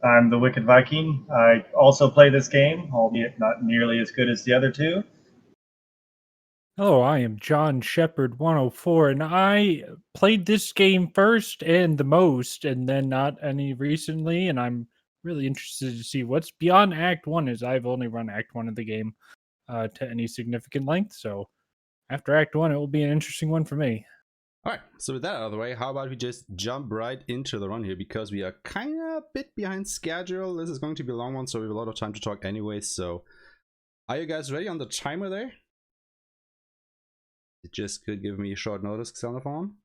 I'm the Wicked Viking. I also play this game, albeit not nearly as good as the other two. Hello, I am John Shepherd 104, and I played this game first and the most, and then not any recently. And I'm really interested to see what's beyond Act 1, as I've only run Act 1 of the game to any significant length. So after Act 1, it will be an interesting one for me. Alright, so with that out of the way, how about we just jump right into the run here, because we are kind of a bit behind schedule. This is going to be a long one, so we have a lot of time to talk anyway. So are you guys ready on the timer there? It just could give me a short notice, Xenophon.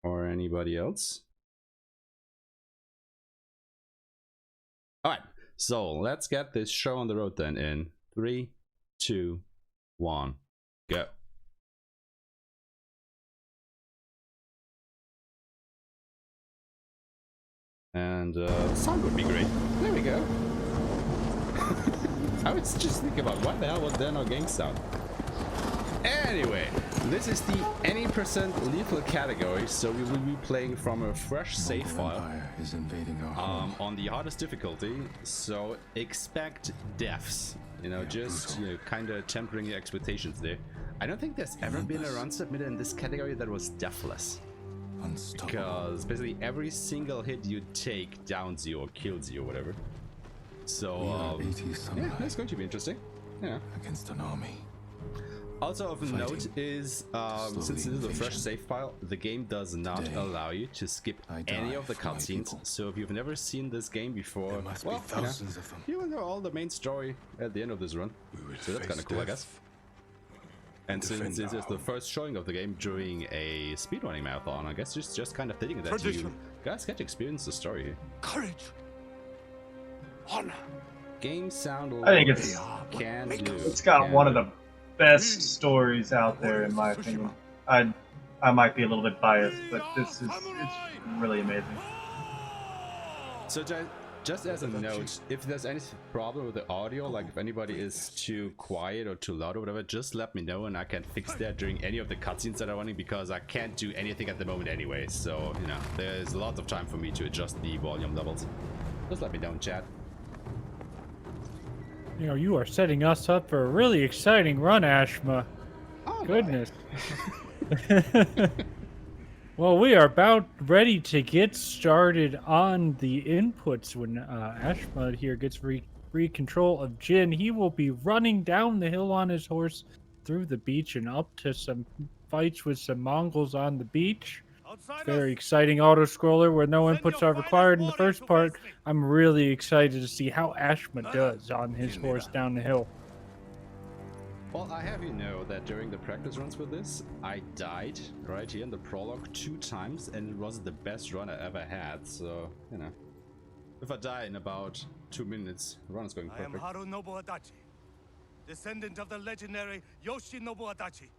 Or anybody else. Alright, so let's get this show on the road then in 3, 2, 1, go. And sound would be great. There we go. I was just thinking about what the hell was there no gang sound. Anyway, this is the any % lethal category, so we will be playing from a fresh save file is invading our home. on the hardest difficulty. So expect deaths. You know, just kind of tempering your expectations there. I don't think there's ever been a run submitted in this category that was deathless. Because basically every single hit you take downs you or kills you or whatever. So yeah, that's going to be interesting. Yeah. Against an army. Also of note is, since this is a fresh save file, the game does not allow you to skip any of the cutscenes. So if you've never seen this game before, well, you will know all the main story at the end of this run. So that's kind of cool, I guess. And since this is the first showing of the game during a speedrunning marathon, I guess it's just kind of fitting that you guys get to experience the story here. Courage. Honor. Game sound. I think it's can do. It's got one of the best stories out there, in my opinion. I might be a little bit biased, but it's really amazing. So just as a note, if there's any problem with the audio, like if anybody is too quiet or too loud or whatever, just let me know and I can fix that during any of the cutscenes that are running, because I can't do anything at the moment anyway. So, you know, there's lots of time for me to adjust the volume levels. Just let me know in chat. You know, you are setting us up for a really exciting run, Aeshema. Oh, Goodness. Well, we are about ready to get started on the inputs when Aeshema here gets free control of Jin. He will be running down the hill on his horse through the beach and up to some fights with some Mongols on the beach. Very exciting auto-scroller where no inputs are required in the first part. I'm really excited to see how Aeshema does on his horse down the hill. Well, I have you know that during the practice runs for this, I died right here in the prologue 2 times, and it was the best run I ever had. So, you know, if I die in about 2 minutes, the run is going perfect. I am Harunobu Adachi, descendant of the legendary Yoshinobu Adachi.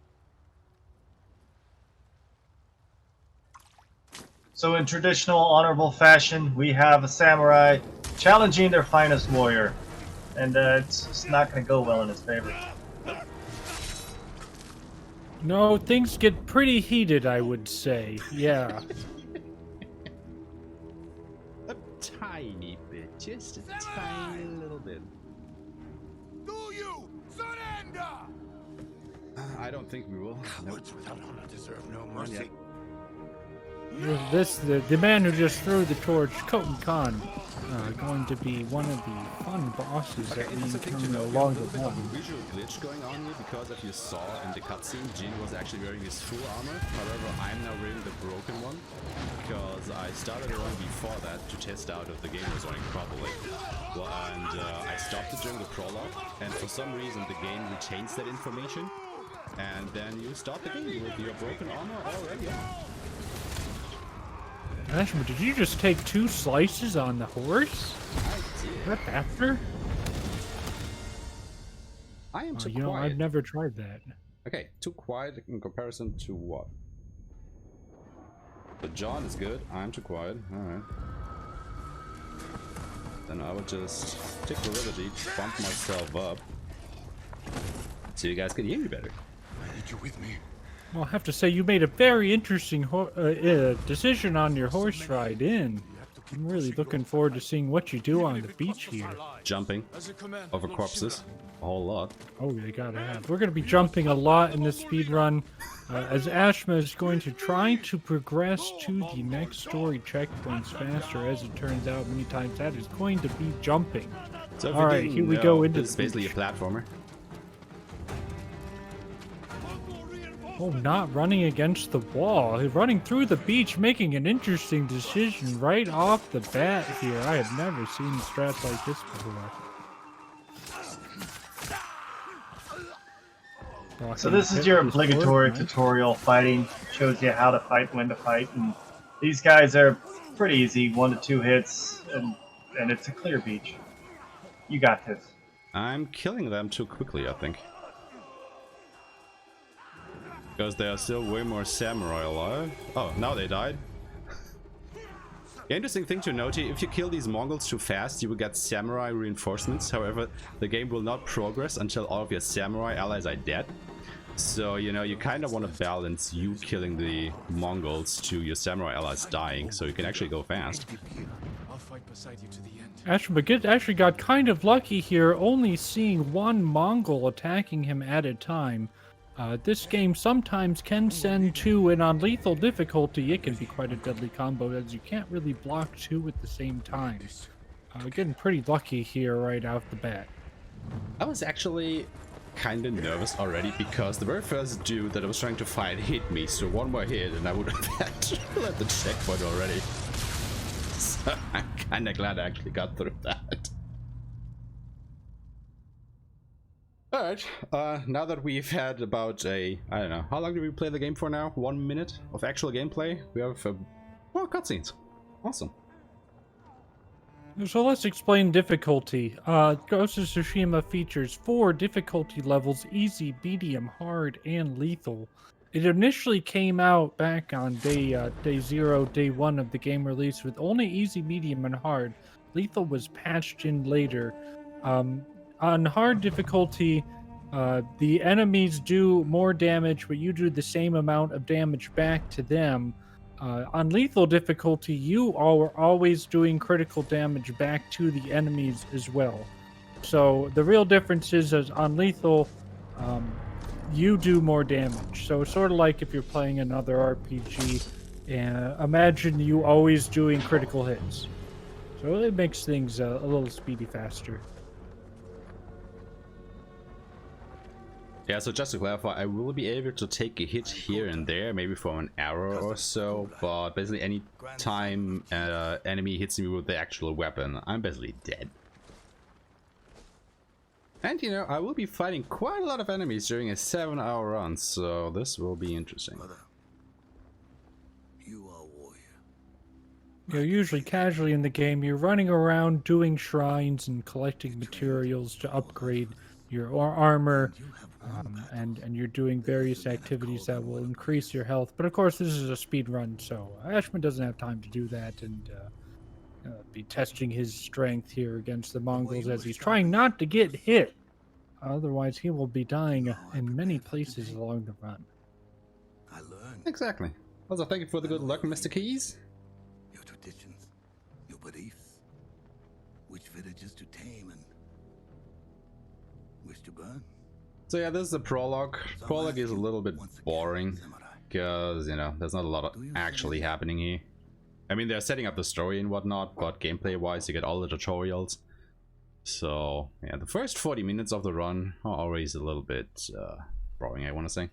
So in traditional honorable fashion, we have a samurai challenging their finest warrior, and it's not going to go well in his favor. No, things get pretty heated, I would say. Yeah. A tiny bit, just a tiny little bit. Do you surrender? I don't think we will. Cowards without honor deserve no mercy. The man who just threw the torch, Koten Khan, going to be one of the fun bosses that we encounter along the way. way. Visual glitch going on here, because if you saw in the cutscene, Jin was actually wearing his full armor. However, I'm now wearing the broken one, because I started a run before that to test out if the game was running properly. Well, and I stopped it during the prologue, and for some reason the game retains that information, and then you start the game with your broken armor already on. Aeshema, did you just take 2 slices on the horse? I did. What after? I am too You know, quiet. I've never tried that. Okay, too quiet in comparison to what? But John is good. I'm too quiet. Alright. Then I would just take the liberty to bump myself up so you guys can hear me better. I need you with me. Well, I have to say, you made a very interesting decision on your horse ride in. I'm really looking forward to seeing what you do on the beach here. Jumping over corpses. A whole lot. Oh, they gotta have. We're gonna be jumping a lot in this speed run, as Aeshema is going to try to progress to the next story checkpoints faster. As it turns out, many times that is going to be jumping. So if All you right, didn't here we know, go into this is the basically a beach. platformer. Oh, not running against the wall. He's running through the beach, making an interesting decision right off the bat here. I have never seen strats like this before. So this is your obligatory tutorial fighting. Shows you how to fight, when to fight, and these guys are pretty easy, 1 to 2 hits, and it's a clear beach. You got this. I'm killing them too quickly, I think. Because there are still way more samurai alive. Oh, now they died. The interesting thing to note here, if you kill these Mongols too fast, you will get samurai reinforcements. However, the game will not progress until all of your samurai allies are dead. So, you know, you kind of want to balance you killing the Mongols to your samurai allies dying, so you can actually go fast. I'll fight beside you to the end. Aeshema actually got kind of lucky here, only seeing one Mongol attacking him at a time. This game sometimes can send 2, and on lethal difficulty, it can be quite a deadly combo, as you can't really block 2 at the same time. Getting pretty lucky here right out the bat. I was actually kind of nervous already because the very first dude that I was trying to fight hit me, so one more hit and I would have had to let the checkpoint already. So I'm kind of glad I actually got through that. Alright, now that we've had about I don't know, how long did we play the game for now? 1 minute of actual gameplay? We have, well, cutscenes. Awesome. So let's explain difficulty. Ghost of Tsushima features 4 difficulty levels: easy, medium, hard, and lethal. It initially came out back on day 0, day 1 of the game release with only easy, medium, and hard. Lethal was patched in later. On hard difficulty, the enemies do more damage, but you do the same amount of damage back to them. On lethal difficulty, you are always doing critical damage back to the enemies as well. So the real difference is on lethal, you do more damage. So sort of like if you're playing another RPG, imagine you always doing critical hits. So it makes things a little speedy faster. Yeah, so just to clarify, I will be able to take a hit here and there, maybe from an arrow or so, but basically any time an enemy hits me with the actual weapon, I'm basically dead. And you know, I will be fighting quite a lot of enemies during a 7-hour run, so this will be interesting. You are a warrior. You're usually casually in the game. You're running around doing shrines and collecting materials to upgrade your armor, and you're doing various activities that will increase your health. But of course, this is a speed run, so Aeshema doesn't have time to do that and be testing his strength here against the Mongols as he's trying not to get hit. Otherwise, he will be dying in many places along the run. I learned Exactly. Also, thank you for the good luck, Mr. Keys. your traditions, your beliefs, which villages to tame and which to burn. So yeah, this is a prologue. Prologue is a little bit boring because, you know, there's not a lot of actually happening here. I mean, they're setting up the story and whatnot, but gameplay-wise, you get all the tutorials. So yeah, the first 40 minutes of the run are always a little bit boring, I want to say.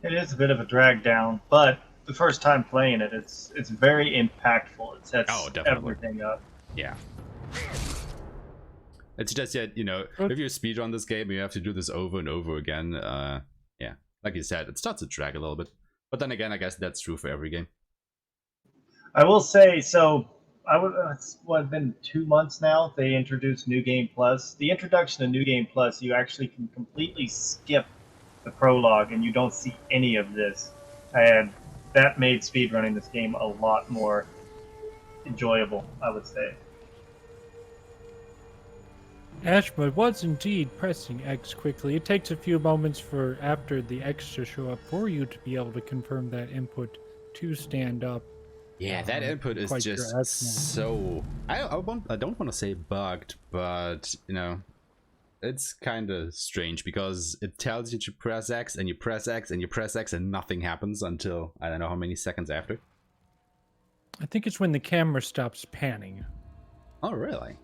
It is a bit of a drag down, but the first time playing it, it's very impactful. It sets everything up. Yeah. It's just that, you know, if you speedrun this game, you have to do this over and over again. Yeah, like you said, it starts to drag a little bit. But then again, I guess that's true for every game. I will say, so it's been 2 months now. They introduced New Game Plus. The introduction of New Game Plus, you actually can completely skip the prologue, and you don't see any of this. And that made speedrunning this game a lot more enjoyable, I would say. Aeshema was indeed pressing X quickly. It takes a few moments for after the X to show up for you to be able to confirm that input to stand up. Yeah, that input is quite just sure. so... I don't want to say bugged, but, you know, it's kind of strange because it tells you to press X and you press X and you press X and nothing happens until I don't know how many seconds after. I think it's when the camera stops panning. Oh, really?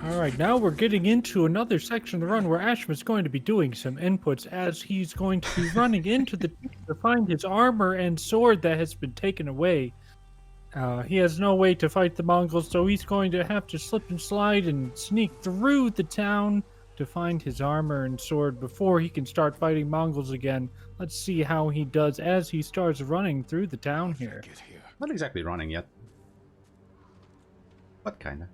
All right, now we're getting into another section of the run where Ashman's going to be doing some inputs as he's going to be running into the to find his armor and sword that has been taken away. He has no way to fight the Mongols, so he's going to have to slip and slide and sneak through the town to find his armor and sword before he can start fighting Mongols again. Let's see how he does as he starts running through the town here. Get here. Not exactly running yet. But kinda.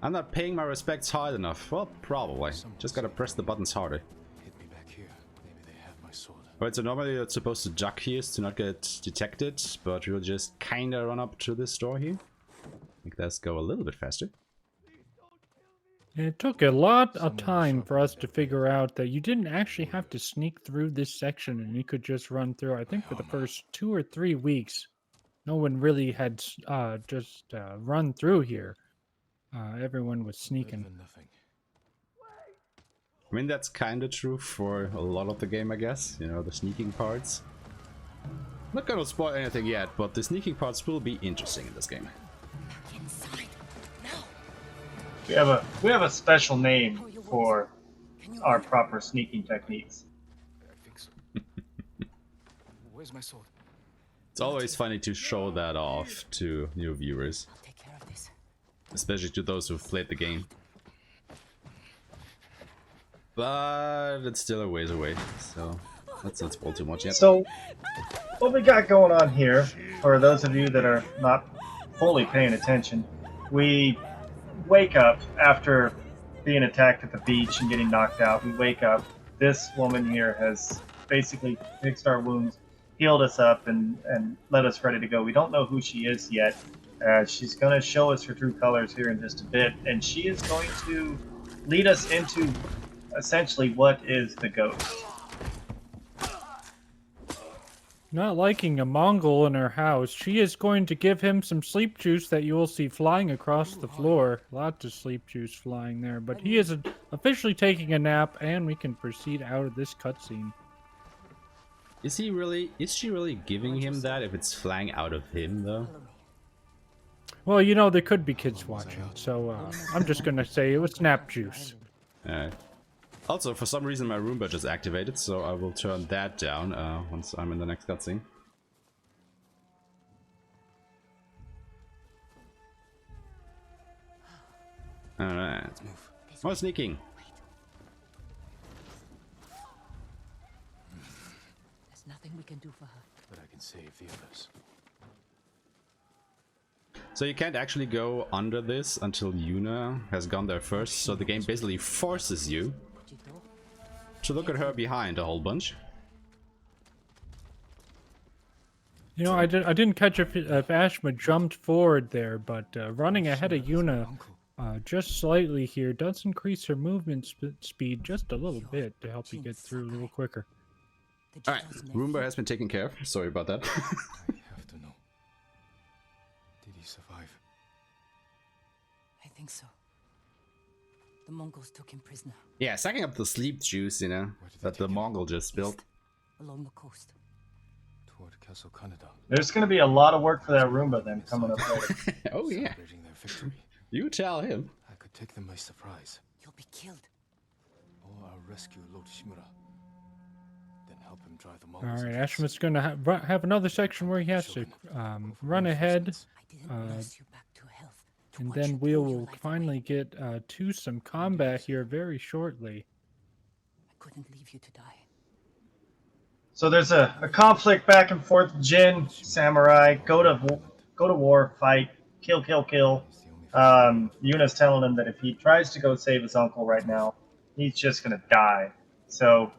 I'm not paying my respects hard enough. Well, probably. Just gotta press the buttons harder. Hit me back here. Maybe they have my sword. Alright, so normally it's supposed to duck here to not get detected, but we'll just kinda run up to this door here. Make this go a little bit faster. It took a lot of time for us to figure out that you didn't actually have to sneak through this section and you could just run through. I think for the first 2 or 3 weeks, no one really had run through here. Everyone was Better sneaking. than nothing. I mean, that's kinda true for a lot of the game, I guess. You know, the sneaking parts. Not gonna spoil anything yet, but the sneaking parts will be interesting in this game. Inside. Now. We have a special name for our proper sneaking techniques. I think so. Where's my sword? It's always funny to show that off to new viewers, I'll take care of this. especially to those who've played the game. But it's still a ways away, so let's not spoil too much yet. So, what we got going on here, for those of you that are not fully paying attention, we wake up after being attacked at the beach and getting knocked out. We wake up. This woman here has basically fixed our wounds, healed us up, and let us ready to go. We don't know who she is yet. She's going to show us her true colors here in just a bit, and she is going to lead us into essentially what is the ghost. Not liking a Mongol in her house, she is going to give him some sleep juice that you will see flying across the floor. Lots of sleep juice flying there, but he is officially taking a nap, and we can proceed out of this cutscene. Is she really giving him that if it's flying out of him, though? Well, you know, there could be kids watching, so I'm just gonna say it was snap juice. Alright. Also, for some reason my Roomba just activated, so I will turn that down once I'm in the next cutscene. Alright. More sneaking. There's nothing we can do for her. But I can save the others. So you can't actually go under this until Yuna has gone there first, so the game basically forces you to look at her behind a whole bunch. You know, I didn't catch if Ashma jumped forward there, but running ahead of Yuna just slightly here does increase her movement speed just a little bit to help you get through a little quicker. Alright, Roomba has been taken care of. Sorry about that. I have to know. Did he survive? I think so. The Mongols took him prisoner Yeah, sucking up the sleep juice, you know, that the Mongol just spilled. along the coast. Toward Castle Canada. There's going to be a lot of work for that Roomba then coming up later. Oh yeah, Celebrating their victory. you tell him. I could take them by surprise. You'll be killed. Or I'll rescue Lord Shimura. Then help him drive the All Mongols. right, into Ashma's going to have another section where he has to run ahead, I didn't nurse you back to health. to and watch then you we throw will your life finally away. get to some combat here very shortly. I couldn't leave you to die. So there's a conflict back and forth. Jin, samurai, go to war, fight, kill. Yuna's telling him that if he tries to go save his uncle right now, he's just gonna die. So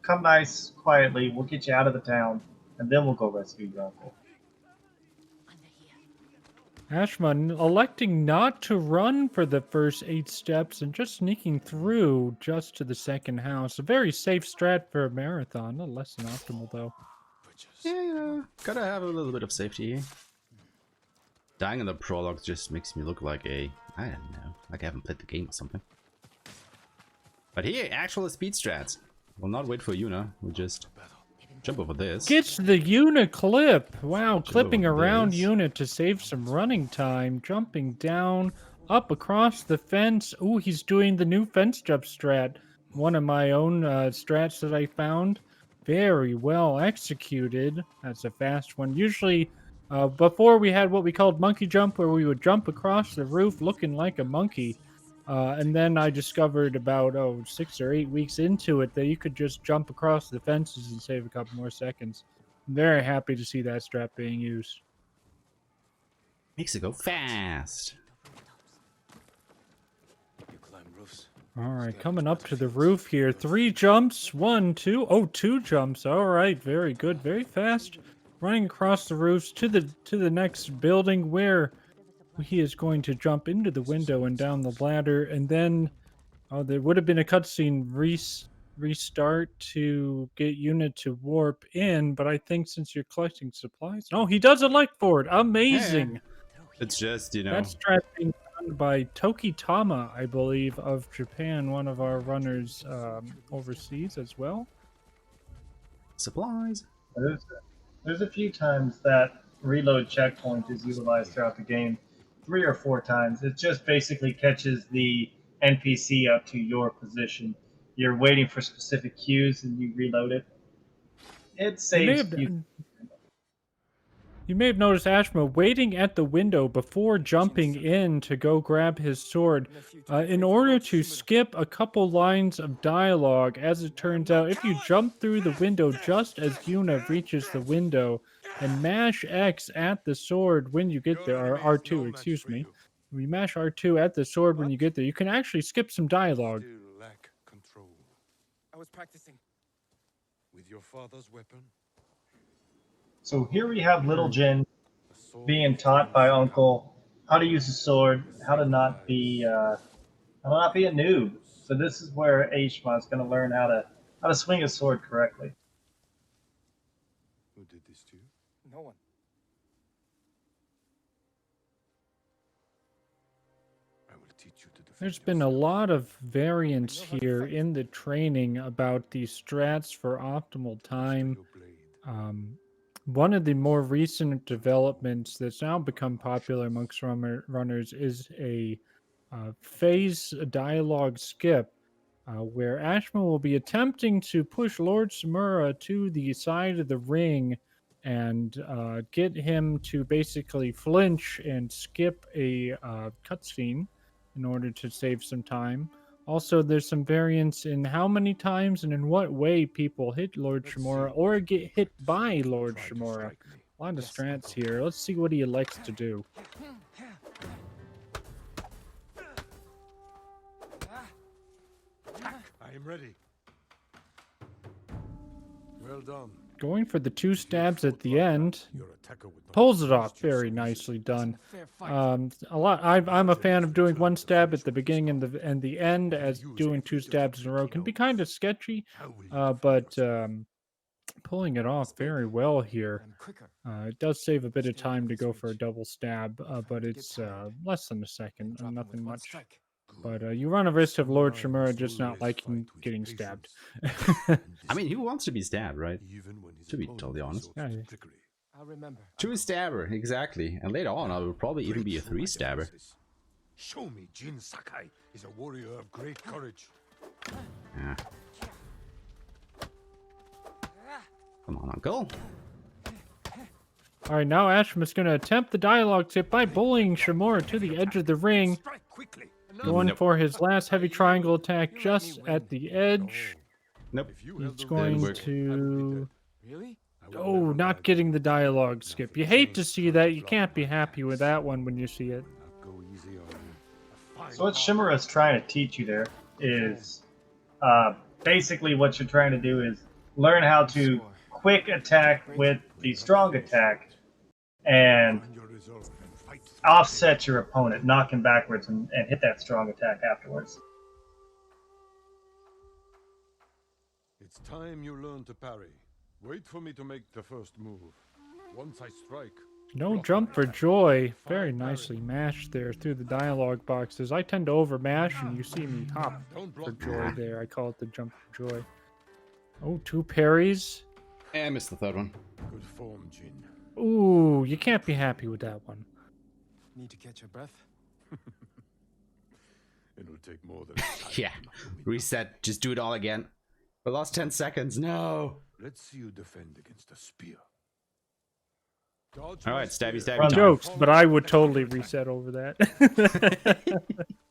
come nice, quietly. We'll get you out of the town, and then we'll go rescue your uncle. Under here. Ashman electing not to run for the first 8 steps and just sneaking through just to the second house. A very safe strat for a marathon, a little less than optimal though. Yeah, gotta have a little bit of safety here. Dying in the prologue just makes me look like I don't know, like I haven't played the game or something. But here, actual speed strats. We'll not wait for Yuna, we'll just jump over this. Gets the Yuna clip. Wow, Jump clipping over around this. Yuna to save some running time. Jumping down, up across the fence. Ooh, he's doing the new fence jump strat. One of my own strats that I found. Very well executed. That's a fast one. Usually, before we had what we called monkey jump, where we would jump across the roof looking like a monkey. And then I discovered about 6 or 8 weeks into it that you could just jump across the fences and save a couple more seconds. I'm very happy to see that strap being used. Makes it go fast. You climb roofs. All right, coming up to the roof here. 3 jumps. 1, 2. Oh, 2 jumps. All right, very good, very fast. Running across the roofs to the next building where he is going to jump into the window and down the ladder, and then there would have been a cutscene restart to get Yuna to warp in, but I think since you're collecting supplies, no, he does elect for it. Amazing. It's just, you know, That's strat being done by Toki Tama, I believe, of Japan, one of our runners overseas as well. supplies. There's a few times that reload checkpoint is utilized throughout the game. 3 or 4 times. It just basically catches the NPC up to your position. You're waiting for specific cues and you reload it. It saves you. You may have noticed Ashma waiting at the window before jumping in to go grab his sword in order to skip a couple lines of dialogue. As it turns out, if you jump through the window just as Yuna reaches the window and mash X at the sword when you get there, or R2, excuse me. When you mash R2 at the sword when you get there, you can actually skip some dialogue. Still lack control. I was practicing. With your father's weapon, So here we have little Jin the sword being taught by Uncle how to use a sword, how to not be a noob. So this is where Aeshema is going to learn how to swing a sword correctly. Who did this to you? No one. I will teach you to defend There's been a yourself. lot of variance here in the training about the strats for optimal time. Your blade. One of the more recent developments that's now become popular amongst runners is a phase dialogue skip, where Ashma will be attempting to push Lord Samura to the side of the ring and get him to basically flinch and skip a cutscene in order to save some time. Also, there's some variance in how many times and in what way people hit Lord Shimura or get hit by Lord Try to Shimura. strike me. A lot of strats here. Let's see what he elects to do. I am ready. Well done. Going for the 2 stabs at the end. Your attacker would not Pulls it waste off. your Very resources. nicely done. Fair fight. I'm a fan of doing 1 stab at the beginning and the end, as doing 2 stabs in a row can be kind of sketchy. How will you But defend pulling it off very well here. And quicker. It does save a bit of time to go for a double stab, but it's less than a second, Drop him nothing with one much. strike. But you run a risk of Lord Samurai Shimura just must not always liking fight with getting patience stabbed. and I mean, who wants to be stabbed, right? even when his To be opponent totally honest. resorts to Yeah. trickery. I'll remember. Two stabber, exactly. And later on, I will probably even be a Great 3 stabber. defenses. Show me Jin Sakai is a warrior of great courage. Yeah. Come on, Uncle. All right, now Ashram is going to attempt the dialogue tip by bullying Shimura to the edge of the ring, Strike quickly. going Nope. for his last heavy triangle attack just at the edge. Nope. If you held He's the going reins, to... Really? I would Oh, never not lie getting to the you. dialogue skip. You hate to see that. You can't be happy with that one when you see it. Not go easy on you. A fine So what heart. Shimura's trying to teach you there is basically what you're trying to do is learn how to quick attack with the strong attack and Find your resolve and fight offset your opponent, knock him backwards, and hit that strong attack afterwards. It's time you learn to parry. Wait for me to make the first move. Once I strike, No block jump my for attack. joy. Fine Very parry. nicely mashed there through the dialogue boxes. I tend to overmash, and you see me hop Don't for block joy there. I call it the jump for joy. Oh, 2 parries. And I missed the third one. Good form, Jin. Ooh, you can't be happy with that one. Need to catch your breath? It'll take more than Yeah. Reset. Just do it all again. We lost 10 seconds. No. Let's see you defend against a spear. Dodge All my right, stabby, spear. stabby time. Jokes, but I would totally reset over that.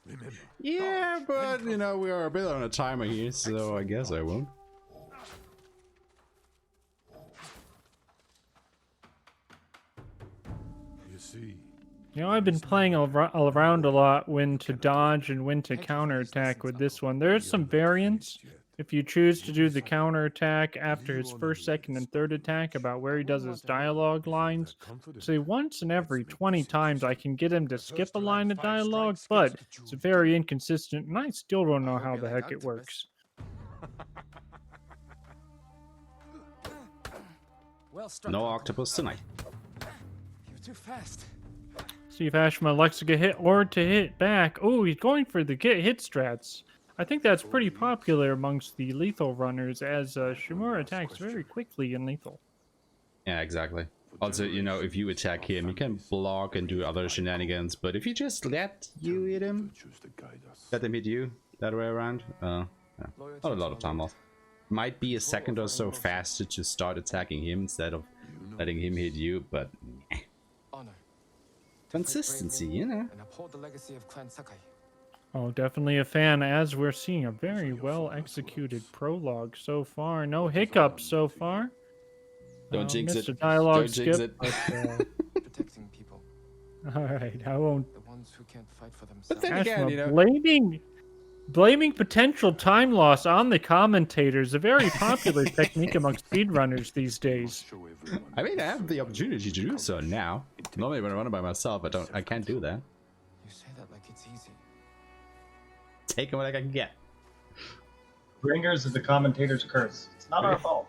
Remember, Yeah, dodge, but then you know we are a bit on a timer here, so I guess I won't. You see, You know, I've been playing around a lot when to dodge and when to counterattack with this one. There's some variance. If you choose to do the counterattack after his first, second, and third attack about where he does his dialogue lines, see, once in every 20 times I can get him to skip a line of dialogue, but it's very inconsistent, and I still don't know how the heck it works. Well struck. No octopus tonight. You're too fast. See if aeshema likes to get hit or to hit back. Oh, he's going for the get hit strats. I think that's pretty popular amongst the lethal runners, as Shimura attacks very quickly in lethal. Yeah, exactly. Also, you know, if you attack him, you can block and do other shenanigans, but if you just let you hit him, choose to guide us. let him hit you, that way around, yeah, not a lot of time lost. Might be a second or so faster to start attacking him instead of letting him hit you, but Honor. consistency, you know. And uphold the legacy of Clan Sakai. Oh, definitely a fan, as we're seeing a very well executed prologue so far. No hiccups so far. Don't jinx missed it. a dialogue Don't jinx skip, it. Protecting people. Alright, I won't. The ones who can't fight for But themselves. then again, Ashma, you know, blaming potential time loss on the commentators, a very popular technique among speedrunners these days. Show everyone. I mean, I have the opportunity to do so now. Normally when I run it by myself, I can't do that. You say that like it's easy. Taking what I can get. Bringers is the commentator's curse. It's not our fault.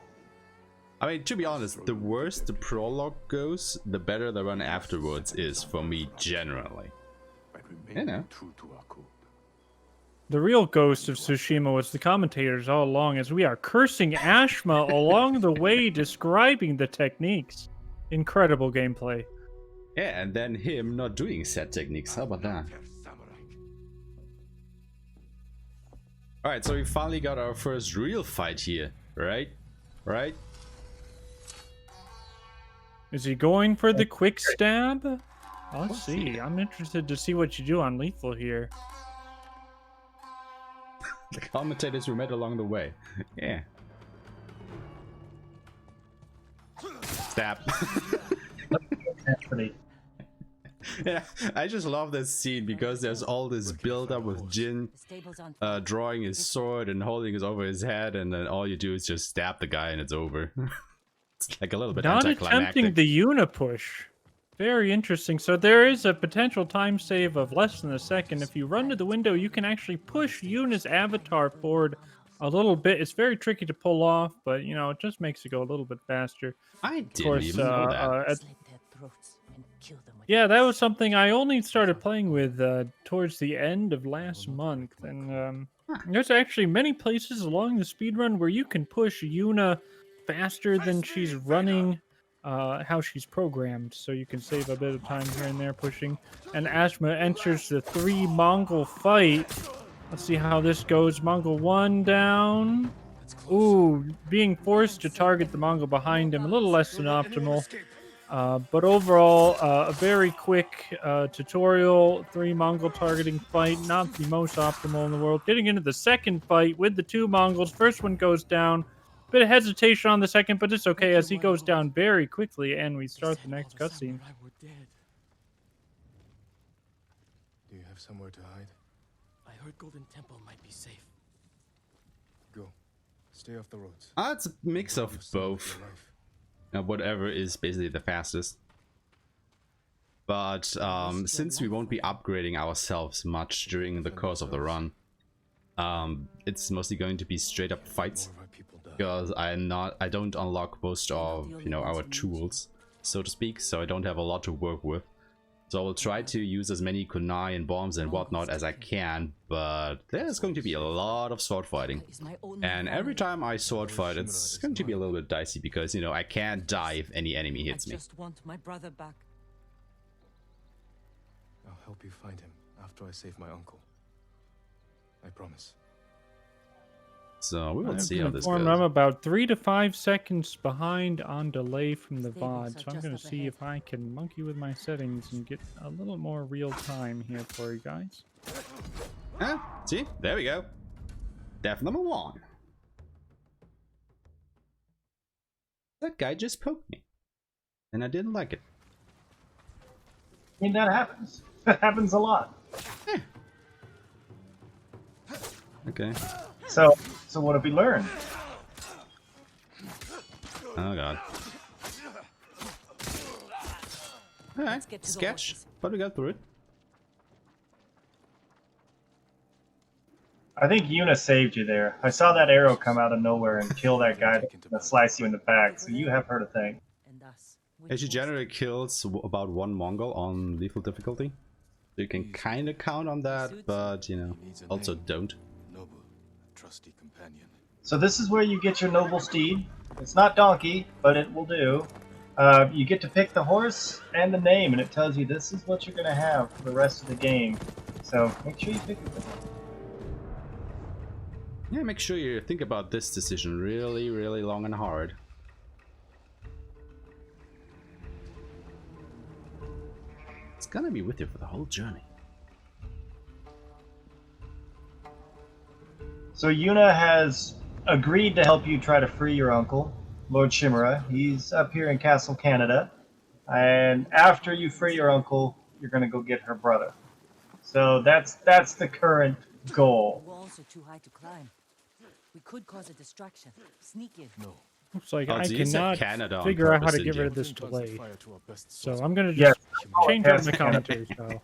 I mean, to be honest, the worse the prologue goes, the better the run afterwards is for me generally. But You remain know. true to our code. The real ghost of Tsushima was the commentators all along, as we are cursing Aeshema along the way, describing the techniques. Incredible gameplay. Yeah, and then him not doing set techniques. How about that? Alright, so we finally got our first real fight here, right? Right? Is he going for the quick stab? Let's see. I'm interested to see what you do on lethal here. The commentators we met along the way. Yeah. Stab. Anthony. Yeah, I just love this scene because there's all this build up with Jin The stable's on fire. drawing his sword and holding it over his head, and then all you do is just stab the guy and it's over. It's like a little bit Not anticlimactic. attempting the unipush. Very interesting. So there is a potential time save of less than a second. If you run to the window, you can actually push Yuna's avatar forward a little bit. It's very tricky to pull off, but you know, it just makes it go a little bit faster. I didn't course, even know that. Slit their throats and kill them with Yeah, that was something I only started playing with towards the end of last month, and there's actually many places along the speedrun where you can push Yuna faster than she's running, how she's programmed, so you can save a bit of time here and there pushing. And Aeshema enters the 3 Mongol fight. Let's see how this goes. Mongol 1 down. Ooh, being forced to target the Mongol behind him, a little less than optimal. But overall, a very quick tutorial, 3 Mongol targeting fight, not the most optimal in the world. Getting into the second fight with the 2 Mongols. First one goes down. Bit of hesitation on the second, but it's okay as he goes down very quickly, and we start the next cutscene. Do you have somewhere to hide? I heard Golden Temple might be safe. Go. Stay off the roads. It's a mix of both. Your life. Whatever is basically the fastest. But since we won't be upgrading ourselves much during the course of the run, it's mostly going to be straight up fights, because I don't unlock most of our tools, so to speak, so I don't have a lot to work with. So I will try to use as many kunai and bombs and whatnot as I can, but there's going to be a lot of sword fighting. And every time I sword fight, it's going to be a little bit dicey because, I can't die if any enemy hits me. I just want my brother back. I'll help you find him after I save my uncle. I promise. So we will see how this I'm goes. about 3 to 5 seconds behind on delay from the VOD, so I'm going to see if I can monkey with my settings and get a little more real time here for you guys. See? There we go. Death number 1. That guy just poked me. And I didn't like it. I mean, that happens. That happens a lot. Okay. So what have we learned? Oh god. Alright, sketch, but we got through it. I think Yuna saved you there. I saw that arrow come out of nowhere and kill that guy that slice you in the back, so you have her to thank. And us. And she generally kills about 1 Mongol on lethal difficulty. So you can kind of count on that, but also don't. Noble, trusty companion. So this is where you get your noble steed. It's not donkey, but it will do. You get to pick the horse and the name, and it tells you this is what you're going to have for the rest of the game. So make sure you pick it. Yeah, make sure you think about this decision really, really long and hard. It's gonna be with you for the whole journey. So Yuna has agreed to help you try to free your uncle, Lord Chimera. He's up here in Castle Canada. And after you free your uncle, you're going to go get her brother. So that's the current goal. The walls are too high to climb. We could cause a distraction. Sneak in. No. Looks like Oh, I so you said cannot Canada on figure out how purpose, to get didn't rid of you? this delay. Fire to our best So swords. I'm going to Yes. just change out my Yes. commentary style.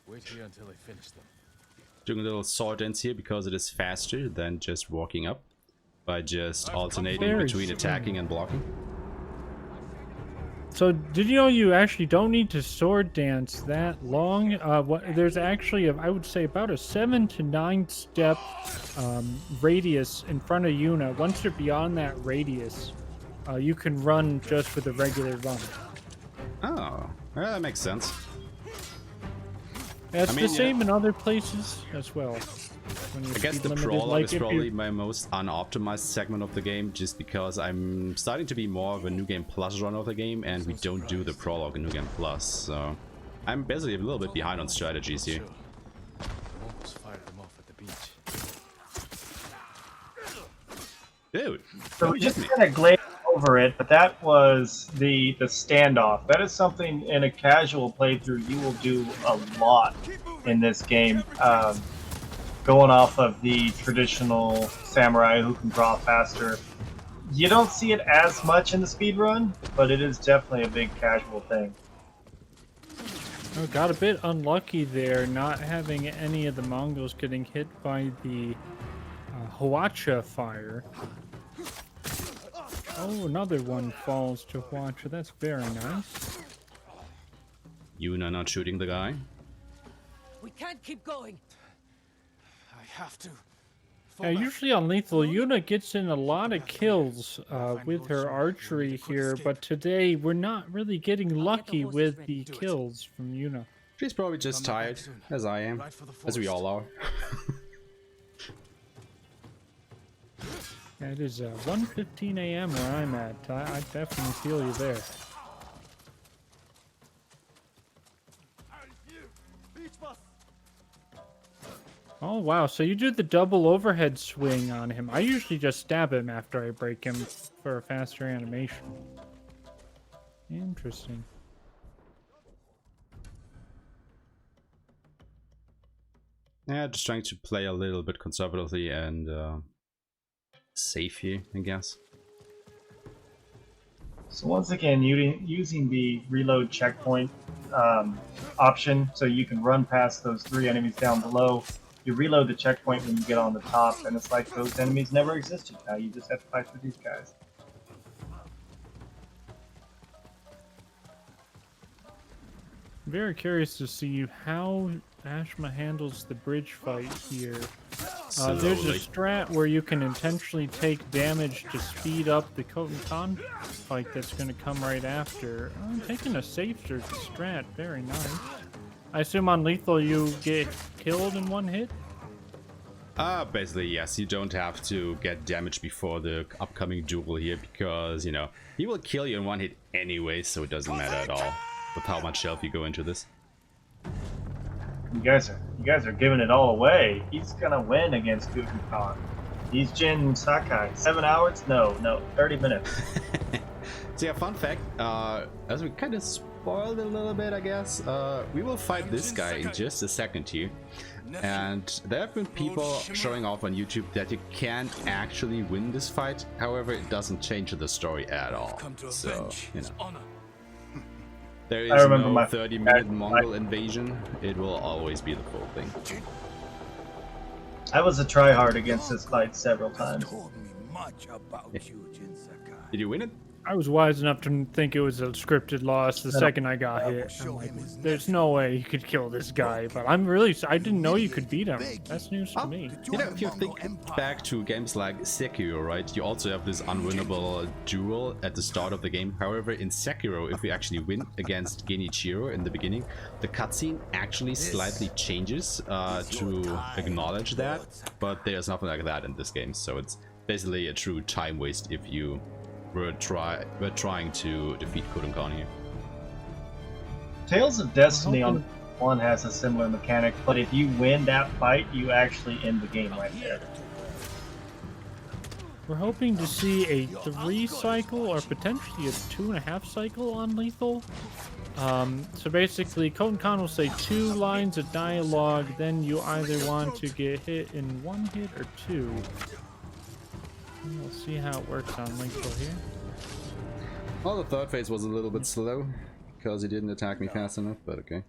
Wait here until I finish them. Doing a little sword dance here because it is faster than just walking up by just alternating Very between attacking and blocking. So did you know you actually don't need to sword dance that long? There's actually, I would say, about a 7 to 9 step radius in front of Yuna. Once you're beyond that radius, you can run just with a regular run. Oh, well, that makes sense. That's I mean, the same in other places as well. I guess the prologue is probably my most unoptimized segment of the game, just because I'm starting to be more of a New Game Plus run of the game, and we don't do the prologue in New Game Plus, so I'm basically a little bit behind on strategies here. The Mongols fired them off at the beach. Dude, So we just kind of glazed over it, but that was the standoff. That is something in a casual playthrough you will do a lot in this game. Going off of the traditional samurai who can draw faster. You don't see it as much in the speedrun, but it is definitely a big casual thing. Oh, got a bit unlucky there, not having any of the Mongols getting hit by the Huacha fire. Oh, another one falls to Huacha. That's very nice. Yuna not shooting the guy. We can't keep going. I have to. Yeah, usually on Lethal, Yuna gets in a lot of kills with her archery here, but today we're not really getting lucky with the kills from Yuna. She's probably just tired, as I am, as we all are. Yeah, it is 1:15 a.m. where I'm at. I definitely feel you there. Oh wow, so you do the double overhead swing on him. I usually just stab him after I break him for a faster animation. Interesting. Yeah, just trying to play a little bit conservatively and safe here, I guess. So once again, using the reload checkpoint option, so you can run past those 3 enemies down below. You reload the checkpoint when you get on the top, and it's like those enemies never existed. Now you just have to fight through these guys. Very curious to see how Ashma handles the bridge fight here. There's a strat where you can intentionally take damage to speed up the Koten Khan fight that's going to come right after. Taking a safer strat, very nice. I assume on lethal you get killed in 1 hit? Basically, yes. You don't have to get damage before the upcoming duel here because, you know, he will kill you in 1 hit anyway, so it doesn't matter at all with how much health you go into this. You guys are giving it all away. He's gonna win against Kutan Khan. He's Jin Sakai. 7 hours? No, 30 minutes. So yeah, fun fact, as we kind of spoiled a little bit, I guess, we will fight this guy in just a second here. And there have been people showing off on YouTube that you can actually win this fight. However, it doesn't change the story at all. So, you know. There is no 30-minute Mongol invasion. It will always be the full thing. I was a tryhard against this fight several times. Did you win it? I was wise enough to think it was a scripted loss the second I got hit. I'm like, there's no way you could kill this guy, but I didn't know you could beat him. That's news to me. You know, if you think back to games like Sekiro, right, you also have this unwinnable duel at the start of the game. However, in Sekiro, if we actually win against Genichiro in the beginning, the cutscene actually slightly changes to acknowledge that, but there's nothing like that in this game, so it's basically a true time waste if you we're trying to defeat Koten Khan here. Tales of Destiny on 1 has a similar mechanic, but if you win that fight, you actually end the game right there. We're hoping to see a 3 cycle or potentially a 2.5 cycle on lethal. So basically, Koten Khan will say 2 lines of dialogue, then you either want to get hit in 1 hit or 2. We'll see how it works on lethal here. Well, the third phase was a little bit slow because he didn't attack me fast enough, but okay.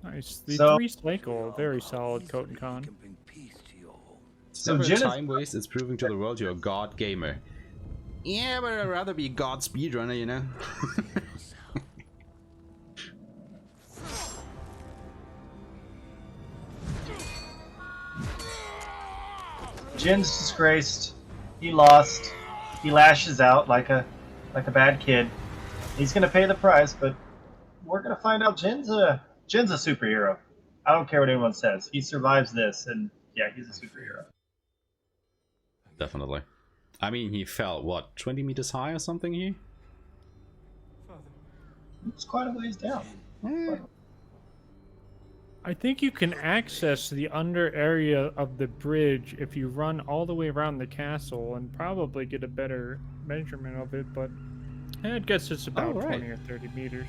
Nice. The 3 cycle, very solid Koten Khan. So time waste is proving to the world you're a god gamer. Yeah, but I'd rather be a god speedrunner, you know? Jin's disgraced. He lost. He lashes out like a bad kid. He's gonna pay the price, but we're gonna find out Jin's a superhero. I don't care what anyone says. He survives this, and yeah, he's a superhero. Definitely. I mean, he fell, what, 20 meters high or something here? It's quite a ways down. I think you can access the under area of the bridge if you run all the way around the castle and probably get a better measurement of it, but I guess it's about 20 or 30 meters.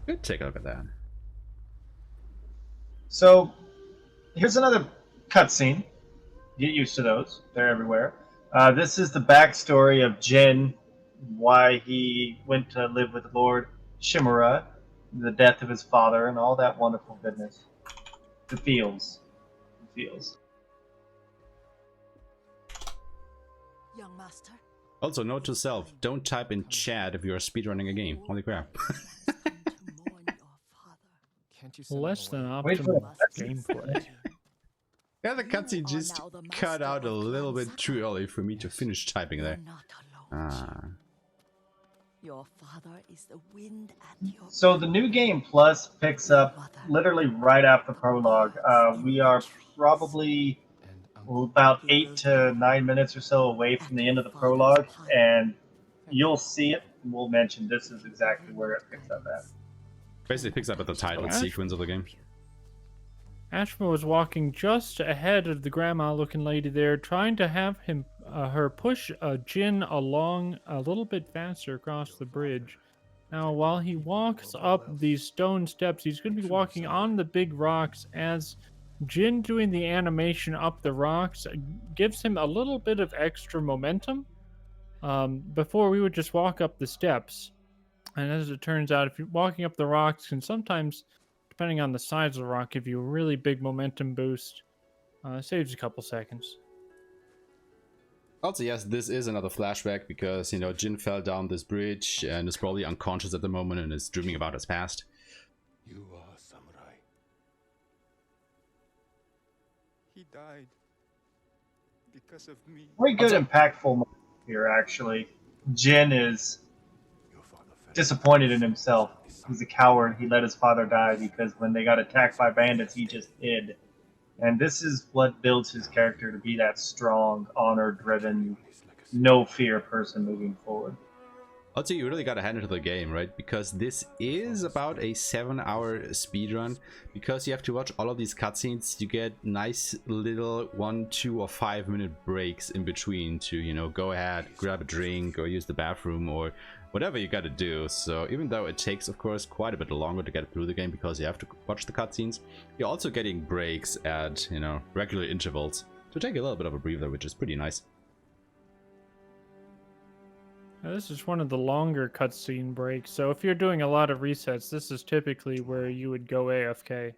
Good, take a look at that. So, here's another cutscene. Get used to those. They're everywhere. This is the backstory of Jin, why he went to live with Lord Shimura, the death of his father, and all that wonderful goodness. The feels. Young master. Also, note to self, don't type in chat if you're speedrunning a game. Holy crap. Less than optimal gameplay. Yeah, the cutscene just cut out a little bit too early for me to finish typing there. Your father is the wind at your So the new game plus picks up literally right after the prologue. We are probably about 8 to 9 minutes or so away from the end of the prologue, and you'll see it. We'll mention this is exactly where it picks up at. Basically picks up at the title sequence of the game. Ashma was walking just ahead of the grandma-looking lady there, trying to have her push Jin along a little bit faster across the bridge. Now, while he walks up these stone steps, he's going to be walking on the big rocks as Jin doing the animation up the rocks gives him a little bit of extra momentum. Before we would just walk up the steps, and as it turns out, if you're walking up the rocks can sometimes, depending on the size of the rock, give you a really big momentum boost. Saves a couple seconds. Also, yes, this is another flashback because, you know, Jin fell down this bridge and is probably unconscious at the moment and is dreaming about his past. You are a samurai. He died because of me. Very good, impactful moment here, actually. Jin is disappointed in himself. He's a coward. He let his father die because when they got attacked by bandits, he just hid. And this is what builds his character to be that strong, honor-driven, no-fear person moving forward. Also, you really gotta hand it to the game, right? Because this is about a 7-hour speedrun. Because you have to watch all of these cutscenes, you get nice little 1, 2, or 5 minute breaks in between to, you know, go ahead, grab a drink, or use the bathroom, or whatever you gotta do. So even though it takes, of course, quite a bit longer to get through the game because you have to watch the cutscenes, you're also getting breaks at, you know, regular intervals to take a little bit of a breather, which is pretty nice. Now, this is one of the longer cutscene breaks, so if you're doing a lot of resets, this is typically where you would go AFK.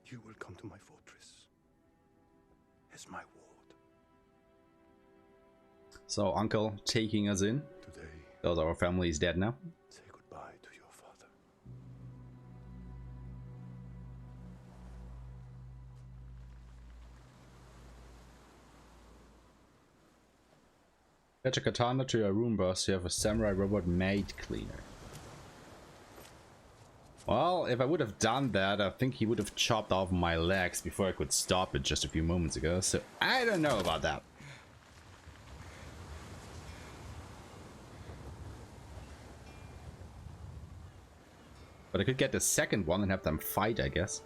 You will come to my fortress as my ward. So Uncle taking us in. Today, Because our family is dead now. say goodbye to your father. Attach a katana to your Roomba so you have a samurai robot maid cleaner. Well, if I would have done that, I think he would have chopped off my legs before I could stop it just a few moments ago, so I don't know about that. But I could get the second one and have them fight, I guess.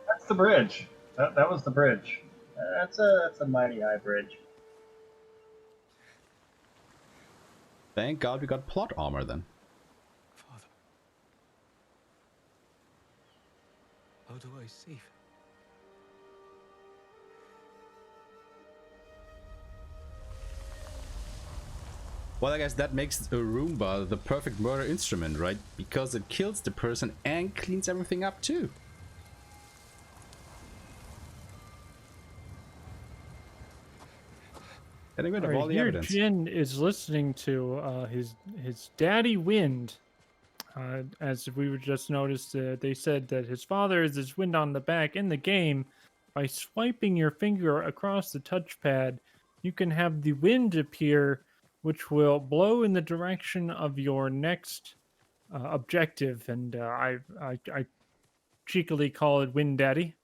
That's the bridge. That was the bridge. That's a mighty high bridge. Thank God we got plot armor then. Father. How do I save him? Well, I guess that makes a Roomba the perfect murder instrument, right? Because it kills the person and cleans everything up too. Getting rid of all the Here, evidence. Jin is listening to his daddy Wind. As we were just noticed, they said that his father is his wind on the back. In the game, by swiping your finger across the touchpad, you can have the wind appear, which will blow in the direction of your next objective. And I cheekily call it Wind Daddy.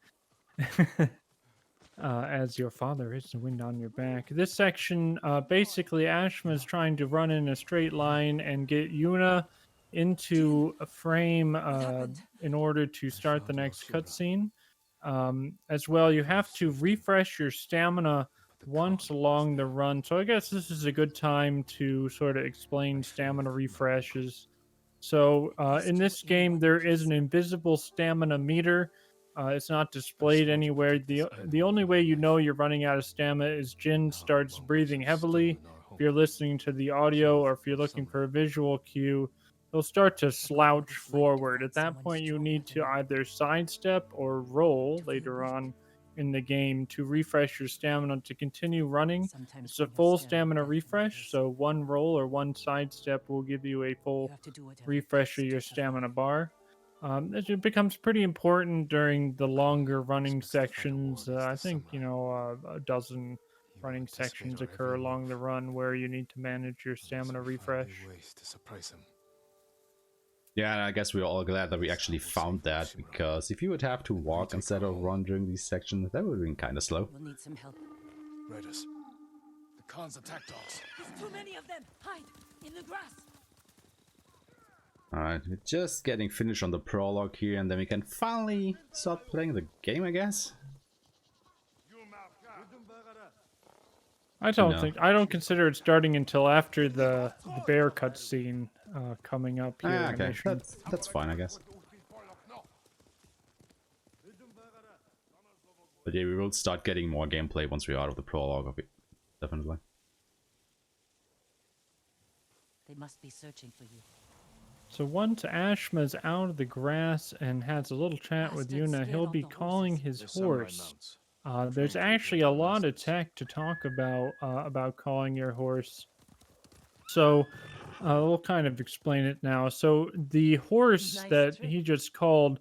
As your father is the wind on your back. This section, basically, Aeshema is trying to run in a straight line and get Yuna into a frame in order to start the next cutscene. As well, you have to refresh your stamina once along the run. So I guess this is a good time to sort of explain stamina refreshes. So in this game, there is an invisible stamina meter. It's not displayed anywhere. The only way you know you're running out of stamina is Jin starts breathing heavily. If you're listening to the audio or if you're looking for a visual cue, he'll start to slouch forward. At that point, you need to either sidestep or roll later on in the game to refresh your stamina to continue running. It's a full stamina refresh, so one roll or one sidestep will give you a full refresh of your stamina bar. It becomes pretty important during the longer running sections. I think, a dozen running sections occur along the run where you need to manage your stamina refresh. Ways to surprise him. Yeah, and I guess we're all glad that we actually found that, because if you would have to walk instead of run during these sections, that would have been kind of slow. We'll need some help. Raiders. The Khan's attacked us. There's too many of them. Hide in the grass. Alright, we're just getting finished on the prologue here, and then we can finally start playing the game, I guess. I don't consider it starting until after the bear cutscene coming up here. Ah, okay, that's fine, I guess. But yeah, we will start getting more gameplay once we're out of the prologue of it, definitely. They must be searching for you. So once Ashma's out of the grass and has a little chat with Bastards Yuna, scared he'll off be the calling horses. his They're samurai horse. mounts. There's trained to actually a protect their lot of masters. tech to talk about calling your horse. So we'll kind of explain it now. So the horse Nice that trick. he just called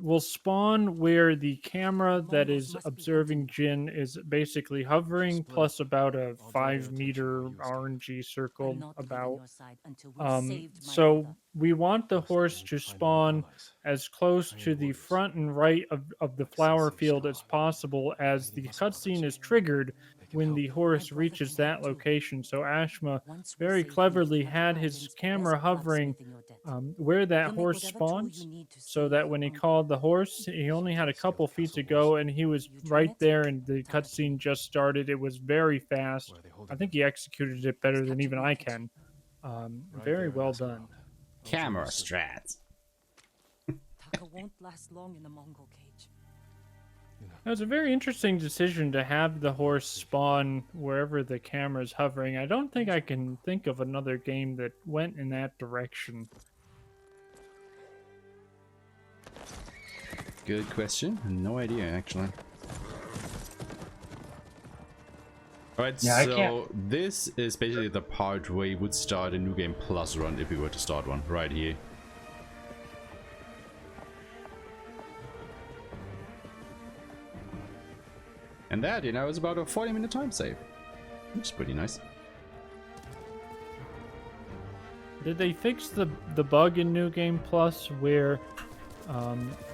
will spawn where the camera that Mongols is must be observing hunting. Jin is basically hovering, Split plus up. about a I'll draw their 5-meter attention while you escape. RNG I'm circle not leaving about. your side until we've saved my So brother. we want the First, I horse need to find more spawn allies. as close Trained to the warriors. front and right of the Like flower Sensei field as Scar. possible, as the Lady Muscle cutscene is Prodigy. triggered They can when help the you. horse brother reaches can help that too. location. So Ashma Once we very save him, cleverly one of had the his island's camera best hovering blacksmith in your debt. where that He'll make horse whatever tool you spawns, need to so save that your when he uncle. called the horse, he only had a Scale couple feet to castle walls. go, and he was You join right it? there, and the Talk to me. cutscene just started. It was very fast. Where are they holding I think them? he executed it better He's than even captured I my can. Right Very there in well this done. crowd. I'll show you Camera soon. strats. Taka won't last long in the Mongol cage. It was a very interesting decision to have the horse spawn wherever the camera's hovering. I don't think I can think of another game that went in that direction. Good question. No idea, actually. Alright, Yeah, I so can't- this is basically the part where you would start a New Game Plus run if you were to start one, right here. And that, you know, is about a 40-minute time save. Which is pretty nice. Did they fix the bug in New Game Plus where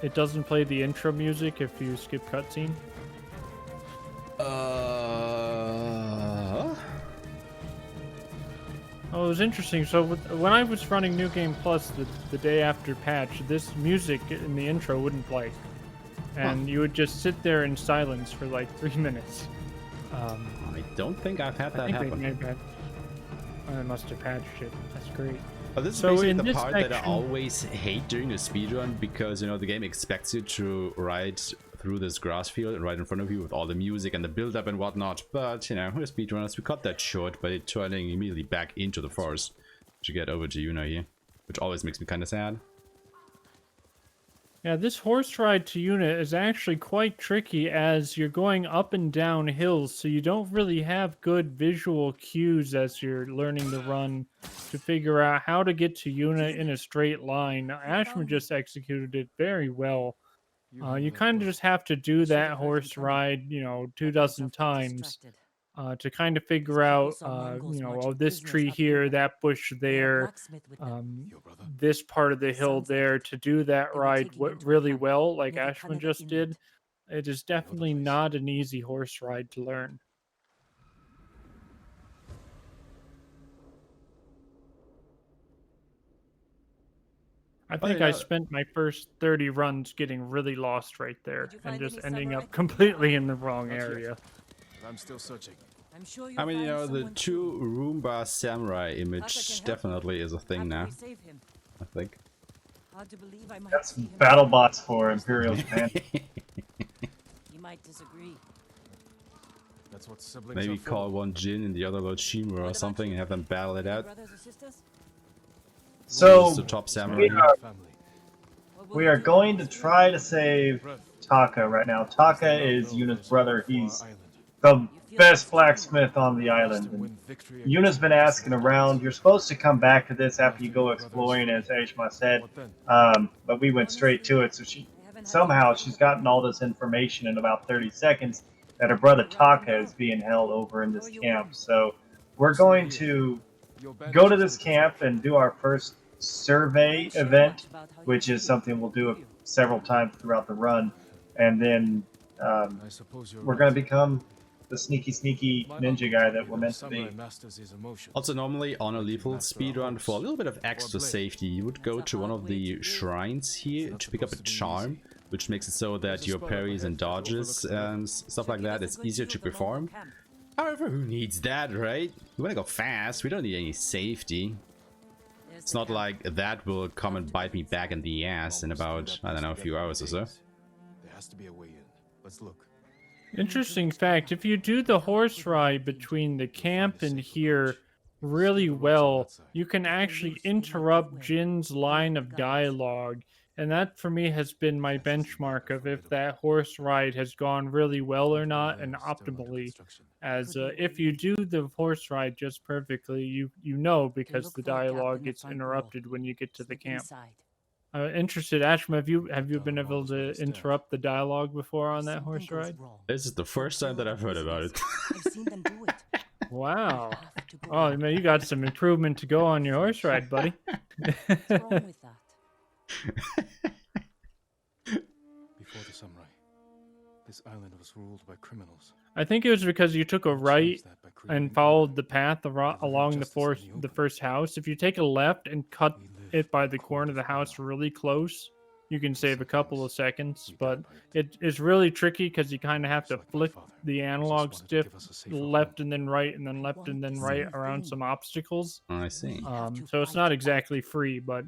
it doesn't play the intro music if you skip cutscene? Oh, it was interesting. So when I was running New Game Plus the day after patch, this music in the intro wouldn't play. And you would just sit there in silence for like 3 minutes. I don't think I've had that I think happen. they made that. I must have patched it. That's great. But this is So basically in the this part that I section- always hate during the speedrun, because, you know, the game expects you to ride through this grass field right in front of you with all the music and the build-up and whatnot. But, you know, we're speedrunners, we cut that short by turning immediately back into the forest to get over to Yuna here, which always makes me kind of sad. Yeah, this horse ride to Yuna is actually quite tricky as you're going up and down hills, so you don't really have good visual cues as you're learning to run to figure out how to get to Yuna in a straight line. Ashman just executed it very well. You kind of just have to do that horse ride, you know, 24 times to kind of figure out, you know, oh, this tree here, that bush there, this part of the hill there, to do that ride really well, like Ashman just did. It is definitely not an easy horse ride to learn. I think I spent my first 30 runs getting really lost right there and just ending up completely in the wrong area. I'm still searching. I'm sure I mean, you know, the two Roomba samurai image definitely is a thing now, I think. Hard to believe I might That's see him. battle bots for Imperial Japan. You might disagree. That's what siblings Maybe are for. call one Jin and the other Lord Shimura or something and have them battle it out. Brothers or sisters? So Who's the top samurai we here? are, Family. What will we you are do? going to try to save Taka right now. Taka is Yuna's brother. He's the best blacksmith on the island. And Yuna's been asking around. You're supposed to come back to this after you go exploring, as Aeshema said, but we went straight to it. So she's gotten all this information in about 30 seconds that her brother Taka is being held over in this camp. So we're going to go to this camp and do our first survey event, which is something we'll do several times throughout the run, and then we're going to become the sneaky ninja guy that we're meant to be. Also, normally on a lethal speedrun, for a little bit of extra safety, you would go to one of the shrines here to pick up a charm, which makes it so that your parries and dodges and stuff like that is easier to perform. However, who needs that, right? We want to go fast, we don't need any safety. It's not like that will come and bite me back in the ass in about, I don't know, a few hours or so. There has to be a way in. Let's look. Interesting fact, if you do the horse ride between the camp and here, really well, you can actually interrupt Jin's line of dialogue. And that for me has been my benchmark of if that horse ride has gone really well or not and optimally. As if you do the horse ride just perfectly, you know because the dialogue gets interrupted when you get to the camp. Interested, Ashma, have you been able to interrupt the dialogue before on that horse ride? This is the first time that I've heard about it. I've seen them do it. Wow. Oh man, you got some improvement to go on your horse ride, buddy. What's wrong with that? Before the samurai, this island was ruled by criminals. I think it was because you took a right and followed the path along the first house. If you take a left and cut it by the corner of the house really close, you can save a couple of seconds. But it is really tricky because you kind of have to flick the analog stick left and then right and then left and then right around some obstacles. Oh, I see. So it's not exactly free, but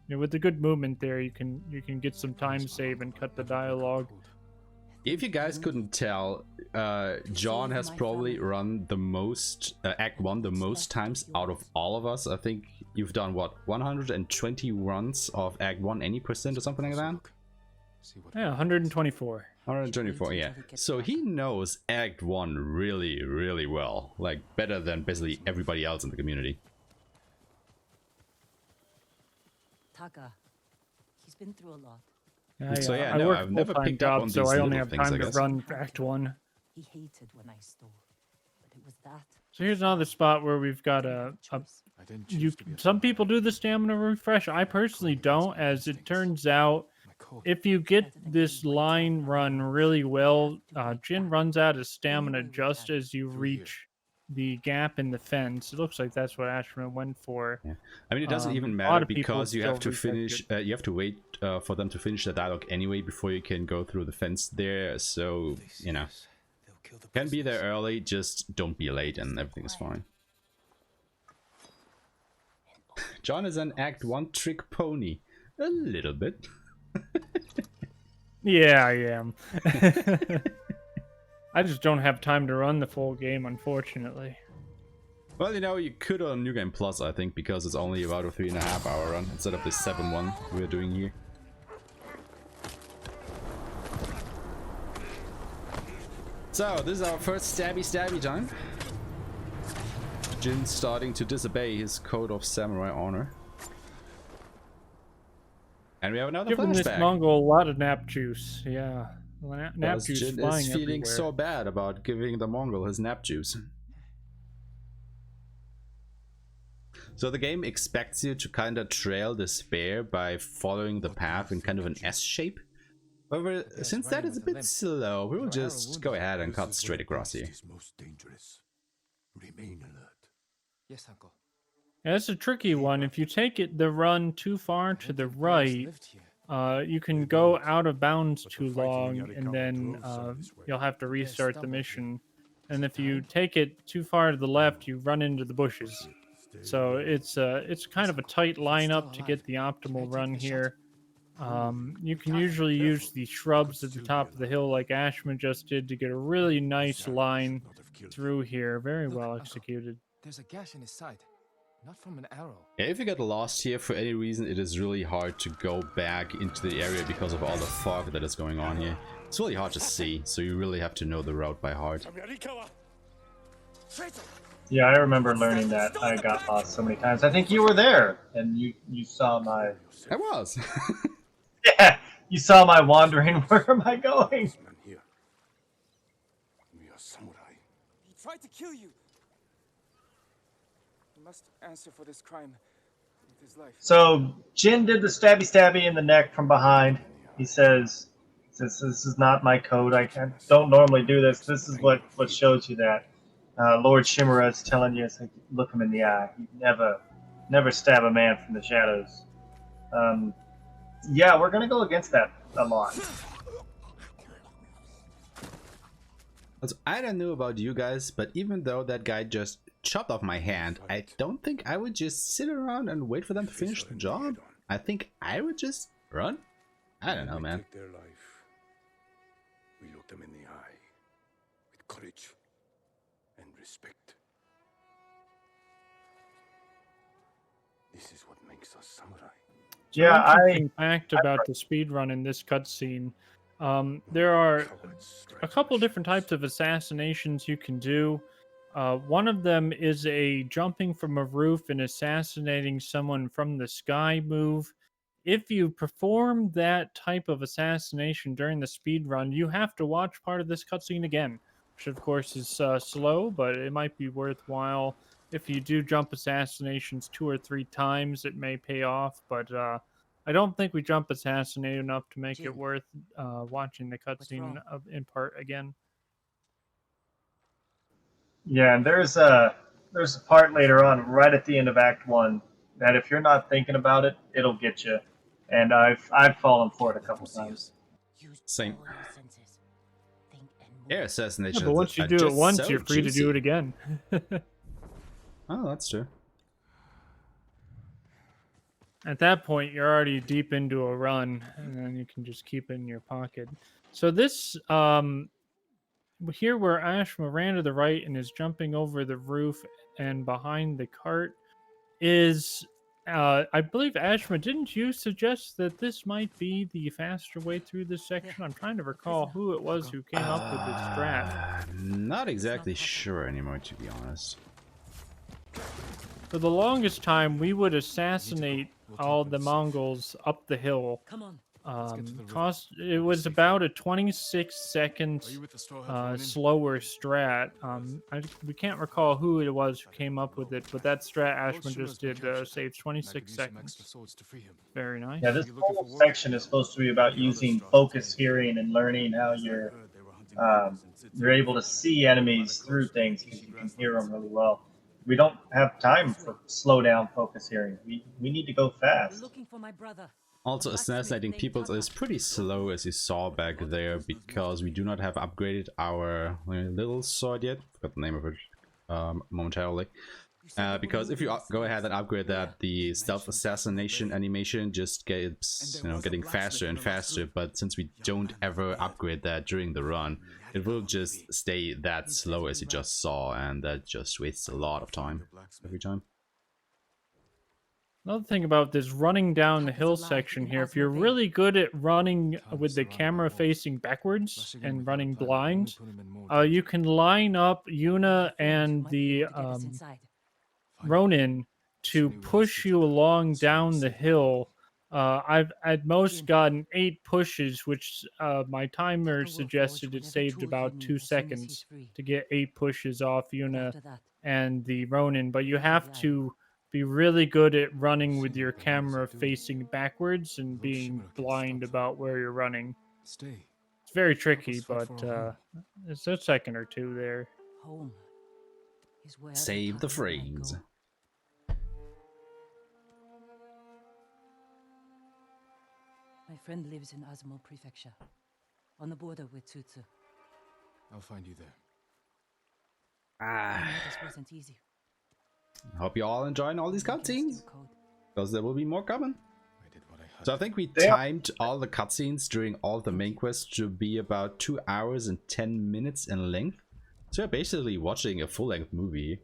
with the good movement there, you can get some time save and cut the dialogue. If you guys couldn't tell, John has probably run the most Act 1 the most times out of all of us. I think you've done what, 120 runs of Act 1 any percent or something like that? Yeah, 124. 124, yeah. So he knows Act 1 really, really well. Like, better than basically everybody else in the community. Taka, he's been through a lot. I work I've never full-time picked up on job, so these I only little have things, time I to guess. run Act 1. He hated when I stole, but it was that. So here's another spot where we've got some people do the stamina refresh. I personally don't, as it turns out, if you get this line run really well, Jin runs out of stamina just as you reach the gap in the fence. It looks like that's what Ashman went for. Yeah. I mean, it doesn't even a lot matter of people because you have to still refresh finish. You have to wait for them to finish the dialogue anyway before you can go through the fence there. So you know, can be there early. Just don't be late, and everything is fine. John is an Act 1 trick pony, a little bit. Yeah, I am. I just don't have time to run the full game, unfortunately. Well, you know, you could on New Game Plus, I think, because it's only about a 3.5 hour run instead of the 7 we're doing here. So, this is our first stabby time. Jin starting to disobey his code of samurai honor. And we have another Giving flashback. this Mongol a lot of nap juice. Yeah. Nap juice Jin flying is feeling everywhere. so bad about giving the Mongol his nap juice. So the game expects you to kind of trail the spear by following the path in kind of an S shape. However, since that is a bit slow, we will just go ahead and cut straight across here. Most dangerous. Remain alert. Yes, uncle. Yeah, it's a tricky one. If you take the run too far to the right, you can go out of bounds too long, and then you'll have to restart the mission. And if you take it too far to the left, you run into the bushes. So it's kind of a tight lineup to get the optimal run here. You can usually use the shrubs at the top of the hill like Ashman just did to get a really nice line through here. Very well executed. There's a gash in his side, not from an arrow. Yeah, if you get lost here for any reason, it is really hard to go back into the area because of all the fog that is going on here. It's really hard to see, so you really have to know the route by heart. Yeah, I remember learning that. I got lost so many times. I think you were there, and you saw my... I was! Yeah, you saw my wandering. Where am I going? We are samurai. He tried to kill you. He must answer for this crime with his life. So Jin did the stabby in the neck from behind. He says this is not my code. I don't normally do this. This is what shows you that. Lord Shimura is telling you, it's like, look him in the eye. You never stab a man from the shadows. Yeah, we're gonna go against that a lot. Also, I don't know about you guys, but even though that guy just chopped off my hand, I don't think I would just sit around and wait for them to finish the job. I think I would just run. I don't know, man. Take their life. We look them in the eye with courage and respect. This is what makes us samurai. So Yeah, interesting fact about the speed run in this cutscene. There are a couple different types of assassinations you can do. One of them is a jumping from a roof and assassinating someone from the sky move. If you perform that type of assassination during the speed run, you have to watch part of this cutscene again, which of course is slow, but it might be worthwhile. If you do jump assassinations 2 or 3 times, it may pay off, but I don't think we jump assassinate enough to make it Jin, worth watching the cutscene wrong? in part again. Yeah, and there's a part later on, right at the end of Act One, that if you're not thinking about it, it'll get you. And I've fallen for it a couple times. Use Same. all your senses. Think and move. Air Yeah, assassinations but once you are do it just once, so you're free to do juicy. it again. Oh, that's true. At that point, you're already deep into a run, and then you can just keep it in your pocket. So this, here where Aeshema ran to the right and is jumping over the roof and behind the cart is, I believe Aeshema, didn't you suggest that this might be the faster way through this section? I'm trying to recall who it was who came up with this strat. Not exactly sure anymore, to be honest. For the longest time, we would assassinate all the Mongols up the hill. Come on. It was about a 26-second slower strat. We can't recall who it was who came up with it, but that strat Ashman just did saves 26 seconds. Very nice. Yeah, this whole section is supposed to be about using focus hearing and learning how you're able to see enemies through things because you can hear them really well. We don't have time for slow down focus hearing. We need to go We're fast. looking for my brother. Also, assassinating people is pretty slow, as you saw back there, because we do not have upgraded our little sword yet. Forgot the name of it momentarily. Because if you go ahead and upgrade that, the stealth assassination animation just gets, getting faster and faster. But since we don't ever upgrade that during the run, it will just stay that slow as you just saw, and that just wastes a lot of time every time. Another thing about this running down the hill section here, if you're really good at running with the camera facing backwards and running blind, you can line up Yuna and the Ronin to push you along down the hill. I've at most gotten 8 pushes, which my timer suggested it saved about 2 seconds to get 8 pushes off Yuna and the Ronin, but you have to be really good at running with your camera facing backwards and being blind about where you're running. It's very tricky, but it's a second or two there. Home is where Save the frames. My friend lives in Azamo Prefecture, on the border with Tsutsu. I'll find you there. I know this wasn't easy. Hope you all enjoying all these cutscenes, because there will be more coming. I did what I had. So I think we timed all the cutscenes during all the main quests to be about 2 hours and 10 minutes in length. So you're basically watching a full-length movie.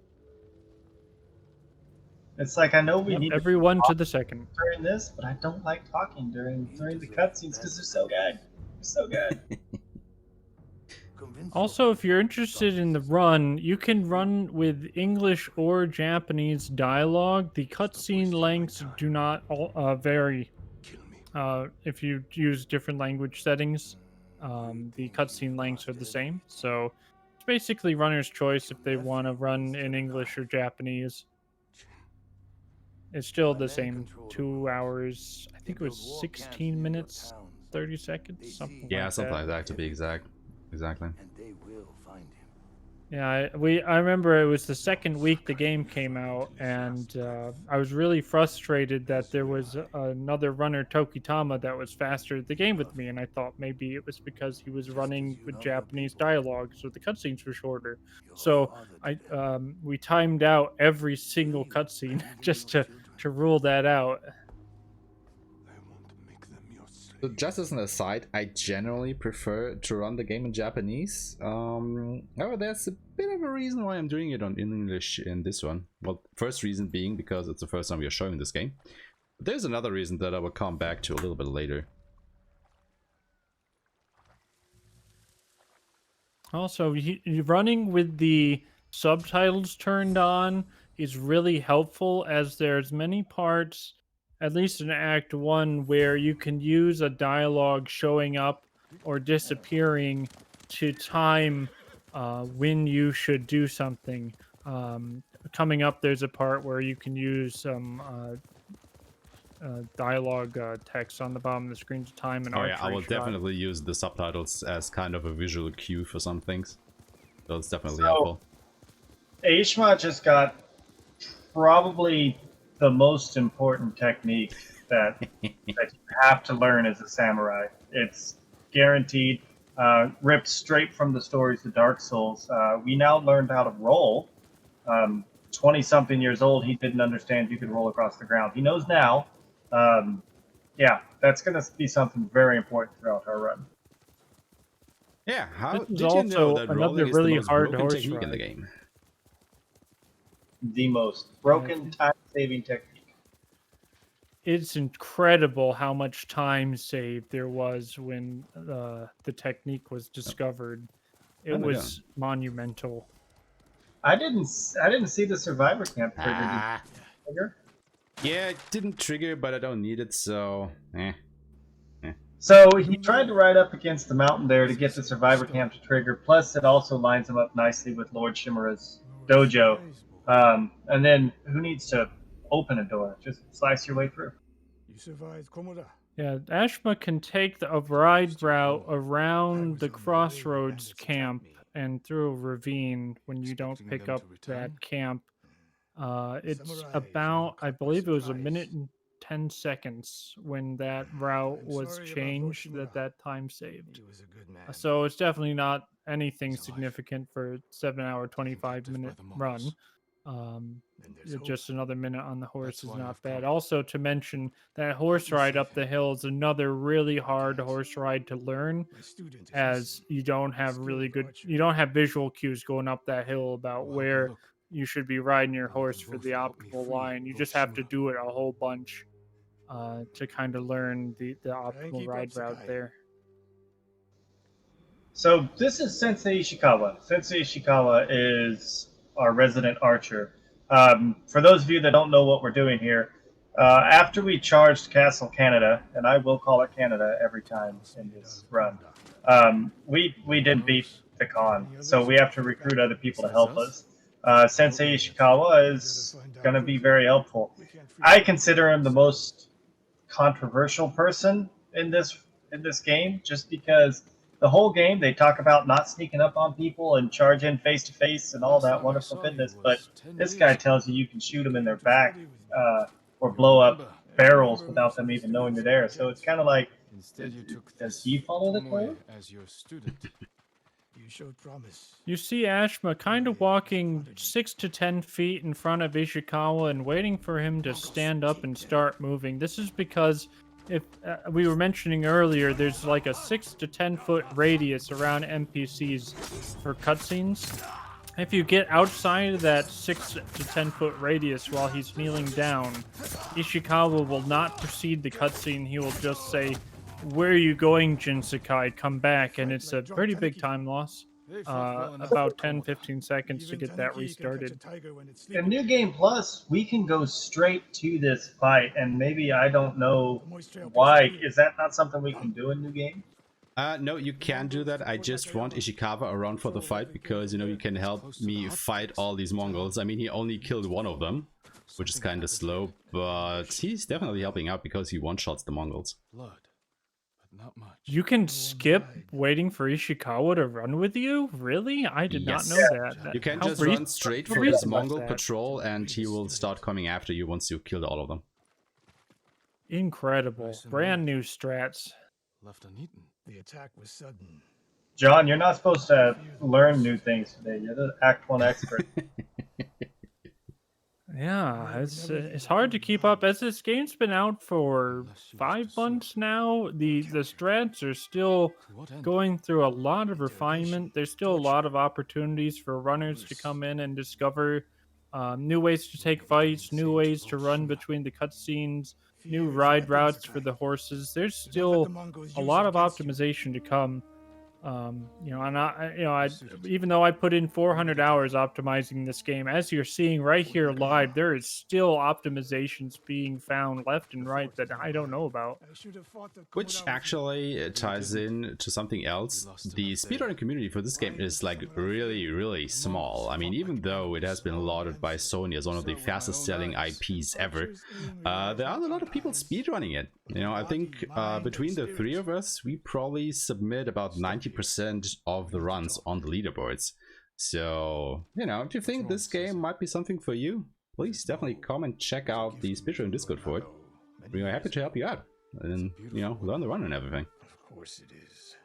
It's like, I know we need everyone to the second during this, but I don't like talking during the cutscenes because they're so good. They're so good. Also, if you're interested in the run, you can run with English or Japanese dialogue. The cutscene lengths do not vary. If you use different language settings, the cutscene lengths are the same. So it's basically runner's choice if they want to run in English or Japanese. It's still the same 2 hours. I think it was 16 minutes, 30 seconds, something Yeah, like something that. like that to be exact. Exactly. And they will find him. Yeah, I remember it was the second week the game came out, and I was really frustrated that there was another runner, Tokitama, that was faster at the game with me, and I thought maybe it was because he was running with Japanese dialogue, so the cutscenes were shorter. So we timed out every single cutscene just to rule that out. I won't make them your slaves. So just as an aside, I generally prefer to run the game in Japanese. However, there's a bit of a reason why I'm doing it in English in this one. Well, first reason being because it's the first time we are showing this game. But there's another reason that I will come back to a little bit later. Also, running with the subtitles turned on is really helpful, as there's many parts, at least in Act 1, where you can use a dialogue showing up or disappearing to time when you should do something. Coming up, there's a part where you can use some dialogue text on the bottom of the screen to time an Oh archery yeah, I will shot. definitely use the subtitles as kind of a visual cue for some things. So it's definitely helpful. Aeshema just got probably the most important technique that you have to learn as a samurai. It's guaranteed, ripped straight from the stories of Dark Souls. We now learned how to roll. 20-something years old, he didn't understand you could roll across the ground. He knows now. Yeah, that's going to be something very important throughout our run. Yeah, how This is did you know also that another rolling is really the most hard broken horse technique in the ride. game? The most broken time-saving technique. It's incredible how much time saved there was when the technique was discovered. It Oh my was monumental. I didn't see the survivor camp trigger. Did you trigger? Yeah, it didn't trigger, but I don't need it, so So he tried to ride up against the mountain there to get the survivor camp to trigger. Plus, it also lines him up nicely with Lord Shimura's dojo. And then who needs to open a door? Just slice your way through. You survived Komoda. Yeah, Ashma can take a ride route around the crossroads camp and through a ravine when you don't pick up that camp. It's about, I believe it was a minute and 10 seconds when that route was changed that time saved. He was a good man. So it's definitely not anything significant for a 7-hour, 25-minute run. Just another minute on the horse is not bad. Also, to mention that horse ride up the hill is another really hard horse ride to learn, as you don't have visual cues going up that hill about where you should be riding your horse for the optimal line. You just have to do it a whole bunch to kind of learn the optimal ride route there. So this is Sensei Ishikawa. Sensei Ishikawa is our resident archer. For those of you that don't know what we're doing here, after we charged Castle Canada, and I will call it Canada every time in this run, we didn't beat the Khan, so we have to recruit other people to help us. Sensei Ishikawa is going to be very helpful. I consider him the most controversial person in this game, just because the whole game they talk about not sneaking up on people and charge in face to face and all that wonderful goodness, but this guy tells you can shoot them in their back or blow up barrels without them even knowing you're there. So it's kind of like, does he follow the code? As your student. You showed promise. You see Ashma kind of walking 6 to 10 feet in front of Ishikawa and waiting for him to stand up and start moving. This is because, if we were mentioning earlier, there's like a 6 to 10 foot radius around NPCs for cutscenes. If you get outside of that 6 to 10 foot radius while he's kneeling down, Ishikawa will not proceed the cutscene. He will just say, "Where are you going, Jinsakai? Come back." And it's a pretty big time loss. About 10-15 seconds to get that restarted. In New Game Plus, we can go straight to this fight, and maybe I don't know why. Is that not something we can do in New Game? No, you can do that. I just want Ishikawa around for the fight because, you know, you can help me fight all these Mongols. I mean, he only killed one of them, which is kind of slow, but he's definitely helping out because he one-shots the Mongols. Blood, but not much. You can skip waiting for Ishikawa to run with you? Really? I did not know that. You can How just re- run straight how for his recent was Mongol that? patrol and he will start coming after you once you've killed all of them. Incredible. Brand new strats. Left uneaten. The attack was sudden. John, you're not supposed to learn new things today. You're the Act 1 expert. Yeah, it's hard to keep up as this game's been out for Unless she was 5 months now. The strats are still To what end? going through a lot of refinement. There's still a lot torture, of opportunities for runners to come in and discover new ways to take fights, new ways to run between the cutscenes, new ride routes for the horses. There's still a lot of optimization to come. And even though I put in 400 hours optimizing this game, as you're seeing right here live, there is still optimizations being found left and right that I don't know about. Which actually ties in to something else. The speedrunning community for this game is like really, really small. I mean, even though it has been lauded by Sony as one of the fastest selling IPs ever, there aren't a lot of people speedrunning it. You know, I think between the three of us, we probably submit about 90% of the runs on the leaderboards. So, you know, if you think this game might be something for you, please definitely come and check out the speedrun Discord for it. We are happy to help you out and, you know, learn the run and everything. Of course it is.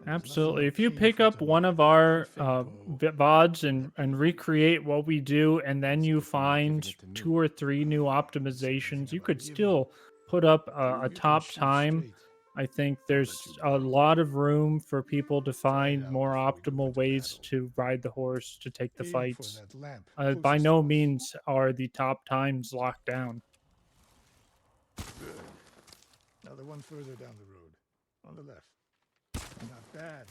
Absolutely. If you pick up one of our VODs and recreate what we do, and then you find 2 or 3 new optimizations, you could still put up a top time. I think there's a lot of room for people to find more optimal ways to ride the horse, to take the fights. By no means are the top times locked down. Now the one further down the road, on the left. Not bad.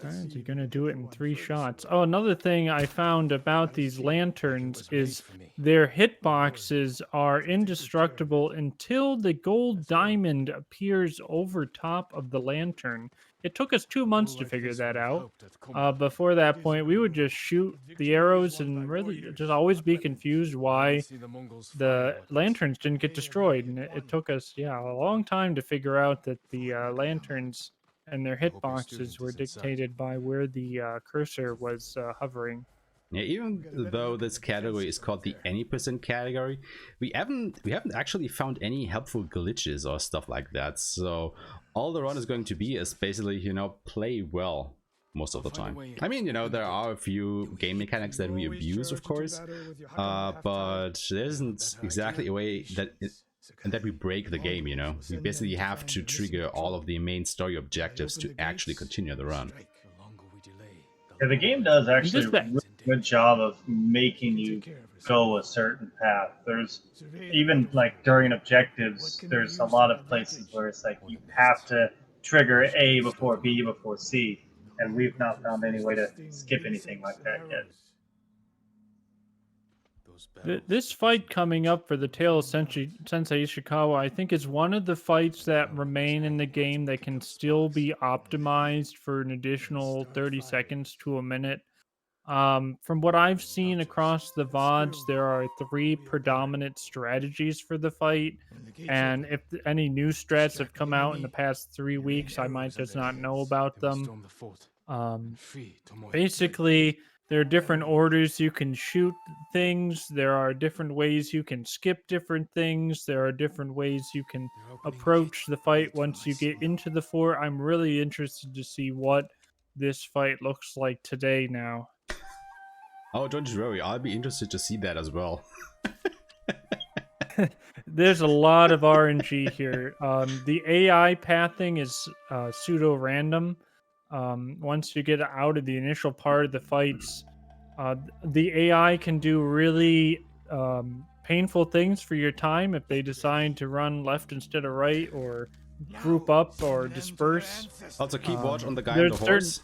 Alright, you're gonna do it in 3 shots. Oh, another thing I found about these lanterns is their hitboxes are indestructible until the gold diamond appears over top of the lantern. It took us 2 months to figure that out. Before that point, we would just shoot the arrows and really just always be confused why the lanterns didn't get destroyed. And it took us, a long time to figure out that the lanterns and their hitboxes were dictated by where the cursor was hovering. Yeah, even though this category is called the any percent category, we haven't actually found any helpful glitches or stuff like that. So all the run is going to be is basically, you know, play well most of the time. I mean, you know, there are a few game mechanics that we abuse, of course, but there isn't exactly a way that we break the game, you know. We basically have to trigger all of the main story objectives to actually continue the run. Yeah, the game does actually a really good job of making you go a certain path. There's even like during objectives, there's a lot of places where it's like you have to trigger A before B before C, and we've not found any way to skip anything like that yet. This fight coming up for the Tale of Sensei Ishikawa, I think, is one of the fights that remain in the game that can still be optimized for an additional 30 seconds to a minute. From what I've seen across the VODs, there are 3 predominant strategies for the fight, and if any new strats have come out in the past 3 weeks, I might just not know about them. Basically, there are different orders you can shoot things. There are different ways you can skip different things. There are different ways you can approach the fight once you get into the fort. I'm really interested to see what this fight looks like today now. Oh, don't you worry. I'll be interested to see that as well. There's a lot of RNG here. The AI pathing is pseudo-random. Once you get out of the initial part of the fights, the AI can do really painful things for your time if they decide to run left instead of right, or group up or disperse. Also, keep watch on the guy on the horse.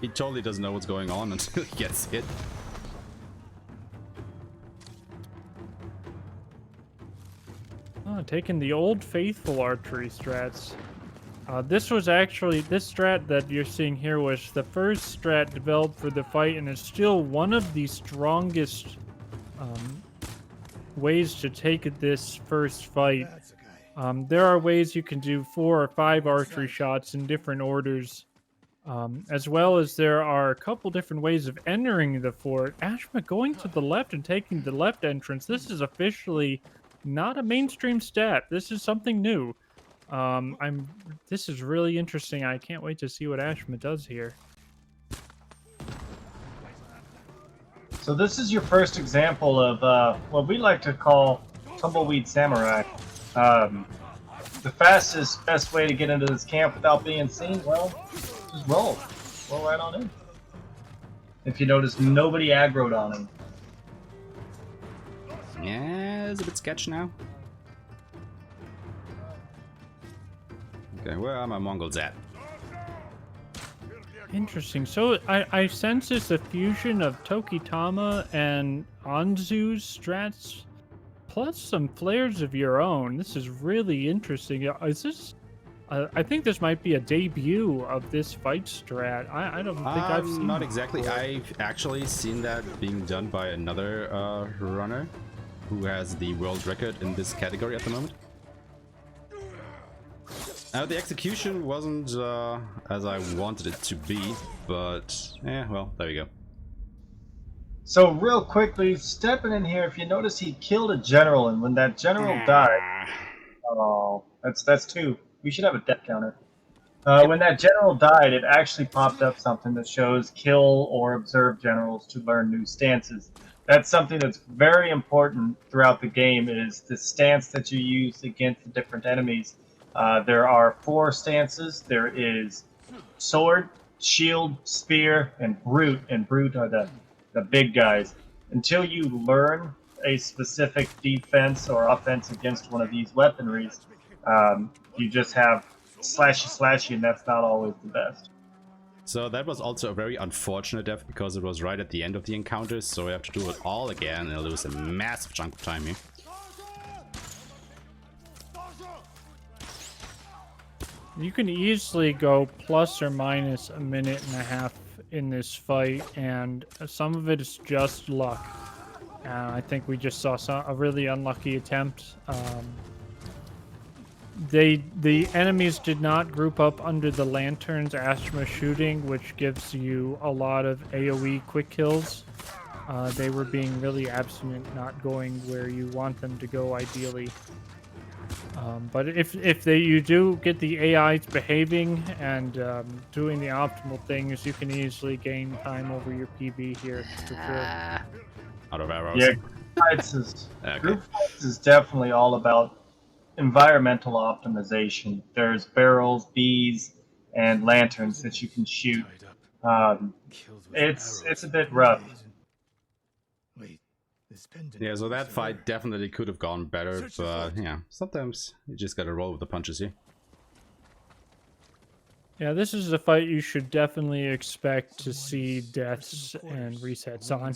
He totally doesn't know what's going on until he gets hit. Taking the old faithful archery strats. This strat that you're seeing here was the first strat developed for the fight, and it's still one of the strongest ways to take this first fight. There are ways you can do 4 or 5 archery shots in different orders, as well as there are a couple different ways of entering the fort. Aeshema going to the left and taking the left entrance. This is officially not a mainstream stat. This is something new. This is really interesting. I can't wait to see what Aeshema does here. So this is your first example of what we like to call tumbleweed samurai. The fastest, best way to get into this camp without being seen, well, just roll. Roll right on in. If you notice, nobody aggroed on him. Yeah, it's a bit sketch now. Okay, where are my Mongols at? Interesting. So I sense it's a fusion of Tokitama and Anzu's strats, plus some flares of your own. This is really interesting. Is this? I think this might be a debut of this fight strat. I don't think I've seen. Not it exactly. before. I've actually seen that being done by another runner who has the world record in this category at the moment. The execution wasn't as I wanted it to be, but yeah, well, there we go. So real quickly, stepping in here, if you notice, he killed a general, and when that general died, oh, that's two. We should have a death counter. When that general died, it actually popped up something that shows kill or observe generals to learn new stances. That's something that's very important throughout the game, is the stance that you use against the different enemies. There are 4 stances. There is sword, shield, spear, and brute. And brute are the big guys. Until you learn a specific defense or offense against one of these weaponries, you just have slashy, and that's not always the best. So that was also a very unfortunate death because it was right at the end of the encounter, so we have to do it all again and lose a massive chunk of time here. You can easily go plus or minus a minute and a half in this fight, and some of it is just luck. I think we just saw a really unlucky attempt. The enemies did not group up under the lanterns aeshema shooting, which gives you a lot of AoE quick kills. They were being really abstinent, not going where you want them to go ideally. But if you do get the AIs behaving and doing the optimal things, you can easily gain time over your PB here for sure. Out of arrows. Yeah, group fights is definitely all about environmental optimization. There's barrels, bees, and lanterns that you can shoot. It's a bit rough. Yeah, so that fight definitely could have gone better, but yeah, sometimes you just gotta roll with the punches here. Yeah, this is a fight you should definitely expect to see deaths and resets on,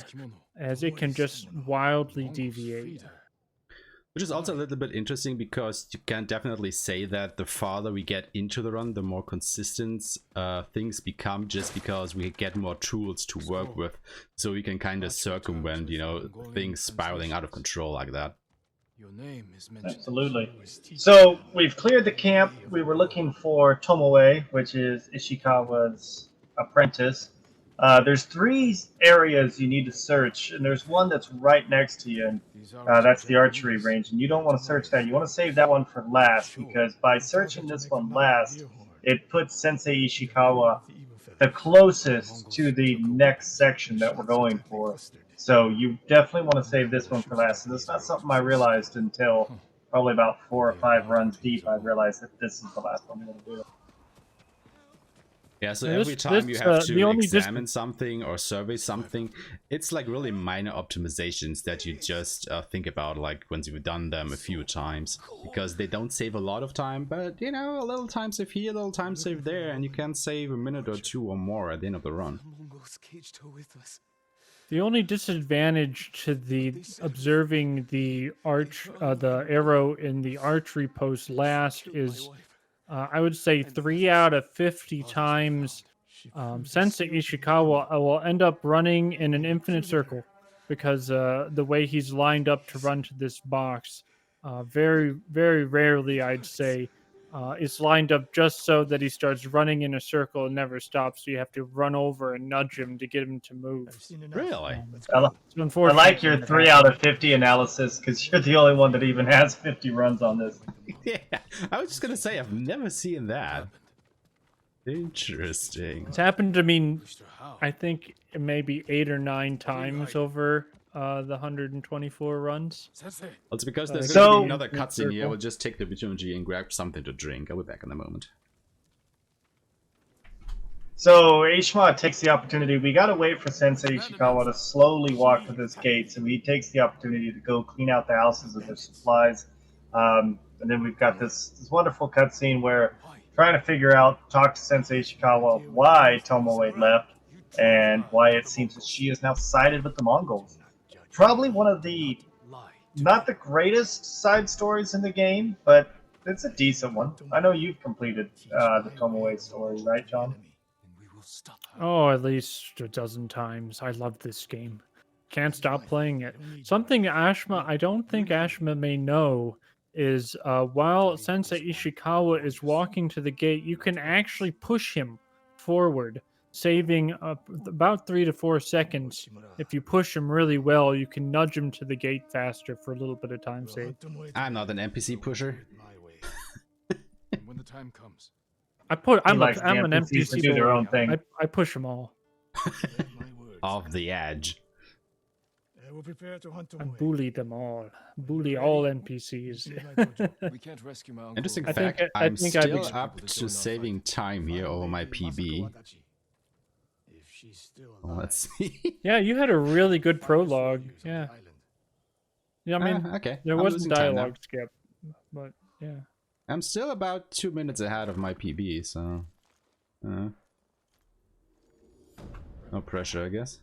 as it can just wildly deviate. Which is also a little bit interesting because you can definitely say that the farther we get into the run, the more consistent things become, just because we get more tools to work with, so we can kind of circumvent, you know, things spiraling out of control like that. Absolutely. So we've cleared the camp. We were looking for Tomoe, which is Ishikawa's apprentice. There's 3 areas you need to search, and there's one that's right next to you, and that's the archery range, and you don't want to search that. You want to save that one for last, because by searching this one last, it puts Sensei Ishikawa the closest to the next section that we're going for. So you definitely want to save this one for last, and it's not something I realized until probably about 4 or 5 runs deep. I realized that this is the last one we're going to do. Yeah, so every time you have to examine something or survey something, it's like really minor optimizations that you just think about, like once you've done them a few times, because they don't save a lot of time, but you know, a little time save here, a little time save there, and you can save a minute or 2 or more at the end of the run. The only disadvantage to the observing the arrow in the archery post last is, I would say 3 out of 50 times, Sensei Ishikawa will end up running in an infinite circle, because the way he's lined up to run to this box, very, very rarely, I'd say, it's lined up just so that he starts running in a circle and never stops. So you have to run over and nudge him to get him to move. Really? I like your 3 out of 50 analysis, because you're the only one that even has 50 runs on this. Yeah, I was just gonna say, I've never seen that. Interesting. It's happened to me, Mister how? I think, maybe 8 or 9 times over the 124 runs. Sensei. Well, it's because there's So- going to be another Infinite cutscene here. circle. We'll just take the opportunity and grab something to drink. I'll be back in a moment. So Aeshema takes the opportunity. We gotta wait for Sensei Ishikawa to slowly walk to this gate. So he takes the opportunity to go clean out the houses of their supplies. And then we've got this wonderful cutscene where trying to figure out, talk to Sensei Ishikawa why Tomoe left and why it seems that she is now sided with the Mongols. Probably one of the not the greatest side stories in the game, but it's a decent one. I know you've completed the Tomoe story, right, John? Oh, at least a dozen times. I love this game. Can't stop playing it. Something Ashma, I don't think Ashma may know, is while Sensei Ishikawa is walking to the gate, you can actually push him forward, saving about 3 to 4 seconds. If you push him really well, you can nudge him to the gate faster for a little bit of time save. I'm not an NPC pusher. And when the time comes, I'm likes the an NPCs to NPC do their boy. own thing. I push them all. Off the edge. I will prepare to hunt I Tomoe. bully them all. Bully all NPCs. we can't rescue my uncle. Interesting I think- fact, I I'm think I've still ex- up to saving time here over my PB. If she's still Well, alive. let's see. Yeah, you had a really good prologue. Yeah. Yeah, I mean, Okay. there I'm wasn't losing time now. dialogue skip, but yeah. I'm still about 2 minutes ahead of my PB, so... no pressure, I guess.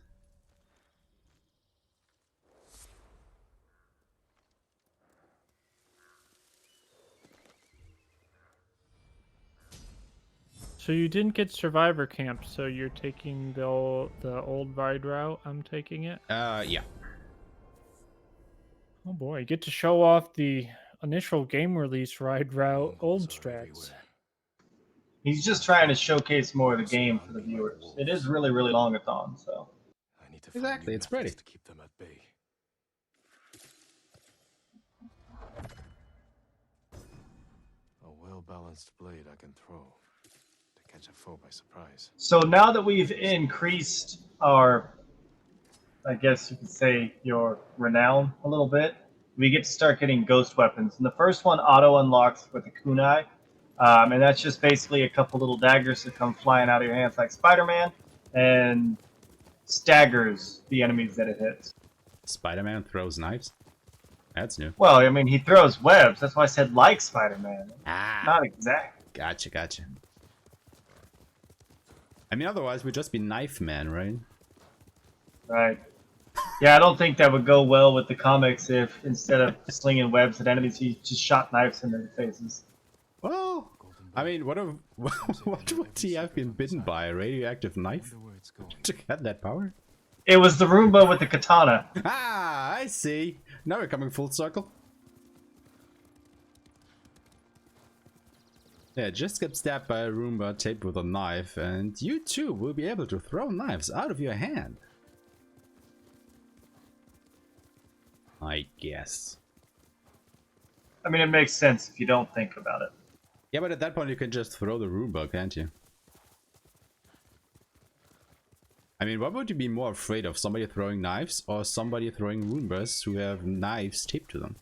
So you didn't get Survivor Camp, so you're taking the old ride route. I'm taking it. Yeah. Oh boy, you get to show off the initial game release ride route, old strats. He's just trying to showcase more of the game for the viewers. It is really, really long-a-thon, so. I need to find Exactly, new it's pretty. methods to keep them at bay. A well-balanced blade I can throw to catch a foe by surprise. So now that we've increased our, I guess you could say, your renown a little bit, we get to start getting ghost weapons. And the first one auto unlocks with the kunai. And that's just basically a couple little daggers that come flying out of your hands like Spider-Man and staggers the enemies that it hits. Spider-Man throws knives? That's new. Well, I mean, he throws webs. That's why I said like Spider-Man. Ah, Not exact. gotcha. I mean, otherwise we'd just be knife man, right? Right. Yeah, I don't think that would go well with the comics if instead of slinging webs at enemies, he just shot knives in their faces. Well, I mean, what would he have been bitten by? A radioactive knife Wonder where it's going. to get that power? It was the Roomba with the katana. Ah, I see. Now we're coming full circle. Yeah, just get stabbed by a Roomba taped with a knife, and you too will be able to throw knives out of your hand. I guess. I mean, it makes sense if you don't think about it. Yeah, but at that point you can just throw the Roomba, can't you? I mean, what would you be more afraid of? Somebody throwing knives or somebody throwing Roombas who have knives taped to them?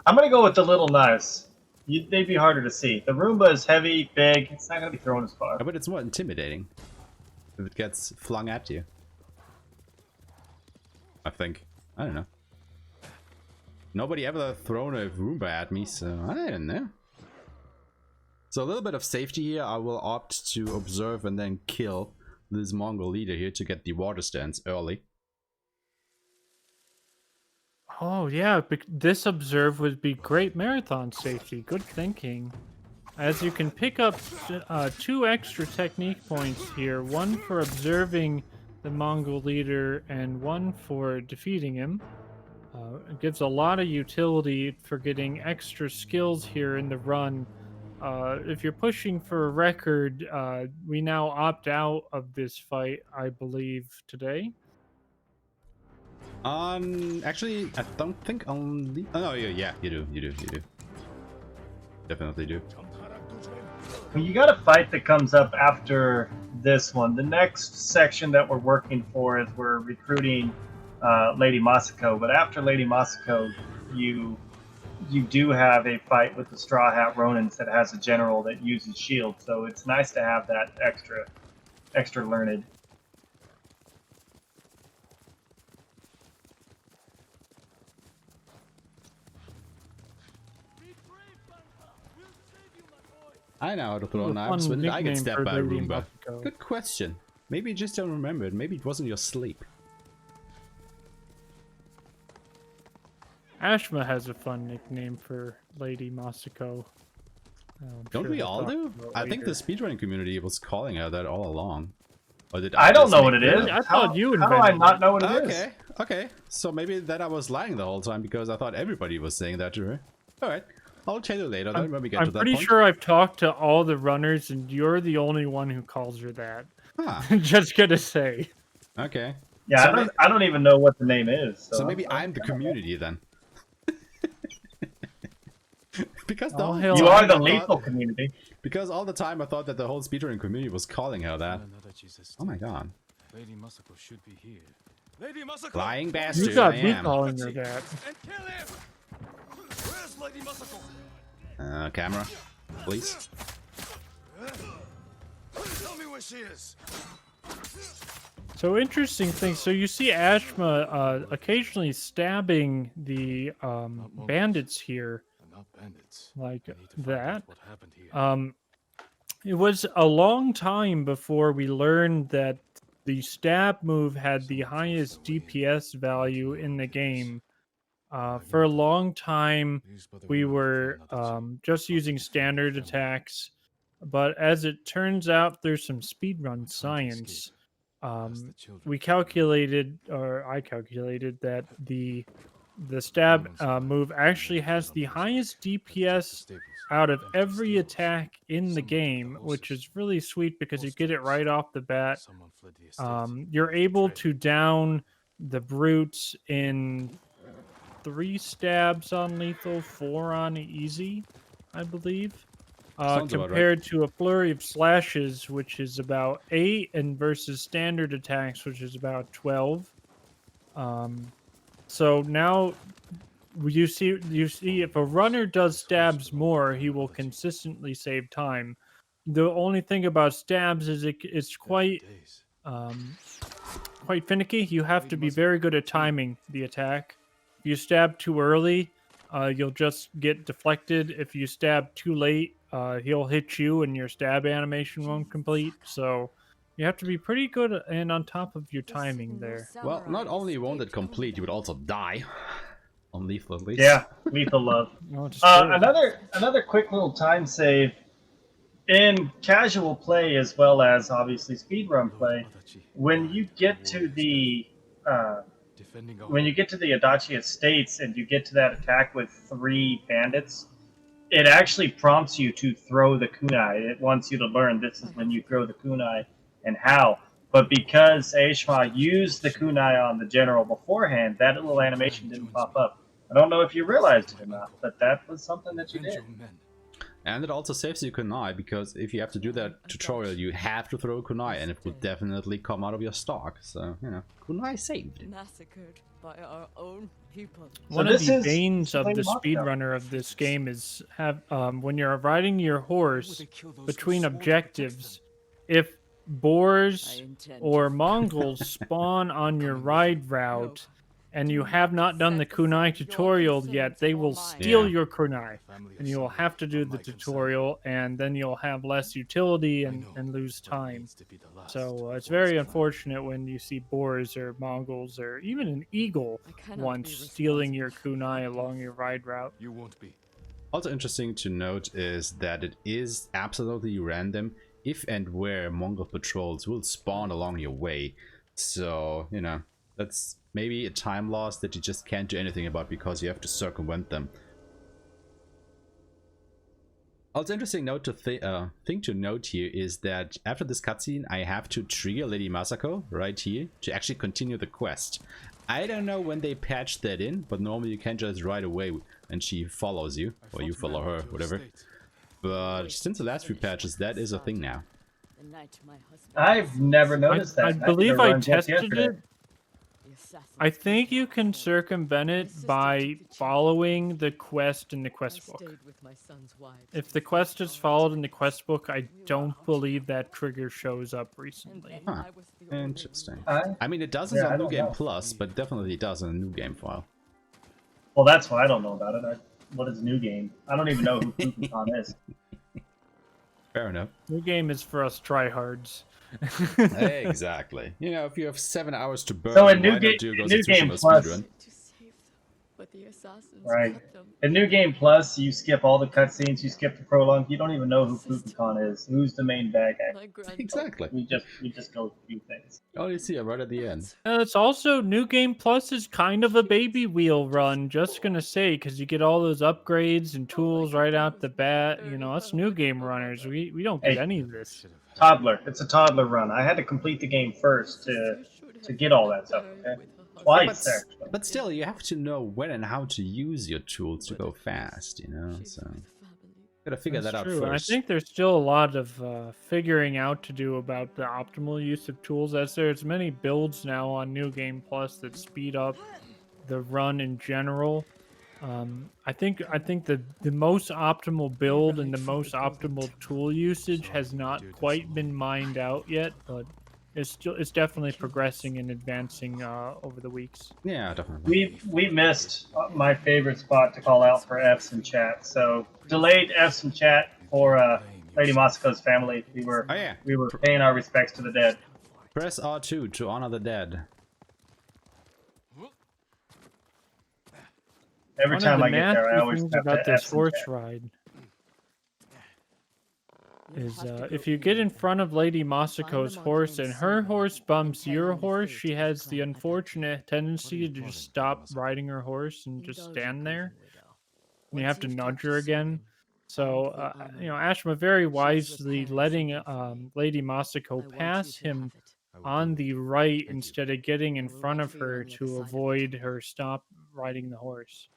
I'm going to go with the little knives. They'd be harder to see. The Roomba is heavy, big. It's not going to be thrown as far. Yeah, but it's more intimidating if it gets flung at you. I think. I don't know. Nobody ever thrown a Roomba at me, so I don't know. So a little bit of safety here. I will opt to observe and then kill this Mongol leader here to get the water stance early. Oh yeah, this observe would be great marathon safety. Good thinking. As you can pick up 2 extra technique points here, one for observing the Mongol leader and one for defeating him. It gives a lot of utility for getting extra skills here in the run. If you're pushing for a record, we now opt out of this fight, I believe, today. Actually, I don't think only. Oh no, yeah, you do. Definitely do. Well, you got a fight that comes up after this one. The next section that we're working for is we're recruiting Lady Masako. But after Lady Masako, you do have a fight with the Straw Hat Ronins that has a general that uses shield. So it's nice to have that extra learned. I know how to throw A knives. fun When did I get nickname stabbed for by a Lady Roomba? Masako. Good question. Maybe you just don't remember it. Maybe it wasn't your sleep. Aeshema has a fun nickname for Lady Masako. Don't we all do? I think the speedrunning community was calling her that all along. Or did I don't just know make what it is. I thought you How do I invented not it. know what it is? Okay, okay. So maybe that I was lying the whole time because I thought everybody was saying that to her. Alright, I'll tell you later then when we get to I'm that pretty point. sure I've talked to all the runners, and you're the only one who calls her that. Huh, Just gonna say. okay. Yeah, So I don't even know what the name is. So maybe I'm the community then. Because the Oh, whole hell, You time are the I thought- lethal community. Because all the time I thought that the whole speedrunning community was calling her that. Oh my god. Lady Masako should be here. Lady Masako! Lying You bastard, got I me am. calling her that. And kill him! Where's Lady Masako? Camera, please. Tell me where she is. So interesting thing. So you see Aeshema occasionally stabbing the bandits here, I'm not bandits. like I need to find that. out what happened here. It was a long time before we learned that the stab move had the highest DPS value in the game. For a long time, we were just using standard attacks, but as it turns out, there's some speedrun science. We calculated, or I calculated, that the stab move actually has the highest DPS out of every attack in the game, which is really sweet because you get it right off the bat. You're able to down the brutes in 3 stabs on lethal, 4 on easy, I believe. Sounds about right. Compared to a flurry of slashes, which is about 8, and versus standard attacks, which is about 12. So now you see if a runner does stabs more, he will consistently save time. The only thing about stabs is it's quite finicky. You have to be very good at timing the attack. If you stab too early, you'll just get deflected. If you stab too late, he'll hit you and your stab animation won't complete. So you have to be pretty good and on top of your timing there. Well, not only won't it complete, you would also die. On lethal at least. Yeah, lethal love. No, it's true. Another quick little time save in casual play as well as obviously speedrun play. When you get to the Adachi Estates and you get to that attack with 3 bandits, it actually prompts you to throw the kunai. It wants you to learn this is when you throw the kunai and how. But because Aeshema used the kunai on the general beforehand, that little animation didn't pop up. I don't know if you realized it or not, but that was something that you did. And it also saves you kunai, because if you have to do that tutorial, you have to throw kunai, and it will definitely come out of your stock. So, you know, kunai saved. Massacred by our own people. One of the banes of the speedrunner of this game is when you're riding your horse between objectives, if boars or Mongols spawn on your ride route and you have not done the kunai tutorial yet, they will steal your kunai, and you will have to do the tutorial, and then you'll have less utility and lose time. So it's very unfortunate when you see boars or Mongols or even an eagle once stealing your kunai along your ride route. You won't be. Also interesting to note is that it is absolutely random if and where Mongol patrols will spawn along your way. So, you know, that's maybe a time loss that you just can't do anything about because you have to circumvent them. Also interesting note to thing to note here is that after this cutscene I have to trigger Lady Masako right here to actually continue the quest. I don't know when they patched that in, but normally you can just right away and she follows you, or you follow her, whatever. but since the last few patches, that is a thing now. I've never noticed I that. believe did a I run just tested yesterday. it. I think you can circumvent it by following the quest in the quest book. If the quest is followed in the quest book, I don't believe that trigger shows up recently. Huh. Interesting. I- I mean, it doesn't Yeah, I on New don't Game know. Plus, but definitely does on a New Game file. Well, that's why I don't know about it. What is new game? I don't even know who Kukulkan is. Fair enough. New game is for us tryhards. Exactly. You know, if you have 7 hours to burn, So in why New not Game- do in Ghost of New Game Tsushima Plus- speedrun? But the assassins Right. cut them. In New Game Plus, you skip all the cutscenes, you skip the prologue. You don't even know who Kukulkan is. Who's the main bad guy? My granddaughter. Exactly. We just go through things. Oh, you see it right at the end. It's also New Game Plus is kind of a baby wheel run. Just gonna say, because you get all those upgrades and tools right out the bat. You know, us New Game runners, we don't get Hey. any of this. Toddler. It's a toddler run. I had to complete the game first to get all that stuff. Okay? Twice, actually. But still, you have to know when and how to use your tools to go fast, you know? So, gotta figure that out True. I first. think there's still a lot of figuring out to do about the optimal use of tools. As there's many builds now on New Game Plus that speed up the run in general. I think the most optimal build and the most optimal tool usage has not quite been mined out yet, but it's definitely progressing and advancing over the weeks. Yeah, definitely. We missed my favorite spot to call out for F's in chat. So delayed F's in chat for Lady Masiko's family. We were Oh, yeah. we were paying our respects to the dead. Press R2 to honor the dead. Every One time of I the get there, I nasty always things have about to this F's in horse chat. ride is if you get in front of Lady Masiko's horse and her horse bumps your horse, she has the unfortunate tendency to just stop riding her horse and just stand there. And you have to nudge her again. So, you know, Aeshema very wisely letting Lady Masiko pass him on the right instead of getting in front of her to avoid her stop riding the horse.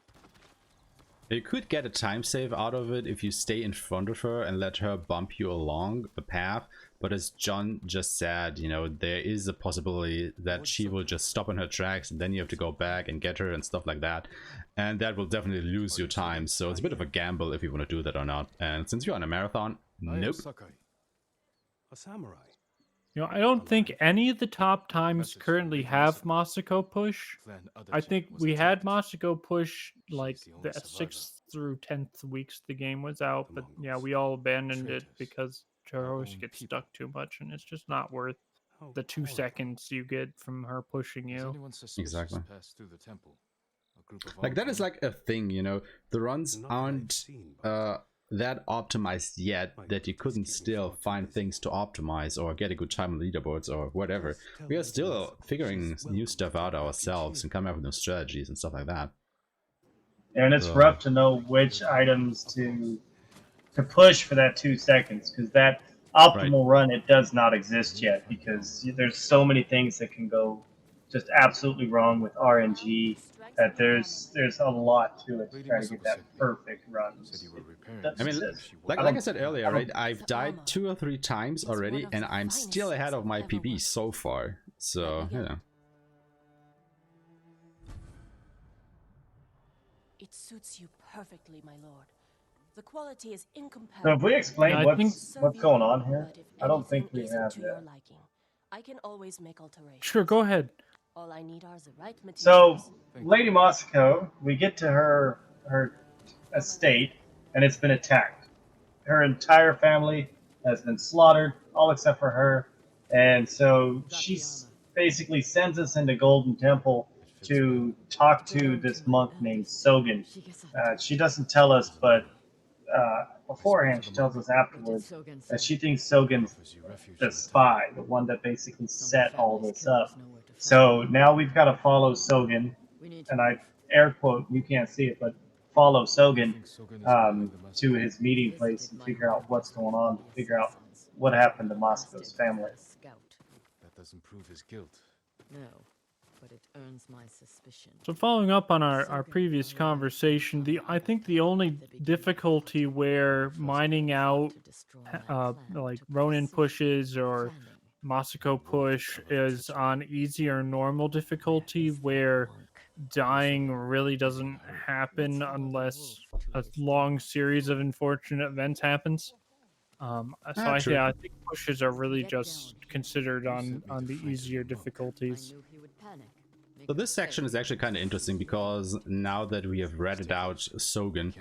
You could get a time save out of it if you stay in front of her and let her bump you along the path, but as John just said, you know, there is a possibility that she will just stop in her tracks and then you have to go back and get her and stuff like that, and that will definitely lose you time, so it's a bit of a gamble if you want to do that or not. And since you're on a marathon, nope. A samurai. You know, I don't think any of the top times currently have Masako push. I think we had Masako push like the 6th through 10th weeks the game was out, but yeah, we all abandoned it because her horse gets stuck too much, and it's just not worth the 2 seconds you get from her pushing you. Exactly. Like, that is like a thing, you know, the runs aren't that optimized yet that you couldn't still find things to optimize or get a good time on leaderboards or whatever. We are still figuring new stuff out ourselves and coming up with new strategies and stuff like that. And it's rough to know which items to push for that 2 seconds, because that optimal run, it does not exist yet, because there's so many things that can go just absolutely wrong with RNG that there's a lot to it to try to get that perfect run. I mean, like I said earlier, right? I've died 2 or 3 times already, and I'm still ahead of my PB so far. So, you know. It suits you perfectly, my lord. The quality is incomparable. So if we explain I what's going on here, I don't think we have that. I can always make alterations. Sure, go ahead. All I need are the right So, materials. Lady Masako, we get to her estate, and it's been attacked. Her entire family has been slaughtered, all except for her. And so she basically sends us into Golden Temple to talk to this monk named Sogen. She doesn't tell us, but beforehand she tells us afterwards that she thinks Sogen's the spy, the one that basically set all this up. So now we've got to follow Sogen, and I air quote, you can't see it, but follow Sogen to his meeting place and figure out what's going on, figure out what happened to Masiko's family. That doesn't prove his guilt. No, but it earns my suspicion. So following up on our previous conversation, I think the only difficulty where mining out like Ronin pushes or Masako push is on easy or normal difficulty, where dying really doesn't happen unless a long series of unfortunate events happens. True. I think pushes are really just considered on the easier difficulties. So this section is actually kind of interesting because now that we have ratted out Sogen,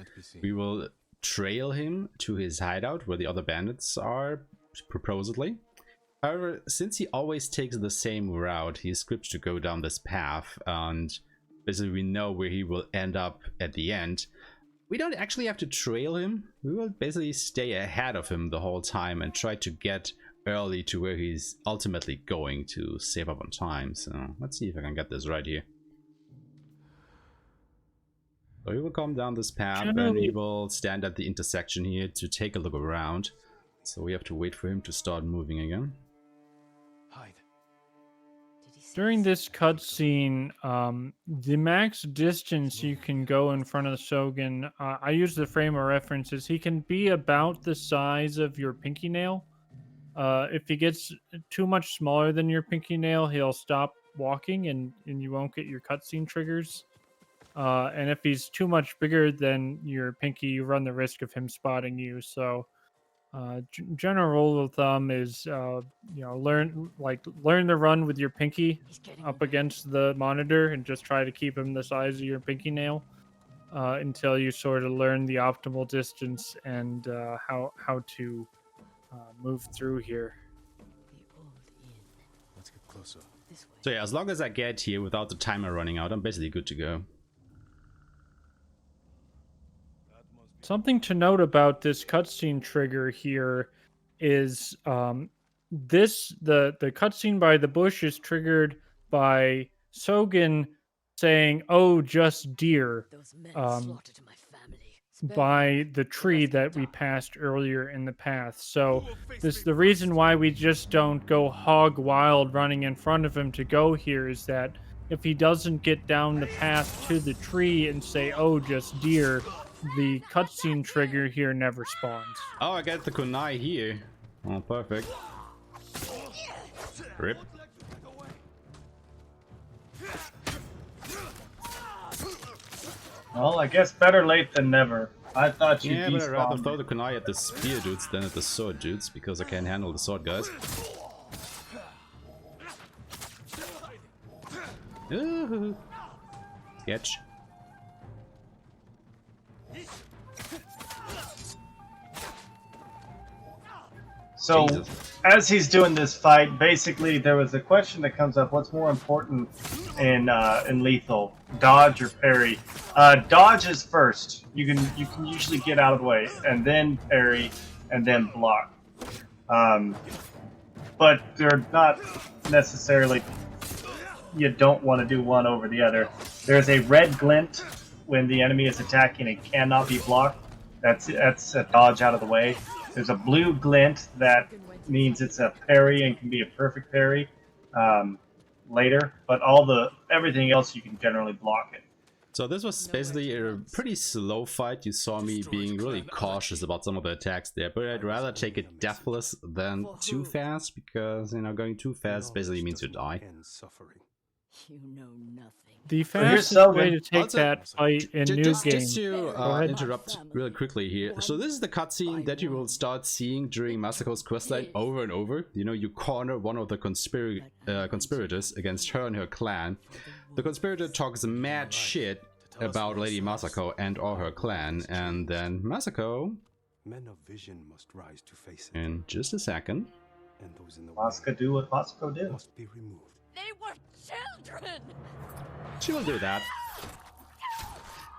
we will trail him to his hideout where the other bandits are, supposedly. However, since he always takes the same route, he is scripted to go down this path, and basically we know where he will end up at the end. We don't actually have to trail him. We will basically stay ahead of him the whole time and try to get early to where he's ultimately going to save up on time. So let's see if I can get this right here. So he will come down this path and he will stand at the intersection here to take a look around. So we have to wait for him to start moving again. During this cutscene, the max distance you can go in front of the Shogun, I use the frame of references. He can be about the size of your pinky nail. If he gets too much smaller than your pinky nail, he'll stop walking and you won't get your cutscene triggers. And if he's too much bigger than your pinky, you run the risk of him spotting you. So general rule of thumb is learn to run with your pinky up against the monitor and just try to keep him the size of your pinky nail until you sort of learn the optimal distance and how to move through here. Let's get closer. So yeah, as long as I get here without the timer running out, I'm basically good to go. Something to note about this cutscene trigger here is the cutscene by the bush is triggered by Sogen saying, "Oh, just deer," by the tree that we passed earlier in the path. So the reason why we just don't go hog wild running in front of him to go here is that if he doesn't get down the path to the tree and say, "Oh, just deer," the cutscene trigger here never spawns. Oh, I got the kunai here. Oh, perfect. Rip. Well, I guess better late than never. I thought you'd Yeah, but I'd rather despawn throw me. the kunai at the spear dudes than at the sword dudes because I can't handle the sword guys. Ooh. Sketch. So, Jesus. as he's doing this fight, basically there was a question that comes up: what's more important in lethal, dodge or parry? Dodge is first. You can usually get out of the way, and then parry, and then block. But they're not necessarily. You don't want to do one over the other. There's a red glint when the enemy is attacking and cannot be blocked. That's a dodge out of the way. There's a blue glint that means it's a parry and can be a perfect parry later, but everything else you can generally block it. So this was basically a pretty slow fight. You saw me being really cautious about some of the attacks there, but I'd rather take it deathless than too fast, because going too fast basically means you die. You know nothing. The here's fastest Sogen. way to take Also, that fight in New Just Game. to interrupt really quickly here. So this is the cutscene that you will start seeing during Masako's questline over and over. You corner one of the conspirators against her and her clan. The conspirator talks mad shit about Lady Masako and or her clan, and then Masako, Men of vision must rise to face it. in just a second, And those in the Masako do what Masako do. must be removed. They were children! she will do that.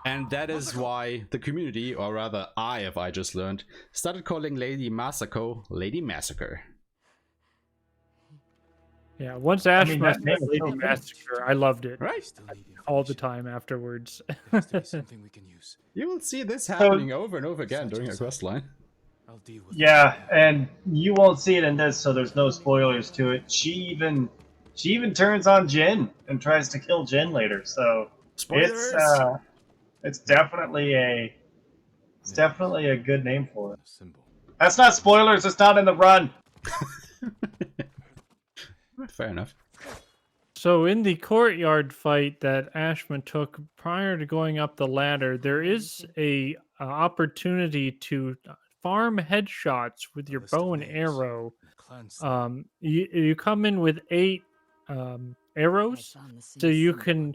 And that is why the community, or rather I just learned, started calling Lady Masako Lady Massacre. Yeah, once that Ashma name said is Lady so good. Massacre, I loved it Right? all the time afterwards. Something we can use. You will see this happening over and over again during her questline. I'll deal with Yeah, and you won't see it in this, so there's no spoilers to it. She even She even turns on Jin and tries to kill Jin later. So Spoilers! it's definitely a good name for it. A symbol. That's not spoilers. It's not in the run. Fair enough. So in the courtyard fight that Ashman took prior to going up the ladder, there is a opportunity to farm headshots with your bow and arrow. You come in with 8 arrows, so you can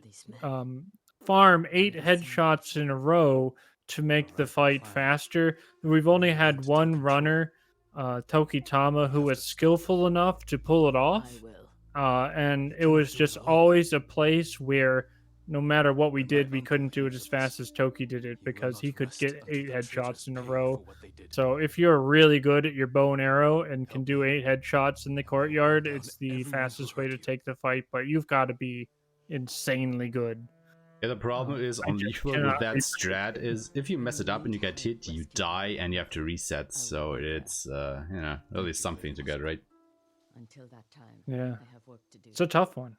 farm 8 headshots in a row to make the fight faster. We've only had one runner, Tokitama, who was skillful enough to pull it off. And it was just always a place where no matter what we did, we couldn't do it as fast as Toki did it because he could get 8 headshots in a row. So if you're really good at your bow and arrow and can do 8 headshots in the courtyard, it's the fastest way to take the fight, but you've got to be insanely good. Yeah, the problem is on Lethal with that strat is if you mess it up and you get hit, you die and you have to reset. So it's, really something to get right. Until that time, Yeah. I have work to do. It's a tough one.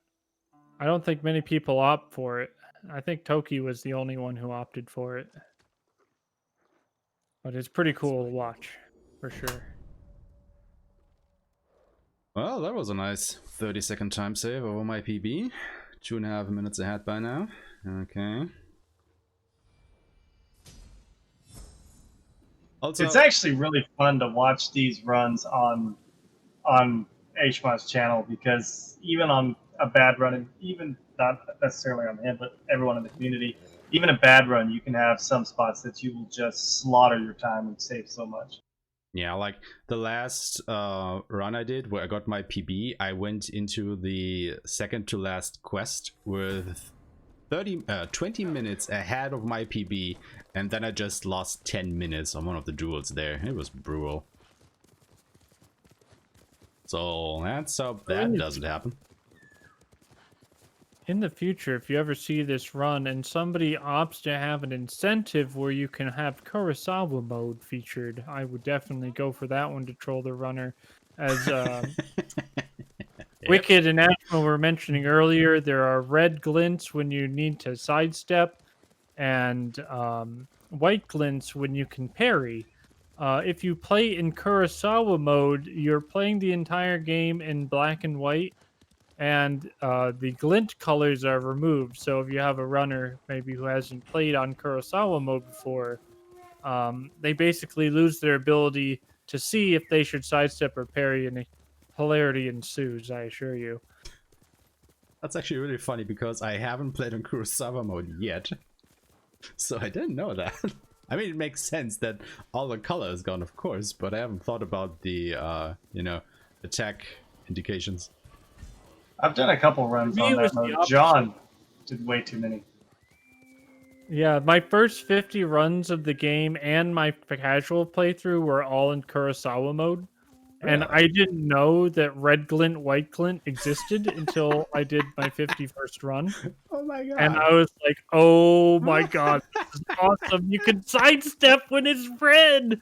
I don't think many people opt for it. I think Toki was the only one who opted for it. But it's pretty cool to watch, for sure. Well, that was a nice 30-second time save over my PB. 2.5 minutes ahead by now. Okay. Also, It's actually really fun to watch these runs on aeshema's channel because even on a bad run, and even not necessarily on him, but everyone in the community, even a bad run, you can have some spots that you will just slaughter your time and save so much. yeah, like the last run I did where I got my PB, I went into the second to last quest with 20 minutes ahead of my PB, and then I just lost 10 minutes on one of the duels there. It was brutal. So let's hope that doesn't happen. In the future, if you ever see this run and somebody opts to have an incentive where you can have Kurosawa mode featured, I would definitely go for that one to troll the runner. As Wicked and Ashma were mentioning earlier, there are red glints when you need to sidestep, and white glints when you can parry. If you play in Kurosawa mode, you're playing the entire game in black and white, and the glint colors are removed. So if you have a runner maybe who hasn't played on Kurosawa mode before, they basically lose their ability to see if they should sidestep or parry, and hilarity ensues, I assure you. That's actually really funny because I haven't played on Kurosawa mode yet. So I didn't know that. I mean, it makes sense that all the color is gone, of course, but I haven't thought about the, attack indications. I've done a couple runs on that mode. John did way too many. Yeah, my first 50 runs of the game and my casual playthrough were all in Kurosawa mode. And I didn't know that red glint, white glint existed until I did my 51st run. Oh my god. And I was like, oh my god, this is awesome. You can sidestep when it's red.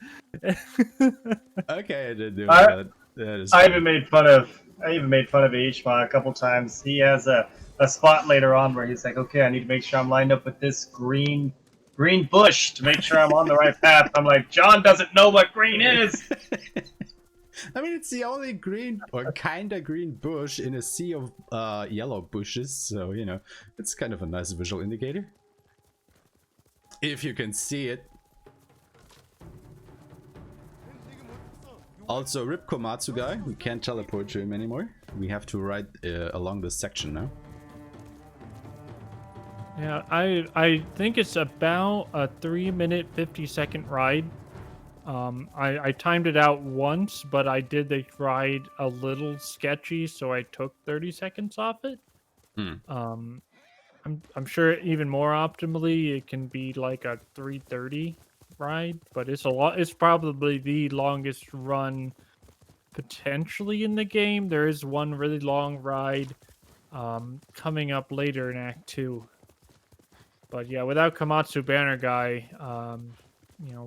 Okay, I didn't do that. I even made fun of Aeshema a couple times. He has a spot later on where he's like, okay, I need to make sure I'm lined up with this green bush to make sure I'm on the right path. I'm like, John doesn't know what green is. I mean, it's the only green or kinda green bush in a sea of yellow bushes, so it's kind of a nice visual indicator. If you can see it. Also, Rip Komatsu guy, we can't teleport to him anymore. We have to ride along this section now. Yeah, I think it's about a 3-minute, 50-second ride. I timed it out once, but I did the ride a little sketchy, so I took 30 seconds off it. I'm sure even more optimally it can be like a 3:30 ride, but it's probably the longest run potentially in the game. There is one really long ride coming up later in Act 2. But yeah, without Komatsu Banner Guy,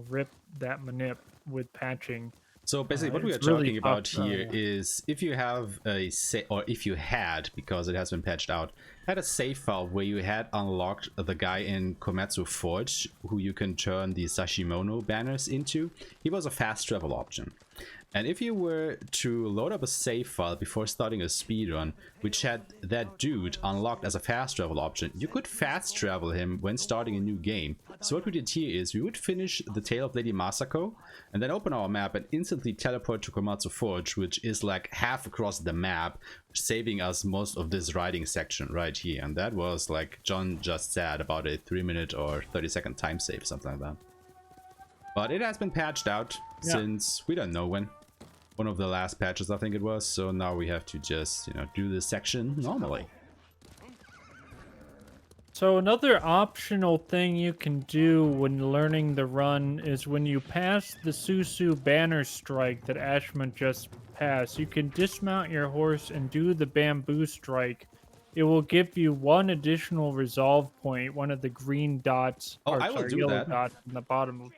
rip that manip with patching. So basically what we are It's really talking about tough, here is if you have a or if you had, because it has been patched out, had a save file where you had unlocked the guy in Komatsu Forge who you can turn the Sashimono banners into, he was a fast travel option. And if you were to load up a save file before starting a speedrun, which had that dude unlocked as a fast travel option, you could fast travel him when starting a new game. So what we did here is we would finish the Tale of Lady Masako and then open our map and instantly teleport to Komatsu Forge, which is like half across the map, saving us most of this riding section right here. And that was, like John just said, about a 3-minute or 30-second time save, something like that. But it has been patched out since we don't know when. One of the last patches, I think it was. So now we have to just, you know, do this section normally. So another optional thing you can do when learning the run is when you pass the Susu banner strike that Ashman just passed, you can dismount your horse and do the bamboo strike. It will give you one additional resolve point, one of the green dots, yellow dots in the bottom of.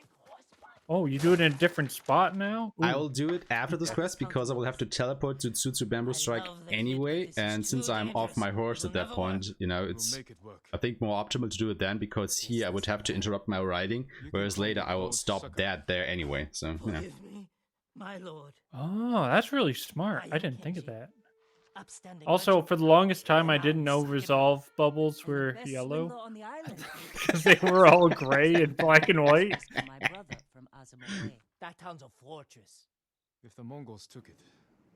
Oh, you do it in a different spot now? Ooh. I will do it after this quest because I will have to teleport to Tsutsu Bamboo Strike anyway, and since I'm off my horse at that point, you know, it's I think more optimal to do it then, because here I would have to interrupt my riding, whereas later I will stop that there anyway, so, you know. My lord. Oh, that's really smart. I didn't think of that. Also, for the longest time, I didn't know resolve bubbles were yellow because they were all gray and black and white. That town's a fortress. If the Mongols took it,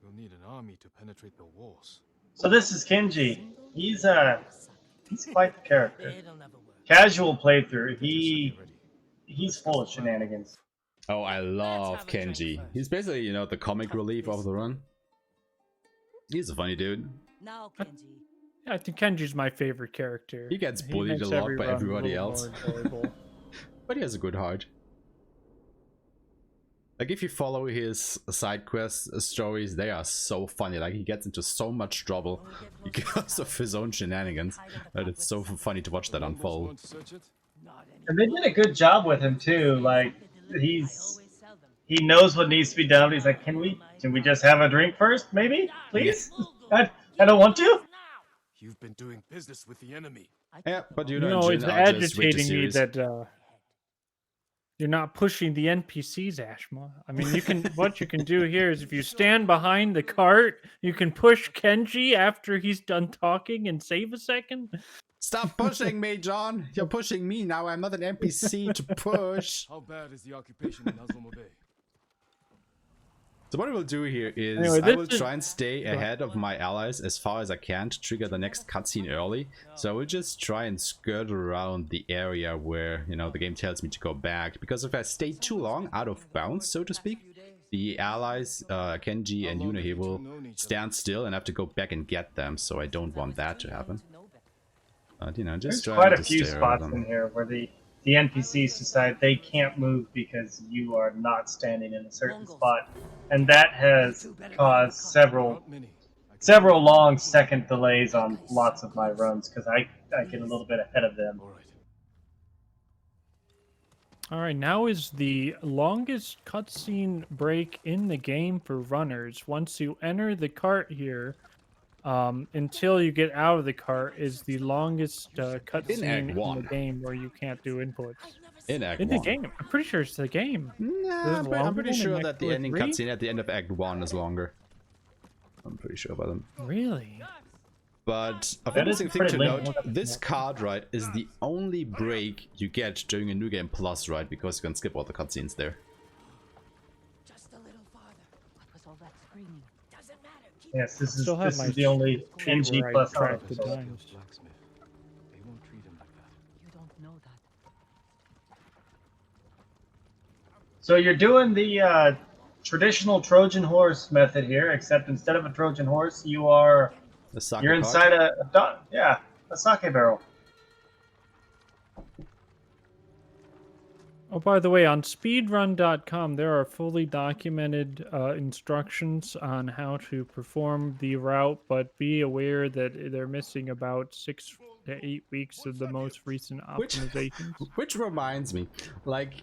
we'll need an army to penetrate the walls. So this is Kenji. He's quite the character. Casual playthrough. He's full of shenanigans. Oh, I love Kenji. He's basically, you know, the comic relief of the run. He's a funny dude. Now, Kenji. I think Kenji's my favorite character. He gets bullied a lot by everybody else. But he has a good heart. Like, if you follow his side quest stories, they are so funny. Like, he gets into so much trouble because of his own shenanigans that it's so funny to watch that unfold. And they did a good job with him too. Like, he knows what needs to be done. He's like, can we just have a drink first, maybe, please? I don't want to. You've been doing business with the enemy. Yeah, but you know, it's agitating me that you're not pushing the NPCs, Ashma. I mean, you can. What you can do here is if you stand behind the cart, you can push Kenji after he's done talking and save a second. Stop pushing me, John! You're pushing me now. I'm not an NPC to push. How bad is the occupation in Azumo Bay? So what I will do here is anyway, I will try and stay ahead of my allies as far as I can to trigger the next cutscene early. So I will just try and skirt around the area where, you know, the game tells me to go back. Because if I stay too long out of bounds, so to speak, the allies, Kenji and Yuna here, will stand still and have to go back and get them. So I don't want that to happen. But, you know, just there's quite a few spots in here where the NPCs decide they can't move because you are not standing in a certain spot, and that has caused several long second delays on lots of my runs because I get a little bit ahead of them. All right, now is the longest cutscene break in the game for runners. Once you enter the cart here, until you get out of the cart is the longest cutscene in the game where you can't do inputs. In Act 1. The game. I'm pretty sure it's the game. Nah, but I'm pretty sure that the ending cutscene at the end of Act 1 is longer. I'm pretty sure about them. Really? But a very interesting thing to note, this card ride is the only break you get during a New Game Plus ride, because you can skip all the cutscenes there. Just a little farther. What was all that screaming? Doesn't matter. Yes, this is the only NG Plus ride. They won't treat him like that. You don't know that. So you're doing the traditional Trojan horse method here, except instead of a Trojan horse, you're inside a sake barrel. Oh, by the way, on speedrun.com, there are fully documented instructions on how to perform the route, but be aware that they're missing about 6 to 8 weeks of the most recent optimizations. Which reminds me, like,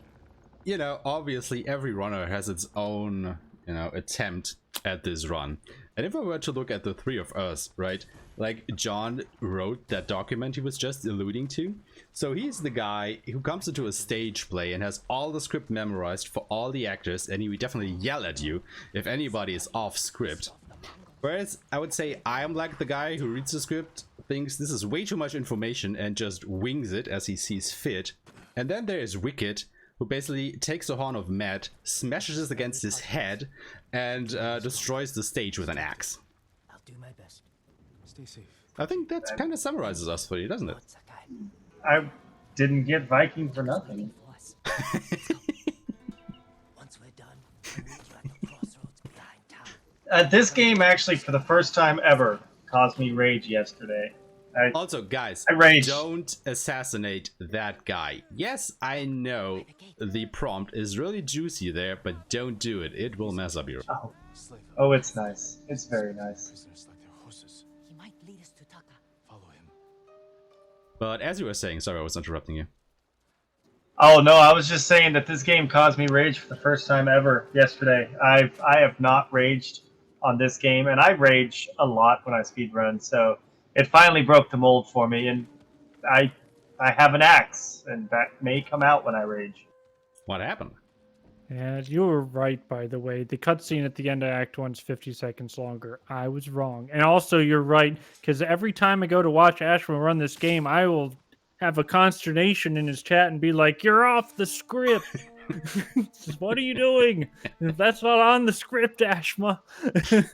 you know, obviously every runner has its own, you know, attempt at this run. And if I were to look at the three of us, right, like John wrote that document he was just alluding to. So he's the guy who comes into a stage play and has all the script memorized for all the actors, and he would definitely yell at you if anybody is off script. Whereas I would say I'm like the guy who reads the script, thinks this is way too much information and just wings it as he sees fit. And then there is Wicked, who basically takes the horn of Matt, smashes it against his head, and destroys the stage with an axe. I'll do my best. Stay safe. I think that kind of summarizes us for you, doesn't it? I didn't get Viking for nothing. Once we're done, we'll meet you at the crossroads behind town. This game actually, for the first time ever, caused me rage yesterday. Also, guys, I rage. Don't assassinate that guy. Yes, I know the prompt is really juicy there, but don't do it. It will mess up your... Oh, it's nice. It's very nice. Prisoners like their horses. He might lead us to Taka. Follow him. But as you were saying, sorry I was interrupting you. Oh no, I was just saying that this game caused me rage for the first time ever yesterday. I have not raged on this game, and I rage a lot when I speedrun, so it finally broke the mold for me, and I have an axe, and that may come out when I rage. What happened? Yeah, you were right, by the way. The cutscene at the end of Act 1's 50 seconds longer. I was wrong. And also, you're right, because every time I go to watch Ashman run this game, I will have a consternation in his chat and be like, "You're off the script." What are you doing? That's not on the script, Ashma. Taka's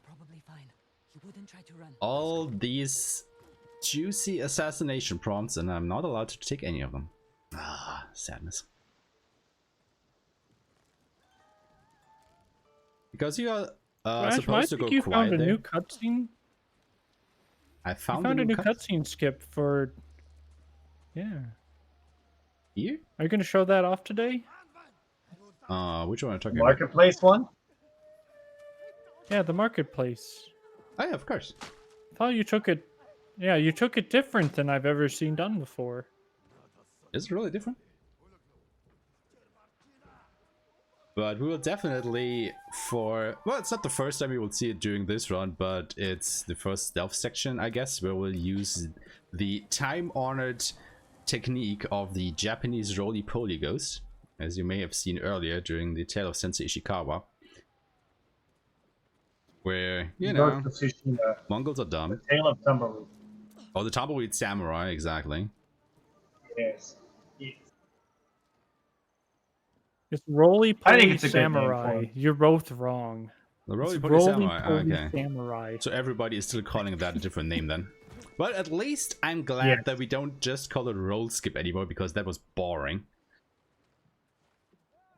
probably fine. He wouldn't try to run. All these juicy assassination prompts, and I'm not allowed to take any of them. Ah, sadness. Because you are Ashma, supposed to I go think you quiet found a there. new cutscene. I You found found a new cut- cutscene skip for... Yeah. Here? Are you going to show that off today? Which one are you talking about? Marketplace one? Yeah, the marketplace. Oh yeah, of course. I thought you took it... Yeah, you took it different than I've ever seen done before. Is it really different? But we will definitely well, it's not the first time we will see it during this run, but it's the first stealth section, I guess, where we'll use the time-honored technique of the Japanese roly-poly ghost, as you may have seen earlier during the Tale of Sensei Ishikawa, where, you know, Tsushima, Mongols are dumb. Tale of Tumbleweed. Oh, the Tumbleweed Samurai, exactly. Yes. Yes. It's roly-poly I think it's a good name for samurai. it. You're both wrong. The It's roly-poly samurai, roly-poly okay. samurai. So everybody is still calling that a different name then. But at least I'm glad that we don't just call it roll skip anymore, because that was boring.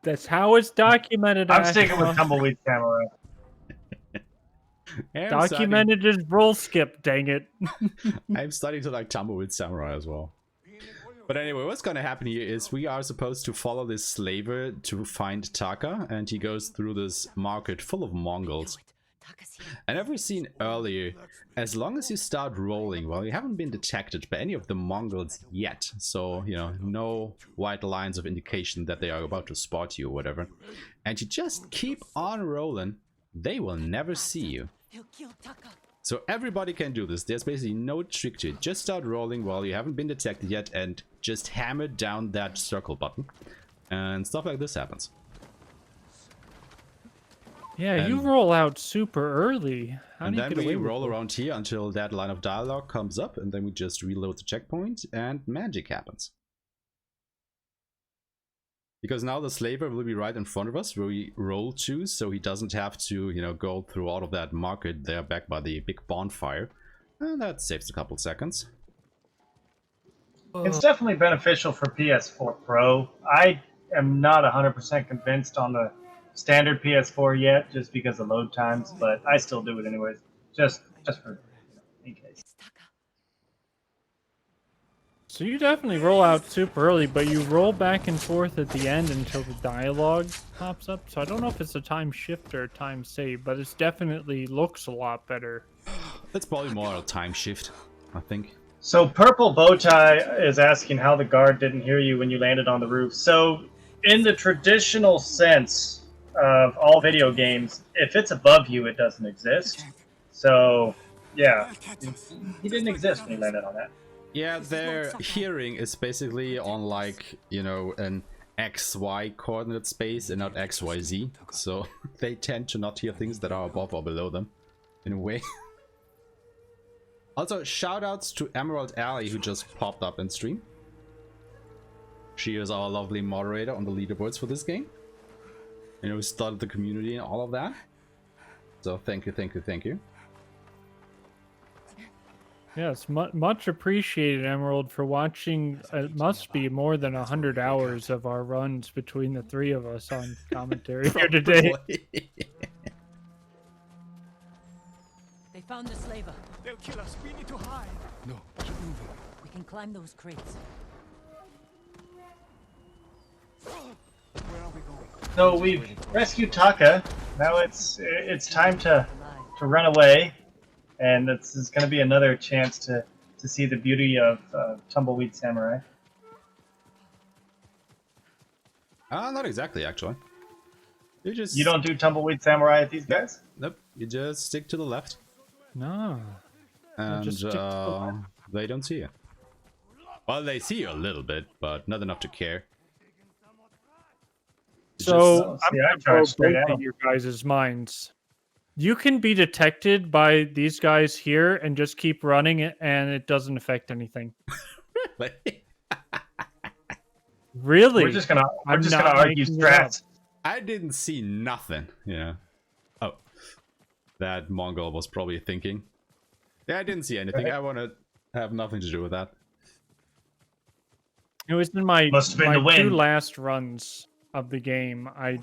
That's how it's documented. I'm sticking with Ashma. Tumbleweed Samurai. I'm Documented as roll skip, dang it. I'm starting to like Tumbleweed Samurai as well. But anyway, what's gonna happen here is we are supposed to follow this slaver to find Taka, and he goes through this market full of Mongols. And as we've seen earlier, as long as you start rolling, well, you haven't been detected by any of the Mongols yet, so, you know, no white lines of indication that they are about to spot you or whatever, and you just keep on rolling, they will never see you. He'll kill Taka. So everybody can do this. There's basically no trick to it. Just start rolling while you haven't been detected yet, and just hammer down that circle button, and stuff like this happens. Yeah, you roll out super early. How And do you then get we away with roll it? around here until that line of dialogue comes up, and then we just reload the checkpoint, and magic happens. Because now the slaver will be right in front of us where we roll to, so he doesn't have to, you know, go through all of that market there back by the big bonfire. And that saves a couple seconds. It's definitely beneficial for PS4 Pro. I am not 100% convinced on the standard PS4 yet, just because of load times, but I still do it anyways, just for, in case. So you definitely roll out super early, but you roll back and forth at the end until the dialogue pops up. So I don't know if it's a time shift or a time save, but it definitely looks a lot better. That's probably more a time shift, I think. So Purple Bowtie is asking how the guard didn't hear you when you landed on the roof. So in the traditional sense of all video games, if it's above you, it doesn't exist. So yeah, he didn't exist when he landed on that. Yeah, their hearing is basically on like, you know, an XY coordinate space and not XYZ. So they tend to not hear things that are above or below them, in a way. Also, shoutouts to Emerald Alley who just popped up in stream. She is our lovely moderator on the leaderboards for this game. You know, started the community and all of that. So thank you, thank you, thank you. Yes, much appreciated, Emerald, for watching. It must be more than 100 hours of our runs between the three of us on commentary here today. They found the slaver. They'll kill us. We need to hide. No, keep moving. We can climb those crates. Where are we going? So we've rescued Taka. Now it's time to run away, and this is going to be another chance to see the beauty of Tumbleweed Samurai. Not exactly, actually. You don't do Tumbleweed Samurai at these guys? Nope. You just stick to the left. No. And just stick to the left. they don't see you. Well, they see you a little bit, but not enough to care. So I'm I going to tried blow straight both out. of your guys' minds. You can be detected by these guys here and just keep running it, and it doesn't affect anything. Really? We're just gonna I'm not argue making it up. strats. I didn't see nothing. Yeah. Oh, that Mongol was probably thinking. Yeah, I didn't see anything. I want to have nothing to do with that. It was in my Must have been the my two wind. last runs of the game. I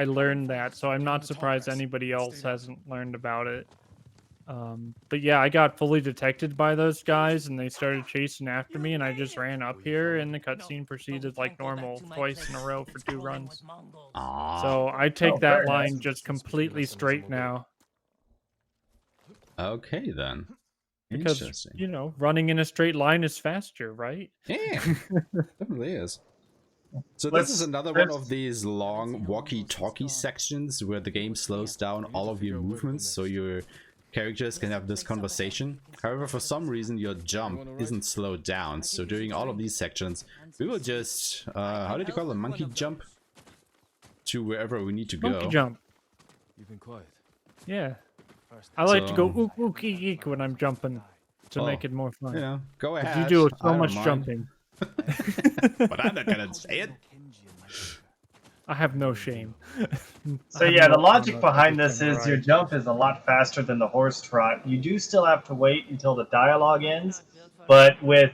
learned that, so I'm not surprised anybody else hasn't learned about it. But yeah, I got fully detected by those guys, and they started chasing after me, and I just ran up here, and the cutscene proceeded like normal, twice in a row for 2 runs. Aww. So I take that very line nice. just completely straight now. Okay, then. Because, Interesting. you know, running in a straight line is faster, right? Yeah, definitely is. So Let's- this is another one of these long walkie-talkie sections where the game slows down all of your movements so your characters can have this conversation. However, for some reason your jump isn't slowed down, so during all of these sections we will just, how did you call it, monkey jump? To wherever we need to go. Monkey jump. You've been quiet. Yeah. I like to go So- ook ook eek eek when I'm jumping to make it more fun. Yeah, go But ahead. you do I so don't much mind. jumping. But I'm not gonna say it. I have no shame. So I have yeah, no the logic shame behind about this everything is your right. jump is a lot faster than the horse trot. You do still have to wait until the dialogue ends, but with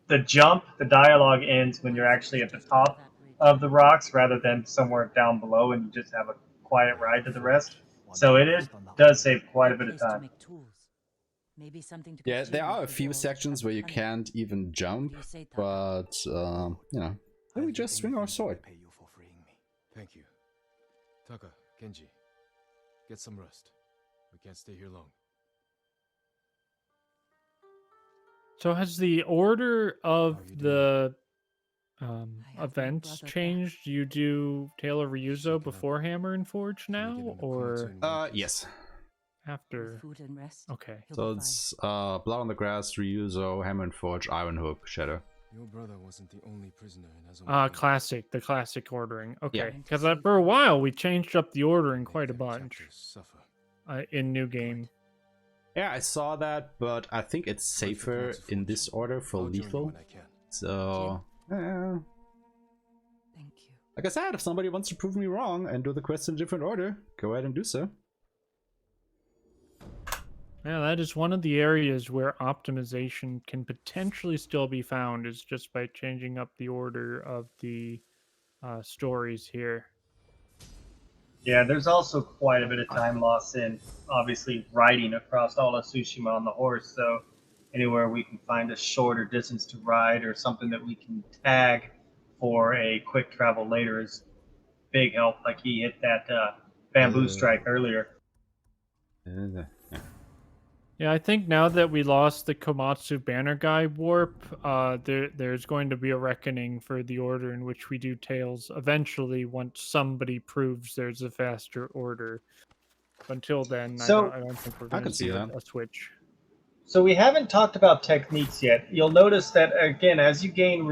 the jump, the dialogue ends when you're actually at the top of the rocks rather than somewhere down below and you just have a quiet ride to the rest. So it does save quite a bit of time. Maybe something to Yeah, there consume are a for few the sections where you honey. can't even jump, You say, Taka? but, you know, then we just swing our sword. Pay you for freeing me. Thank you. Taka, Kenji, get some rest. We can't stay here long. So has the order of How are you the I have my events brother back. changed? You do Tale of Ryuzo Shaken up. before Hammer and Forge Can we now, get him in or quarantine in one piece? Yes. after? Food and rest. Okay. He'll So be it's, Blood on the Grass, Ryuzo, Hammer and Forge, Iron Hook, Shadow. Your brother wasn't the only prisoner in Azuma. The classic ordering. Yeah. Okay, because for a while we changed up the ordering quite a bunch Suffer. in New Game. Yeah, I saw that, but I think it's safer in this order for I'll join you lethal. when I can. So, Thank you. like I said, if somebody wants to prove me wrong and do the quest in a different order, go ahead and do so. Yeah, that is one of the areas where optimization can potentially still be found, is just by changing up the order of the stories here. Yeah, there's also quite a bit of time lost in obviously riding across all of Tsushima on the horse. So anywhere we can find a shorter distance to ride or something that we can tag for a quick travel later is big help. Like he hit that bamboo strike earlier. Yeah. Yeah, I think now that we lost the Komatsu banner guy warp, there's going to be a reckoning for the order in which we do tails eventually once somebody proves there's a faster order. Until then, So I don't think we're I going to can see see that. a switch. So we haven't talked about techniques yet. You'll notice that again, as you gain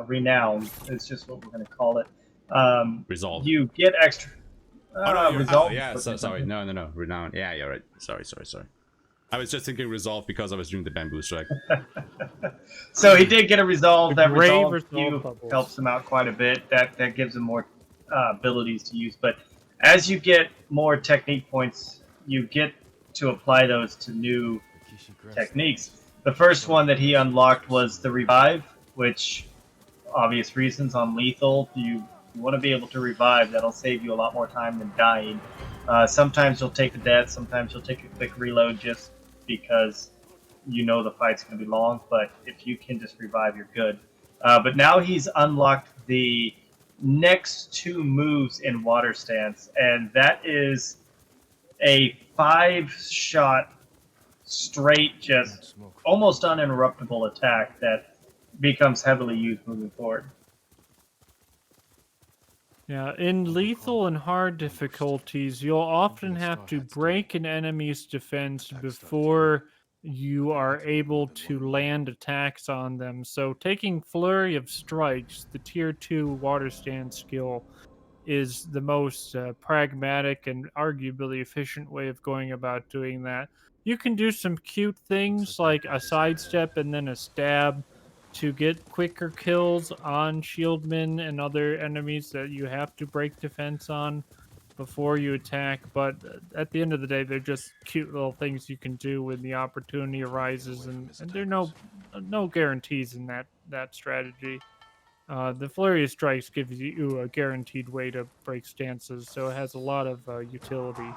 renown, it's just what we're going to call it. Resolve. You get extra Oh no, resolve. yeah, sorry, no, renown. Yeah, you're right. Sorry. I was just thinking resolve because I was doing the bamboo strike. So he did get a resolve. The That gray resolve resolve cube bubbles. helps him out quite a bit. That gives him more abilities to use. But as you get more technique points, you get to apply those to new techniques. The first one that he unlocked was the revive, which, obvious reasons, on lethal, you want to be able to revive. That'll save you a lot more time than dying. Sometimes you'll take a death, sometimes you'll take a quick reload just because you know the fight's going to be long, but if you can just revive, you're good. But now he's unlocked the next two moves in water stance, and that is a 5-shot straight, just almost uninterruptible attack that becomes heavily used moving forward. Yeah, in lethal and hard difficulties, you'll often have to break an enemy's defense before you are able to land attacks on them. So taking Flurry of Strikes, the tier 2 water stand skill, is the most pragmatic and arguably efficient way of going about doing that. You can do some cute things like a sidestep and then a stab to get quicker kills on shieldmen and other enemies that you have to break defense on before you attack. But at the end of the day, they're just cute little things you can do when the opportunity arises, and there are no guarantees in that strategy. The Flurry of Strikes gives you a guaranteed way to break stances, so it has a lot of utility.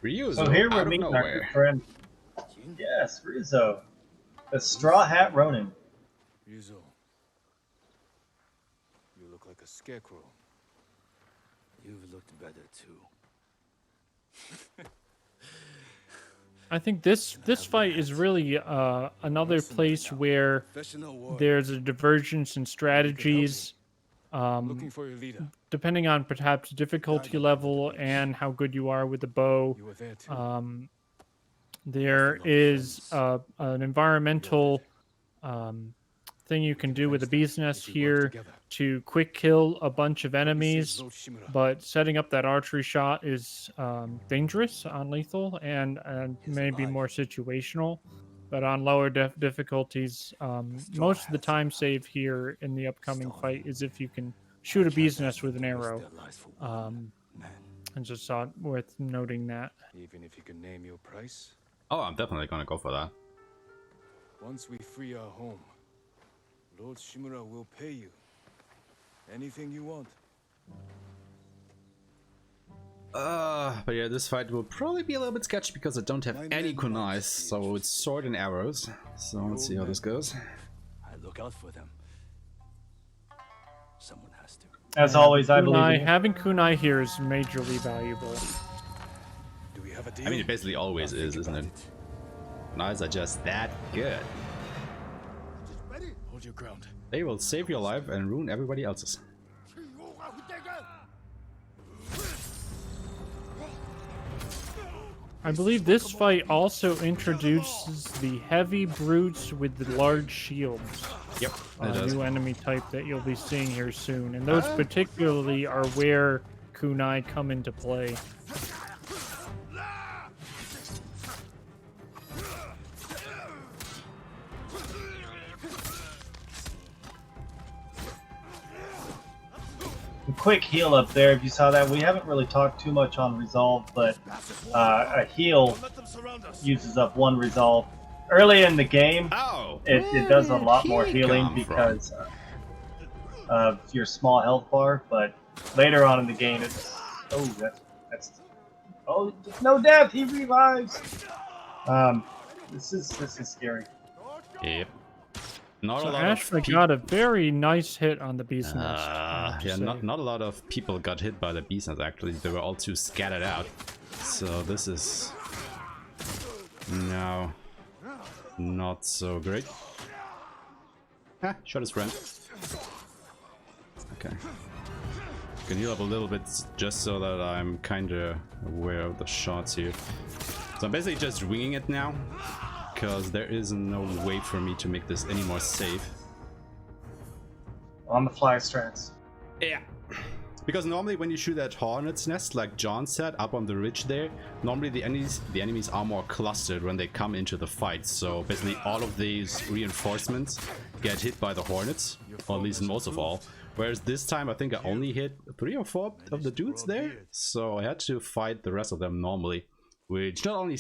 Ryu, So here we're out of meeting our good nowhere. friend. Yes, Rizzo. The Straw Hat Ronin. Ryuzo, you look like a scarecrow. You've looked better too. I think this fight is really another place where there's a divergence in strategies, Looking for your leader. depending on perhaps difficulty level and how good you are with the bow. You were there too. There is an environmental thing you can do with the bee's nest here to quick kill a bunch of enemies, but setting up that archery shot is dangerous on lethal and maybe more situational. But on lower difficulties, most of the time save here in the upcoming fight is if you can shoot a bee's nest with an arrow. And just thought worth noting that. Even if you can name your price. Oh, I'm definitely gonna go for that. Once we free our home, Lord Shimura will pay you. Anything you want. But yeah, this fight will probably be a little bit sketchy because I don't have any kunais, so it's sword and arrows. So let's see how this goes. I look out for them. Someone has to. As always, I believe in you. Having kunai here is majorly valuable. Do we have a deal? I mean, it basically always is, isn't it? Knives are just that good. Hold your ground. They will save your life and ruin everybody else's. I believe this fight also introduces the heavy brutes with the large shields. Yep, A new enemy type that you'll be seeing here soon, and those particularly are where kunai come into play. A quick heal up there, if you saw that. We haven't really talked too much on resolve, but a heal uses up one resolve. Early in the game, it does a lot more healing because of your small health bar, but later on in the game, it's no death. He revives. This is scary. Yep. Not So a lot Ashma of got a very nice hit on the beast nest. to yeah, say. not a lot of people got hit by the beast actually. They were all too scattered out. So this is now not so great. Ah, shot his friend. Okay. Can heal up a little bit just so that I'm kinda aware of the shots here. So I'm basically just winging it now, because there is no way for me to make this any more safe. On the fly strats. Yeah. Because normally when you shoot at Hornet's Nest, like John said, up on the ridge there, normally the enemies are more clustered when they come into the fight. So basically all of these reinforcements get hit by the Hornets, or at least most of all. Whereas this time I think I only hit 3 or 4 of the dudes there. So I had to fight the rest of them normally, which not only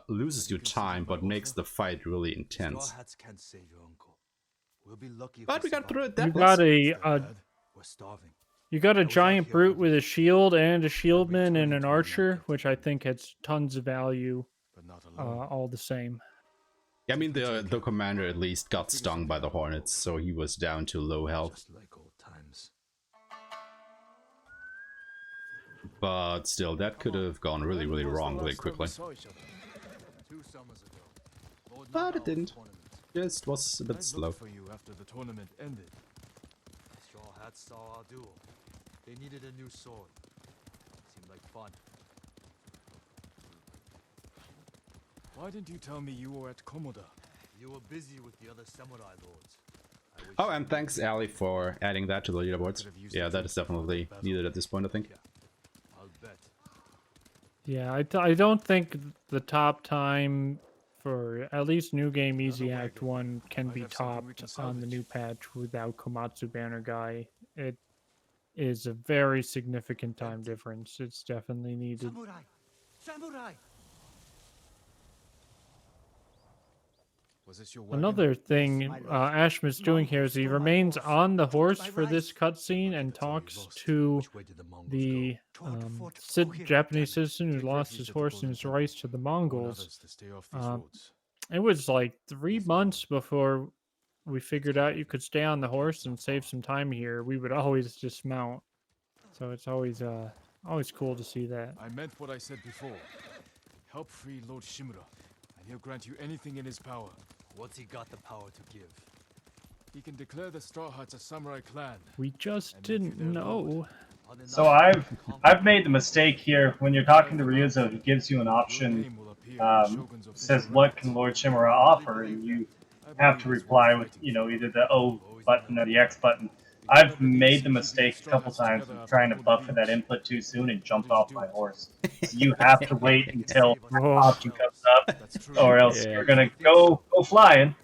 loses you time, but makes the fight really intense. But we got through it. You got you got a giant brute with a shield and a shieldman and an archer, which I think has tons of value. All the same. Yeah, I mean the commander at least got stung by the Hornets, so he was down to low health. But still, that could have gone really, really wrong really quickly. But it didn't. Just was a bit slow. After the tournament ended. Straw Hats saw our duel. They needed a new sword. Seemed like fun. Why didn't you tell me you were at Komoda? You were busy with the other samurai lords. Oh, and thanks, Ali, for adding that to the leaderboards. Yeah, that is definitely needed at this point, I think. I'll bet. Yeah, I don't think the top time for at least New Game Easy Act 1 can be topped on the new patch without Komatsu Banner Guy. It is a very significant time difference. It's definitely needed. Samurai! Samurai! Another thing Ashma's doing here is he remains on the horse for this cutscene and talks to the Japanese citizen who lost his horse and his rights to the Mongols. It was like 3 months before we figured out you could stay on the horse and save some time here. We would always dismount, so it's always cool to see that. I meant what I said before. Help free Lord Shimura, and he'll grant you anything in his power. What's he got the power to give? He can declare the Straw Hats a samurai clan. We just didn't know. So I've made the mistake here. When you're talking to Ryuzo, he gives you an option. Says what can Lord Shimura offer, and you have to reply with either the O button or the X button. I've made the mistake a couple times of trying to buffer that input too soon and jumped off my horse. So you have to wait until the option comes up, or else you're gonna go flying.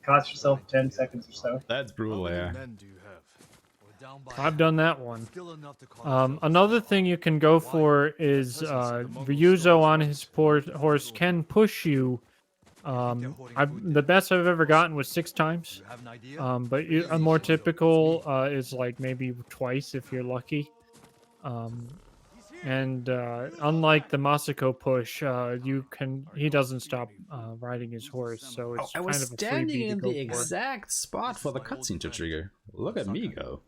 Cost yourself 10 seconds or so. That's brutal, yeah. I've done that one. Another thing you can go for is Ryuzo on his horse can push you. The best I've ever gotten was 6 times, but a more typical is like maybe twice if you're lucky. And unlike the Masako push, he doesn't stop riding his horse, so it's I was kind of a standing freebie in to go the for. exact spot for the cutscene to trigger. Look at me go.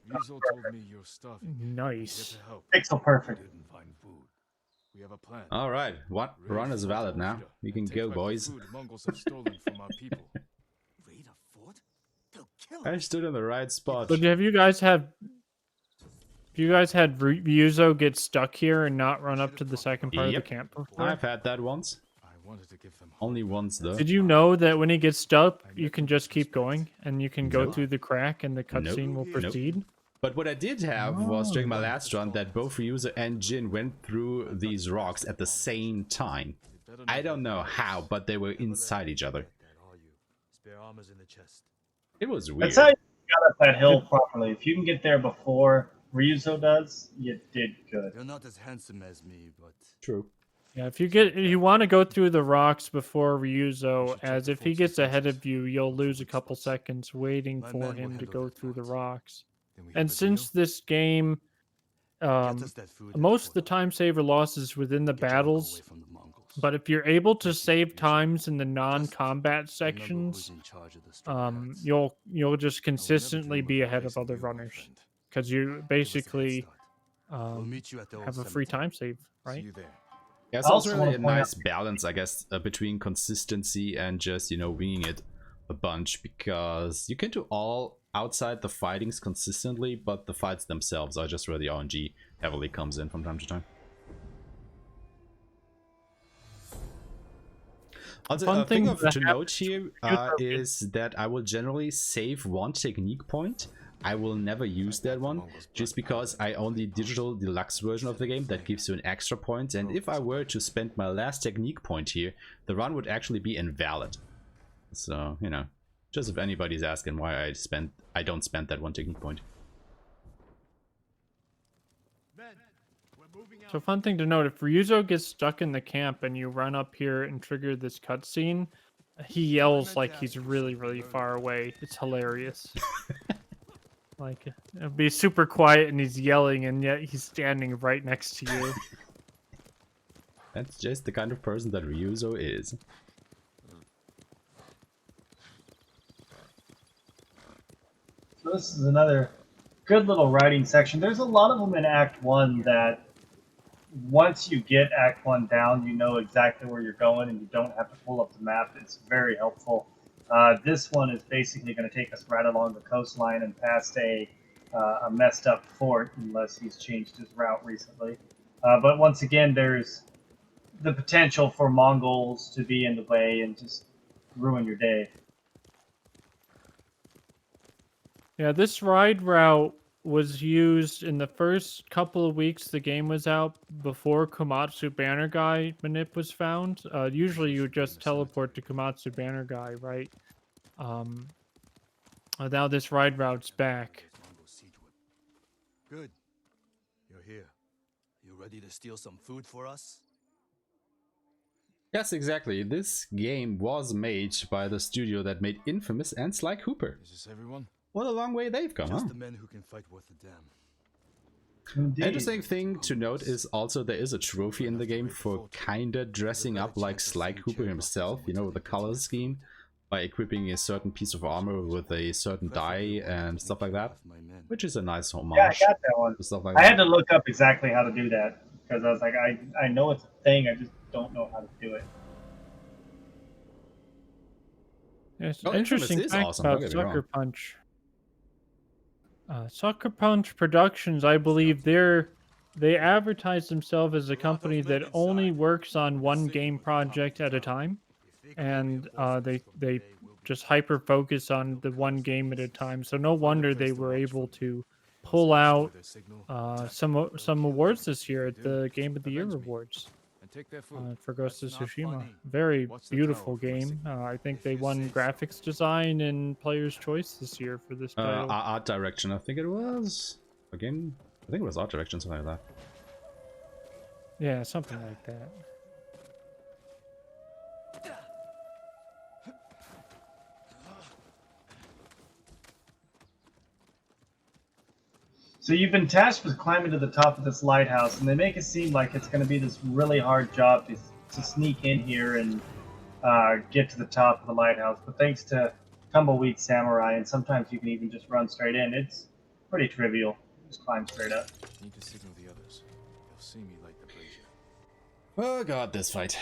Nice. Pixel perfect. We have a plan. All right, what run is valid now? We can go, boys. Mongols have stolen from our people. I stood in the right spot. But have you guys had Ryuzo get stuck here and not run up to the second part of the camp before? I've had that once. Only once though. Did you know that when he gets stuck, you can just keep going and you can go through the crack and the cutscene will proceed? But what I did have was during my last run that both Ryuzo and Jin went through these rocks at the same time. I don't know how, but they were inside each other. It was weird. That's how you got up that hill properly. If you can get there before Ryuzo does, you did good. You're not as handsome as me, but true. Yeah, if you want to go through the rocks before Ryuzo, as if he gets ahead of you, you'll lose a couple seconds waiting for him to go through the rocks. And since this game, most of the time saver losses within the battles, but if you're able to save times in the non-combat sections, you'll just consistently be ahead of other runners. because you basically We'll meet you at the old have a free cemetery. time save, See right? you there. Yeah, I so it's also really wanna a point nice balance, I guess, between consistency and just, you know, winging it a bunch, because you can do all outside the fightings consistently, but the fights themselves are just where the RNG heavily comes in from time to time. Also, Fun a thing thing of that to note here happens- is that I will generally save one technique point. I will never use that one, just because I own the digital deluxe version of the game that gives you an extra point, and if I were to spend my last technique point here, the run would actually be invalid. So, you know, just if anybody's asking why I don't spend that one technique point. So fun thing to note, if Ryuzo gets stuck in the camp and you run up here and trigger this cutscene, he yells like he's really, really far away. It's hilarious. Like, it'll be super quiet and he's yelling and yet he's standing right next to you. That's just the kind of person that Ryuzo is. So this is another good little writing section. There's a lot of them in Act 1 that once you get Act 1 down, you know exactly where you're going and you don't have to pull up the map. It's very helpful. This one is basically going to take us right along the coastline and past a messed up fort, unless he's changed his route recently. But once again, there's the potential for Mongols to be in the way and just ruin your day. Yeah, this ride route was used in the first couple of weeks the game was out before Komatsu Banner Guy manip was found. Usually you would just teleport to Komatsu Banner Guy, right? Now this ride route's back. Good. You're here. You ready to steal some food for us? Yes, exactly. This game was made by the studio that made Infamous and Sly Cooper. Is this everyone? What a long way they've come, Just huh? the men who can fight worth a damn. Indeed. Interesting thing to note is also there is a trophy in the game for kinda dressing up like Sly Cooper himself, you know, the color scheme, by equipping a certain piece of armor with a certain dye and stuff like that, which is a nice homage. Yeah, I got that one. to stuff like I that. had to look up exactly how to do that because I was like, I know it's a thing, I just don't know how to do it. It's Oh, interesting Infamous is fact awesome, don't about get me wrong. Sucker Punch. Sucker Punch Productions, I believe they advertise themselves as a company that only works on one game project at a time, and they just hyper focus on the one game at a time. So no wonder they were able to pull out some awards this year at the Game of the Year awards for Ghost of Tsushima. Very beautiful game. I think they won graphics design and player's choice this year for this title. Art direction, I think it was. Again, I think it was art direction, something like that. Yeah, something like that. So you've been tasked with climbing to the top of this lighthouse, and they make it seem like it's going to be this really hard job to sneak in here and get to the top of the lighthouse. But thanks to Tumbleweed Samurai, and sometimes you can even just run straight in, it's pretty trivial. Just climb straight up. Need to signal the others. They'll see me light the brazier. Oh god, this fight.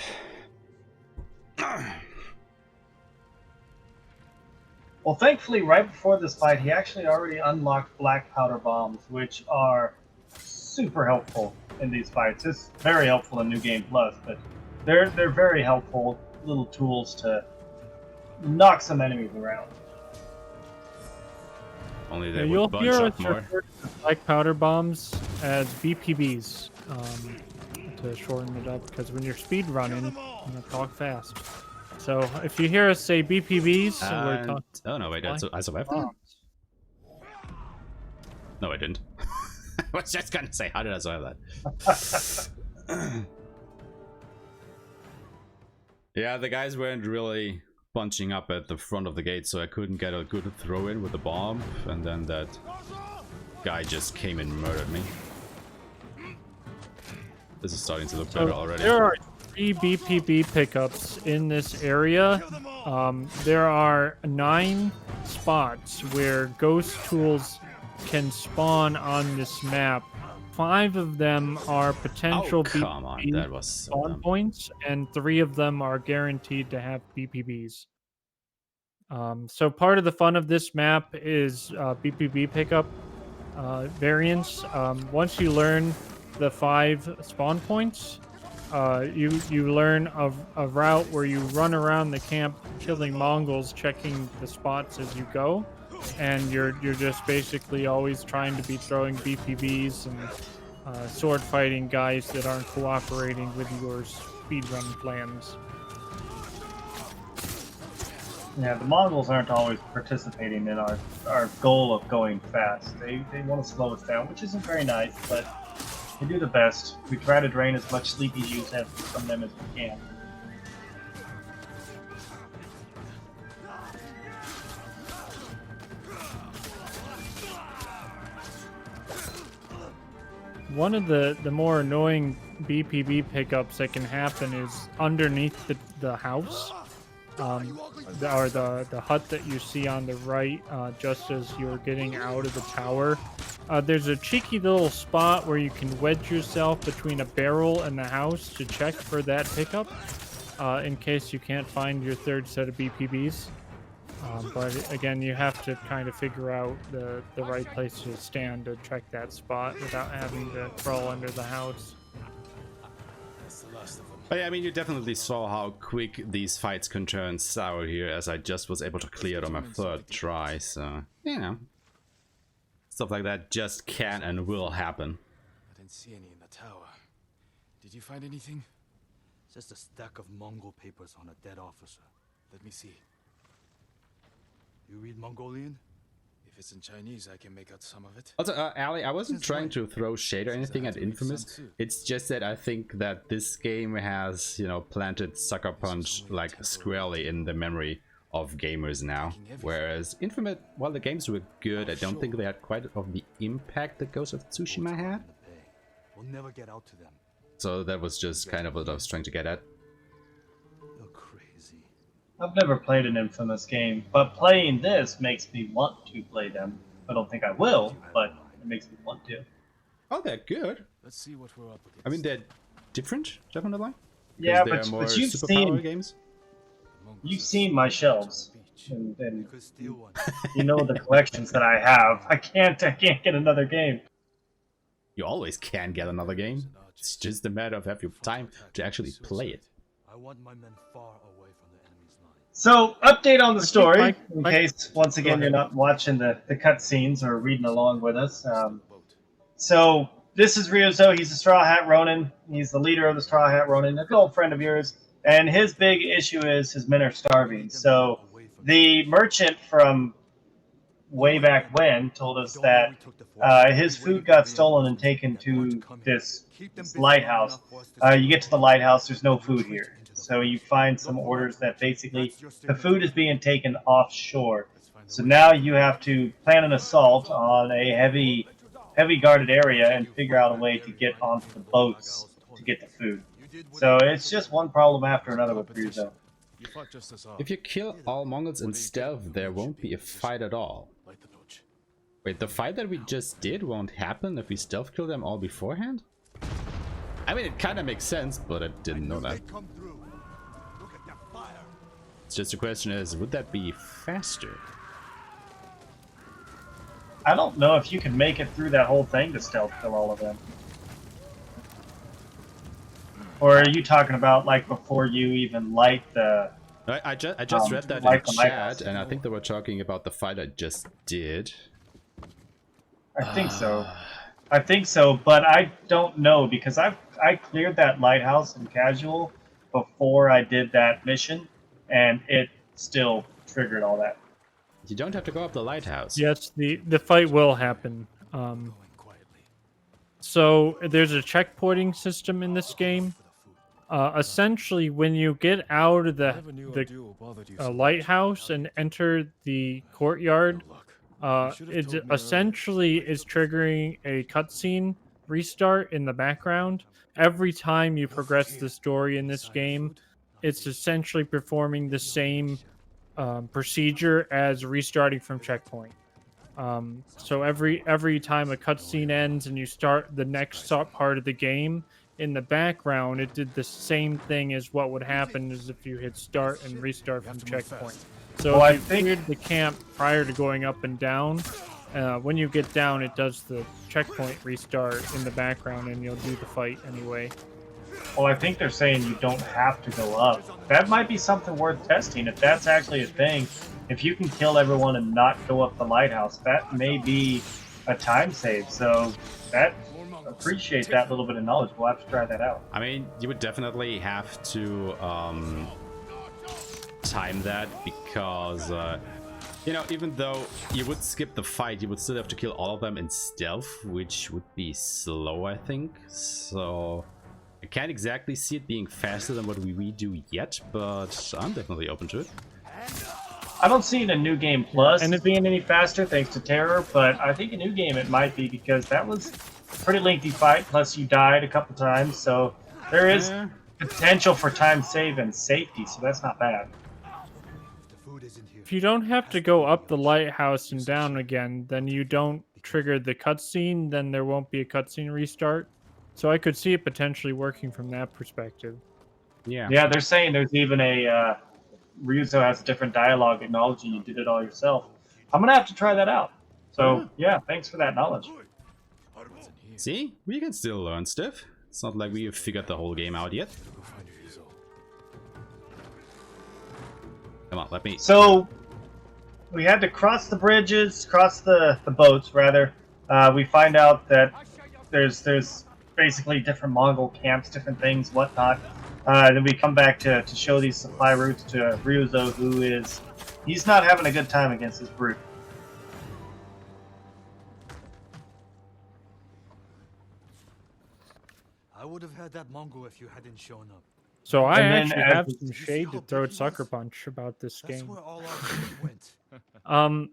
Well, thankfully, right before this fight, he actually already unlocked black powder bombs, which are super helpful in these fights. It's very helpful in New Game Plus, but they're very helpful little tools to knock some enemies around. Only they You'll would bunch hear us up more. refer to black powder bombs as BPBs to shorten it up, because when you're speed running, you talk fast. So if you hear us say BPBs, we're And... talking. Oh no, wait, I survived that? No, I didn't. I was just gonna say, how did I survive that? Yeah, the guys weren't really bunching up at the front of the gate, so I couldn't get a good throw in with the bomb, and then that guy just came and murdered me. This is starting to look better already. There are 3 BPB pickups in this area. There are 9 spots where ghost tools can spawn on this map. 5 of them are potential come on, BPB that was so spawn dumb. points, and 3 of them are guaranteed to have BPBs. So part of the fun of this map is BPB pickup variants. Once you learn the 5 spawn points, you learn a route where you run around the camp killing Mongols, checking the spots as you go, and you're just basically always trying to be throwing BPBs and sword fighting guys that aren't cooperating with your speedrun plans. Yeah, the Mongols aren't always participating in our goal of going fast. They want to slow us down, which isn't very nice, but we do the best. We try to drain as much sleepy juice from them as we can. One of the more annoying BPB pickups that can happen is underneath the house. Or the hut that you see on the right, just as you're getting out of the tower. There's a cheeky little spot where you can wedge yourself between a barrel and the house to check for that pickup, in case you can't find your 3rd set of BPBs. But again, you have to kind of figure out the right place to stand to check that spot without having to crawl under the house. But yeah, I mean, you definitely saw how quick these fights can turn sour here, as I just was able to clear it on my 3rd try, so, you know. Stuff like that just can and will happen. I didn't see any in the tower. Did you find anything? Just a stack of Mongol papers on a dead officer. Let me see. You read Mongolian? If it's in Chinese, I can make out some of it. Also, Ali, I wasn't trying to throw shade or anything at Infamous. It's just that I think that this game has, you know, planted Sucker Punch like squarely in the memory of gamers now. Whereas Infamous, while the games were good, I don't think they had quite of the impact that Ghost of Tsushima had. We'll never get out to them. So that was just kind of what I was trying to get at. You're crazy. I've never played an Infamous game, but playing this makes me want to play them. I don't think I will, but it makes me want to. Oh, they're good. Let's see what we're up against. I mean, they're different, definitely. Yeah, but you've superpower games. You've seen my shelves, and you know the collections that I have. I can't get another game. You always can get another game. It's just a matter of having time to actually play it. I want my men far away from the enemy's line. So, update on the story, in case, once again, you're not watching the cutscenes or reading along with us. So, this is Ryuzo. He's a Straw Hat Ronin. He's the leader of the Straw Hat Ronin, a good old friend of yours. And his big issue is his men are starving. So, the merchant from way back when told us that his food got stolen and taken to this lighthouse. You get to the lighthouse, there's no food here. So you find some orders that basically the food is being taken offshore. So now you have to plan an assault on a heavy guarded area and figure out a way to get onto the boats to get the food. So it's just one problem after another with Ryuzo. If you kill all Mongols in stealth, there won't be a fight at all. Wait, the fight that we just did won't happen if we stealth kill them all beforehand? I mean, it kind of makes sense, but I didn't know that. It's just the question is, would that be faster? I don't know if you can make it through that whole thing to stealth kill all of them. Or are you talking about like before you even light the... I just read that in chat, and I think they were talking about the fight I just did. I think so. I think so, but I don't know because I cleared that lighthouse in casual before I did that mission, and it still triggered all that. You don't have to go up the lighthouse. Yes, the fight will happen. So there's a checkpointing system in this game. Essentially, when you get out of the lighthouse and enter the courtyard, it essentially is triggering a cutscene restart in the background. Every time you progress the story in this game, it's essentially performing the same procedure as restarting from checkpoint. So every time a cutscene ends and you start the next part of the game, in the background, it did the same thing as what would happen as if you hit start and restart from checkpoint. So Well, I if you think- cleared the camp prior to going up and down, when you get down, it does the checkpoint restart in the background, and you'll do the fight anyway. Well, I think they're saying you don't have to go up. That might be something worth testing. If that's actually a thing, if you can kill everyone and not go up the lighthouse, that may be a time save. So that appreciate that little bit of knowledge. We'll have to try that out. I mean, you would definitely have to time that because, you know, even though you would skip the fight, you would still have to kill all of them in stealth, which would be slow, I think. So I can't exactly see it being faster than what we do yet, but I'm definitely open to it. I don't see it in New Game Plus and it being any faster thanks to Terror, but I think in New Game it might be because that was a pretty lengthy fight, plus you died a couple times, so there is potential for time save and safety, so that's not bad. If you don't have to go up the lighthouse and down again, then you don't trigger the cutscene, then there won't be a cutscene restart. So I could see it potentially working from that perspective. Yeah. Yeah, they're saying there's even a Ryuzo has a different dialogue acknowledging you did it all yourself. I'm gonna have to try that out. So yeah, thanks for that knowledge. See, we can still learn stuff. It's not like we've figured the whole game out yet. Come on, let me. So we had to cross the bridges, cross the boats rather. We find out that there's basically different Mongol camps, different things, whatnot. Then we come back to show these supply routes to Ryuzo, he's not having a good time against this brute. I would have had that Mongol if you hadn't shown up. So I And actually then have some shade to throw at Sucker Punch about this That's game. where all our went.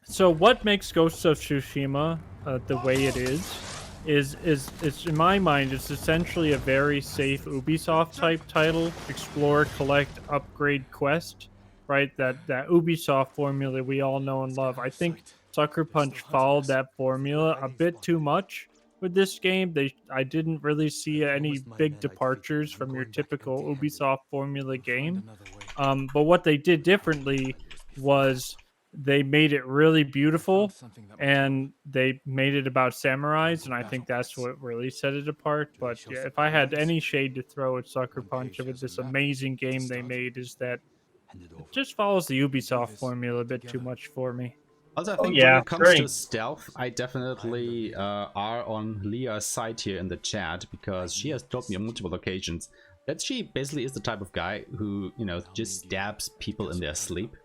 So what makes Ghost of Tsushima the way it is in my mind, it's essentially a very safe Ubisoft type title. Explore, collect, upgrade, quest, right? That Ubisoft formula we all know and love. I think Sucker Punch followed that formula a bit too much with this game. I didn't really see any big departures from your typical Ubisoft formula game. But what they did differently was they made it really beautiful, and they made it about samurais, and I think that's what really set it apart. But yeah, if I had any shade to throw at Sucker Punch with this amazing game they made, is that it just follows the Ubisoft formula a bit too much for me. Also, I think when it comes to stealth, I definitely are on Leah's side here in the chat, because she has told me on multiple occasions that she basically is the type of guy who, you know, just stabs people in their sleep.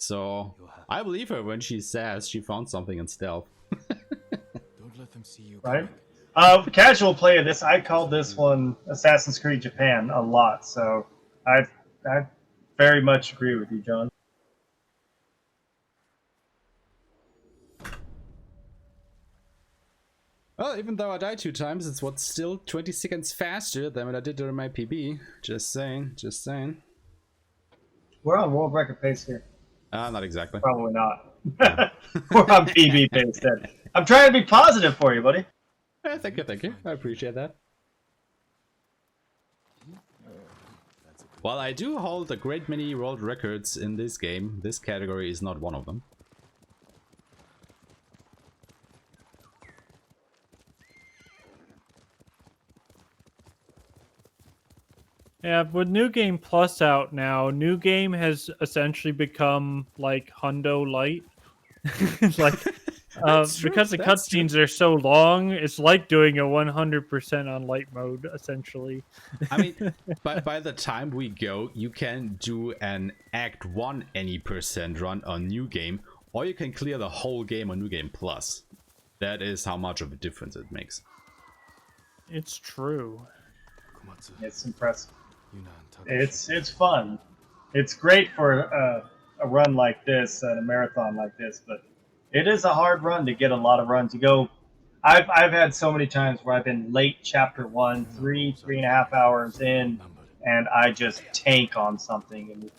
So I believe her when she says she found something in stealth. Don't let them see you. Right? Casual play of this, I called this one Assassin's Creed Japan a lot, so I very much agree with you, John. Well, even though I died 2 times, it's what's still 20 seconds faster than what I did during my PB. Just saying, just saying. We're on world record pace here. Not exactly. Probably not. We're on PB pace then. I'm trying to be positive for you, buddy. Thank you, thank you. I appreciate that. While I do hold a great many world records in this game, this category is not one of them. Yeah, with New Game Plus out now, New Game has essentially become like Hundo Light. Like, because the cutscenes are so long, it's like doing a 100% on light mode, essentially. I mean, by the time we go, you can do an Act 1 any % run on New Game, or you can clear the whole game on New Game Plus. That is how much of a difference it makes. It's true. It's impressive. It's fun. It's great for a run like this and a marathon like this, but it is a hard run to get a lot of runs. You go. I've had so many times where I've been late chapter 1, 3.5 hours in, and I just tank on something, and it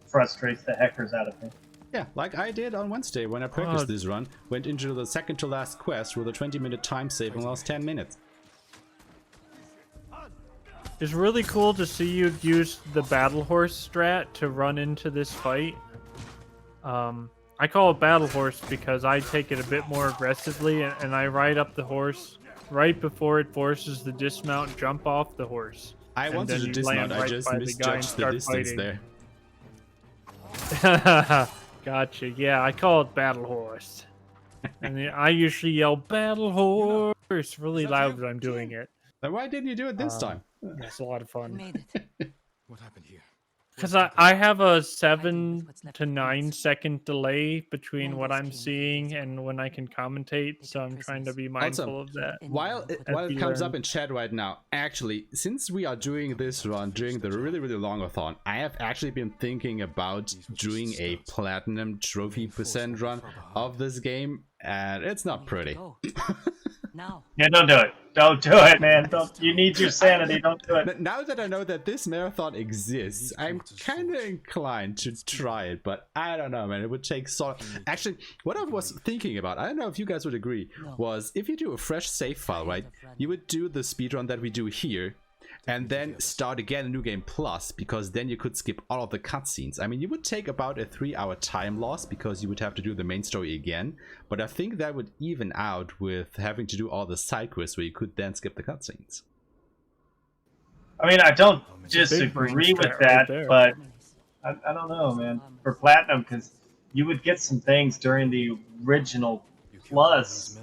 frustrates the heckers out of me. Yeah, like I did on Wednesday when I practiced this run. Went into the second to last quest with a 20-minute time save and lost 10 minutes. It's really cool to see you use the battle horse strat to run into this fight. I call it battle horse because I take it a bit more aggressively, and I ride up the horse right before it forces the dismount, jump off the horse. I wanted to dismount, I just misjudged the distance there. Gotcha. Yeah, I call it battle horse. And I usually yell battle horse really loud when I'm doing it. Then why didn't you do it this time? That's a lot of fun. What happened here? Because I have a 7 to 9 second delay between what I'm seeing and when I can commentate, so I'm trying to be mindful of that. While it comes up in chat right now, actually, since we are doing this run during the really longathon, I have actually been thinking about doing a platinum trophy % run of this game, and it's not pretty. Yeah, don't do it. Don't do it, man. Don't. You need your sanity. Don't do it. Now that I know that this marathon exists, I'm kind of inclined to try it, but I don't know, man. It would take so... Actually, what I was thinking about, I don't know if you guys would agree, was if you do a fresh save file, right? You would do the speedrun that we do here, and then start again a New Game Plus, because then you could skip all of the cutscenes. I mean, you would take about a 3-hour time loss because you would have to do the main story again, but I think that would even out with having to do all the side quests where you could then skip the cutscenes. I mean, I don't disagree with that, but I don't know, man. For Platinum, because you would get some things during the original Plus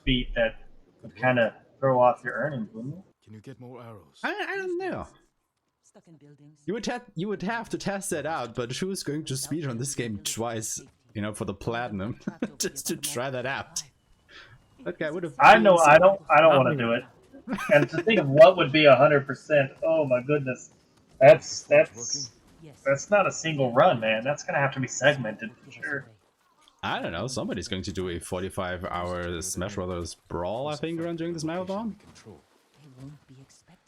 beat that would kind of throw off your earnings, wouldn't it? Can you get more arrows? I don't know. You would have to test that out, but who's going to speedrun this game twice, you know, for the platinum, just to try that out? Okay, would have. I know. I don't want to do it. And to think of what would be 100%. Oh my goodness, that's not a single run, man. That's gonna have to be segmented for sure. I don't know. Somebody's going to do a 45-hour Smash Brothers brawl, I think, run during this marathon.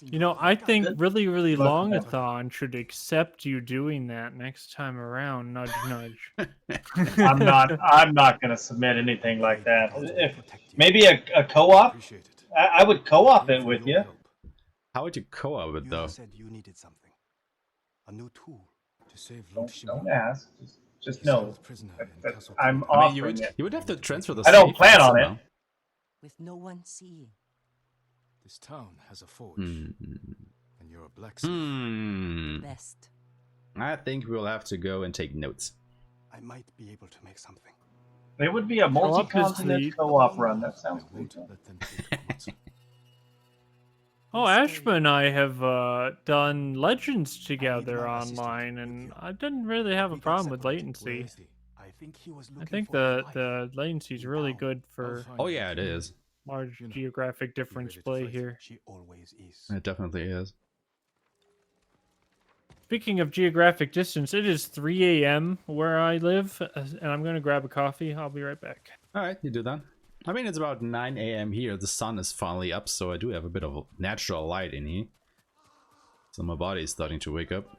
You know, I think really longathon should accept you doing that next time around. Nudge, nudge. I'm not gonna submit anything like that. If maybe a co-op, I would co-op it with you. How would you co-op it though? You said you needed something. A new tool to save Don't ask. Just know. I'm I offering mean, it. You would have to transfer the. I don't save plan on somehow. it. With no one seeing. This town has a forge, and you're a blacksmith. Best. I think we'll have to go and take notes. I might be able to make something. It would be a multi-continent co-op run. That sounds good. Oh, Ashma and I have done Legends together online, and I didn't really have a problem with latency. I think the latency is really good for. Oh yeah, it is. Large geographic difference play here. It definitely is. Speaking of geographic distance, it is 3 a.m. where I live, and I'm going to grab a coffee. I'll be right back. All right, you do that. I mean, it's about 9 a.m. here. The sun is finally up, so I do have a bit of natural light in here. So my body is starting to wake up.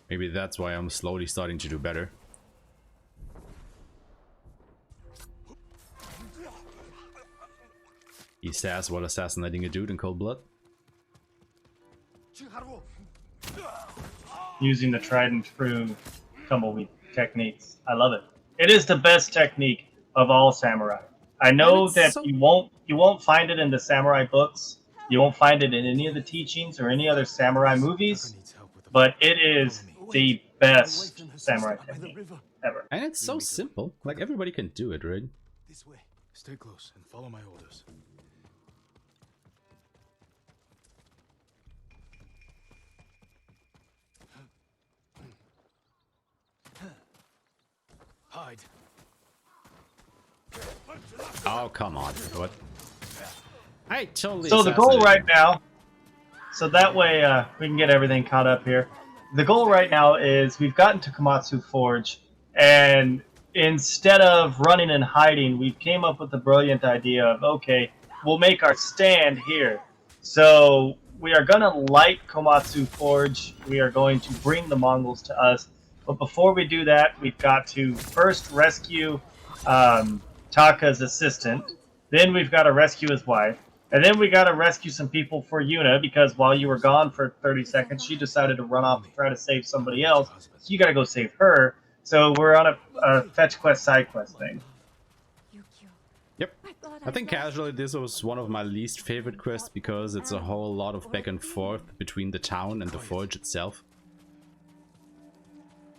Maybe that's why I'm slowly starting to do better. He says while assassinating a dude in cold blood. Using the tried and true tumbleweed techniques. I love it. It is the best technique of all samurai. I know that you won't find it in the samurai books. You won't find it in any of the teachings or any other samurai movies, but it is the best samurai technique ever. And it's so simple. Like everybody can do it, right? This way. Stay close and follow my orders. Hide. Oh, come on. What? I totally. So the goal right now, so that way we can get everything caught up here. The goal right now is we've gotten to Komatsu Forge, and instead of running and hiding, we came up with the brilliant idea of, okay, we'll make our stand here. So we are going to light Komatsu Forge. We are going to bring the Mongols to us. But before we do that, we've got to first rescue Taka's assistant. Then we've got to rescue his wife. And then we got to rescue some people for Yuna, because while you were gone for 30 seconds, she decided to run off and try to save somebody else. So you got to go save her. So we're on a fetch quest, side quest thing. Yep. I think casually this was one of my least favorite quests because it's a whole lot of back and forth between the town and the forge itself.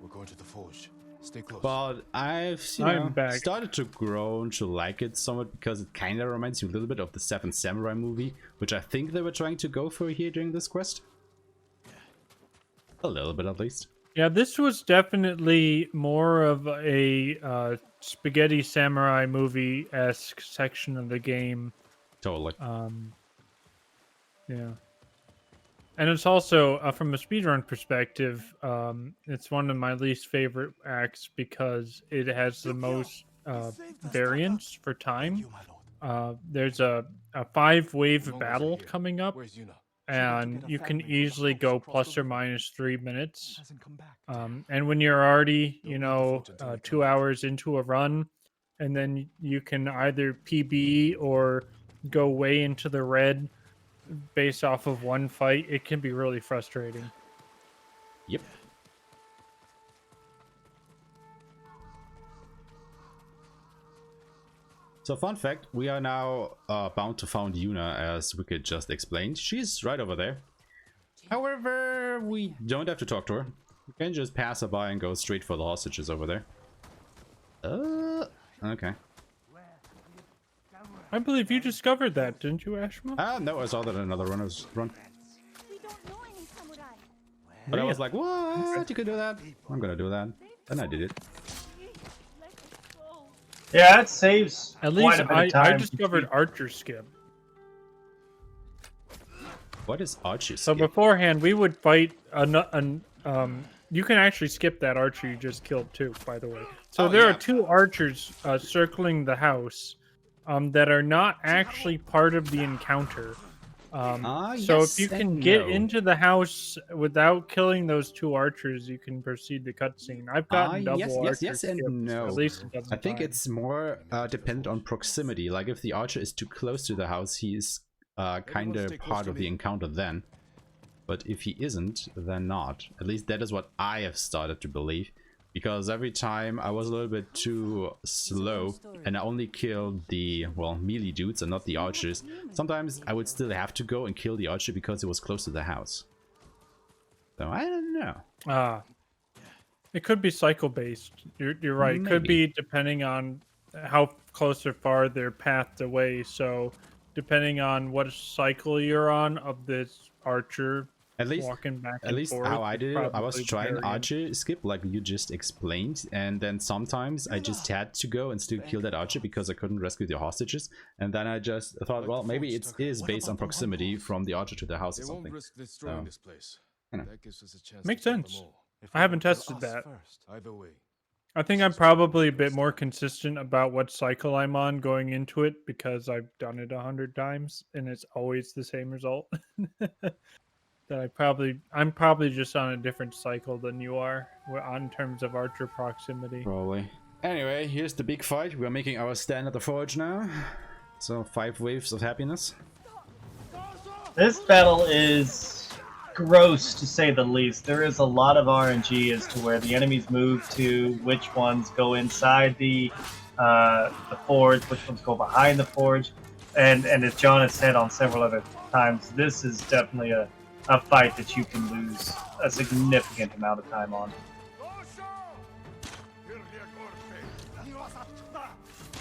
We're going to the forge. Stay close. But I've started to grow to like it somewhat because it kind of reminds me a little bit of the Seven Samurai movie, which I think they were trying to go for here during this quest. A little bit at least. Yeah, this was definitely more of a spaghetti samurai movie-esque section of the game. Totally. Yeah. And it's also, from a speedrun perspective, it's one of my least favorite acts because it has the most variance for time. There's a 5-wave battle coming up, and you can easily go plus or minus 3 minutes. And when you're already, 2 hours into a run, and then you can either PB or go way into the red based off of one fight, it can be really frustrating. Yep. So fun fact, we are now bound to find Yuna, as Wicked just explained. She's right over there. However, we don't have to talk to her. We can just pass her by and go straight for the hostages over there. Okay. I believe you discovered that, didn't you, Aeshema? No, I saw that in another runner's run. But I was like, what? You can do that? I'm gonna do that. And I did it. Yeah, it saves At least quite a bit of time. I discovered Archer Skip. What is Archer Skip? So beforehand, we would fight you can actually skip that archer you just killed too, by the way. So there are 2 archers circling the house that are not actually part of the encounter. So if you can get into the house without killing those 2 archers, you can proceed the cutscene. I've gotten double archers. Yes and no. At least I think it's more dependent on proximity. Like if the archer is too close to the house, he is kind of part of the encounter then. But if he isn't, then not. At least that is what I have started to believe. Because every time I was a little bit too slow and I only killed the, well, melee dudes and not the archers, sometimes I would still have to go and kill the archer because it was close to the house. So I don't know. It could be cycle based. You're right. It could be depending on how close or far they're pathed away. So depending on what cycle you're on of this archer, at least walking back at least forth, how I did it, I was trying variant. archer skip like you just explained, and then sometimes I just had to go and still kill that archer because I couldn't rescue the hostages, and then I just thought, well, maybe it is based on proximity from the archer to the house or something. So, you know. Makes sense. I haven't tested that. I think I'm probably a bit more consistent about what cycle I'm on going into it because I've done it 100 times and it's always the same result. I'm probably just on a different cycle than you are on terms of archer proximity. Probably. Anyway, here's the big fight. We're making our stand at the forge now. So 5 waves of happiness. This battle is gross, to say the least. There is a lot of RNG as to where the enemies move to, which ones go inside the forge, which ones go behind the forge, and as John has said on several other times, this is definitely a fight that you can lose a significant amount of time on.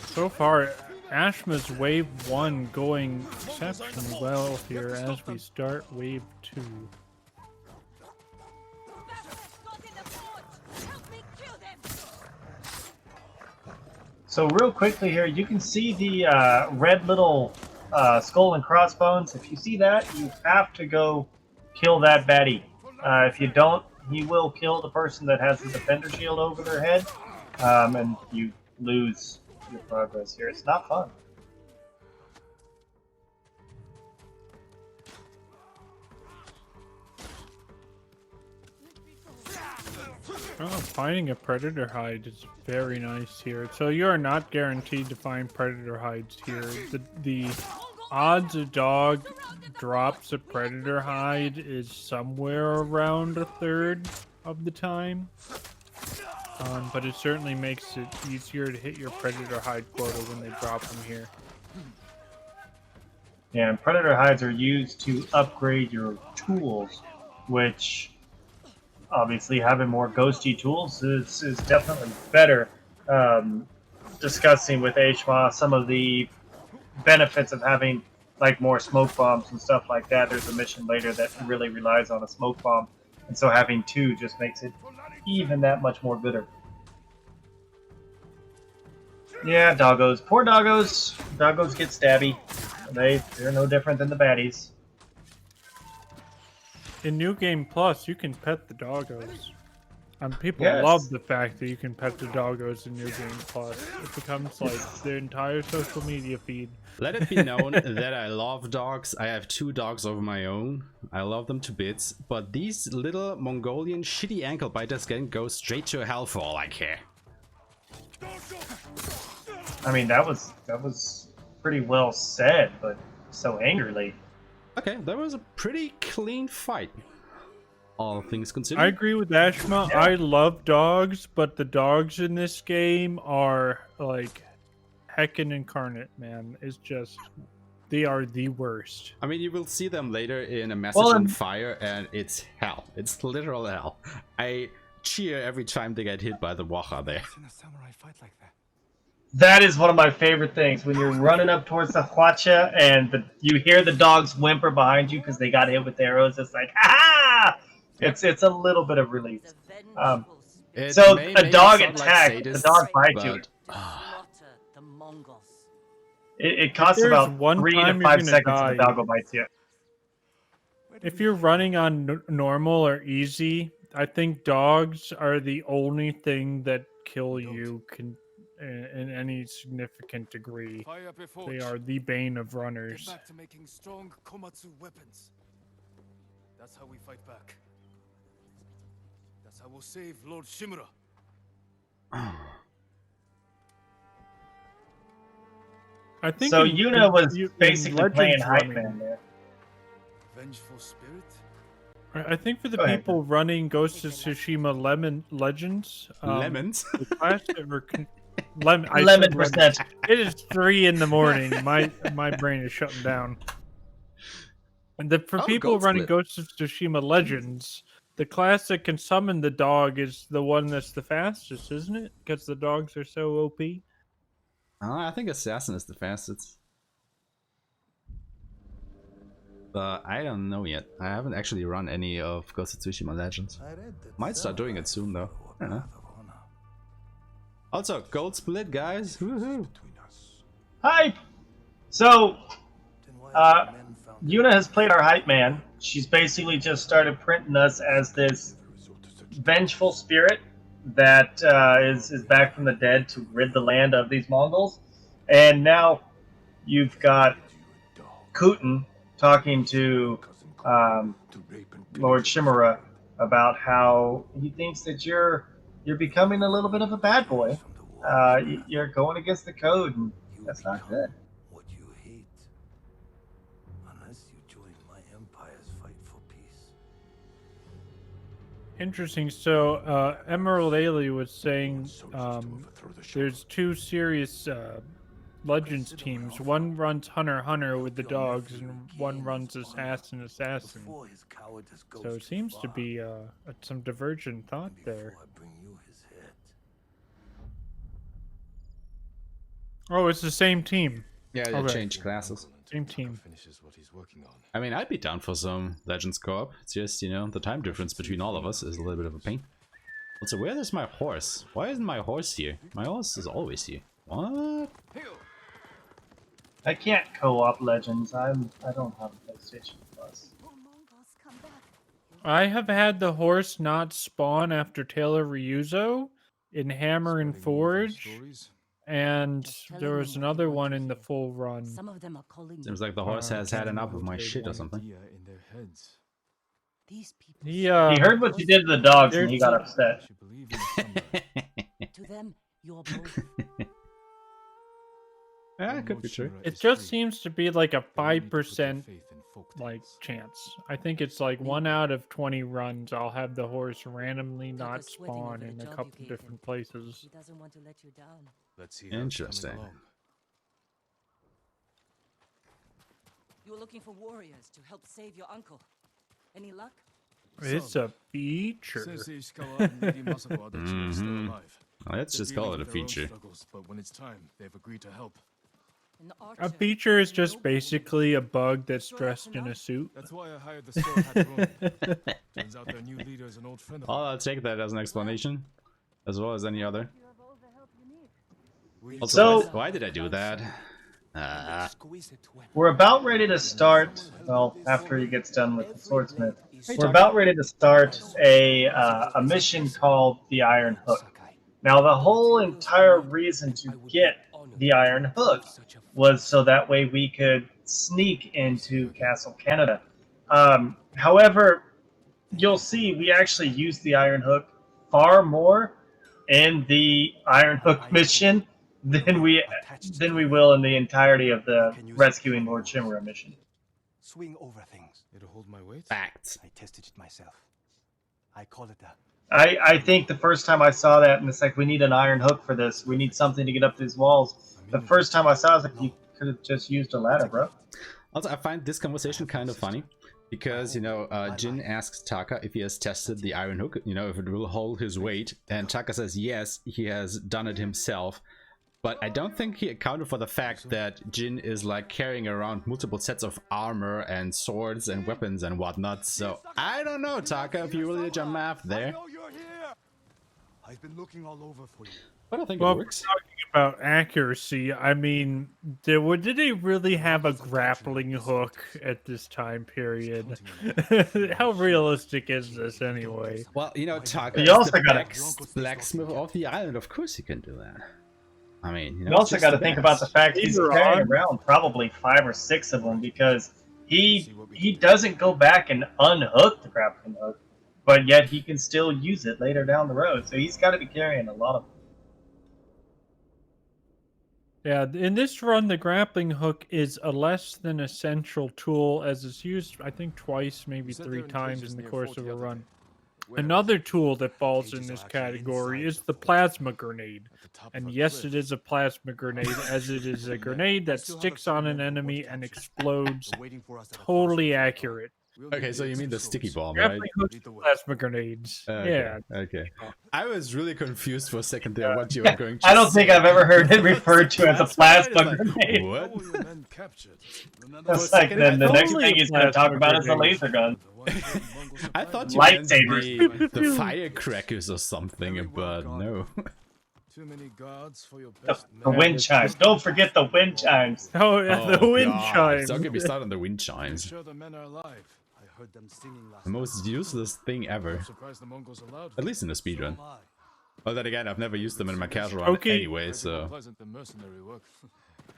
So far, Aeshema's wave 1 going exceptionally well here as we start wave 2. So real quickly here, you can see the red little skull and crossbones. If you see that, you have to go kill that baddie. If you don't, he will kill the person that has the defender shield over their head, and you lose your progress here. It's not fun. Oh, finding a predator hide is very nice here. So you are not guaranteed to find predator hides here. The odds a dog drops a predator hide is somewhere around a third of the time. But it certainly makes it easier to hit your predator hide quota when they drop them here. Yeah, and predator hides are used to upgrade your tools, which obviously having more ghosty tools is definitely better. Discussing with aeshema some of the benefits of having like more smoke bombs and stuff like that. There's a mission later that really relies on a smoke bomb, and so having two just makes it even that much more gooder. Yeah, doggos. Poor doggos. Doggos get stabby. They're no different than the baddies. In New Game Plus, you can pet the doggos. People Yes. love the fact that you can pet the doggos in New Game Plus. It becomes like their entire social media feed. Let it be known that I love dogs. I have 2 dogs of my own. I love them to bits. But these little Mongolian shitty ankle biters can go straight to hell for all I care. I mean, that was pretty well said, but so angrily. Okay, that was a pretty clean fight, all things considered. I agree with aeshema. Yeah. I love dogs, but the dogs in this game are like heckin' incarnate, man. It's just, they are the worst. I mean, you will see them later in a message on fire, and it's hell. It's literal hell. I cheer every time they get hit by the wacha there. In a samurai fight like that. That is one of my favorite things when you're running up towards the huacha and you hear the dogs whimper behind you because they got hit with arrows. It's like, ha! It's a little bit of relief. So a dog attacks, the dog bites you. It costs There's about one 3 time to you're 5 gonna seconds die. if the doggo bites you. If you're running on normal or easy, I think dogs are the only thing that kill you in any significant degree. They are the bane of runners. Get back to making strong komatsu weapons. That's how we fight back. That's how we'll save Lord Shimura. I think So in- Yuna was in basically Legends playing hype running- man there. Vengeful spirit? I think for the Go ahead. people running Ghost of Tsushima Legends, Lemons? the class that were I said Lemon percent. It is 3 in the morning. My brain is shutting down. And for people gold running split. Ghost of Tsushima Legends, the class that can summon the dog is the one that's the fastest, isn't it? Because the dogs are so OP. I think Assassin is the fastest. But I don't know yet. I haven't actually run any of Ghost of Tsushima Legends. Might start doing it soon though. I don't know. Also, gold split, guys. Woohoo! Hype! So, Yuna has played our hype man. She's basically just started printing us as this vengeful spirit that is back from the dead to rid the land of these Mongols. And now you've got Kutin talking to Lord Shimura about how he thinks that you're becoming a little bit of a bad boy. You're going against the code, and that's not good. What you hate. Unless you join my empire's fight for peace. Interesting. So, Emerald Ailey was saying there's 2 serious Legends teams. One runs Hunter Hunter with the dogs, and one runs Assassin Assassin. So it seems to be some divergent thought there. Oh, it's the same team. Yeah, they Okay. changed classes. Same team. Finishes what he's working on. I mean, I'd be down for some Legends co-op. It's just, you know, the time difference between all of us is a little bit of a pain. Also, where is my horse? Why isn't my horse here? My horse is always here. What? I can't co-op Legends. I don't have a PlayStation Plus. I have had the horse not spawn after Taylor Ryuzo in Hammer and Forge, and there was another one in the full run. Some of them are calling Seems like the horse has had enough of my shit or something. In their heads. These people. He He heard what you did to the dogs and he got There's upset. You believe in the samurai. To them, you're both. Yeah, it could be true. It just seems to be like a 5% like chance. I think it's like 1 out of 20 runs I'll have the horse randomly not Taka's sweating spawn over the in a job couple you gave different him. places. He doesn't want to let you down. Let's see how it's Interesting. coming along. You were looking for warriors to help save your uncle. Any luck? It's a feature. Mhm. Let's just call it a feature. But when it's time, they've agreed to help. An A archer. feature is just basically a bug that's dressed in a suit. That's why I hired the Straw Hat Ronin. Turns out their new leader is an old friend of Well, I'll take that as an explanation, as well as any other. Also, So- why did I do that? We're about ready to start, well, after he gets done with the swordsmith, we're about ready to start a mission called the Iron Hook. Now, the whole entire reason to get the Iron Hook was so that way we could sneak into Castle Canada. However, you'll see we actually use the Iron Hook far more in the Iron Hook mission than we will in the entirety of the rescuing Lord Shimura mission. Swing over things. It'll hold my weight. Facts. I tested it myself. I call it a I think the first time I saw that, and it's like, we need an iron hook for this. We need something to get up these walls. The first time I saw it, I was like, you could have just used a ladder, bro. Also, I find this conversation kind of funny because, you know, Jin asks Taka if he has tested the iron hook, you know, if it will hold his weight, and Taka says yes, he has done it himself. But I don't think he accounted for the fact that Jin is like carrying around multiple sets of armor and swords and weapons and whatnot. So I don't know, Taka, if you really did your math there. I've been looking all over for you. But I think Well, it we're works. talking about accuracy. I mean, did they really have a grappling hook at this time period? How realistic is this anyway? Well, you know, Taka You is also the gotta- blacksmith of the island. Of course he can do that. I mean, you know, You also just got to the think best. about the fact he's Either carrying on. around probably 5 or 6 of them because he doesn't go back and unhook the grappling hook, but yet he can still use it later down the road. So he's got to be carrying a lot of them. Yeah, in this run, the grappling hook is a less than essential tool, as it's used, I think, twice, maybe said 3 they're in times cages in the near course Fort of the a other run. day. Where Another is it? tool that falls in Cages this are actually category inside is the the fort. plasma grenade. At the top And of a yes, cliff. it is a plasma grenade, as it is a grenade that still have a sticks few on men an who enemy were and captured. explodes. They're waiting for us at a Totally crossroads. accurate. We'll Okay, need so you mean the extra sticky souls. bomb, right? Grappling hooks Lead the and way. plasma grenades. Okay, Yeah. okay. I was really confused for a second there what you were going to I don't think say. I've ever heard it referred to as a plasma Like, grenade. How what? were your men captured? Remember That's For a like second, I the thought next only thing a he's going to talk plasma about is a grenade. laser gun. the ones that Mongols I supplied thought you you meant Lightsabers. the firecrackers or something, Very well, but God. no. Too many guards for your The, best the men. wind chimes. Don't forget the wind chimes. Oh, yeah, the Oh, wind God, chimes. Don't get me started on the wind Are you chimes. sure the men are alive? I heard them singing last The most useless thing ever. I'm surprised the Mongols allowed At least in the night. So speedrun. am I. Well, then again, I've never used them in my casual run Okay. anyway, More so... pleasant than mercenary work.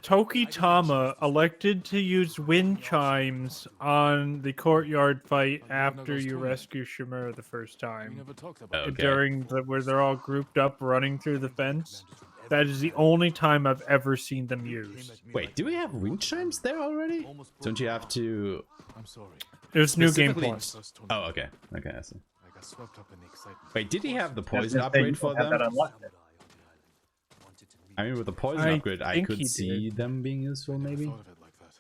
Toki Tama elected to use wind chimes on the courtyard fight after you rescue Shimura the first We time. never talked about Okay. During the, where they're all grouped up running through the fence. That is the only time I've ever seen them used. Wait, do we have wind chimes there already? Don't you have to... I'm sorry. It was New Game Specifically- Plus. First tournament. Oh, okay. Okay, I see. I got swept up in the excitement. Wait, did he have the That's poison just saying upgrade you for don't have that them? unlocked yet. I mean, with the poison I upgrade, I think could he see them being useful, maybe. Thought of it like that.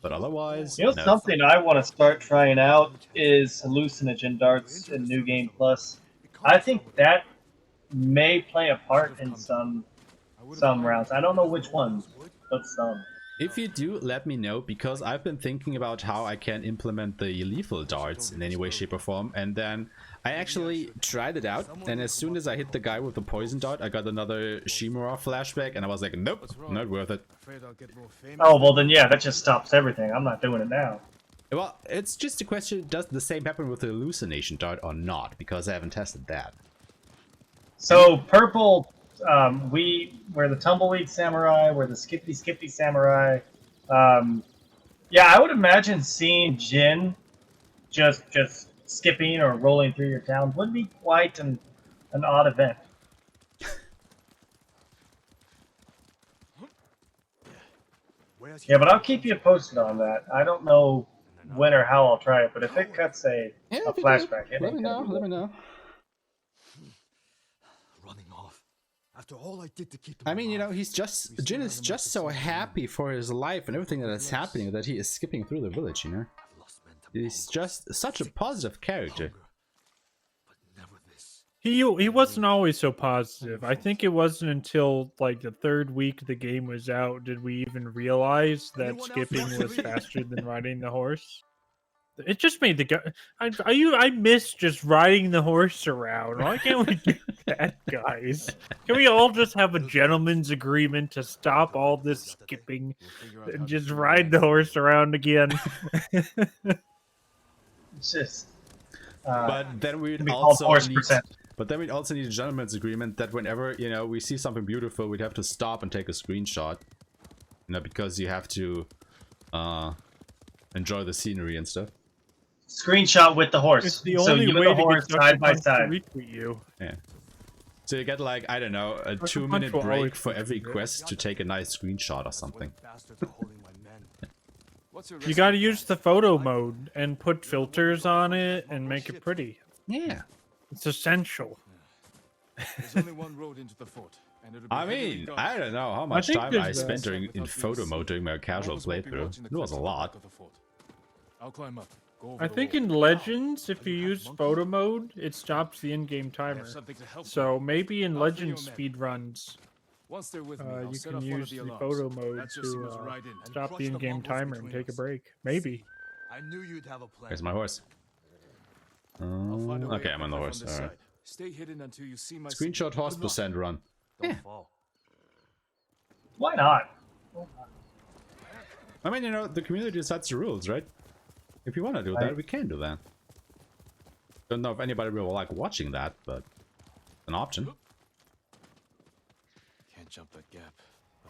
But otherwise, You know, no. something I want to start trying out is hallucinogen darts in New Game Plus. I think that may play a part in some rounds. I don't know which ones, but some. If you do, let me know, because I've been thinking about how I can implement the lethal darts in any way, shape, or form, and then I actually tried it out, and as soon as I hit the guy with the poison dart, I got another Shimura flashback, and I was like, nope, not worth it. Afraid I'll get more famous. Oh, well then yeah, that just stops everything. I'm not doing it now. Well, it's just a question, does the same happen with the hallucination dart or not, because I haven't tested that. So purple, we're the tumbleweed samurai, we're the skippy samurai. Yeah, I would imagine seeing Jin just skipping or rolling through your town would be quite an odd event. Yeah, but I'll keep you posted on that. I don't know when or how I'll try it, but if it cuts a flashback, it let me ain't know. gonna be Let me good. know. Running off. After all I did to keep them I mean, you know, alive. Jin is just so happy for his life and everything that is happening that he is skipping through the village, you know? I've lost men to He's just such a positive character. hunger, but never this. He wasn't always so positive. I think it wasn't until like the third week the game was out did we even realize that Anyone else skipping want to was leave? faster than riding the horse. It just made the guy. I miss just riding the horse around. Why can't we do that, guys? Can we all just have a gentleman's agreement to stop all this skipping and just ride the horse around again? It's just. But then we'd can be called also horse need, percent. but then we'd also need a gentleman's agreement that whenever, you know, we see something beautiful, we'd have to stop and take a screenshot. You know, because you have to enjoy the scenery and stuff. Screenshot with the horse. It's the So only you way and the to horse get Sucker side by Punch to side. retweet you. Yeah. So you get like, I don't know, a Sucker 2-minute Punch will break always for every retweet it. quest to take a nice screenshot or something. Bastards are holding my men. What's your You got to use the photo mode and put filters on it and make it pretty. Yeah. It's essential. There's only one road into the fort, and it'll be I heavily mean, guarded. I don't know how much think time there's I a- spent in photo mode during my casual Others won't be playthrough. watching the It was cliffs a at the lot. back of the fort. I'll climb up. Go over I the think wall. in Legends, if you use photo mode, it stops the in-game I timer. have something to help So maybe in I'll free Legends your men. speed runs, Once they're with me, I'll you set can off one of use the the alarms. photo mode That's to Tsushima's right in. stop crush the the in-game Mongols timer and between take a us. break. Maybe. I knew you'd have a plan. Where's my horse? I'll find a way Okay, up I'm on the from horse. this Alright. side. Stay hidden until you see my Screenshot horse Good luck. percent run. Don't Yeah. fall. Why not? I mean, you know, the community sets the rules, right? If you want to do that, we can do that. Don't know if anybody will like watching that, but an option. Can't jump that gap.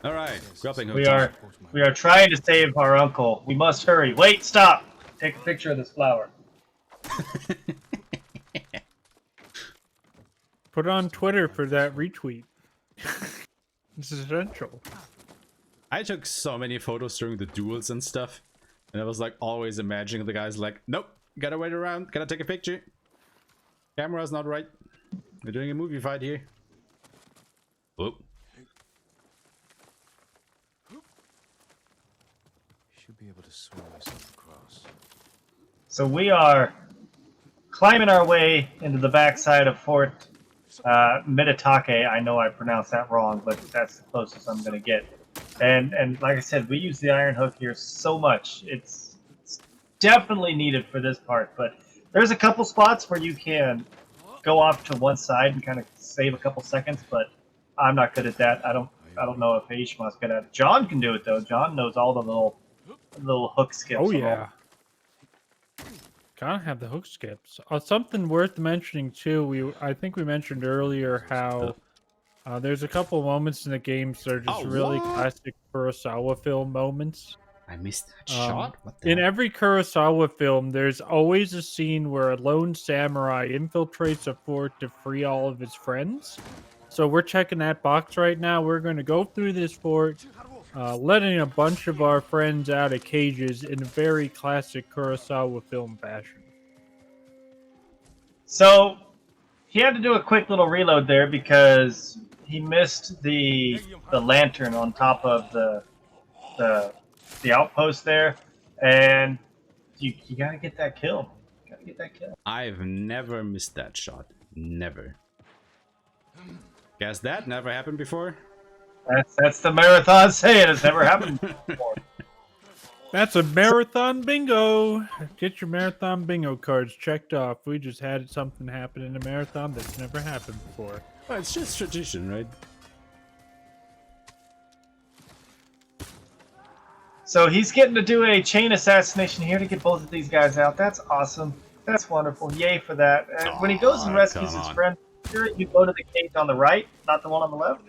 All right, grappling hook. We are trying to save our uncle. We must hurry. Wait, stop. Take a picture of this flower. Put it on Twitter for that retweet. It's essential. I took so many photos during the duels and stuff, and I was like always imagining the guys like, nope, gotta wait around, gotta take a picture. Camera's not right. We're doing a movie fight here. Whoop. Should be able to swing myself across. So we are climbing our way into the backside of Fort Mitatake. I know I pronounced that wrong, but that's the closest I'm going to get. And like I said, we use the iron hook here so much. It's definitely needed for this part, but there's a couple spots where you can go off to one side and kind of save a couple seconds, but I'm not good at that. I don't know if Aeshema's good at it. John can do it though. John knows all the little hook skips. Oh and all. yeah. Gotta have the hook skips. Something worth mentioning too. I think we mentioned earlier how there's a couple moments in the games that are just really classic Kurosawa film moments. I missed that shot? What the In hell? every Kurosawa film, there's always a scene where a lone samurai infiltrates a fort to free all of his friends. So we're checking that box right now. We're going to go through this fort, letting a bunch of our friends out of cages in very classic Kurosawa film fashion. So he had to do a quick little reload there because he missed the lantern on top of the outpost there, and you gotta get that kill. Gotta get that kill. I've never missed that shot. Never. Guess that never happened before? That's the marathon saying. It's never happened before. That's a marathon bingo. Get your marathon bingo cards checked off. We just had something happen in a marathon that's never happened before. Well, it's just tradition, right? So he's getting to do a chain assassination here to get both of these guys out. That's awesome. That's wonderful. Yay for that. And when he goes and rescues his friend, sure, you go to the cage on the right, not the one on the left,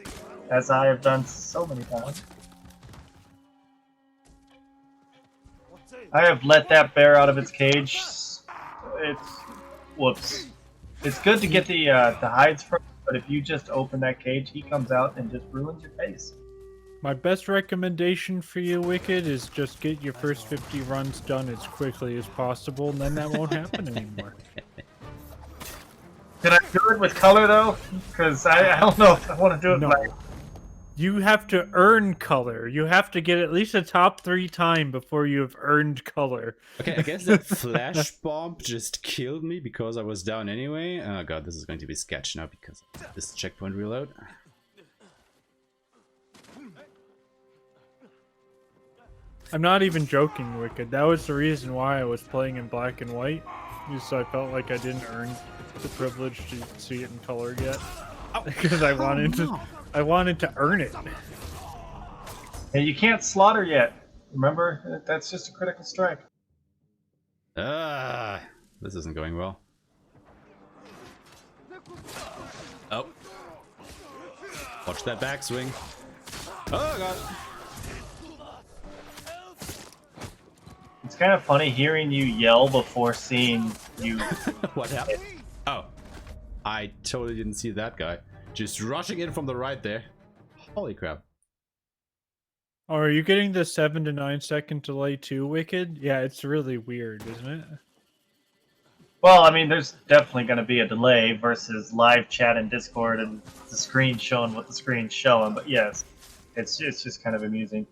as I have done so many times. I have let that bear out of its cage it's whoops. It's good to get the hides first, but if you just open that cage, he comes out and just ruins your face. My best recommendation for you, Wicked, is just get your first 50 runs done as quickly as possible, and then that won't happen anymore. Can I do it with color though? Because I don't know if I want to do it. No. Like, You have to earn color. You have to get at least a top 3 time before you have earned color. Okay, I guess that flash bomb just killed me because I was down anyway. Oh god, this is going to be sketch now because of this checkpoint reload. I'm not even joking, Wicked. That was the reason why I was playing in black and white. Because I felt like I didn't earn the privilege to see it in color yet. Because I wanted to earn it. and you can't slaughter yet. Remember, that's just a critical strike. This isn't going well. Oh. Watch that backswing. Oh god. It's kind of funny hearing you yell before seeing you. What happened? Oh. I totally didn't see that guy. Just rushing in from the right there. Holy crap. Oh, are you getting the 7 to 9 second delay too, Wicked? Yeah, it's really weird, isn't it? Well, I mean, there's definitely going to be a delay versus live chat in Discord and the screen showing what the screen's showing. But yes, it's just kind of amusing.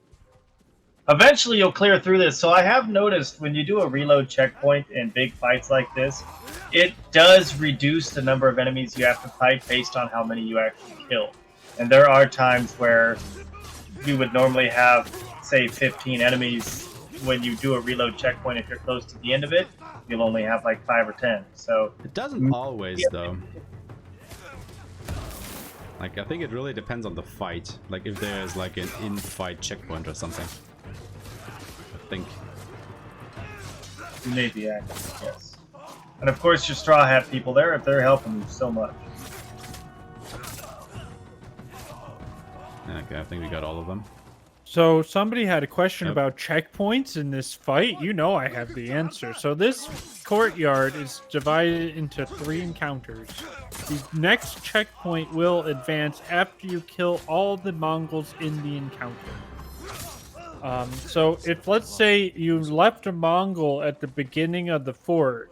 Eventually, you'll clear through this. So I have noticed when you do a reload checkpoint in big fights like this, it does reduce the number of enemies you have to fight based on how many you actually kill. And there are times where you would normally have, say, 15 enemies. When you do a reload checkpoint, if you're close to the end of it, you'll only have like 5 or 10. So it doesn't always, though. Like, I think it really depends on the fight. Like, if there's like an in-fight checkpoint or something. I think. You may be accurate, yes. And of course, your Straw Hat people there, if they're helping you so much. Okay, I think we got all of them. So somebody had a question about checkpoints in this fight. You know I have the answer. So this courtyard is divided into 3 encounters. The next checkpoint will advance after you kill all the Mongols in the encounter. So if, let's say, you left a Mongol at the beginning of the fort,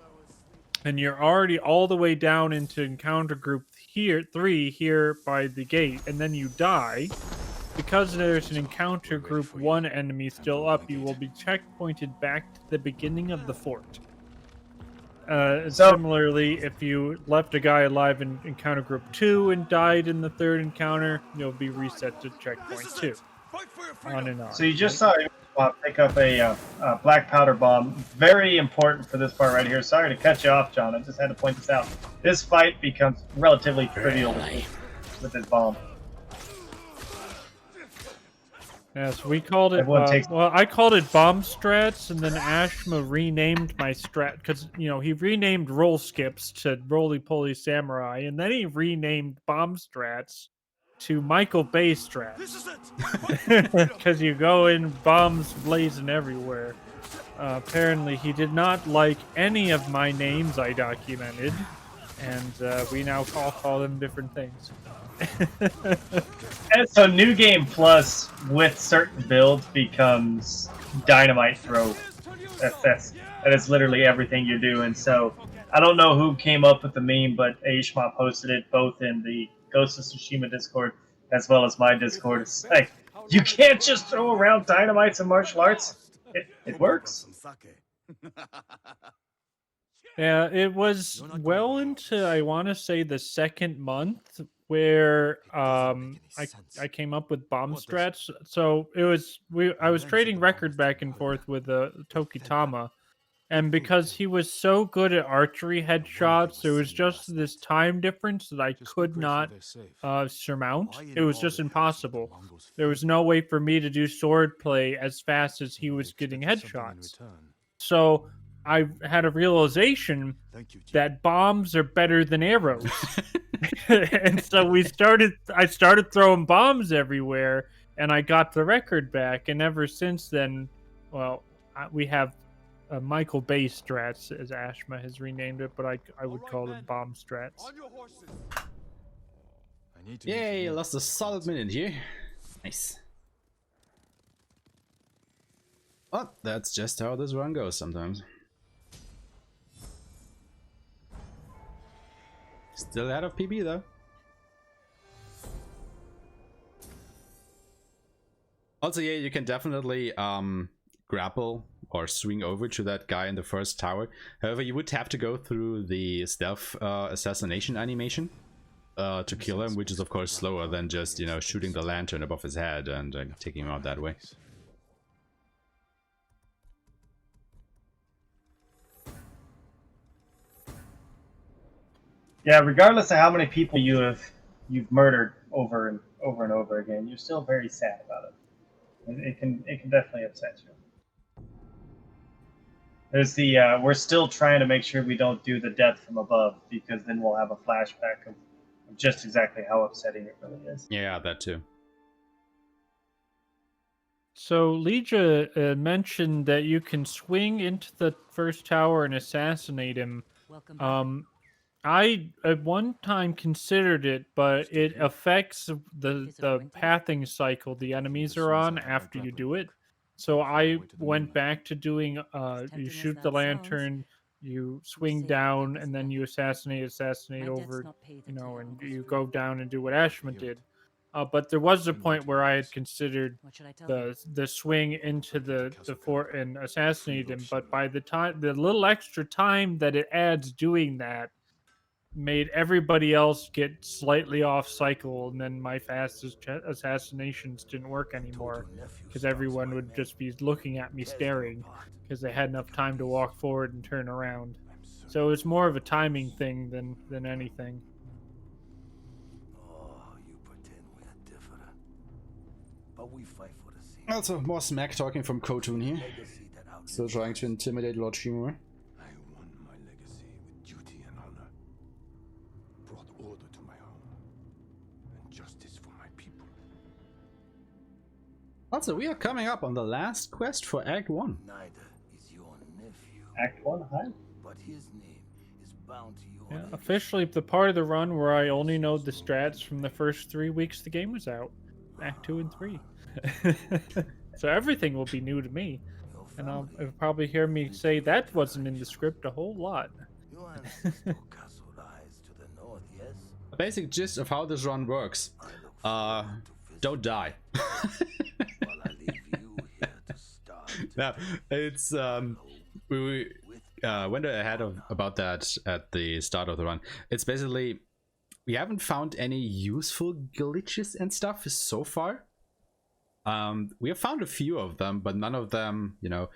and you're already all the way down into encounter group 3 here by the gate, and then you die, because there's an encounter group 1 enemy still up, you will be checkpointed back to the beginning of the fort. Similarly, if you left a guy alive in encounter group 2 and died in the 3rd encounter, you'll be reset to checkpoint 2. On and on. So you just saw pick up a black powder bomb. Very important for this part right here. Sorry to cut you off, John. I just had to point this out. This fight becomes relatively trivial with this bomb. Yes, we called it. Well, I called it bomb strats, and then Aeshema renamed my strat because he renamed roll skips to roly poly samurai, and then he renamed bomb strats to Michael Bay strats because you go in bombs blazing everywhere. Apparently, he did not like any of my names I documented, and we now call them different things. And so New Game Plus with certain builds becomes dynamite throw. That is literally everything you do. And so I don't know who came up with the meme, but aeshema posted it both in the Ghost of Tsushima Discord as well as my Discord. It's like, you can't just throw around dynamites in martial arts. It works. Yeah, it was well into, I want to say, the 2nd month where I came up with bomb strats. So it was I was trading record back and forth with Tokitama, and because he was so good at archery headshots, there was just this time difference that I could not surmount. It was just impossible. There was no way for me to do swordplay as fast as he was getting headshots. So I had a realization that bombs are better than arrows. And so I started throwing bombs everywhere, and I got the record back. And ever since then, well, we have Michael Bay strats, as Ashma has renamed it, but I would call them bomb strats. Yay, lost a solid minute here. Nice. But that's just how this run goes sometimes. Still out of PB though. Also, yeah, you can definitely grapple or swing over to that guy in the first tower. However, you would have to go through the stealth assassination animation to kill him, which is of course slower than just, you know, shooting the lantern above his head and taking him out that way. Yeah, regardless of how many people you've murdered over and over again, you're still very sad about it. It can definitely upset you. There's the we're still trying to make sure we don't do the death from above, because then we'll have a flashback of just exactly how upsetting it really is. Yeah, that too. So Legia mentioned that you can swing into the first tower and assassinate him. I at one time considered it, but it affects the pathing cycle the enemies are on after you do it. So I went back to doing you shoot the lantern, you swing down, and then you assassinate over, you know, and you go down and do what Ashma did. But there was a point where I had considered the swing into the fort and assassinate him, but by the time the little extra time that it adds doing that made everybody else get slightly off cycle, and then my fastest assassinations didn't work anymore because everyone would just be looking at me staring because they had enough time to walk forward and turn around. So it's more of a timing thing than anything. But we fight for the same. Also, more smack talking from Kotun here. Still trying to intimidate Lord Shimura. I won my legacy with duty and honor. Brought order to my home. And justice for my people. Also, we are coming up on the last quest for Act 1. Neither is your nephew. Act 1, huh? But his name is bound to your Yeah, legacy. officially the part of the run where I only know the strats from the first 3 weeks the game was out. Act 2 and 3. So everything will be new to me. And you'll probably hear me say that wasn't in the script a whole lot. Your ancestor castle lies to the north, yes? The basic gist of how this run works. Don't die. While I leave you here to start. Now, it's we went ahead of about that at the start of the run. It's basically we haven't found any useful glitches and stuff so far. We have found a few of them, but none of them, you know,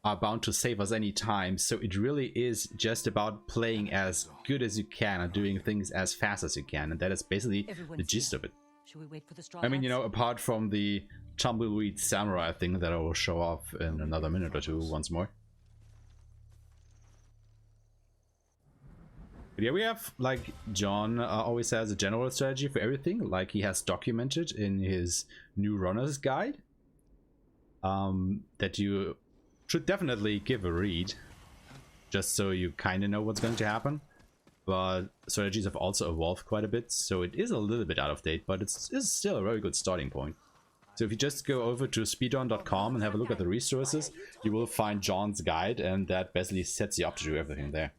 are bound to save us any time. So it really is just about playing as good as you can and doing things as fast as you can, and that is basically the gist of it. Should we wait for the straw I mean, you hats? know, apart from the tumbleweed samurai thing that I will show off in another minute or two once more. But yeah, we have, like John always has, a general strategy for everything, like he has documented in his new runner's guide, that you should definitely give a read, just so you kind of know what's going to happen. But strategies have also evolved quite a bit, so it is a little bit out of date, but it's still a very good starting point. So if you just go over to speedrun.com and have a look at the resources, you will find John's guide, and that basically sets you up to do everything there.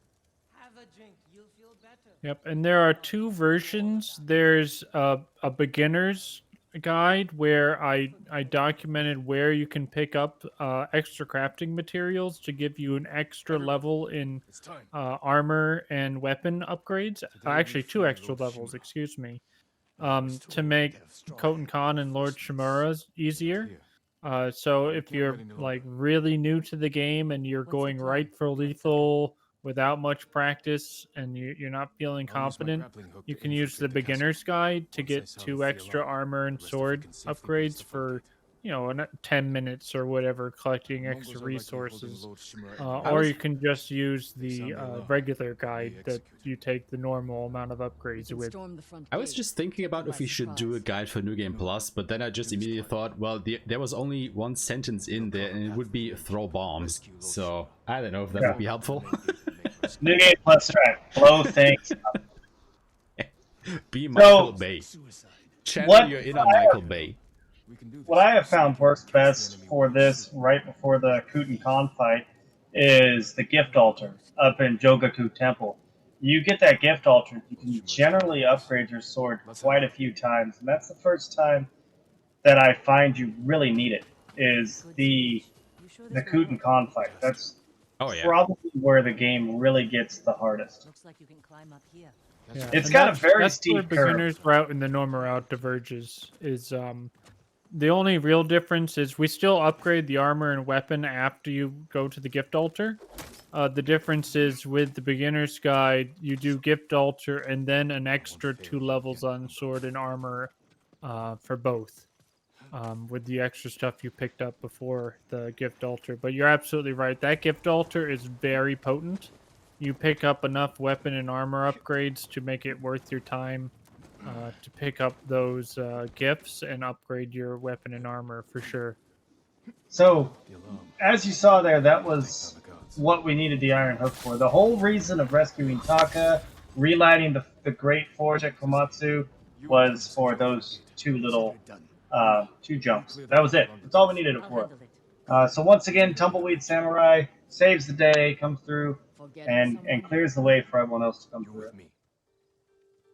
Yep, and there are 2 versions. There's a beginner's guide where I documented where you can pick up extra crafting materials to give you an extra level in armor and weapon upgrades. Actually, 2 extra levels, excuse me, to make Khotan Khan and Lord Shimura easier. So if you're like really new to the game and you're going right for lethal without much practice and you're not feeling confident, you can use the beginner's guide to get 2 extra armor and sword upgrades for, 10 minutes or whatever collecting extra resources. Or you can just use the regular guide that you take the normal amount of upgrades with. I was just thinking about if we should do a guide for New Game Plus, but then I just immediately thought, well, there was only one sentence in there, and it would be throw bombs. So I don't know if that would be helpful. New Game Plus strat, blow things up. Be Michael Bay. Channel your inner Michael Bay. What I have found works best for this right before the Kuten Khan fight is the gift altar up in Jogaku Temple. You get that gift altar, you can generally upgrade your sword quite a few times, and that's the first time that I find you really need it, is the Kuten Khan fight. That's probably where the game really gets the hardest. Looks like you can climb up here. Yeah, it's got a very that's steep where curve. beginner's route and the normal route diverges. Is the only real difference is we still upgrade the armor and weapon after you go to the gift altar. The difference is with the beginner's guide, you do gift altar and then an extra 2 levels on sword and armor for both. With the extra stuff you picked up before the gift altar. But you're absolutely right. That gift altar is very potent. You pick up enough weapon and armor upgrades to make it worth your time to pick up those gifts and upgrade your weapon and armor for sure. So, as you saw there, that was what we needed the Iron Hook for. The whole reason of rescuing Taka, relighting the Great Forge at Komatsu, was for those 2 little 2 jumps. That was it. That's all we needed it for. So once again, Tumbleweed Samurai saves the day, comes through, and clears the way for everyone else to come through.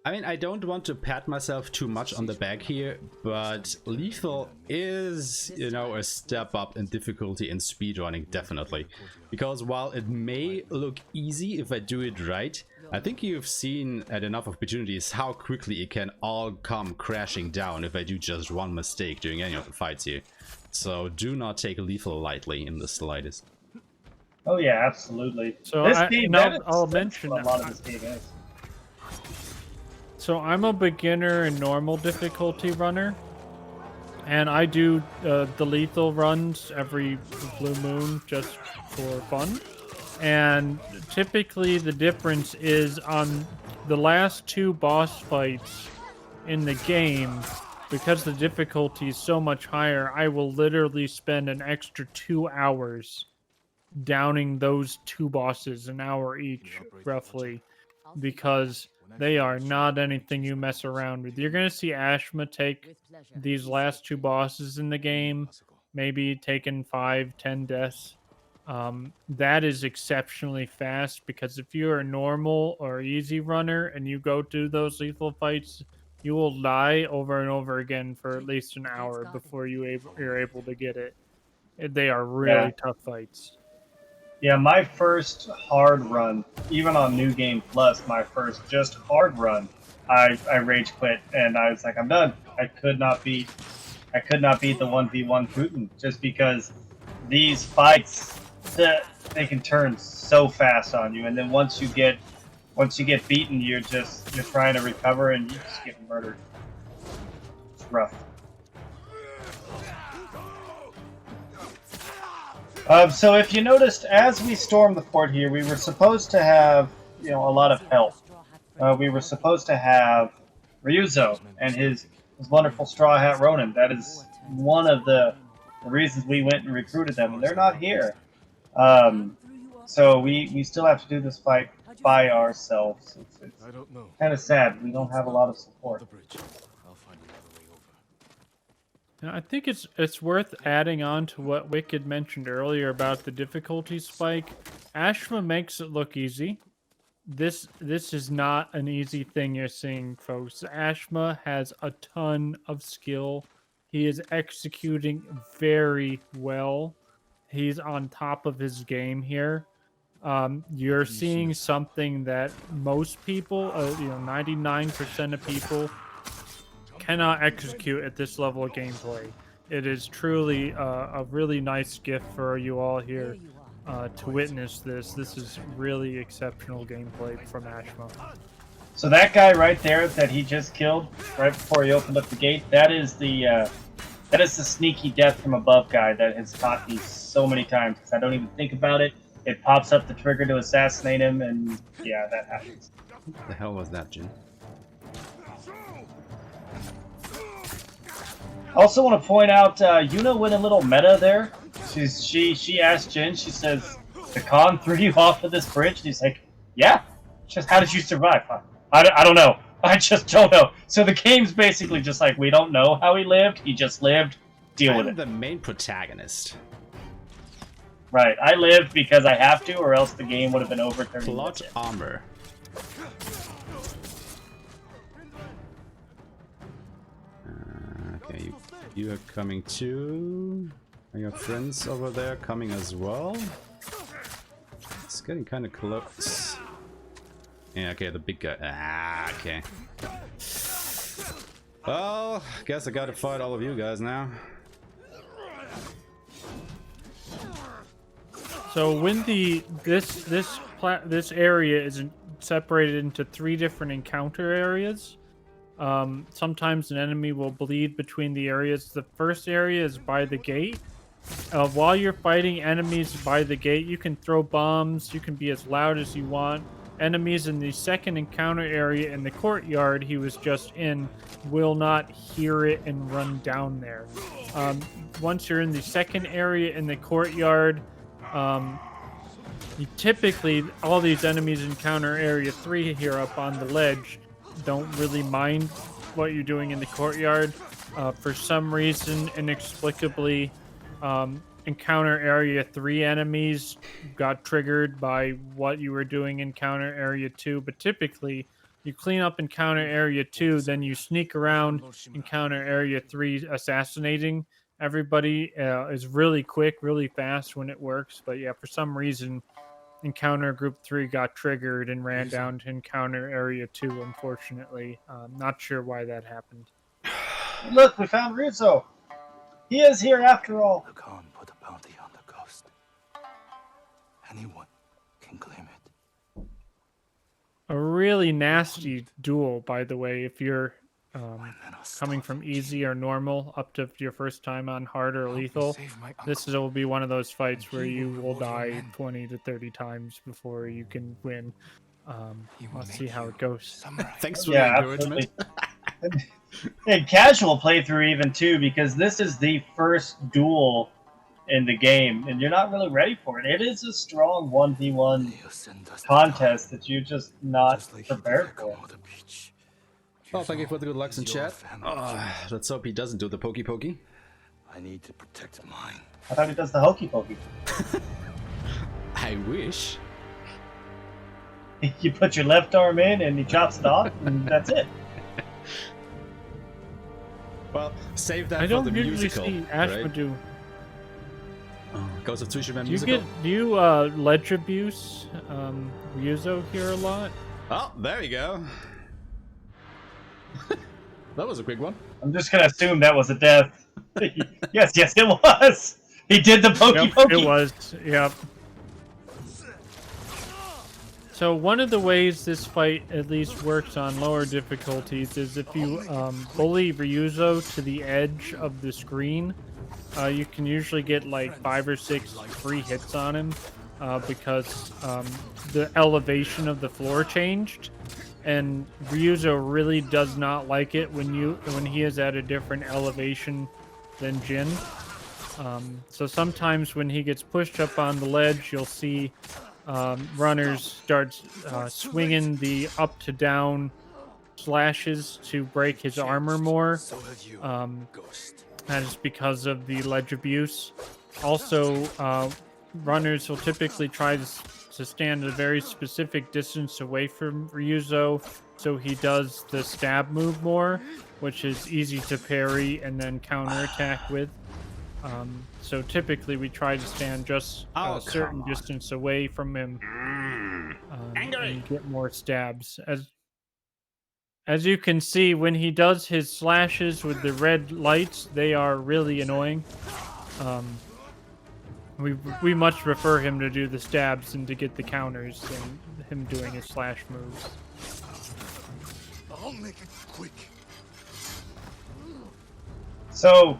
I mean, I don't want to pat myself too much on the back here, but Lethal is, a step up in difficulty in speedrunning, definitely. Because while it may look easy if I do it right, I think you've seen at enough opportunities how quickly it can all come crashing down if I do just one mistake during any of the fights here. So do not take Lethal lightly in the slightest. Oh yeah, absolutely. So I'll mention a lot of this game is. So I'm a beginner and normal difficulty runner, and I do the lethal runs every blue moon just for fun. And typically the difference is on the last 2 boss fights in the game, because the difficulty is so much higher, I will literally spend an extra 2 hours downing those 2 bosses, an hour each roughly, because they are not anything you mess around with. You're going to see Aeshema take these last 2 bosses in the game, maybe taking 5-10 deaths. That is exceptionally fast, because if you're a normal or easy runner and you go do those lethal fights, you will die over and over again for at least an hour before you're able to get it. They are really tough fights. Yeah, my first hard run, even on New Game Plus, my first just hard run, I rage quit and I was like, I'm done. I could not beat the 1v1 Putin, just because these fights, they can turn so fast on you, and then once you get beaten, you're trying to recover and you just get murdered. It's rough. So if you noticed, as we stormed the fort here, we were supposed to have, a lot of help. We were supposed to have Ryuzo and his wonderful Straw Hat Ronin. That is one of the reasons we went and recruited them, and they're not here. So we still have to do this fight by ourselves. It's kind of sad. We don't have a lot of support. I think it's worth adding on to what Wicked mentioned earlier about the difficulty spike. Aeshema makes it look easy. This is not an easy thing you're seeing, folks. Aeshema has a ton of skill. He is executing very well. He's on top of his game here. You're seeing something that most people, 99% of people, cannot execute at this level of gameplay. It is truly a really nice gift for you all here to witness this. This is really exceptional gameplay from Aeshema. So that guy right there that he just killed right before he opened up the gate, that is the That is the sneaky death from above guy that has taught me so many times because I don't even think about it. It pops up the trigger to assassinate him, and yeah, that happens. What the hell was that, Jin? Also want to point out, Yuna went a little meta there. She asked Jin, she says, the Khan threw you off of this bridge? And he's like, yeah. Just how did you survive? I don't know. I just don't know. So the game's basically just like, we don't know how he lived. He just lived. Deal with it. I'm the main protagonist. Right. I lived because I have to, or else the game would have been over 30 Plot minutes. armor. Okay, you are coming too. Are your friends over there coming as well? It's getting kind of close. Yeah, okay, the big guy. Ah, okay. Well, guess I gotta fight all of you guys now. So when this area is separated into 3 different encounter areas, sometimes an enemy will bleed between the areas. The first area is by the gate. While you're fighting enemies by the gate, you can throw bombs. You can be as loud as you want. Enemies in the second encounter area in the courtyard he was just in will not hear it and run down there. Once you're in the second area in the courtyard, typically all these enemies in counter area 3 here up on the ledge don't really mind what you're doing in the courtyard. For some reason, inexplicably, encounter area 3 enemies got triggered by what you were doing in counter area 2, but typically you clean up encounter area 2, then you sneak around encounter area 3 assassinating everybody. Is really quick, really fast when it works, but yeah, for some reason encounter group 3 got triggered and ran down to encounter area 2, unfortunately. Not sure why that happened. Look, we found Rizzo. He is here after all. The Khan put a bounty on the ghost. Anyone can claim it. A really nasty duel, by the way, if you're coming from easy or normal up to your first time on hard or lethal. This will be one of those fights where you will die 20 to 30 times before you can win. Let's see how it goes. Thanks for the encouragement. And casual playthrough even too, because this is the first duel in the game, and you're not really ready for it. It is a strong 1v1 contest that you're just not prepared for. Well, thank you for the good lucks in chat. Let's hope he doesn't do the pokey pokey. I need to protect mine. I thought he does the hokey pokey. I wish. You put your left arm in and he chops it off, and that's it. Well, save that I for don't the usually musical. see Ashma right? do. Ghost of Tsushima Do musical. you ledge abuse Ryuzo here a lot? Oh, there you go. That was a quick one. I'm just gonna assume that was a death. yes, it was. He did the pokey pokey. It was. Yep. So one of the ways this fight at least works on lower difficulties is if you bully Ryuzo to the edge of the screen, you can usually get like 5 or 6 free hits on him because the elevation of the floor changed, and Ryuzo really does not like it when he is at a different elevation than Jin. So sometimes when he gets pushed up on the ledge, you'll see runners start swinging the up to down slashes to break his armor more. That is because of the ledge abuse. Also, runners will typically try to stand at a very specific distance away from Ryuzo, so he does the stab move more, which is easy to parry and then counterattack with. So typically we try to stand just a certain distance away from him and get more stabs. As you can see, when he does his slashes with the red lights, they are really annoying. We much prefer him to do the stabs and to get the counters than him doing his slash moves. I'll make it quick. So,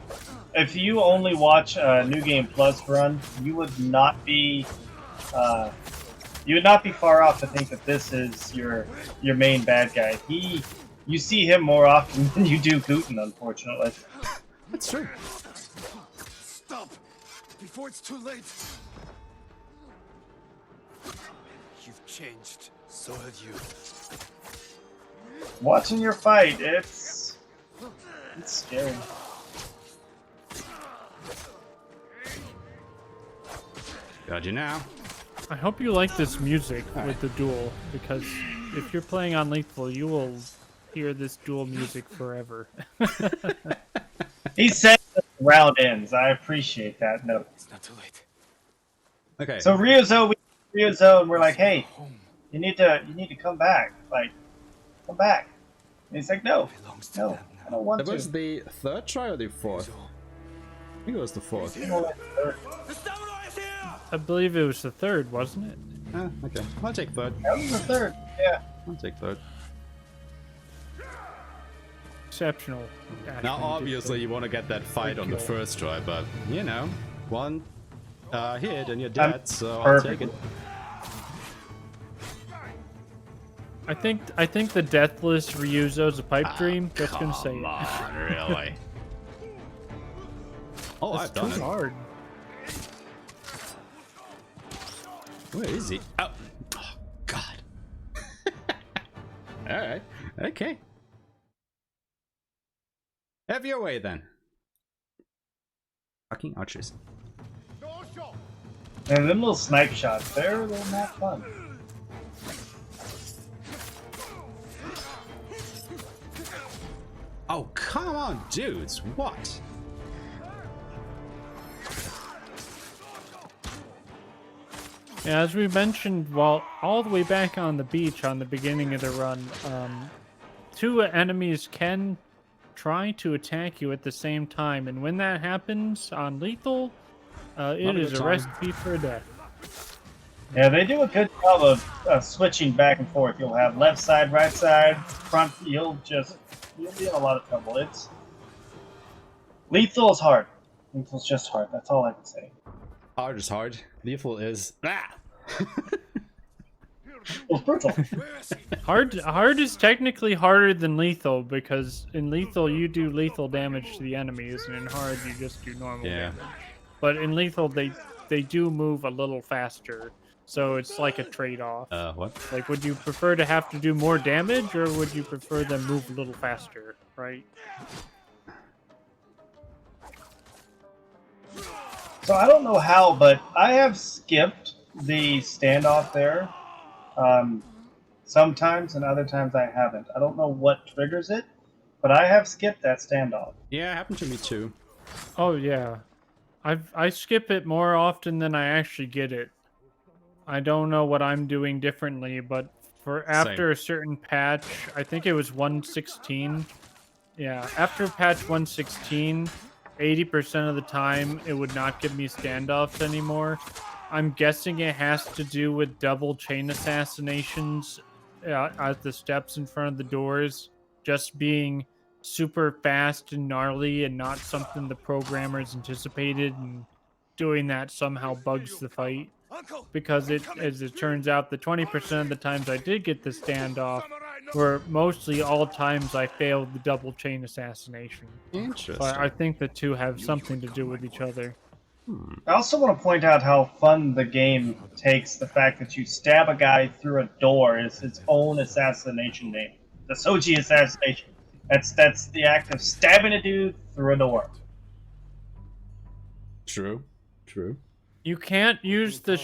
if you only watch New Game Plus run, you would not be far off to think that this is your main bad guy. You see him more often than you do Putin, unfortunately. That's true. Stop! Before it's too late! You've changed. So have you. Watching your fight, it's scary. Got you now. I hope you like this music with the duel, because if you're playing on lethal, you will hear this duel music forever. He said the round ends. I appreciate that note. It's not too late. Okay. So Ryuzo, and we're like, hey, you need to come back. Like, come back. And he's like, no, I don't want That to. was the third try or the fourth? I think it was the fourth. I believe it was the third, wasn't it? Okay. I'll take third. That was the third. Yeah. I'll take third. Exceptional. Now, obviously, you want to get that fight on the first try, but you know, one hit and you're dead, so I'll take it. I think the deathless Ryuzo's a pipe dream. Just gonna say it. Come on, really? Oh, It's I've done too it. hard. Where is he? Oh God. Alright. Okay. Have your way then. Fucking archers. And them little snipe shots, they're not fun. Oh, come on, dudes. What? Yeah, as we mentioned, while all the way back on the beach on the beginning of the run, two enemies can try to attack you at the same time, and when that happens on lethal, it is a recipe for death. Yeah, they do a good job of switching back and forth. You'll have left side, right side, front. You'll be in a lot of trouble. Lethal is hard. Lethal's just hard. That's all I can say. Hard is hard. Lethal is Well, brutal. Hard is technically harder than lethal, because in lethal you do lethal damage to the enemies, and in hard you just do normal damage. But in lethal they do move a little faster, so it's like a trade-off. What? Like, would you prefer to have to do more damage, or would you prefer them move a little faster, right? So I don't know how, but I have skipped the standoff there. Sometimes, and other times I haven't. I don't know what triggers it, but I have skipped that standoff. Yeah, it happened to me too. Oh yeah, I skip it more often than I actually get it. I don't know what I'm doing differently, but for after a certain patch, I think it was 116. Yeah, after patch 116, 80% of the time it would not give me standoffs anymore. I'm guessing it has to do with double chain assassinations at the steps in front of the doors just being super fast and gnarly and not something the programmers anticipated, and doing that somehow bugs the fight. Because as it turns out, the 20% of the times I did get the standoff were mostly all times I failed the double chain assassination. Interesting. So I think the two have something to do with each other. I also want to point out how fun the game takes the fact that you stab a guy through a door is its own assassination name. The Soji assassination. That's the act of stabbing a dude through a door. True. You can't use the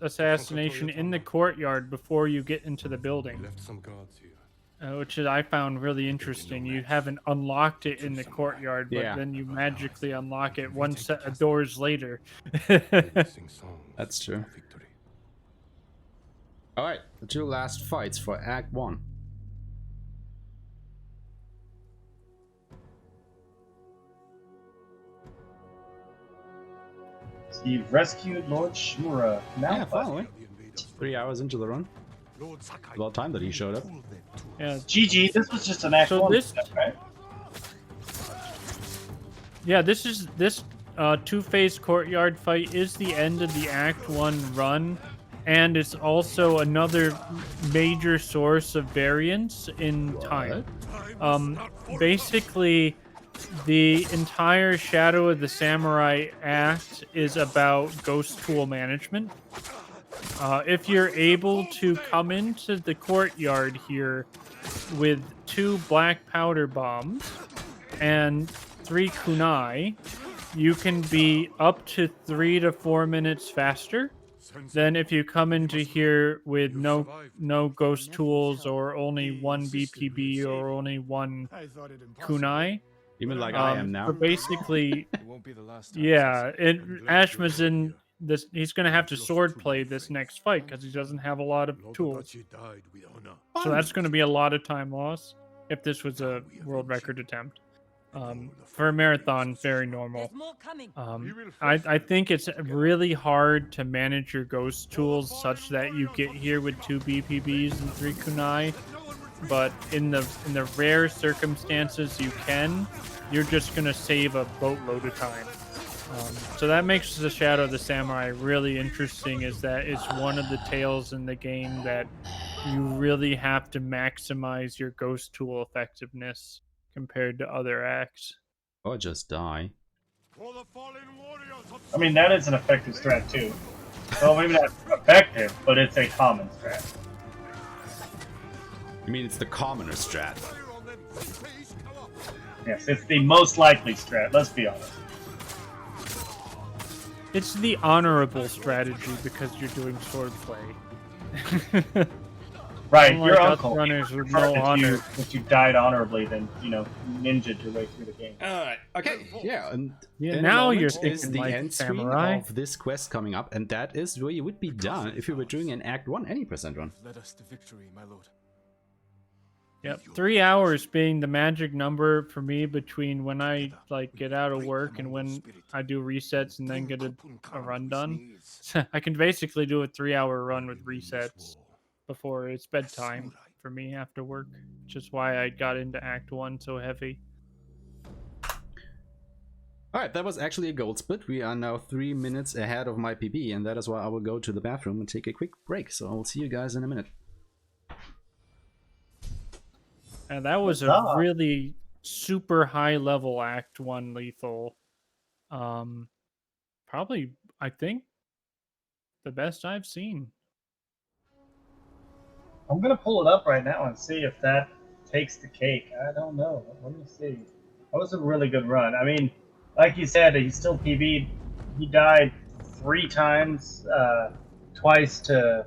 assassination in the courtyard before you get into the building. Left some guards here. Which I found really interesting. You haven't unlocked it in the courtyard, but then you magically unlock it one set of doors later. That's true. Alright, the two last fights for Act 1. So you've rescued Lord Shimura. Now Yeah, finally. 3 hours into the run. About time that he showed up. Yeah. GG, this was just an Act 1 step, right? Yeah, this two-phase courtyard fight is the end of the Act 1 run, and it's also another major source of variance in time. Basically, the entire Shadow of the Samurai Act is about ghost tool management. If you're able to come into the courtyard here with 2 black powder bombs and 3 kunai, you can be up to 3 to 4 minutes faster than if you come into here with no ghost tools or only 1 BPB or only 1 kunai. Even like I am now. So basically, It won't be the last time. yeah, Ashma's in this. He's gonna have to sword play this next fight because he doesn't have a lot of tools. So that's gonna be a lot of time loss if this was a world record attempt. For a marathon, very normal. I think it's really hard to manage your ghost tools such that you get here with 2 BPBs and 3 kunai. But in the rare circumstances you can, you're just gonna save a boatload of time. So that makes the Shadow of the Samurai really interesting, is that it's one of the tales in the game that you really have to maximize your ghost tool effectiveness compared to other acts. Or just die. I mean, that is an effective strat too. Well, maybe not effective, but it's a common strat. You mean it's the commoner strat? Yes, it's the most likely strat, let's be honest. It's the honorable strategy because you're doing swordplay. Right, Unlike your us uncle. runners with no honor. If you died honorably, then, you know, ninja'd your way through the game. Alright, okay, yeah, and Yeah, in now a you're moment is thinking the like end screen samurai. of this quest coming up, and that is where you would be done if you were doing an Act 1 any percent run. Led us to victory, my lord. Yep, 3 hours being the magic number for me between when I like get out of work and when I do resets and then get a run done. I can basically do a 3-hour run with resets before it's bedtime for me after work, which is why I got into Act 1 so heavy. Alright, that was actually a gold split. We are now 3 minutes ahead of my PB, and that is why I will go to the bathroom and take a quick break. So I will see you guys in a minute. And that was a really super high level Act 1 lethal. Probably, I think, the best I've seen. I'm gonna pull it up right now and see if that takes the cake. I don't know. Let me see. That was a really good run. I mean, like you said, he still PB'd. He died 3 times, twice to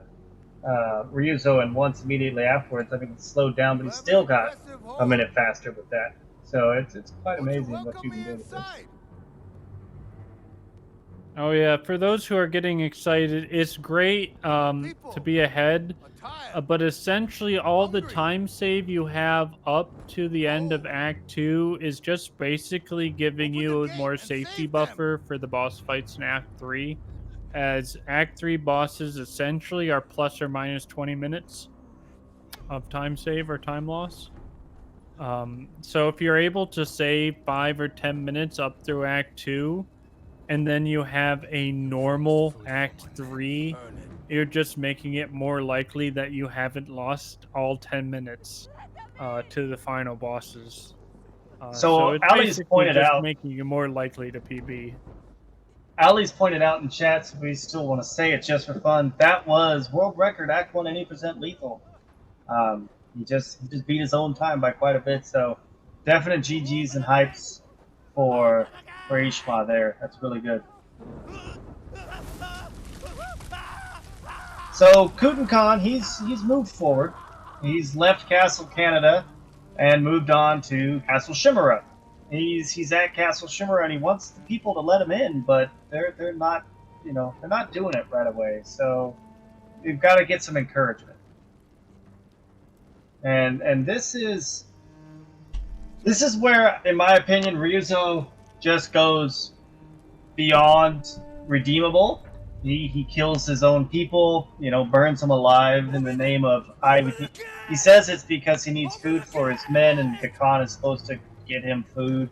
Ryuzo and once immediately afterwards. I think it slowed down, but he still got a minute faster with that. So it's quite amazing what you can do with this. Oh yeah, for those who are getting excited, it's great to be ahead, but essentially all the time save you have up to the end of Act 2 is just basically giving you a more safety buffer for the boss fights in Act 3, as Act 3 bosses essentially are plus or minus 20 minutes of time save or time loss. So if you're able to save 5 or 10 minutes up through Act 2, and then you have a normal Act 3, you're just making it more likely that you haven't lost all 10 minutes to the final bosses. So it's Ali's basically pointed just out, making you more likely to PB. Ali's pointed out in chat, so we still want to say it just for fun. That was world record Act 1 any percent lethal. He just beat his own time by quite a bit. So definite GGs and hypes for aeshema there. That's really good. So Kutenkan, he's moved forward. He's left Castle Canada and moved on to Castle Shimura. He's at Castle Shimura and he wants the people to let him in, but they're not, you know, they're not doing it right away. So we've got to get some encouragement. And this is where, in my opinion, Ryuzo just goes beyond redeemable. He kills his own people, you know, burns them alive in the name of he says it's because he needs food for his men, and the Khan is supposed to get him food.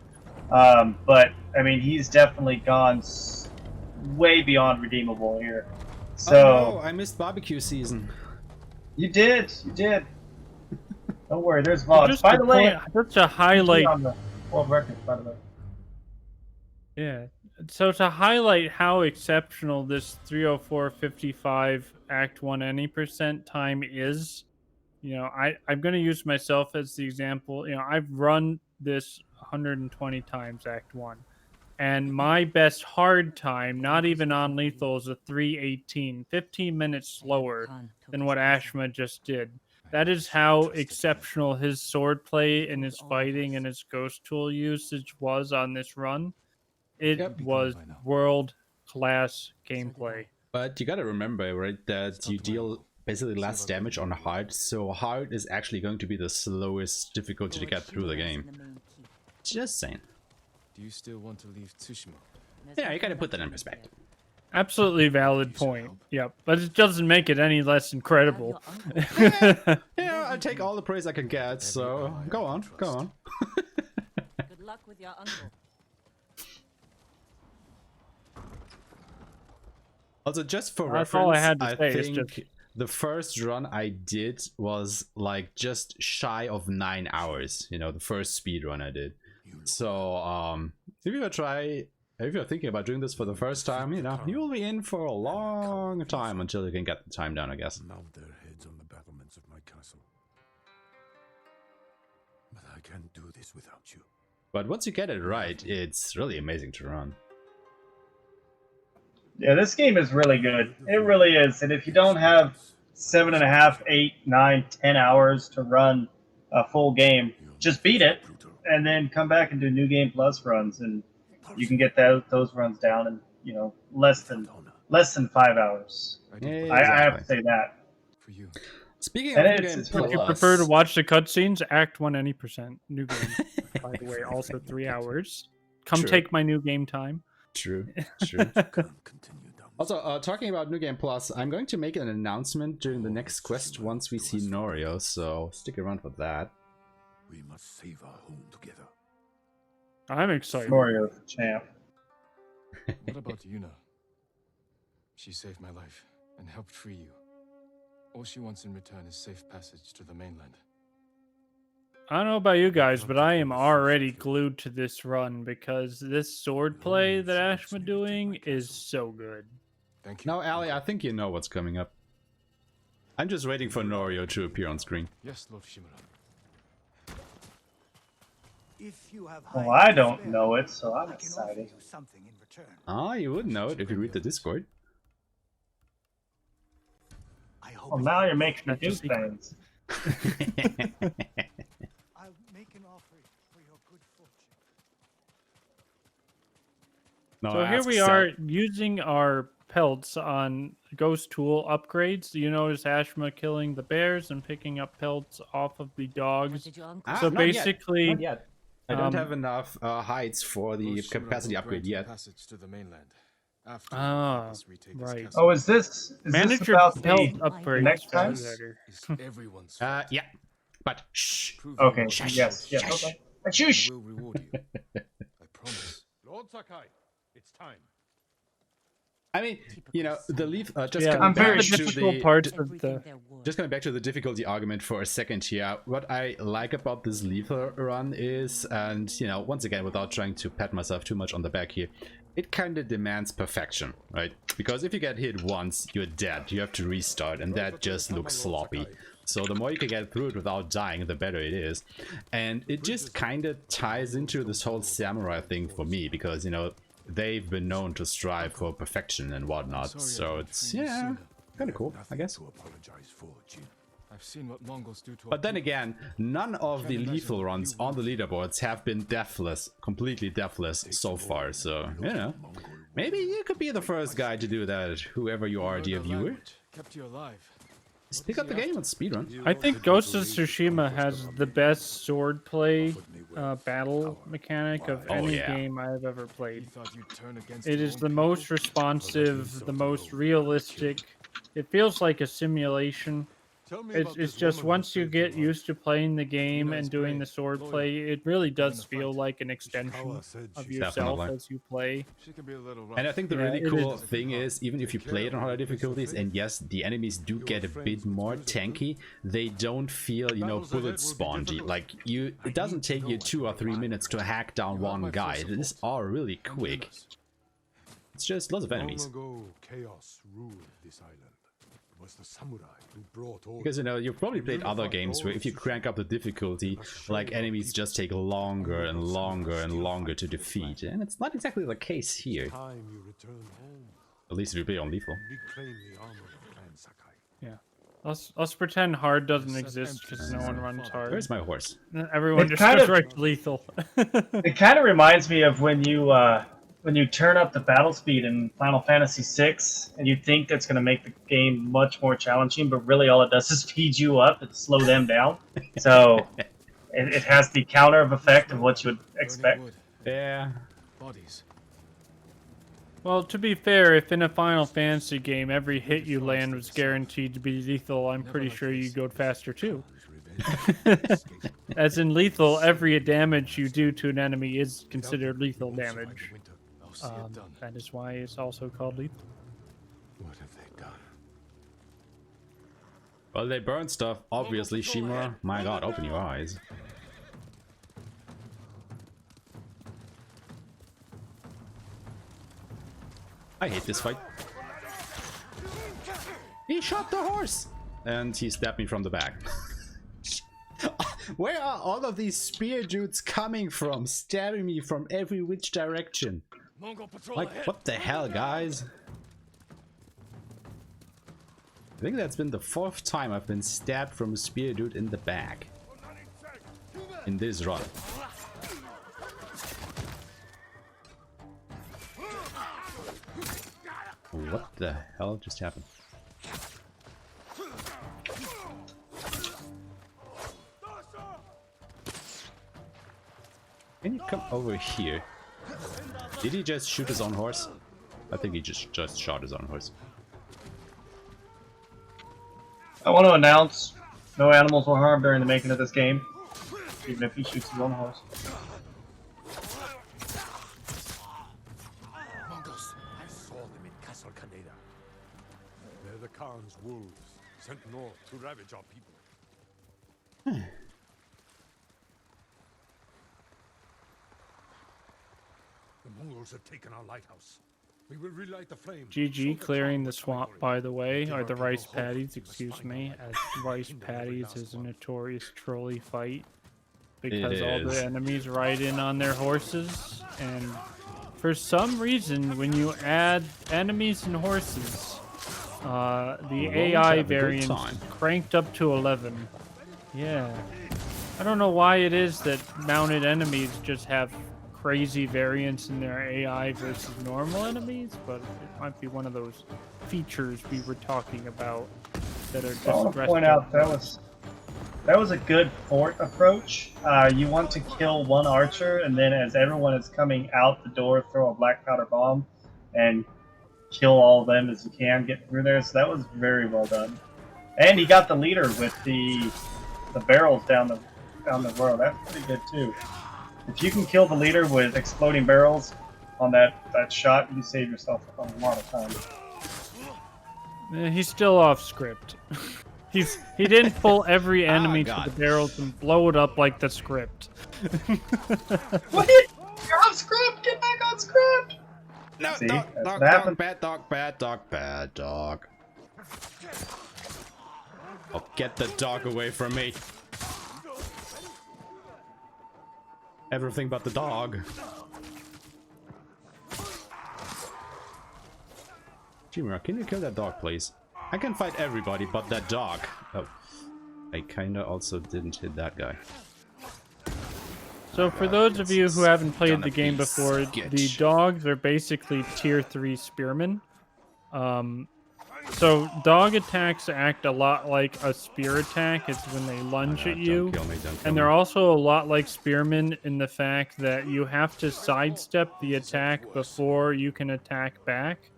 But I mean, he's definitely gone way beyond redeemable here. So oh no, I missed barbecue season. you did. Don't worry, there's VODs. By the way, just to highlight on the world record, by the way. Yeah. So to highlight how exceptional this 304.55 Act 1 any percent time is, you know, I'm going to use myself as the example. You know, I've run this 120 times Act 1. And my best hard time, not even on lethal, is a 3:18, 15 minutes slower than what Aeshema just did. That is how exceptional his swordplay and his fighting and his ghost tool usage was on this run. It was world-class gameplay. But you gotta remember, right, that you deal basically less damage on hard, so hard is actually going to be the slowest difficulty to get through the game. Just saying. Do you still want to leave Tsushima? Yeah, you gotta put that in perspective. Absolutely valid point. Yep, but it doesn't make it any less incredible. Yeah, I take all the praise I can get, so go on. Good luck with your uncle. Also, just for That's reference, all I had to say, it's think the first run I did was like just shy of 9 hours. You know, the first speed run I did. So, if you're thinking about doing this for the first time, you know, you will be in for a long time until you can get the time down, I guess. Mount their heads on the battlements of my castle. But I can't do this without you. But once you get it right, it's really amazing to run. Yeah, this game is really good. It really is. And if you don't have 7.5, 8, 9, 10 hours to run a full game, just beat it and then come back and do New Game Plus runs, and you can get those runs down in, you know, less than 5 hours. Yeah, I have to say that. For you. Speaking of New Game it's Would you prefer to watch the cutscenes? Act 1 any percent. New game. By the way, also 3 hours. Come True. take my new game time. True. Also, talking about New Game Plus, I'm going to make an announcement during the next quest once we see Norio, so stick around for that. We must save our home together. I'm excited. Norio, champ. What about Yuna? She saved my life and helped free you. All she wants in return is safe passage to the mainland. I don't know about you guys, but I am already glued to this run because this swordplay that Aeshema doing is so good. Thank you. Now, Ali, I think you know what's coming up. I'm just waiting for Norio to appear on screen. Yes, Lord Shimura. Well, I don't know it, so I'm excited. Ah, you would know it if you read the Discord. Well, now you're making me do things. I'll make an offer for your good fortune. No, So here we are using our pelts on ghost tool upgrades. You notice Aeshema killing the bears and picking up pelts off of the dogs. So basically, Not yet. I don't have enough hides for the capacity upgrade yet. Passage to the mainland. After right. Oh, is this Manager about pelt the upgrades next time? everyone's Yeah. But shh. Okay. Shush. Yes. Shush. Okay. Shush. will reward you. I promise. Lord Sakai, it's time. I mean, you know, the leaf. Just yeah, coming back the to difficult parts of the. Just coming back to the difficulty argument for a second here. What I like about this lethal run is, and you know, once again, without trying to pat myself too much on the back here, it kind of demands perfection, right? Because if you get hit once, you're dead. You have to restart, and that just looks sloppy. So the more you can get through it without dying, the better it is. And it just kind of ties into this whole samurai thing for me, because, you know, they've been known to strive for perfection and whatnot. So it's, yeah, kind of cool, I guess. I've seen what Mongols do to. But then again, none of the lethal runs on the leaderboards have been deathless, completely deathless so far. So, you know, maybe you could be the first guy to do that, whoever you are, dear viewer. Kept you alive. Just pick up the game and speedrun. I think Ghost of Tsushima has the best swordplay battle mechanic of any game I've ever played. It is the most responsive, the most realistic. It feels like a simulation. It's just once you get used to playing the game and doing the sword play, it really does feel like an extension of yourself Definitely. as you play. She can be a little rough. And I think the Yeah, really it cool is. thing is, even if you play it on harder difficulties, and yes, the enemies do get a bit more tanky, they don't feel, you know, bullet spongy. Like, it doesn't take you 2 or 3 minutes to hack down one guy. These are really quick. It's just lots of enemies. Long ago, chaos ruled this island. It was the samurai who brought order. Because, you know, you've probably played other games where if you crank up the difficulty, like, enemies just take longer and longer and longer to defeat. And it's not exactly the case here. Time you return home, At least if you play on lethal. reclaim the armor of Clan Sakai. Yeah. Let's pretend hard doesn't exist because no one runs hard. Where's my horse? Everyone It just kind goes of- right to lethal. It kind of reminds me of when you turn up the battle speed in Final Fantasy VI, and you think that's going to make the game much more challenging, but really all it does is speed you up and slow them down. So it has the counter of effect of what you would expect. Yeah. Bodies. Well, to be fair, if in a Final Fantasy game every hit you land was guaranteed to be lethal, I'm pretty sure you'd go faster too. As in lethal, every damage you do to an enemy is considered lethal damage. That is why it's also called lethal. What have they done? Well, they burn stuff, obviously, Shimura. My god, open your eyes. I hate this fight. He shot the horse! And he stabbed me from the back. Where are all of these spear dudes coming from? Stabbing me from every which direction. Like, what the hell, guys? I think that's been the 4th time I've been stabbed from a spear dude in the back. In this run. What the hell just happened? Can you come over here? Did he just shoot his own horse? I think he just shot his own horse. I want to announce no animals were harmed during the making of this game, even if he shoots his own horse. Mongols! I saw them in Castle Kaneda. They're the Khan's wolves, sent north to ravage our people. The Mongols have taken our lighthouse. We will relight the flame. GG clearing the swamp, by the way, or the rice paddies, excuse me, as rice paddies is a notorious trolley fight because all the enemies ride in on their horses, and for some reason when you add enemies and horses, the AI variance cranked up to 11. Yeah, I don't know why it is that mounted enemies just have crazy variance in their AI versus normal enemies, but it might be one of those features we were talking about that are just I want to point out that was a good fort approach. You want to kill one archer, and then as everyone is coming out the door, throw a black powder bomb and kill all of them as you can, get through there. So that was very well done. And he got the leader with the barrels down the road. That's pretty good too. If you can kill the leader with exploding barrels on that shot, you save yourself a lot of time. He's still off script. He didn't pull every enemy to the barrels and blow it up like the script. What? You're off script! Get back on script! No, See, dog, that's dog, what happened. bad dog, bad dog, bad dog. Oh, get the dog away from me. Everything but the dog. Shimura, can you kill that dog, please? I can fight everybody but that dog. Oh, I kinda also didn't hit that guy. So for those of you who haven't played the game before, the dogs are basically tier 3 spearmen. So dog attacks act a lot like a spear attack. It's when they lunge at you. And they're also a lot like spearmen in the fact that you have to sidestep the attack before you can attack back.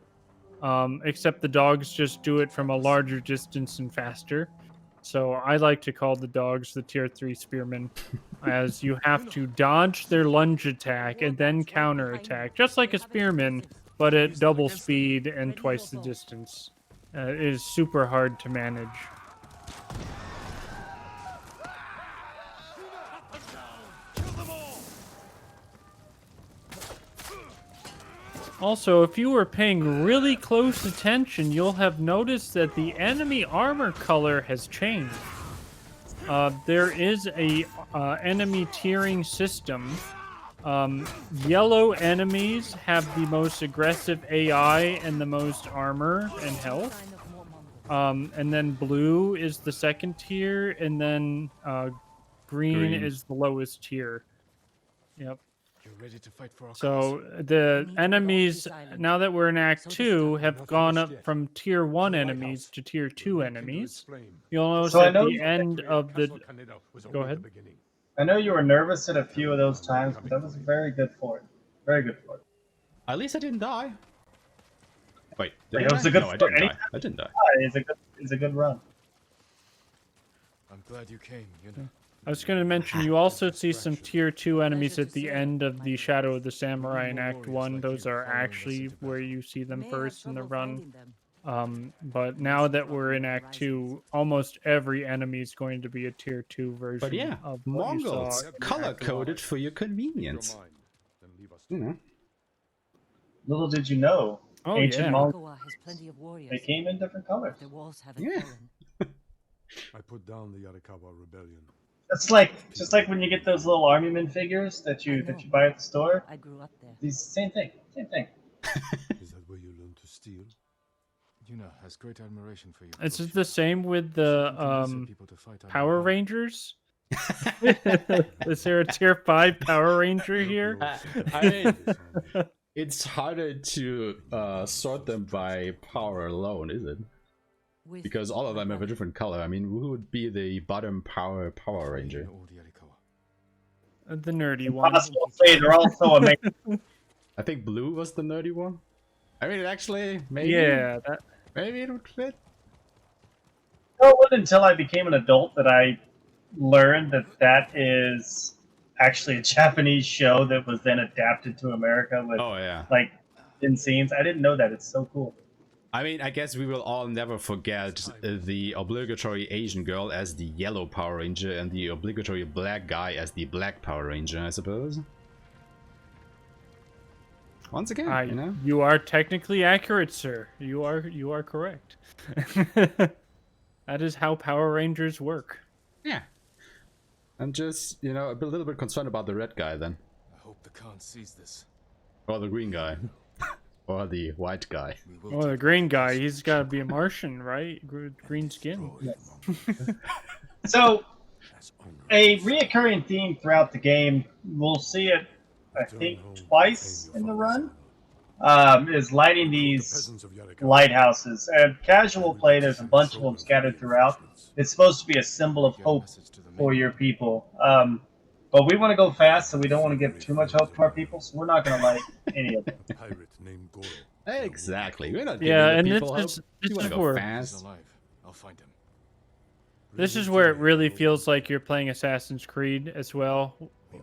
Except the dogs just do it from a larger distance and faster. So I like to call the dogs the tier 3 spearmen, as you have to dodge their lunge attack and then counter attack, just like a spearman, but at double speed and twice the distance. It is super hard to manage. Also, if you were paying really close attention, you'll have noticed that the enemy armor color has changed. There is a enemy tiering system. Yellow enemies have the most aggressive AI and the most armor and health. And then blue is the second tier, and then green is the lowest tier. Yep. Ready to fight for our So the enemies, now that we're in Act 2, have gone up from Tier 1 enemies to Tier 2 enemies. You'll notice So I at know the end of the... Go ahead. I know you were nervous at a few of those times, but that was very good for it. Very good for it. At least I didn't die. Wait, did It I was die? a good No, I for didn't die. anytime. I didn't die. It's a good run. I'm glad you came, you know. I was going to mention, you also see some Tier 2 enemies at the end of the Shadow of the Samurai in Act 1. Those are actually where you see them first in the run. But now that we're in Act 2, almost every enemy is going to be a Tier 2 version But yeah, of what you saw Mongols, in Act 1. color-coded for your convenience. You know. Little did you know, Oh, ancient yeah. Mongols, they came in different colors. Yeah. I put down the Yarikawa rebellion. It's like just like when you get those little army men figures that you buy at the store. I grew up there. These same thing. Is that where you learn to steal? Yuna has great admiration for you. It's just the same with the Power Rangers. Is there a Tier 5 Power Ranger here? I mean, it's harder to sort them by power alone, is it? Because all of them have a different color. I mean, who would be the bottom Power Ranger? The nerdy one. Possible to say they're also amazing. I think blue was the nerdy one. I mean, actually, maybe. Yeah, maybe it would fit. It wasn't until I became an adult that I learned that that is actually a Japanese show that was then adapted to America with like in scenes. I didn't know that. It's so cool. I mean, I guess we will all never forget the obligatory Asian girl as the yellow Power Ranger and the obligatory black guy as the black Power Ranger, I suppose. Once again, you know? You are technically accurate, sir. You are correct. That is how Power Rangers work. Yeah. I'm just, you know, a little bit concerned about the red guy then. I hope the Khan sees this. Or the green guy. Or the white guy. Oh, the green guy, he's got to be a Martian, right? Green skin. So, a reoccurring theme throughout the game, we'll see it, I think, twice in the run, is lighting these lighthouses. And casual play, there's a bunch of them scattered throughout. It's supposed to be a symbol of hope for your people. But we want to go fast, so we don't want to give too much hope to our people, so we're not going to light any of them. Exactly. We're not Yeah, and people this is go where fast. I'll find him. This is where it really feels like you're playing Assassin's Creed as well,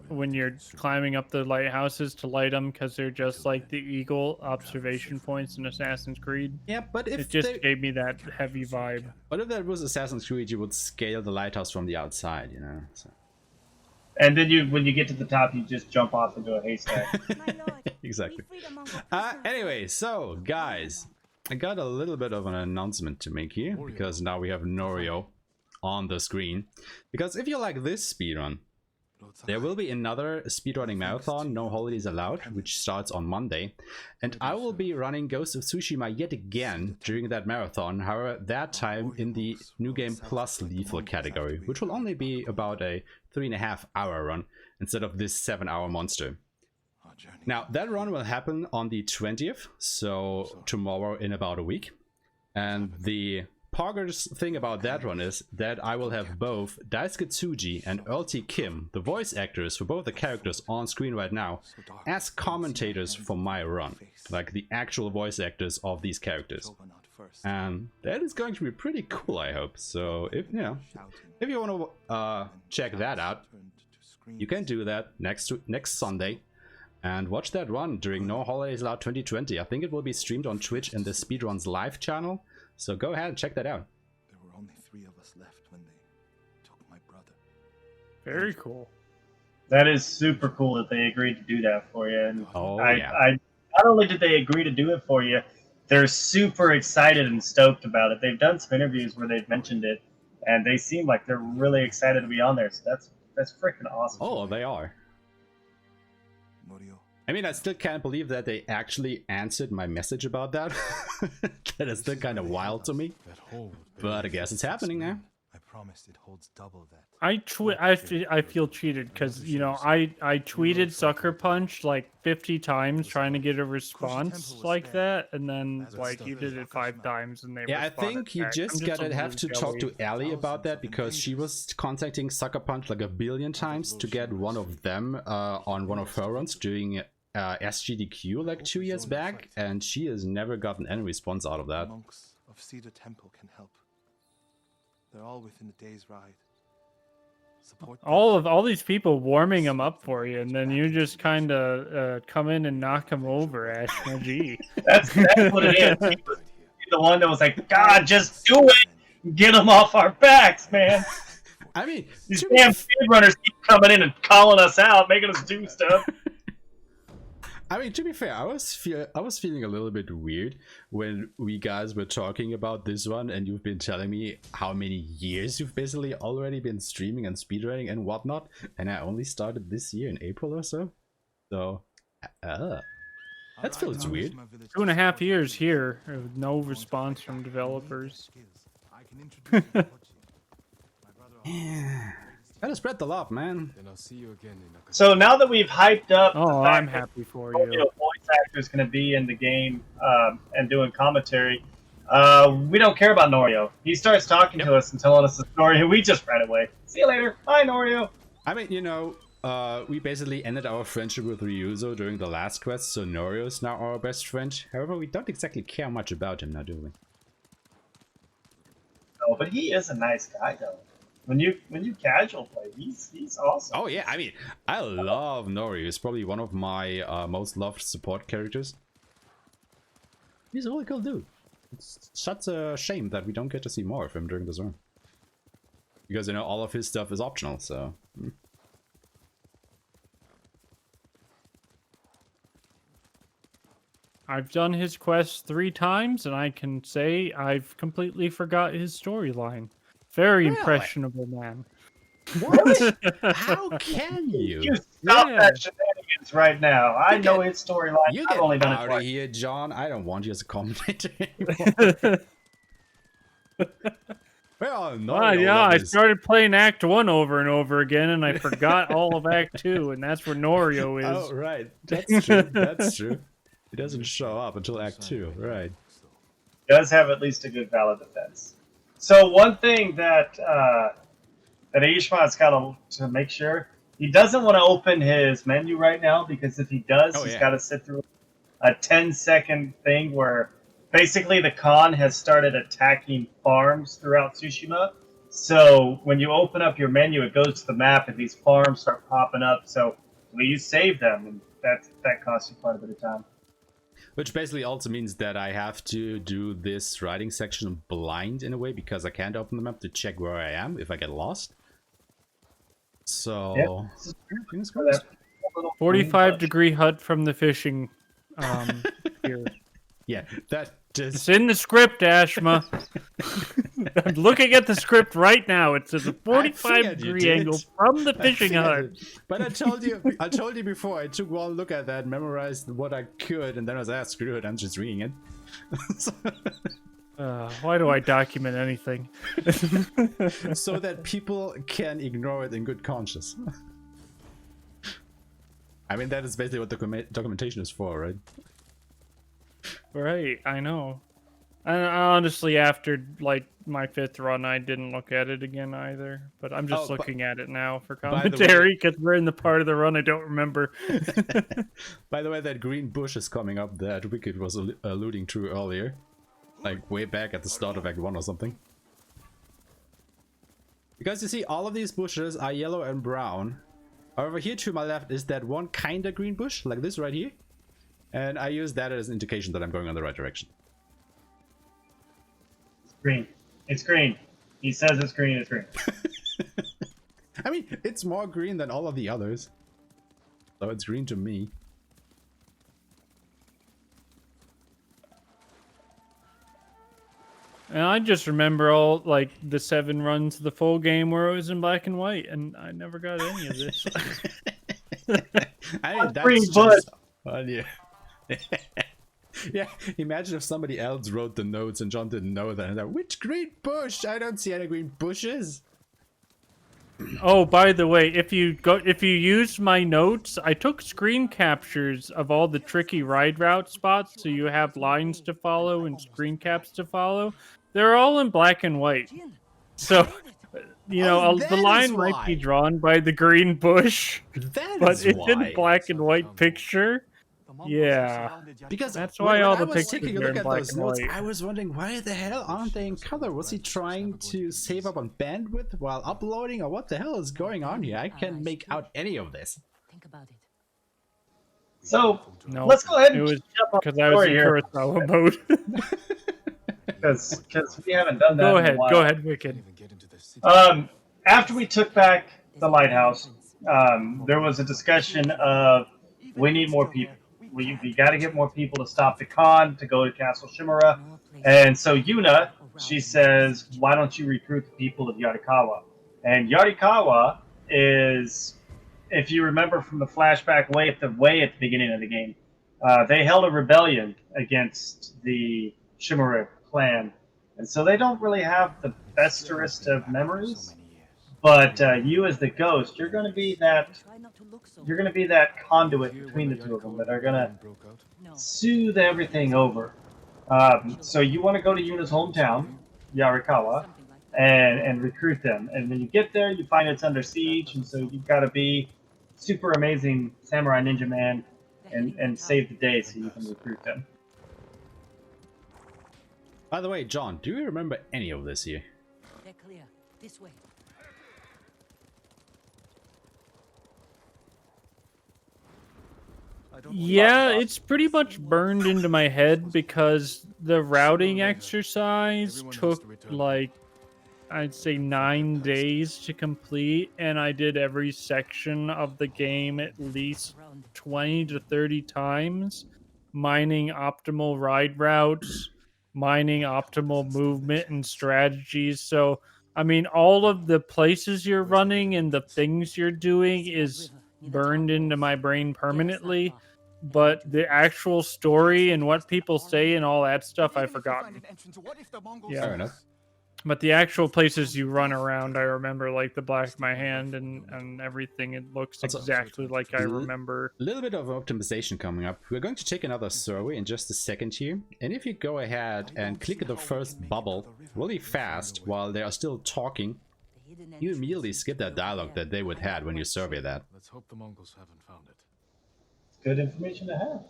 when you're climbing up the lighthouses to light them, because they're just like the eagle observation points in Assassin's Creed. Yeah, but if it just gave me that heavy vibe. But if that was Assassin's Creed, you would scale the lighthouse from the outside, you know. So. And then when you get to the top, you just jump off into a haystack. Exactly. Anyway, so guys, I got a little bit of an announcement to make here, because now we have Norio on the screen. Because if you like this speedrun, there will be another speedrunning marathon, No Holidays Allowed, which starts on Monday. And I will be running Ghost of Tsushima yet again during that marathon, however, that time in the New Game Plus Lethal category, which will only be about a 3.5-hour run instead of this 7-hour monster. Now, that run will happen on the 20th, so tomorrow in about a week. And the poggers thing about that one is that I will have both Daisuke Tsuji and Earl-T. Kim, the voice actors for both the characters on screen right now, as commentators for my run, like the actual voice actors of these characters. and that is going to be pretty cool, I hope. So if you want to check that out, you can do that next Sunday and watch that run during No Holidays Allowed 2020. I think it will be streamed on Twitch in the Speedruns live channel, so go ahead and check that out. There were only 3 of us left when they took my brother. Very cool. That is super cool that they agreed to do that for you. And yeah. I not only did they agree to do it for you, they're super excited and stoked about it. They've done some interviews where they've mentioned it, and they seem like they're really excited to be on there. So that's freaking awesome. Oh, they are. I mean, I still can't believe that they actually answered my message about that. That is still kind of wild to me. But I guess it's happening now. I promised it holds double that. I feel cheated because, you know, I tweeted Sucker Punch like 50 times trying to get a response like that, and then like you did it 5 times and they Yeah, I responded think you back. just I'm gotta a have to little talk to jelly. Ellie about that, because she was contacting Sucker Punch like 1 billion times to get one of them on one of her runs doing SGDQ like 2 years back, and she has never gotten any response out of that. Monks of Cedar Temple can help. They're all within a day's ride. Support them. All these people warming him up for you, and then you just kind of come in and knock him over, Aeshema. Gee. That's what it is. He was the one that was like, God, just do it. Get them off our backs, man. I mean, these damn speedrunners keep coming in and calling us out, making us do stuff. I mean, to be fair, I was feeling a little bit weird when we guys were talking about this one, and you've been telling me how many years you've basically already been streaming and speedrunning and whatnot, and I only started this year in April or so. So, that feels weird. 2.5 years here, with no response from developers. Gotta spread the love, man. Then I'll see you again in a... So now that we've hyped up, Oh, the fact I'm happy for you. that voice actor is going to be in the game and doing commentary, we don't care about Norio. He starts talking to us and telling us the story, and we just right away. See you later. Bye, Norio. I mean, you know, we basically ended our friendship with Ryuzo during the last quest, so Norio is now our best friend. However, we don't exactly care much about him now, do we? No, but he is a nice guy, though. When you casual play, he's awesome. Oh yeah, I mean, I love Norio. He's probably one of my most loved support characters. He's a really cool dude. It's such a shame that we don't get to see more of him during this run. Because, you know, all of his stuff is optional, so... I've done his quest 3 times, and I can say I've completely forgot his storyline. Very impressionable man. What? How can you? You stop that shenanigans right now. I know his storyline. You I've get only done it out of twice. here, John. I don't want you as a commentator anymore. Well, no, Yeah, I started playing Act 1 over and over again, and I forgot all of Act 2, and that's where Norio is. Oh, right. That's true. That's true. He doesn't show up until Act 2, right? Does have at least a good valid defense. So one thing that that Aeshema's got to make sure, he doesn't want to open his menu right now, because if he does, he's got to sit through a 10-second thing where basically the Khan has started attacking farms throughout Tsushima. So when you open up your menu, it goes to the map, and these farms start popping up. So please save them, and that costs you quite a bit of time. Which basically also means that I have to do this writing section blind in a way, because I can't open the map to check where I am if I get lost. So, fingers crossed. 45-degree hut from the fishing pier. Yeah, that just... It's in the script, Aeshema. I'm looking at the script right now. It says a 45-degree angle from the fishing hut. But I told you before, I took one look at that, memorized what I could, and then I was like, screw it, I'm just reading it. Why do I document anything? So that people can ignore it in good conscience. I mean, that is basically what documentation is for, right? Right, I know. And honestly, after like my 5th run, I didn't look at it again either. But I'm just looking at it now for commentary, because we're in the part of the run I don't remember. By the way, that green bush is coming up that Wicked was alluding to earlier. Like way back at the start of Act 1 or something. Because you see, all of these bushes are yellow and brown. However, here to my left is that one kinda green bush, like this right here. And I use that as an indication that I'm going in the right direction. It's green. It's green. He says it's green, it's green. I mean, it's more green than all of the others. So it's green to me. And I just remember all, like, the 7 runs of the full game where it was in black and white, and I never got any of this. I mean, green that's bush. just fun, yeah. Yeah, imagine if somebody else wrote the notes and John didn't know that. And like, which green bush? I don't see any green bushes. Oh, by the way, if you use my notes, I took screen captures of all the tricky ride route spots, so you have lines to follow and screen caps to follow. They're all in black and white, so you know the line might be drawn by the green bush, but it's in black and white picture. Yeah, because that's why all the I was pictures taking a are look in at black those and notes, white. I was wondering why the hell aren't they in color? Was he trying to save up on bandwidth while uploading, or what the hell is going on here? I can't make out any of this. Think about it. So No, let's go ahead and it was jump on because the I was story in here. Kurosawa mode. Because we haven't done that. Go in a ahead, while. go ahead, Wicked. After we took back the lighthouse, there was a discussion of we need more people. We got to get more people to stop the Khan, to go to Castle Shimura. And so Yuna, she says, why don't you recruit the people of Yarikawa? And Yarikawa is, if you remember from the flashback way at the beginning of the game, they held a rebellion against the Shimura clan. And so they don't really have the besterest of memories. But you, as the ghost, you're going to be that conduit between the two of them that are going to soothe everything over. So you want to go to Yuna's hometown, Yarikawa, and recruit them. And when you get there, you find it's under siege, and so you've got to be super amazing samurai ninja man and save the day so you can recruit them. By the way, John, do you remember any of this here? They're clear. This way. Yeah, it's pretty much burned into my head because the routing exercise took like, I'd say 9 days to complete, and I did every section of the game at least 20 to 30 times, mining optimal ride routes, mining optimal movement and strategies. So, I mean, all of the places you're running and the things you're doing is burned into my brain permanently, but the actual story and what people say and all that stuff I've forgotten. Yeah. Fair enough. But the actual places you run around, I remember, like the back of my hand and everything. It looks exactly like I remember. A little bit of optimization coming up. We're going to take another survey in just a second here. And if you go ahead and click the first bubble really fast while they are still talking, you immediately skip that dialogue that they would have when you survey that. Let's hope the Mongols haven't found it. Good information to have.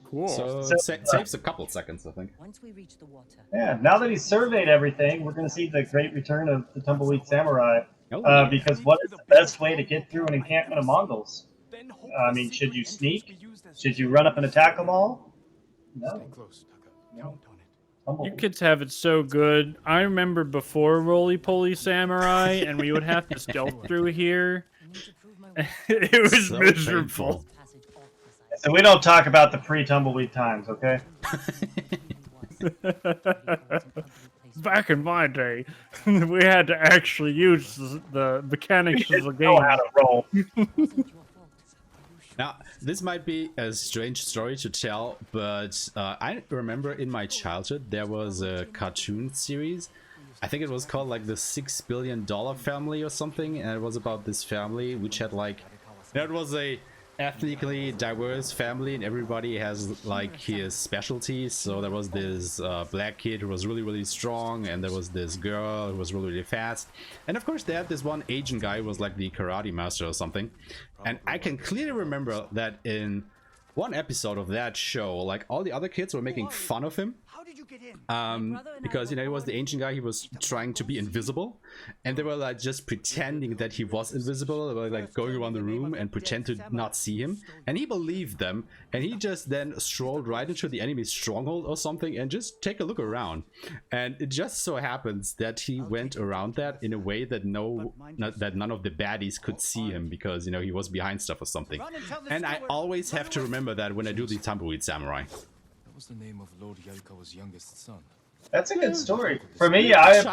Cool. So it saves a couple seconds, I think. Once we reach the water. Yeah, now that he's surveyed everything, we're going to see the great return of the Tumbleweed Samurai. Because what is the best way to get through an encampment of Mongols? I mean, should you sneak? Should you run up and attack them all? No. You kids have it so good. I remember before Roly Poly Samurai, and we would have to stealth through here. It was So miserable. So we don't talk about the pre-Tumbleweed times, okay? Back in my day, we had to actually use the mechanics of the game. Know how to roll. Now, this might be a strange story to tell, but I remember in my childhood there was a cartoon series. I think it was called like the $6 billion family or something, and it was about this family which had like, it was a ethnically diverse family, and everybody has like his specialties. So there was this black kid who was really strong, and there was this girl who was really fast, and of course they had this one Asian guy who was like the karate master or something. And I can clearly remember that in one episode of that show, like all the other kids were making fun of him Because, you know, he was the ancient guy, he was trying to be invisible, and they were like just pretending that he was invisible, like going around the room and pretend to not see him, and he believed them, and he just then strolled right into the enemy's stronghold or something and just take a look around. And it just so happens that he went around that in a way that none of the baddies could see him, because, you know, he was behind stuff or something. And I always have to remember that when I do the Tumbleweed Samurai. What was the name of Lord Yarikawa's youngest son? That's a good story. For me, I'm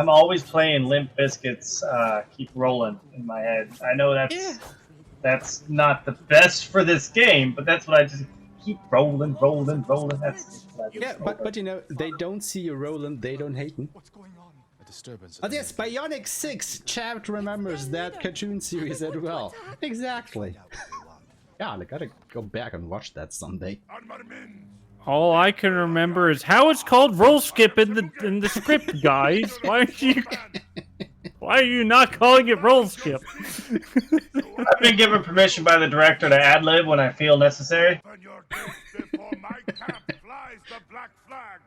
always playing Limp Bizkit's Keep Rolling in my head. I know that's not the best for this game, but that's what I just keep rolling. That's but you know, they don't see you rolling, they don't hate me. Oh yes, Bionic 6! Chat remembers that cartoon series as well. Exactly. Yeah, I gotta go back and watch that someday. All I can remember is how it's called roll skip in the script, guys. Why are you not calling it roll skip? I've been given permission by the director to ad-lib when I feel necessary. Open your gates before my camp flies the black flag,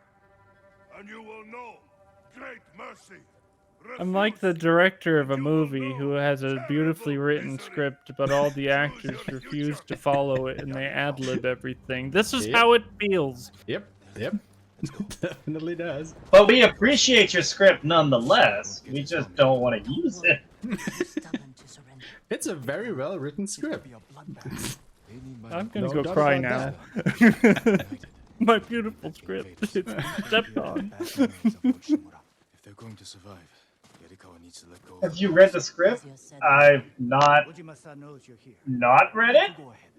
and you will know great mercy. I'm like the director of a movie who has a beautifully written script, but all the actors refuse to follow it and they ad-lib everything. This is how it feels. Yep. Definitely does. But we appreciate your script nonetheless. We just don't want to use it. It's a very well written script. I'm gonna go cry now. My beautiful script. It's stepped on. If they're going to survive, Yarikawa needs to let go. Have you read the script? I've not read it?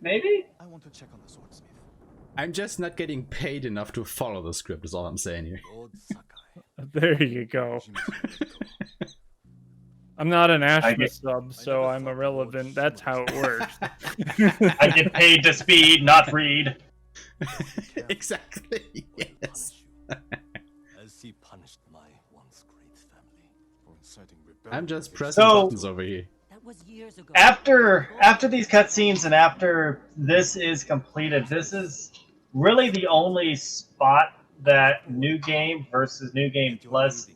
Maybe? I want to check on the swordsmith. I'm just not getting paid enough to follow the script, is all I'm saying here. There you go. I'm not an aeshema sub, so I'm irrelevant. That's how it works. I get paid to speed, not read. Exactly, yes. As he punished my once great family for inciting rebellion. I'm just pressing buttons over here. After these cutscenes and after this is completed, this is really the only spot that New Game versus New Game Plus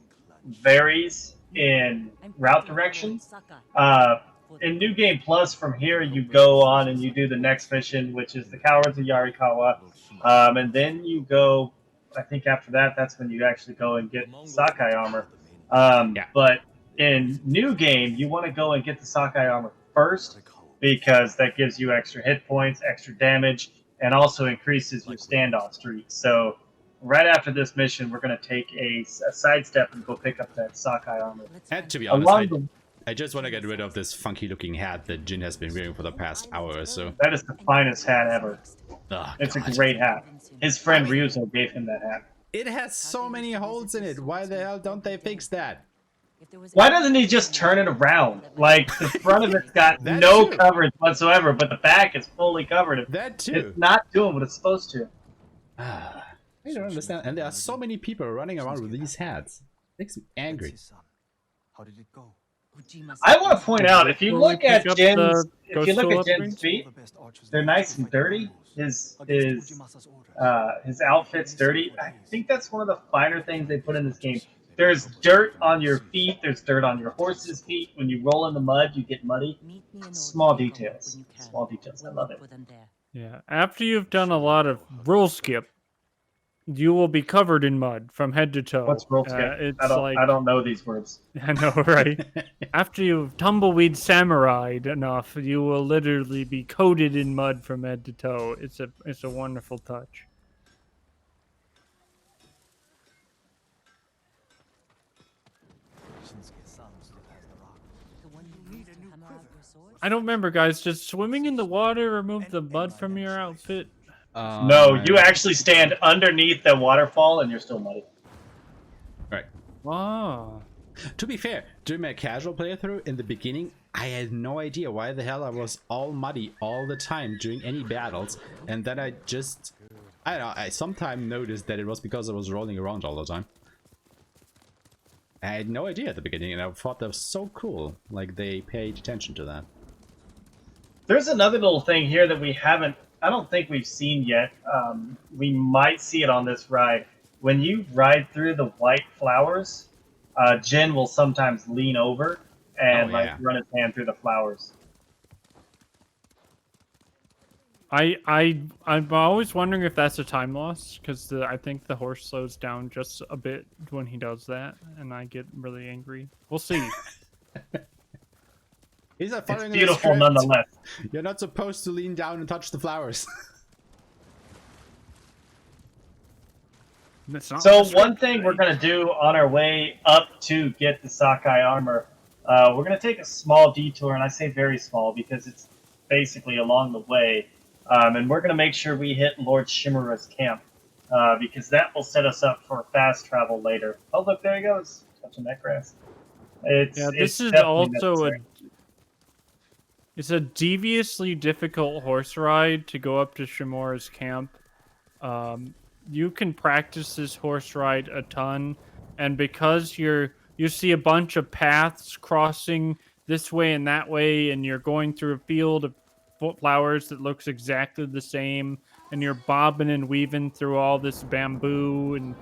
varies in route direction. In New Game Plus, from here you go on and you do the next mission, which is the Cowards of Yarikawa, and then you go, I think after that, that's when you actually go and get Sakai armor. But in New Game, you want to go and get the Sakai armor first, because that gives you extra hit points, extra damage, and also increases your standoff streak. So right after this mission, we're going to take a sidestep and go pick up that Sakai armor. And to be honest, I just want to get rid of this funky looking hat that Jin has been wearing for the past hour or so. That is the finest hat ever. Oh, it's a great hat. His friend Ryuzo gave him that hat. It has so many holes in it. Why the hell don't they fix that? Why doesn't he just turn it around? Like, the front of it's got no coverage whatsoever, but the back is fully covered. That too. It's not doing what it's supposed to. I don't understand. And there are so many people running around with these hats. It makes me angry. How did it go? I want to point out, if you look at Jin's feet, they're nice and dirty. His outfit's dirty. I think that's one of the finer things they put in this game. There's dirt on your feet. There's dirt on your horse's feet. When you roll in the mud, you get muddy. Small details. Small details. I love it. Yeah. After you've done a lot of roll skip, you will be covered in mud from head to toe. What's roll skip? I don't know these words. I know, right? After you've tumbleweed samurai'd enough, you will literally be coated in mud from head to toe. It's a wonderful touch. I don't remember, guys. Does swimming in the water remove the mud from your outfit? No, you actually stand underneath the waterfall and you're still muddy. Right. Wow. To be fair, during my casual playthrough in the beginning, I had no idea why the hell I was all muddy all the time during any battles, and then I don't know, I sometimes noticed that it was because I was rolling around all the time. I had no idea at the beginning, and I thought that was so cool. Like, they paid attention to that. There's another little thing here that we haven't I don't think we've seen yet. We might see it on this ride. When you ride through the white flowers, Jin will sometimes lean over and run his hand through the flowers. I'm always wondering if that's a time loss, because I think the horse slows down just a bit when he does that, and I get really angry. We'll see. He's not following it's beautiful nonetheless. You're not supposed to lean down and touch the flowers. So one thing we're going to do on our way up to get the Sakai armor, we're going to take a small detour, and I say very small because it's basically along the way. And we're going to make sure we hit Lord Shimura's camp, because that will set us up for fast travel later. Oh, look, there he goes. Touching that grass. This is also it's a deviously difficult horse ride to go up to Shimura's camp. You can practice this horse ride a ton, and because you see a bunch of paths crossing this way and that way, and you're going through a field of flowers that looks exactly the same, and you're bobbing and weaving through all this bamboo and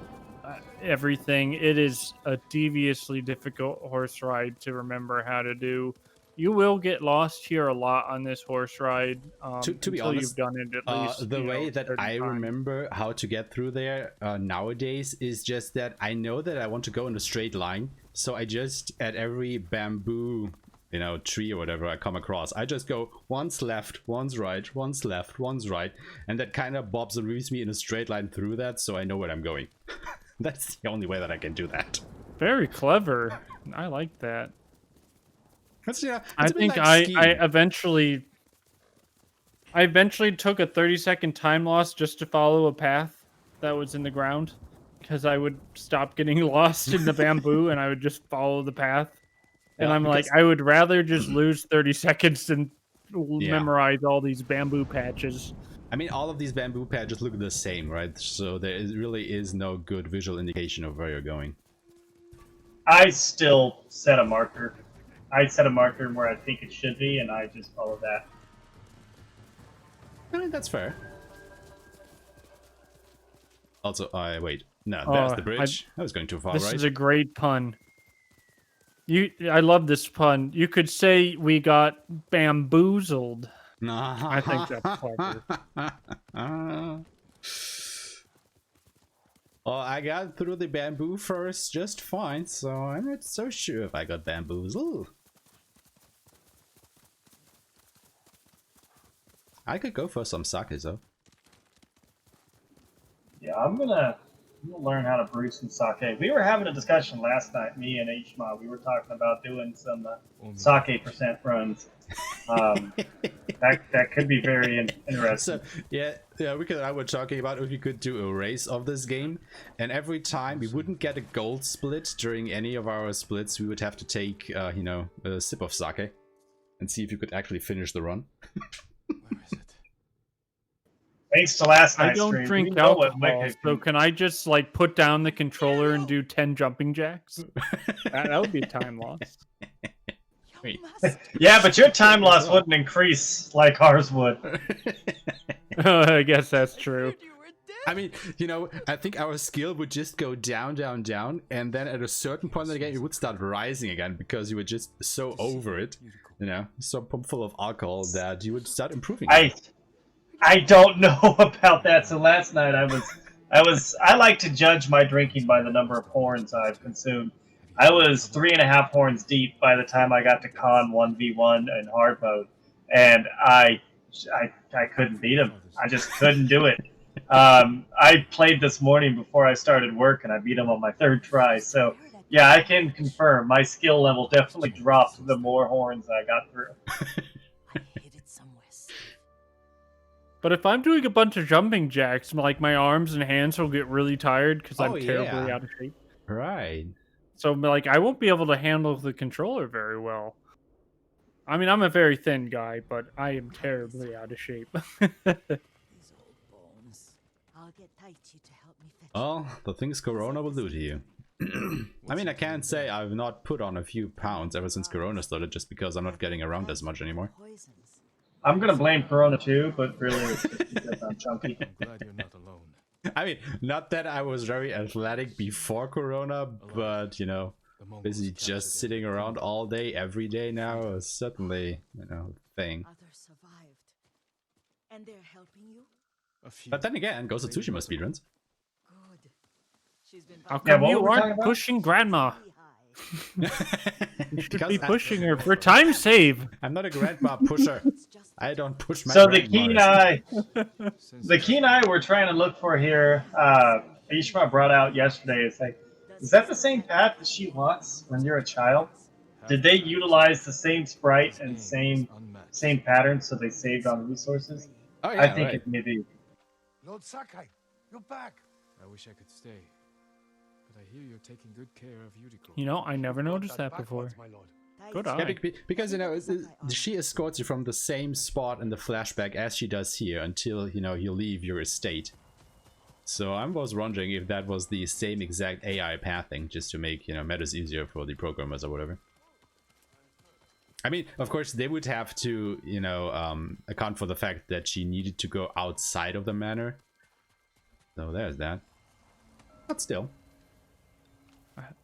everything. It is a deviously difficult horse ride to remember how to do. You will get lost here a lot on this horse ride. To be honest, you've done it at least, the way that I remember how to get through there nowadays is just that I know that I want to go in a straight line, so I just, at every bamboo tree or whatever I come across, I just go once left, once right, once left, once right, and that kind of bobs and weaves me in a straight line through that, so I know where I'm going. That's the only way that I can do that. Very clever. I like that. I think like I eventually took a 30-second time loss just to follow a path that was in the ground, because I would stop getting lost in the bamboo and I would just follow the path. And I'm like, I would rather just lose 30 seconds than memorize all these bamboo patches. I mean, all of these bamboo patches look the same, right? So there really is no good visual indication of where you're going. I still set a marker. I set a marker where I think it should be, and I just follow that. I mean, that's fair. Also, wait. No, there's the bridge. I was going too far, right? This is a great pun. I love this pun. You could say we got bamboozled. I think that's clever. Well, I got through the bamboo first just fine, so I'm not so sure if I got bamboozled. I could go for some sake, though. Yeah, I'm gonna learn how to brew some sake. We were having a discussion last night, me and aeshema. We were talking about doing some sake percent runs. That could be very interesting. So yeah, Rick and I were talking about if we could do a race of this game, and every time we wouldn't get a gold split during any of our splits, we would have to take a sip of sake and see if you could actually finish the run. Where is it? Thanks to last night's I don't stream, drink alcohol, so can I just like put down the controller and do 10 jumping jacks? that would be a time loss. Wait. Yeah, but your time loss wouldn't increase like ours would. I guess that's true. I mean, I think our skill would just go down, down, down, and then at a certain point in the game, it would start rising again because you were just so over it, so pumped full of alcohol that you would start improving. I don't know about that. So last night I like to judge my drinking by the number of horns I've consumed. I was 3.5 horns deep by the time I got to Con 1v1 in hard mode, and I couldn't beat him. I just couldn't do it. I played this morning before I started work, and I beat him on my 3rd try. So yeah, I can confirm my skill level definitely dropped the more horns I got through. But if I'm doing a bunch of jumping jacks, like my arms and hands will get really tired because I'm terribly out of shape. Right. So like I won't be able to handle the controller very well. I mean, I'm a very thin guy, but I am terribly out of shape. Well, the things Corona will do to you. I mean, I can't say I've not put on a few pounds ever since Corona started, just because I'm not getting around as much anymore. I'm gonna blame Corona too, but really it's just because I'm chunky. I'm glad you're not alone. I mean, not that I was very athletic before Corona, but you know, The Mongols busy captured just sitting every around all day, every day now is certainly, you know, a thing. Others survived. And they're helping you? A few. But then again, Ghost of Tsushima speedruns. Good. She's been How Yeah, come what you were we talking aren't about? pushing Grandma? You should Because be pushing her for time save. I'm not a grandma pusher. I don't push my So the keen grandmas. eye, the keen eye we're trying to look for here, Aeshema brought out yesterday. It's like, is that the same path that she wants when you're a child? Did they utilize the same sprite and same patterns so they saved on resources? Oh yeah, I think right. it may be. Lord Sakai, you're back. I wish I could stay. But I hear you're taking good care of Yuriko. You know, I never Brought noticed that before. backwards, my lord. Good Yeah, eye. because you know she escorts you from the same spot in the flashback as she does here until you know you leave your estate. So I was wondering if that was the same exact AI pathing, just to make you know matters easier for the programmers or whatever. I mean, of course, they would have to you know account for the fact that she needed to go outside of the manor. So there's that. But still.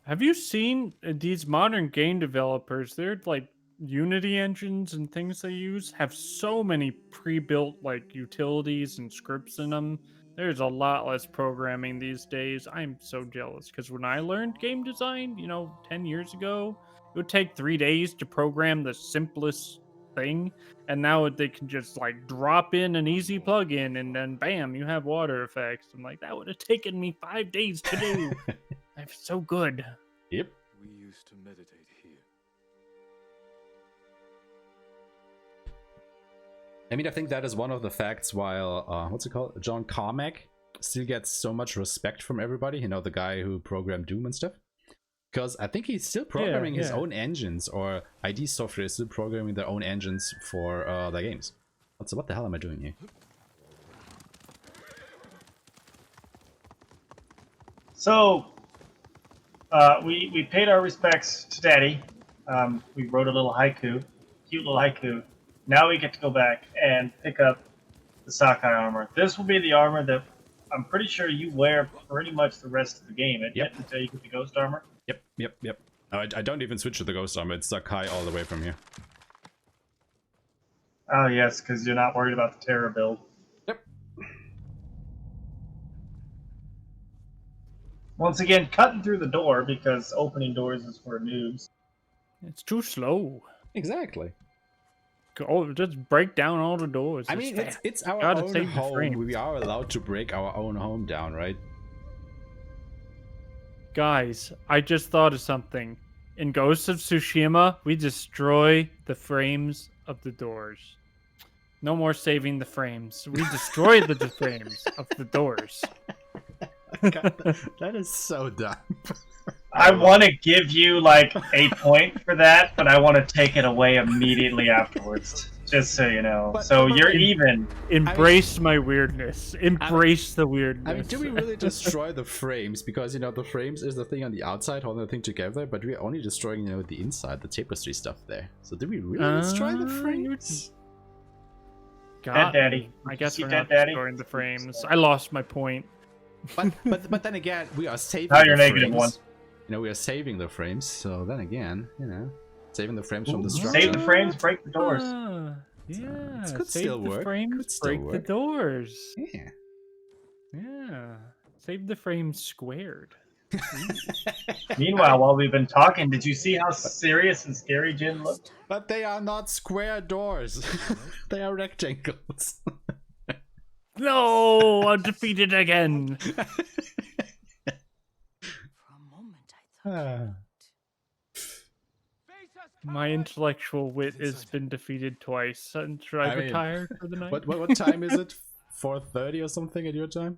Have you seen these modern game developers? They're like Unity engines and things they use have so many pre-built like utilities and scripts in them. There's a lot less programming these days. I'm so jealous because when I learned game design, you know, 10 years ago, it would take 3 days to program the simplest thing, and now they can just like drop in an easy plugin and then bam, you have water effects. I'm like, that would have taken me 5 days to do. I'm so good. Yep. We used to meditate here. I mean, I think that is one of the facts why, what's it called? John Carmack still gets so much respect from everybody. You know, the guy who programmed Doom and stuff. Because I think he's still programming his own engines, or ID Software is still programming their own engines for their games. What the hell am I doing here? So, we paid our respects to Daddy. We wrote a little haiku, cute little haiku. Now we get to go back and pick up the Sakai armor. This will be the armor that I'm pretty sure you wear pretty much the rest of the game. Yep. Until you get the ghost armor. Yep. I don't even switch to the ghost armor. It's Sakai all the way from here. Oh yes, because you're not worried about the Terra build. Yep. Once again, cutting through the door because opening doors is for noobs. It's too slow. Exactly. Oh, just break down all the doors. I mean, it's our Gotta own save the home. frame. We are allowed to break our own home down, right? Guys, I just thought of something. In Ghost of Tsushima, we destroy the frames of the doors. No more saving the frames. We destroy the frames of the doors. God, that is so dumb. I want to give you like a point for that, but I want to take it away immediately afterwards. Just so you know. So you're even. Embrace my weirdness. Embrace the weirdness. I mean, do we really destroy the frames? Because, you know, the frames is the thing on the outside holding the thing together, but we're only destroying, you know, the inside, the tapestry stuff there. So do we really destroy the frames? God, Daddy. I guess You we're dead, not Daddy? destroying the frames. I lost my point. But then again, we are saving Now the you're frames. -1. You know, we are saving the frames, so then again, you know, saving the frames from destruction. Save the frames, break the doors. Yeah, This could save still the work. frames, Could still break the work. doors. Yeah. Yeah, save the frames squared. Meanwhile, while we've been talking, did you see how serious and scary Jin looked? But they are not square doors. They are rectangles. No, I'm defeated again. My intellectual wit has been defeated twice. Should I retire for the night? What time is it? 4:30 or something at your time?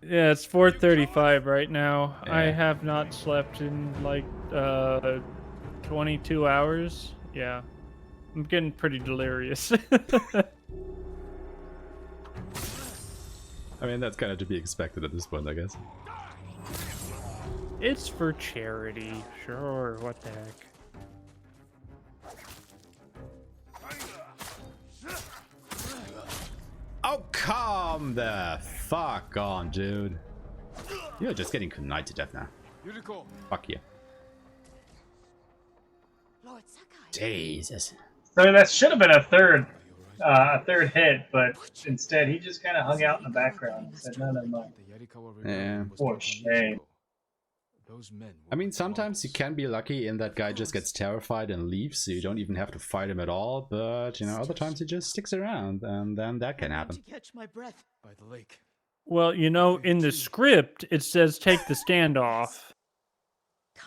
Yeah, it's 4:35 right now. I Yeah. have not slept in like 22 hours. Yeah. I'm getting pretty delirious. I mean, that's kind of to be expected at this point, I guess. It's for charity. Sure, what the heck. Come the fuck on, dude. You're just getting kunai to death now. Yuriko. Fuck you. Lord Sakai. Jesus. So that should have been a third hit, but instead he just kind of hung out in the background and said, no, mind. The Yarikawa Yeah. rebellion was For 20 years shame. ago. Those men I were mean, sometimes you Mongols. can be lucky in that guy just gets terrified and leaves, so you don't even have to fight him at all, but, you know, other times he just sticks around, and then that can happen. To catch my breath. By the lake. Well, you know, in the script it says take the standoff.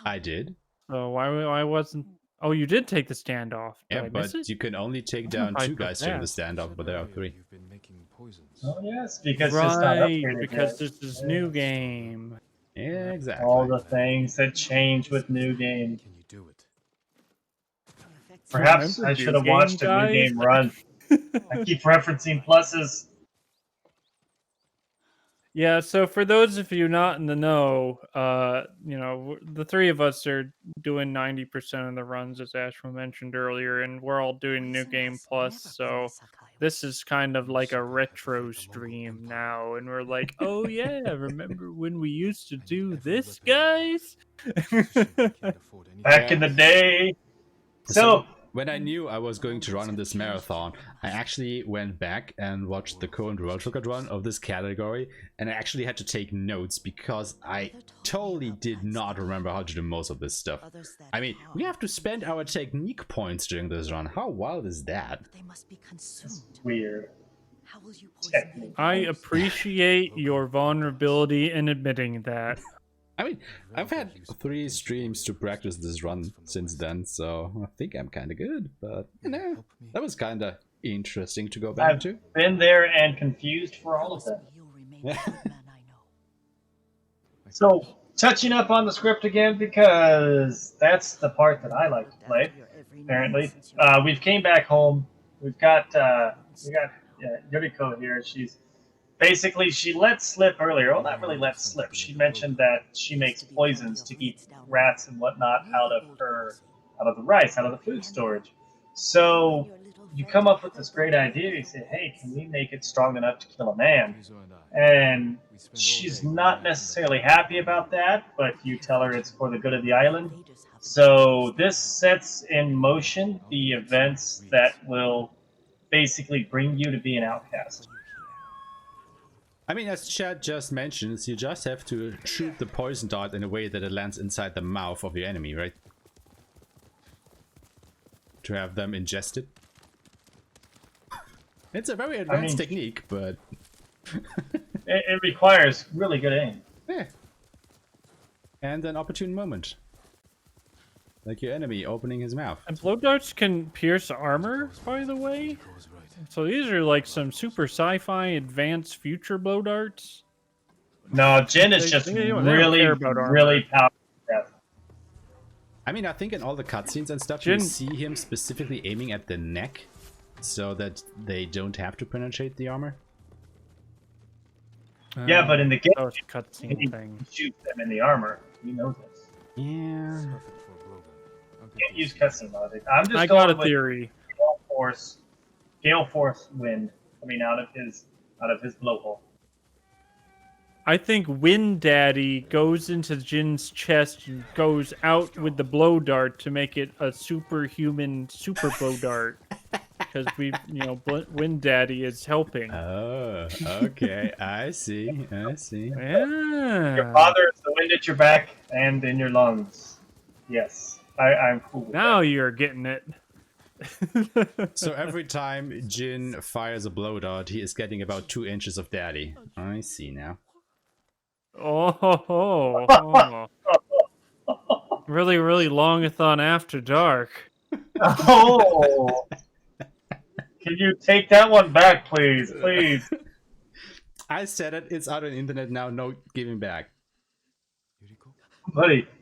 I did. So why wasn't? Oh, you did take the standoff. Did Yeah, I but miss it? you can only take down I 2 guys during the forgot. standoff, but there are 3. You've been making poisons. Oh yes, because it's not Right, upgraded because yet. this is new game. Yeah, exactly. All the things that change with new game. Can you do it? Perhaps Remember I New should have Game, watched a new guys? game run. I keep referencing pluses. Yeah, so for those of you not in the know, you know, the three of us are doing 90% of the runs, as Ashma mentioned earlier, and we're all doing New Game Plus, so this is kind of like a retro stream now, and we're like, oh yeah, remember when we used to do this, guys? Back in the day. So when I knew I was going to run on this marathon, I actually went back and watched the current World Record run of this category, and I actually had to take notes because I totally did not remember how to do most of this stuff. I mean, we have to spend our technique points during this run. How wild is that? They must be consumed. Weird. How will you Technique. I appreciate your vulnerability in admitting that. I mean, I've had 3 streams to practice this run since then, so I think I'm kind of good, but, you know, that was kind of interesting to go back I've to. been there and confused for all of them. So, touching up on the script again, because that's the part that I like to play, apparently. We've came back home. We've got Yuriko here. She's basically, she let slip earlier. Well, not really let slip. She mentioned that she makes poisons to keep rats and whatnot out of the rice, out of the food storage. So you come up with this great idea. You say, hey, can we make it strong enough to kill a man? And she's not necessarily happy about that, but you tell her it's for the good of the island. So this sets in motion the events that will basically bring you to be an outcast. I mean, as Chad just mentioned, you just have to shoot the poison dart in a way that it lands inside the mouth of your enemy, right? To have them ingested. It's a very advanced technique, but... it requires really good aim. Yeah. And an opportune moment. Like your enemy opening his mouth. And blow darts can pierce armor, by the way. So these are like some super sci-fi advanced future blow darts. No, Jin is just really powerful. I mean, I think in all the cutscenes and stuff, you see him specifically aiming at the neck, so that they don't have to penetrate the armor. Yeah, but in the game, cutscene thing, he shoots them in the armor. You know this. Yeah. Can't use cutscene logic. I'm just I going got a with theory. Gale Force wind coming out of his blowhole. I think Wind Daddy goes into Jin's chest and goes out with the blow dart to make it a superhuman super blow dart. Because Wind Daddy is helping. Oh, okay. I see. I see. Yeah. Your father is the wind at your back and in your lungs. Yes, I'm cool with now that. You're getting it. So every time Jin fires a blow dart, he is getting about 2 inches of daddy. I see now. Oh. Really, really longathon after dark. Oh. Can you take that one back, please? Please. I said it. It's out on the internet now. No giving back.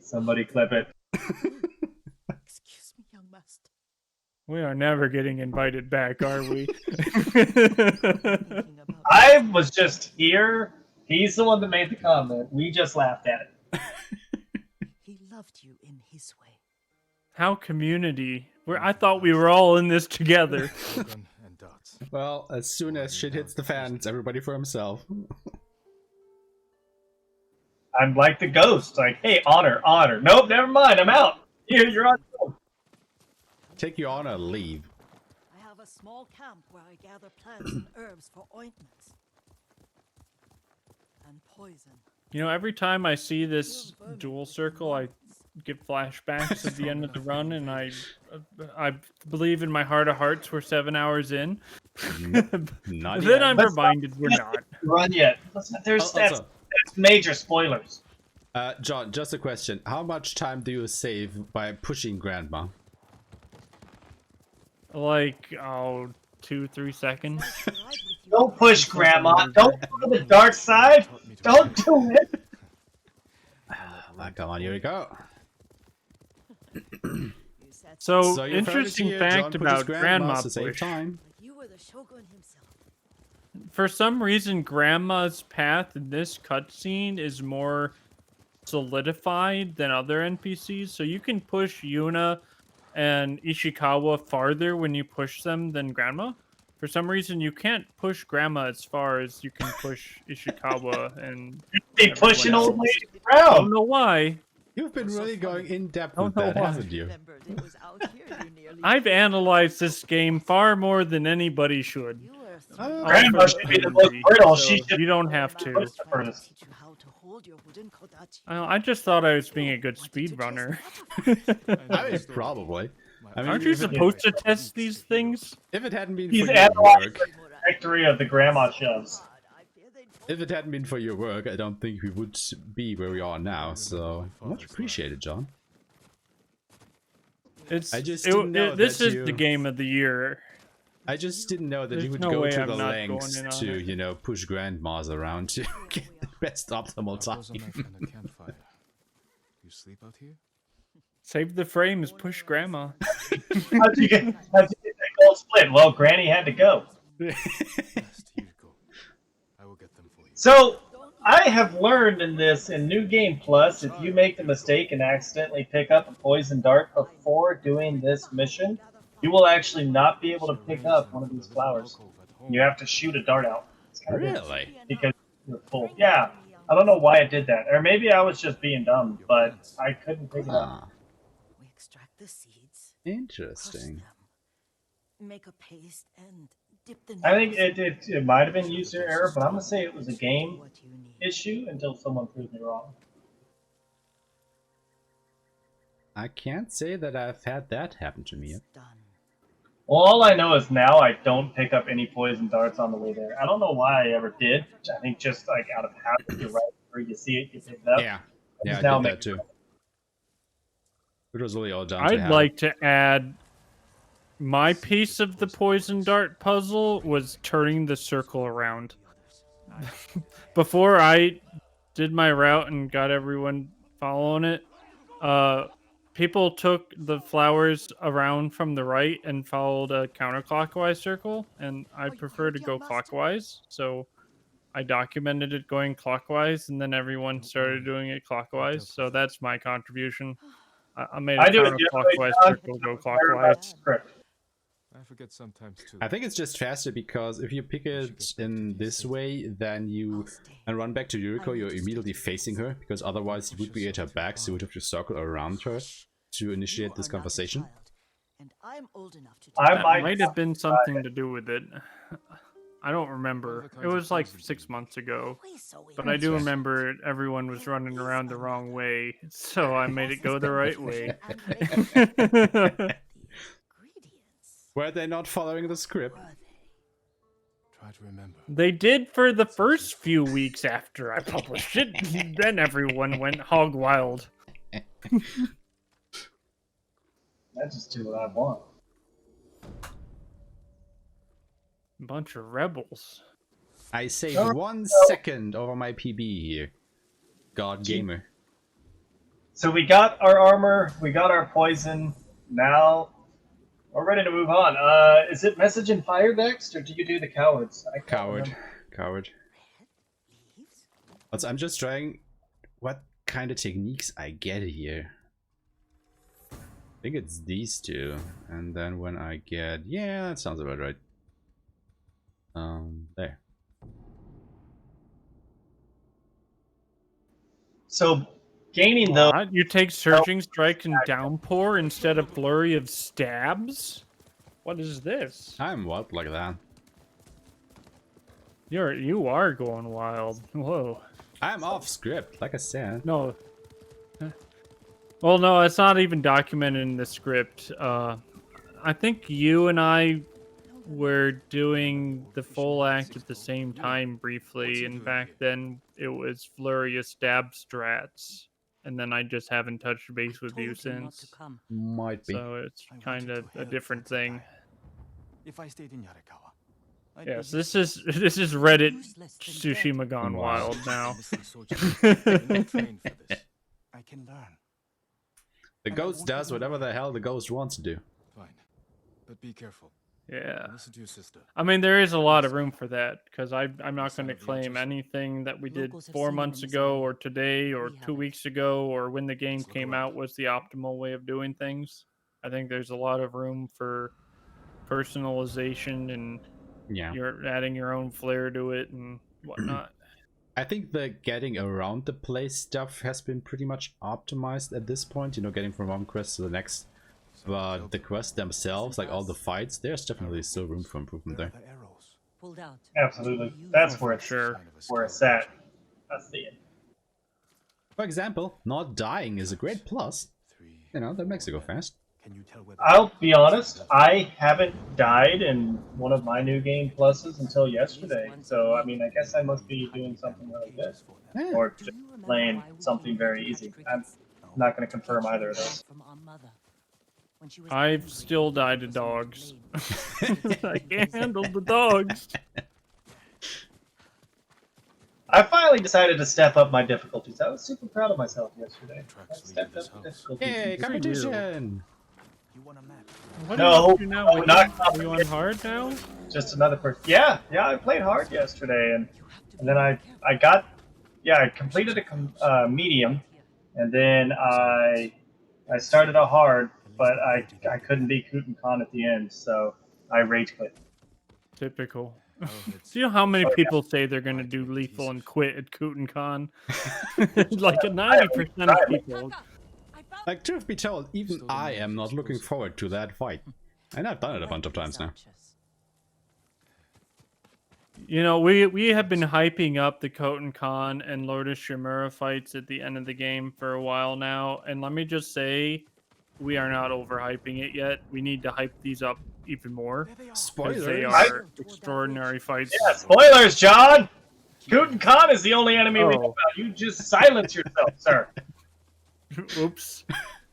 Somebody clip it. Excuse me, young master. We are never getting invited back, are we? I was just here. He's the one that made the comment. We just laughed at it. He loved you in his way. How community? I thought we were all in this together. Well, as soon as shit hits the fan, it's everybody for himself. I'm like the ghost. Like, hey, honor, honor. Nope, never mind. I'm out. You're on. Take your honor, leave. I have a small camp where I gather plants and herbs for ointments. And poison. You know, every time I see this dual circle, I get flashbacks at the end of the run, and I believe in my heart of hearts we're 7 hours in. Not Then yet. I'm reminded we're not. Run yet? There's that's major spoilers. John, just a question. How much time do you save by pushing Grandma? Like, 2-3 seconds. Don't push Grandma. Don't go to the dark side. Don't do it. Come on, here we go. So you're interesting here, fact John about pushes Grandma to save push. time. You were the Shogun himself. For some reason, Grandma's path in this cutscene is more solidified than other NPCs. So you can push Yuna and Ishikawa farther when you push them than Grandma. For some reason, you can't push Grandma as far as you can push Ishikawa and. They pushing everyone old else. lady around. I don't know why. You've been really going in depth Don't with know that, why. haven't you? I've analyzed this game far more than anybody should. Grandma should be the most brittle. She should. You don't have to. I just thought I was being a good speedrunner. I mean, probably. I mean, Aren't you if it- supposed to test these things? If it hadn't been He's for your analyzing work, the trajectory of the grandma shoves. if it hadn't been for your work, I don't think we would be where we are now. So much appreciated, John. It's I just didn't know this that is you- the game of the year. I just didn't know that There's you would no go way to I'm the not lengths going in on to, it. you know, push grandmas around to get the best optimal Those are my time. friend a campfire. You sleep out here? Save the frames, push Grandma. How'd you get that gold split? Well, Granny had to go. Here you go. I will get them for you. So I have learned in New Game Plus, if you make the mistake and accidentally pick up a poison dart before doing this mission, you will actually not be able to pick up one of these flowers. You have to shoot a dart out. It's kind of weird Really? because you're full. Yeah, I don't know why I did that, or maybe I was just being dumb, but I couldn't pick it up. Ah, We extract the seeds, interesting. make a paste, and dip the I think needles. it might have been user error, but I'm gonna say it was a game issue until someone proves me wrong. I can't say that I've had that happen to me yet. Well, all I know is now I don't pick up any poison darts on the way there. I don't know why I ever did. I think just like out of habit, you're right where you see it, you pick it up. Yeah, yeah, Just I now did that make- too. It was really all down to I'd habit. like to add my piece of the poison dart puzzle was turning the circle around. Before I did my route and got everyone following it, people took the flowers around from the right and followed a counterclockwise circle, and I prefer to go clockwise, so I documented it going clockwise, and then everyone started doing it clockwise, so that's my contribution. I made a I do it the other way counterclockwise around. circle go clockwise. I forget sometimes too. I think it's just faster because if you pick it in this way, then you and run back to Yuriko, you're immediately facing her, because otherwise you would be at her back, so you would have to circle around her to initiate this conversation. And I'm old enough to I That might have been something to do with it. I don't remember. It was like 6 months ago. But I do remember everyone was running around the wrong way, so I made it go the right way. Were they not following the script? Try to remember. They did for the first few weeks after I published it. Then everyone went hog wild. I just do what I want. Bunch of rebels. I saved 1 second over my PB here. God gamer. So we got our armor, we got our poison. Now we're ready to move on. Is it message and fire next, or do you do the cowards? I can't Coward. remember. Coward. Also, I'm just trying what kind of techniques I get here. I think it's these two. And then when I get... Yeah, that sounds about right. There. So gaining though. What? You take Surging Strike and Downpour instead of Flurry of Stabs? What is this? I'm wild like that. You are going wild. Whoa. I'm off script, like I said. No. Well, no, it's not even documented in the script. I think you and I were doing the full act at the same time briefly, and back then it was Flurry of Stab strats. And then I just haven't touched base with you since. Might be. So it's kind of a different thing. If I stayed in Yarikawa, Yes, this is Reddit Tsushima gone wild now. I can learn. The ghost does whatever the hell the ghost wants to do. Fine, but be careful. Yeah. Listen to your sister. I mean, there is a lot of room for that, because I'm not going to claim anything that we did 4 months ago or today or 2 weeks ago or when the game came out was the optimal way of doing things. I think there's a lot of room for personalization, and you're adding your own flair to it and whatnot. I think the getting around the place stuff has been pretty much optimized at this point, you know, getting from one quest to the next. But the quests themselves, like all the fights, there's definitely still room for improvement there. Absolutely. That's where it's where it's at. I see it. For example, not dying is a great plus. You know, that makes it go fast. I'll be honest, I haven't died in one of my new game pluses until yesterday. So, I mean, I guess I must be doing something really good. Or just playing something very easy. I'm not going to confirm either of those. I've still died to dogs. I can't handle the dogs. I finally decided to step up my difficulties. I was super proud of myself yesterday. I stepped up the difficulties. Hey, competition! What No, are you up to now? no, not Are you on hard now? Just another person. Yeah, I played hard yesterday, and then I completed a medium, and then I started a hard, but I couldn't beat Kutan Khan at the end, so I rage quit. Typical. Do you know how many people say they're going to do lethal and quit at Kutan Khan? Like 90% of people. Like, truth be told, even I am not looking forward to that fight. And I've done it a bunch of times now. You know, we have been hyping up the Kutan Khan and Lotus Shimura fights at the end of the game for a while now, and let me just say, we are not overhyping it yet. We need to hype these up even more. Spoilers. They are extraordinary fights. Yeah, spoilers, John! Kutan Khan is the only enemy we know about. You just silence yourself, sir. Oops.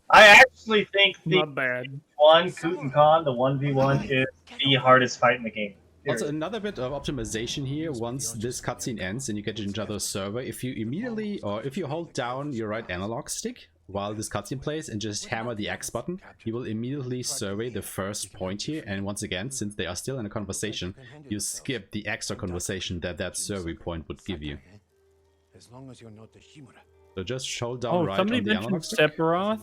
I actually think the Not bad. Kutan Khan, the 1v1, is the hardest fight in the game. Also, another bit of optimization here. Once this cutscene ends and you get into another server, if you hold down your right analog stick while this cutscene plays and just hammer the X button, you will immediately survey the first point here. And once again, since they are still in a conversation, you skip the extra conversation that survey point would give you. As long as you're not the Shimura. So just hold down right on the somebody analog mentioned stick. Sephiroth.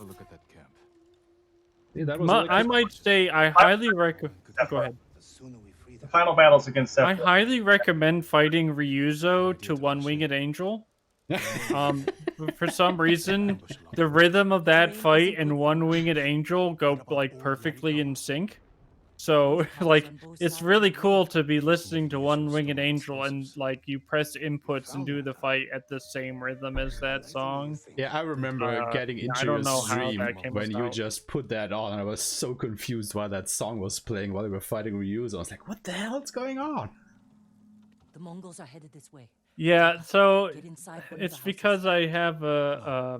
Yeah, that was I might say I highly recommend. Go ahead. The final battle's against Sephiroth. I highly recommend fighting Ryuzo to One-Winged Angel. For some reason, the rhythm of that fight and One-Winged Angel go like perfectly in sync. So like it's really cool to be listening to One-Winged Angel and like you press inputs and do the fight at the same rhythm as that song. Yeah, I remember getting into your stream when you about. just put that on, and I was so confused why that song was playing while we were fighting Ryuzo. I was like, what the hell is going on? The Mongols are headed this way. Yeah, so it's because I have a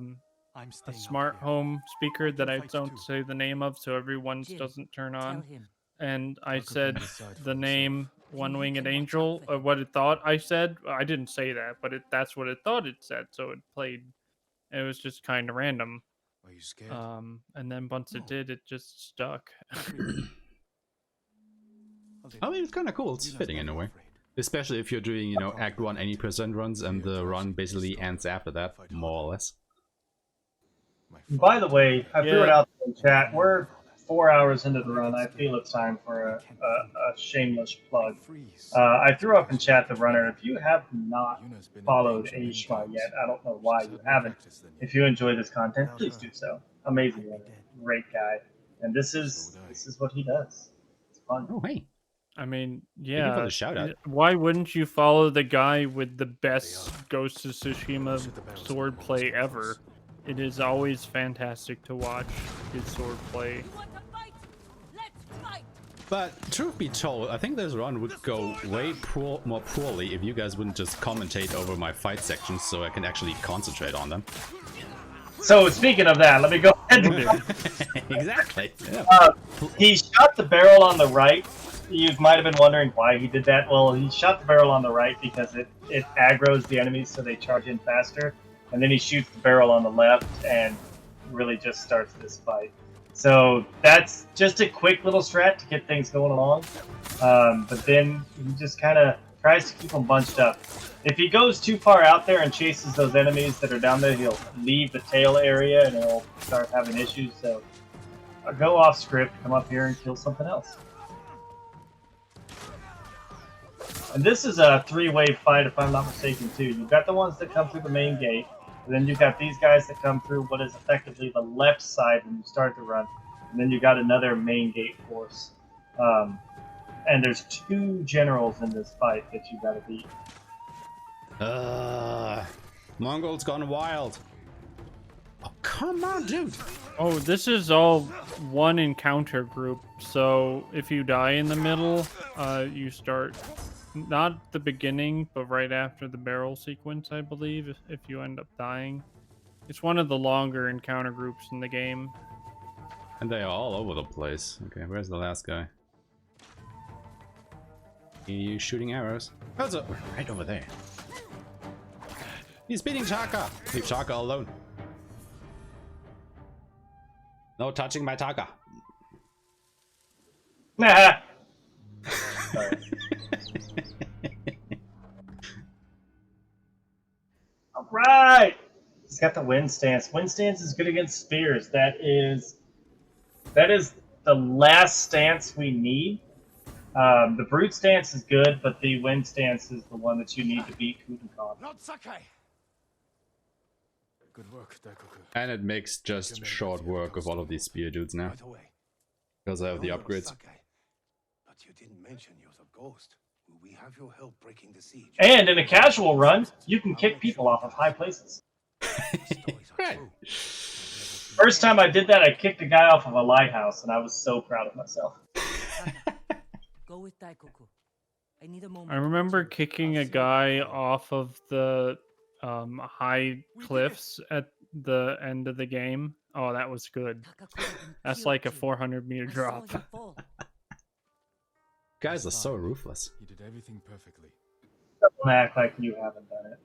smart home speaker that I don't say the name of, so everyone's doesn't turn on. And I said the name One-Winged Angel, or what it thought I said. I didn't say that, but that's what it thought it said, so it played. It was just kind of random. Are you scared? And then once it did, it just stuck. I mean, it's kind of cool. It's fitting in a way. Especially if you're doing, you know, Act 1 any % runs and the run basically ends after that, more or less. By the way, I threw it out in chat. We're 4 hours into the run, I feel it's time for a shameless plug. I threw up in chat the runner. If you have not followed aeshema yet, I don't know why you haven't. If you enjoy this content, please do so. Amazing runner, great guy, and this is what he does. It's fun. Oh, hey. I mean, Thank you yeah. for the shout out. Why wouldn't you follow the guy with the best Ghost of Tsushima swordplay ever? It is always fantastic to watch his swordplay. But truth be told, I think this run would go way more poorly if you guys wouldn't just commentate over my fight sections so I can actually concentrate on them. So speaking of that, let me go ahead and exactly. Yeah. He shot the barrel on the right. You might have been wondering why he did that. Well, he shot the barrel on the right because it aggroes the enemies so they charge in faster. And then he shoots the barrel on the left and really just starts this fight. So that's just a quick little strat to get things going along. But then he just kind of tries to keep them bunched up. If he goes too far out there and chases those enemies that are down there, he'll leave the tail area and he'll start having issues. So go off script, come up here and kill something else. And this is a three-way fight, if I'm not mistaken, too. You've got the ones that come through the main gate, and then you've got these guys that come through what is effectively the left side when you start the run, and then you've got another main gate force. And there's 2 generals in this fight that you got to beat. Mongols gone wild. Oh, come on, dude. Oh, this is all one encounter group, so if you die in the middle, you start not the beginning, but right after the barrel sequence, I believe, if you end up dying. It's one of the longer encounter groups in the game. And they are all over the place. Okay, where's the last guy? He's shooting arrows. Oh, right over there. He's beating Taka. Leave Taka alone. No touching my Taka. Nah. Alright! He's got the wind stance. Wind stance is good against spears. That is the last stance we need. The brute stance is good, but the wind stance is the one that you need to beat Kudenkan. Not Sakai. Good work, Daikoku. And it makes just short work of all of these spear dudes now. Because I have the upgrades. But you didn't mention you're the ghost. Will we have your help breaking the siege? And in a casual run, you can kick people off of high places. Right. First time I did that, I kicked a guy off of a lighthouse, and I was so proud of myself. Go with Daikoku. I need a moment. I remember kicking a guy off of the high cliffs at the end of the game. Oh, that was good. That's like a 400-meter drop. Guys are so ruthless. You did everything perfectly. Don't act like you haven't done it.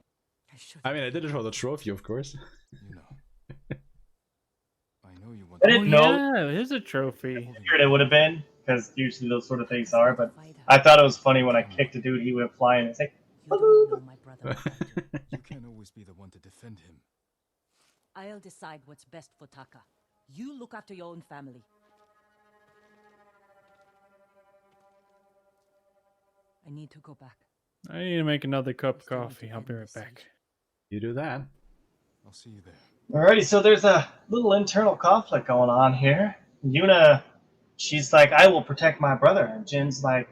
I mean, I did it for the trophy, of course. You know. I know you want. I didn't know. Yeah, it is a trophy. It would have been, because usually those sort of things are, but I thought it was funny when I kicked a dude, he went flying. It's like, You don't know my brother. You can't always be the one to defend him. I'll decide what's best for Taka. You look after your own family. I need to go back. I need to make another cup of coffee. I'll be right back. You do that. I'll see you there. alrighty, so there's a little internal conflict going on here. Yuna, she's like, I will protect my brother. And Jin's like,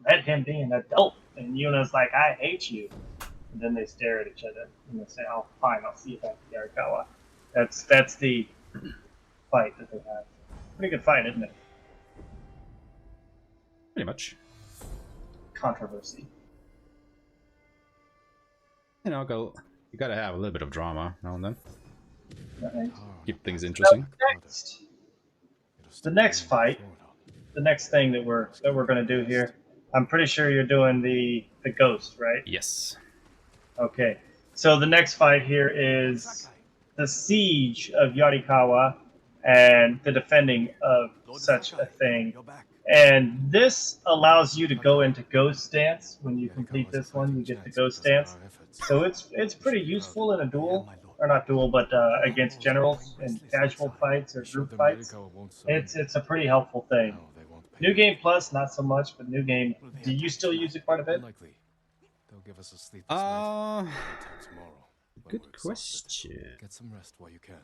let him be an adult. And Yuna's like, I hate you. And then they stare at each other. And they say, oh, fine, I'll see you back at Yarikawa. That's the fight that they have. Pretty good fight, isn't it? Pretty much. Controversy. You know, you gotta have a little bit of drama now and then. Right. Keep things interesting. The next fight, the next thing that we're gonna do here, I'm pretty sure you're doing the ghost, right? Yes. Okay. So the next fight here is the siege of Yarikawa and the defending of such a thing. And this allows you to go into ghost stance. When you complete this one, you get the ghost stance. So it's pretty useful in a duel. or not duel, but against generals in casual fights or group fights. It's a pretty helpful thing. New Game Plus, not so much, but New Game, do you still use it quite a bit? They'll give us a sleepless night. Tomorrow. Good question. Get some rest while you can.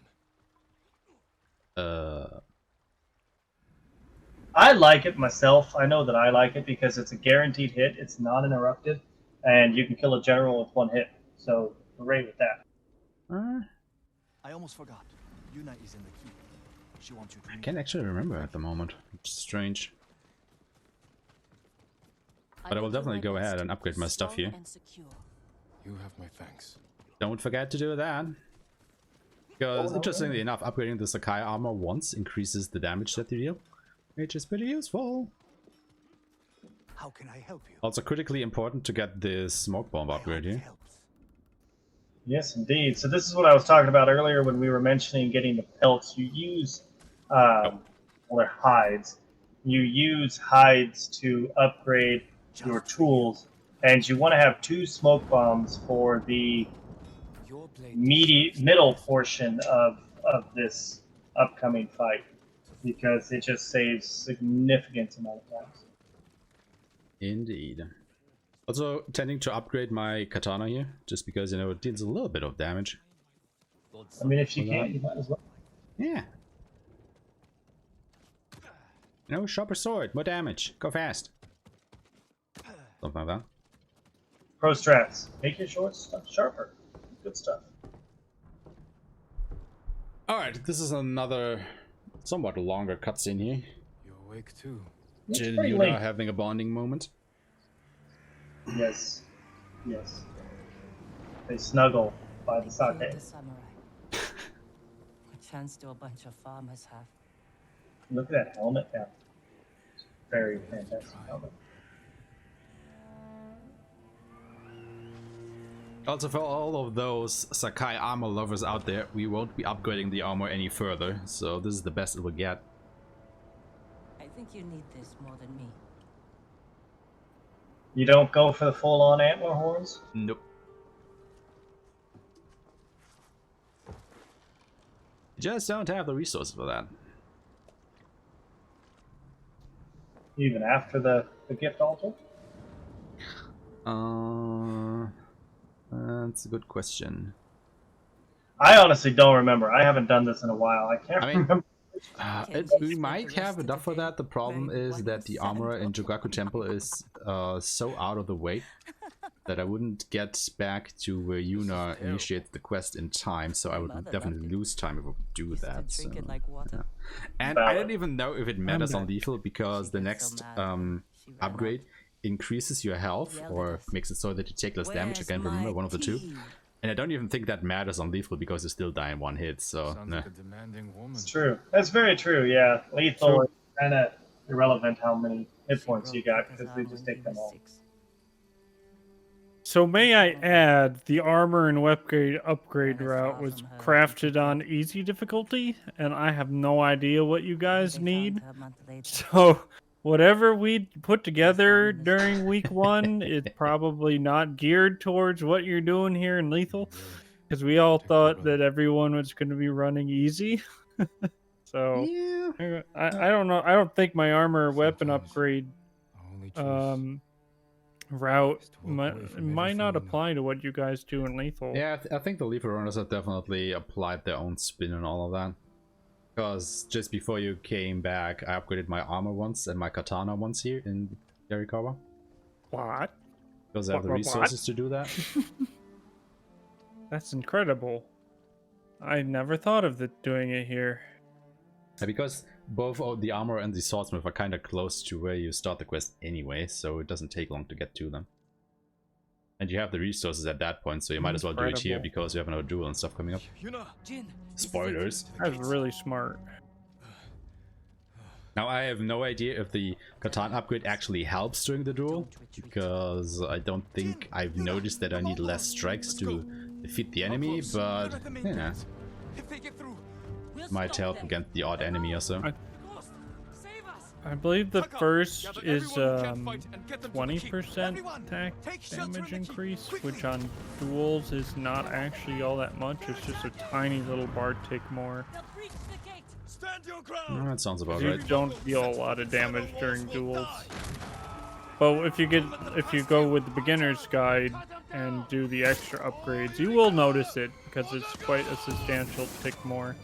I like it myself. I know that I like it because it's a guaranteed hit. It's non-interrupted, and you can kill a general with one hit. So hooray with that. I almost forgot. Yuna is in the queue. She wants you to. I can't actually remember at the moment. It's strange. But I will definitely go ahead and upgrade my stuff here. You have my thanks. Don't forget to do that. Because interestingly enough, upgrading the Sakai armor once increases the damage that you deal, which is pretty useful. How can I help you? Also critically important to get this smoke bomb upgrade here. Yes, indeed. So this is what I was talking about earlier when we were mentioning getting the pelts. You use, well, they're hides. You use hides to upgrade your tools, and you want to have 2 smoke bombs for the middle portion of this upcoming fight, because it just saves significant amount of times. Indeed. Also tending to upgrade my katana here, just because, you know, it deals a little bit of damage. I mean, if you can, you might as well. Yeah. You know, sharper sword, more damage, go fast. Something like that. Pro strats. Make your short stuff sharper. Good stuff. Alright, this is another somewhat longer cutscene here. You're awake too. Jill and Yuna are having a bonding moment. Yes. Yes. They snuggle by the sake. The samurai. A chance to a bunch of farmers have. Look at that helmet now. Very fantastic helmet. Also, for all of those Sakai armor lovers out there, we won't be upgrading the armor any further, so this is the best it will get. I think you need this more than me. You don't go for the full-on antler horns? Nope. You just don't have the resources for that. Even after the gift altar? That's a good question. I honestly don't remember. I haven't done this in a while. I can't remember. We might have enough for that. The problem is that the armor in Jogaku Temple is so out of the way that I wouldn't get back to where Yuna initiated the quest in time, so I would definitely lose time if I would do that. So, yeah. And I don't even know if it matters on lethal, because the next upgrade increases your health or makes it so that you take less damage. I can't remember, one of the two. And I don't even think that matters on lethal, because you still die in one hit, so nah. It's true. That's very true, yeah. Lethal is kind of irrelevant how many hit points you got, because they just take them all. So may I add, the armor and upgrade route was crafted on easy difficulty, and I have no idea what you guys need. So whatever we put together during week 1, it's probably not geared towards what you're doing here in lethal, because we all thought that everyone was going to be running easy. So yeah. I don't know. I don't think my armor weapon upgrade route might not apply to what you guys do in lethal. Yeah, I think the lethal runners have definitely applied their own spin and all of that. Because just before you came back, I upgraded my armor once and my katana once here in Yarikawa. What? Because I have the resources to do that. That's incredible. I never thought of doing it here. Yeah, because both the armor and the swordsmith are kind of close to where you start the quest anyway, so it doesn't take long to get to them. And you have the resources at that point, so you might as well do it here, because you have another duel and stuff coming up. Spoilers. That's really smart. Now I have no idea if the katana upgrade actually helps during the duel, because I don't think I've noticed that I need less strikes to defeat the enemy, but yeah, might help against the odd enemy or so. I believe the Tuck up. first Gather is everyone who can fight and get them to the keep. 20% Everyone, attack take shelter damage in the keep, increase, quickly. which on duels is not actually all that much. It's just a tiny little bar tick more. They'll breach the gate. Stand your Oh, ground. that sounds about You right. don't deal a lot of damage during duels. But if you go with the beginner's guide and do the extra upgrades, you will notice it because it's quite a substantial tick more.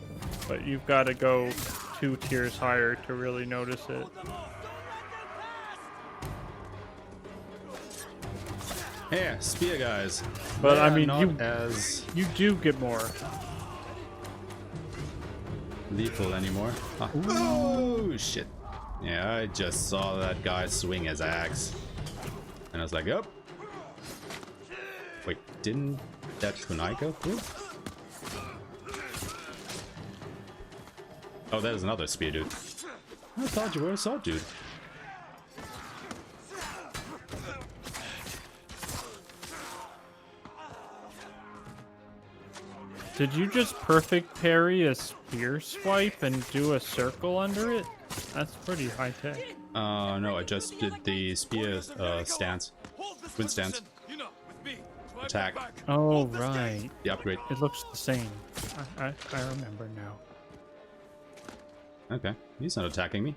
But you've got to go 2 tiers higher to really notice it. Yeah, spear guys. But They I are mean, not as you do get more. lethal anymore. Ah. Oh shit! Yeah, I just saw that guy swing his axe, and I was like, "Yep." Wait, didn't that kunai go through? Oh, that is another spear dude. I thought you were a sword dude. Did you just perfect parry a spear swipe and do a circle under it? That's pretty high tech. No, I just did the spear stance. Wind stance. Attack. Oh, right. The upgrade. It looks the same. I remember now. Okay, he's not attacking me.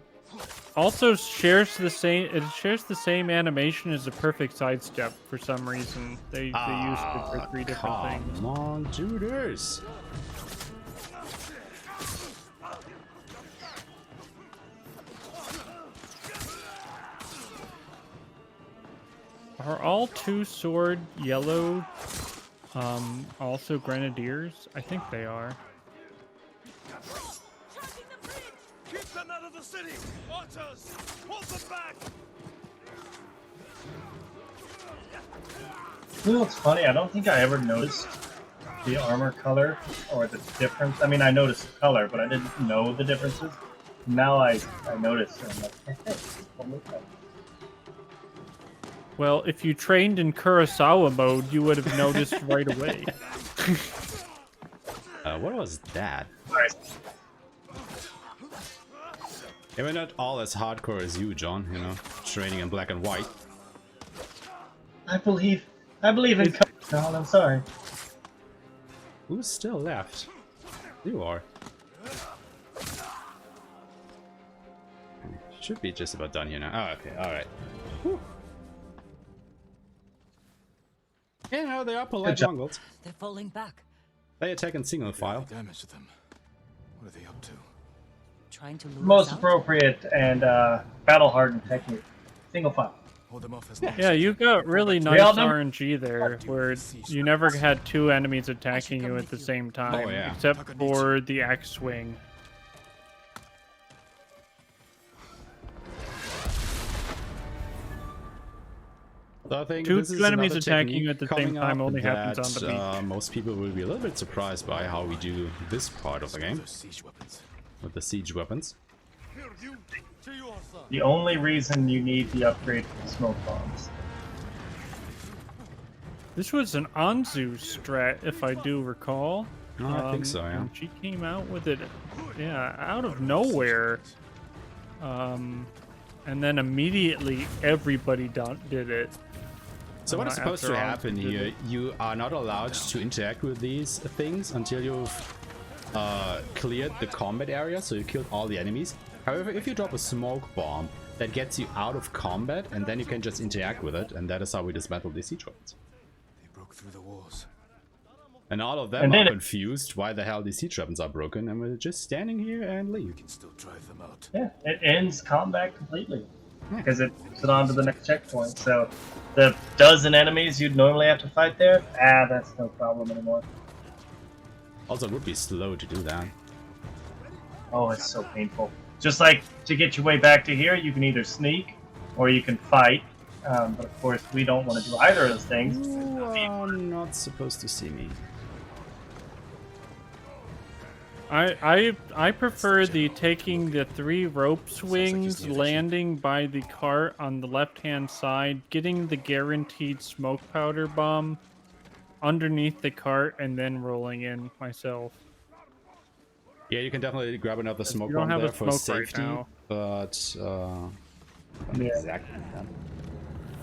Also shares the same. It shares the same animation as a perfect sidestep for some reason. They used it for 3 different things. Come on, do this. Are all 2-sword yellow also grenadiers? I think they are. Keep them out of the city! Archers! Hold them back! You know what's funny? I don't think I ever noticed the armor color or the difference. I mean, I noticed the color, but I didn't know the differences. Now I noticed, and I'm like, hey, totally fine. Well, if you trained in Kurosawa mode, you would have noticed right away. What was that? Alright. Yeah, we're not all as hardcore as you, John, you know, training in black and white. I believe in John, I'm sorry. Who's still left? You are. Should be just about done here now. Oh, okay, alright. Yeah, no, they are polite Mongols. They're falling back. They attack in single file. Damage to them. What are they up to? Trying to lure Most us out? appropriate and battle-hardened technique. Single file. Hold them off as Yeah, you got really nice all done? RNG there, where you never had 2 enemies attacking you at the same time, Oh, yeah. except for the axe swing. So I think Two this is enemies another attacking technique you at the same coming time up only happens that, on the beach. most people will be a little bit surprised by how we do this part of the game siege weapons. with the siege weapons. The only reason you need the upgrade for smoke bombs. This was an Anzu strat, if I do recall. I think so, yeah. And she came out with it, yeah, out of nowhere. And then immediately everybody did it. So what is supposed to after happen Anzu did here? it. You are not allowed to interact with these things until you've cleared the combat area, so you killed all the enemies. However, if you drop a smoke bomb, that gets you out of combat, and then you can just interact with it, and that is how we dismantle these siege weapons. They broke through the walls. And all of them And are then confused why the hell these siege weapons are broken, and we're just standing here and leave. Can still drive them out. Yeah, it ends combat completely. Because it puts it on to the next checkpoint. So the dozen enemies you'd normally have to fight there, that's no problem anymore. Also, it would be slow to do that. Oh, it's so painful. Just like to get your way back to here, you can either sneak or you can fight. But of course, we don't want to do either of those things. You are not supposed to see me. I prefer the taking the 3 rope swings, landing by the cart on the left-hand side, getting the guaranteed smoke powder bomb underneath the cart, and then rolling in myself. Yeah, you can definitely grab another smoke You don't bomb have there a for smoke right safety. now. but not exactly that.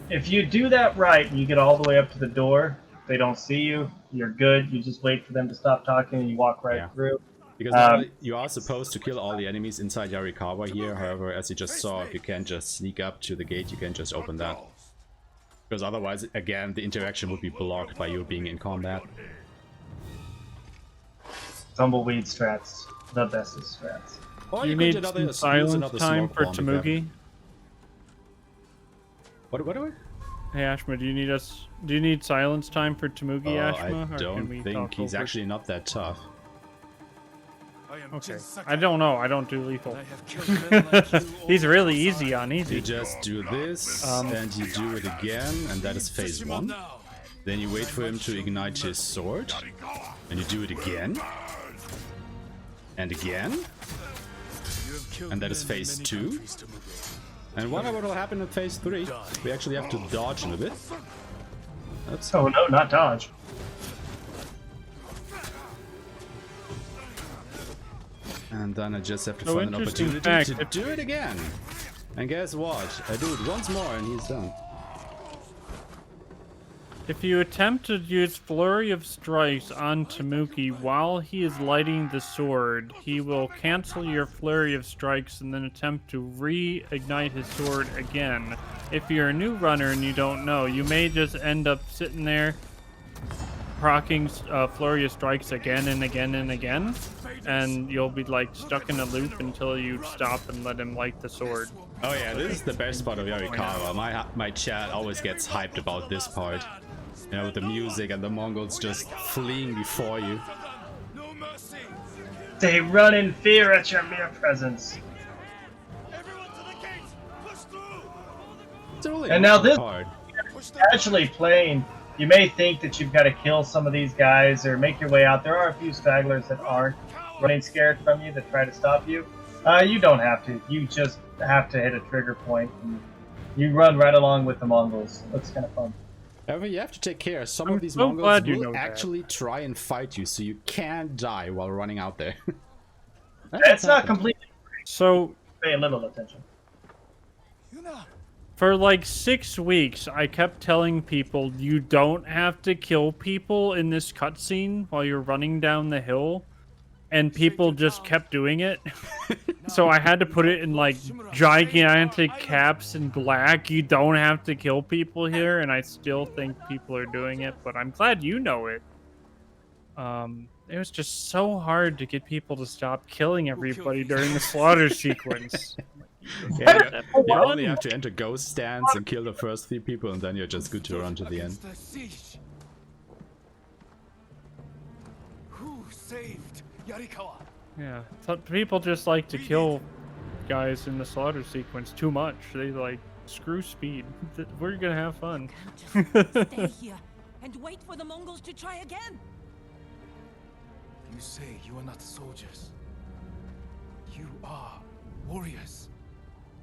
If you do that right and you get all the way up to the door, they don't see you, you're good. You just wait for them to stop talking and you walk right through. Because normally you are supposed to kill all the enemies inside Yarikawa here. However, as you just saw, if you can just sneak up to the gate, you can just open that. Because otherwise, again, the interaction would be blocked by you being in combat. Tumbleweed strats, the bestest strats. Do you need some silence time for Tamugi? What do I? Hey Ashma, do you need silence time for Tamugi, Ashma? I don't think he's actually not that tough. Okay. I don't know. I don't do lethal. He's really easy on easy. You just do this, and you do it again, and that is phase 1. Then you wait for him to ignite his sword, and you do it again. And again. And that is phase 2. And what will happen in phase 3? We actually have to dodge in a bit. Oh no, not dodge. And then I just have to find an opportunity to do it again. And guess what? I do it once more and he's done. If you attempt to use Flurry of Strikes on Tamuki while he is lighting the sword, he will cancel your Flurry of Strikes and then attempt to reignite his sword again. If you're a new runner and you don't know, you may just end up sitting there proccing Flurry of Strikes again and again and again, and you'll be like stuck in a loop until you stop and let him light the sword. Oh yeah, this is the best part of Yarikawa. My chat always gets hyped about this part. You know, with the music and the Mongols just fleeing before you. They run in fear at your mere presence. And now this actually playing, you may think that you've got to kill some of these guys or make your way out. There are a few stragglers that aren't running scared from you that try to stop you. You don't have to. You just have to hit a trigger point. And you run right along with the Mongols. Looks kind of fun. However, you have to take care. Some of these Mongols will actually try and fight you, so you can't die while running out there. That's not completely. So pay a little attention. For like 6 weeks, I kept telling people you don't have to kill people in this cutscene while you're running down the hill, and people just kept doing it. So I had to put it in like gigantic caps in black. You don't have to kill people here, and I still think people are doing it, but I'm glad you know it. It was just so hard to get people to stop killing everybody during the slaughter sequence. Yeah, you only have to enter ghost stands and kill the first 3 people, and then you're just good to run to the end. Who saved Yarikawa? Yeah, people just like to kill guys in the slaughter sequence too much. They like, screw speed. We're gonna have fun. Stay here and wait for the Mongols to try again. You say you are not soldiers. You are warriors.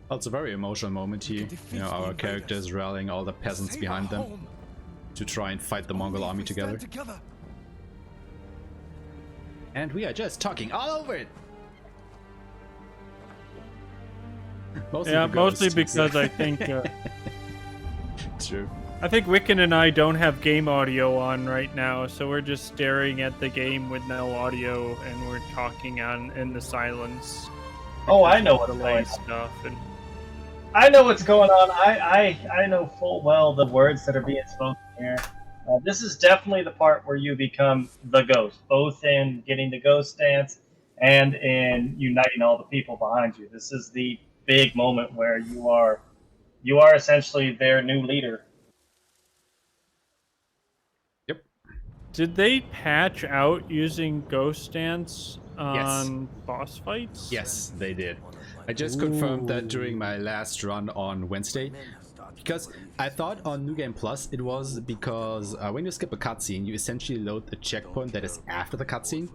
Well, it's a very emotional moment here. You know, our characters rallying all the peasants behind them to try and fight the Mongol army together. And we are just talking all over it. Mostly because I think... True. I think Wiccan and I don't have game audio on right now, so we're just staring at the game with no audio, and we're talking in the silence. Oh, I know what's going on. Stuff and... I know what's going on. I know full well the words that are being spoken here. This is definitely the part where you become the ghost, both in getting the ghost stance and in uniting all the people behind you. This is the big moment where you are essentially their new leader. Yep. Did they patch out using ghost stance on boss fights? Yes, they did. I just confirmed that during my last run on Wednesday. Because I thought on New Game Plus it was because when you skip a cutscene, you essentially load a checkpoint that is after the cutscene.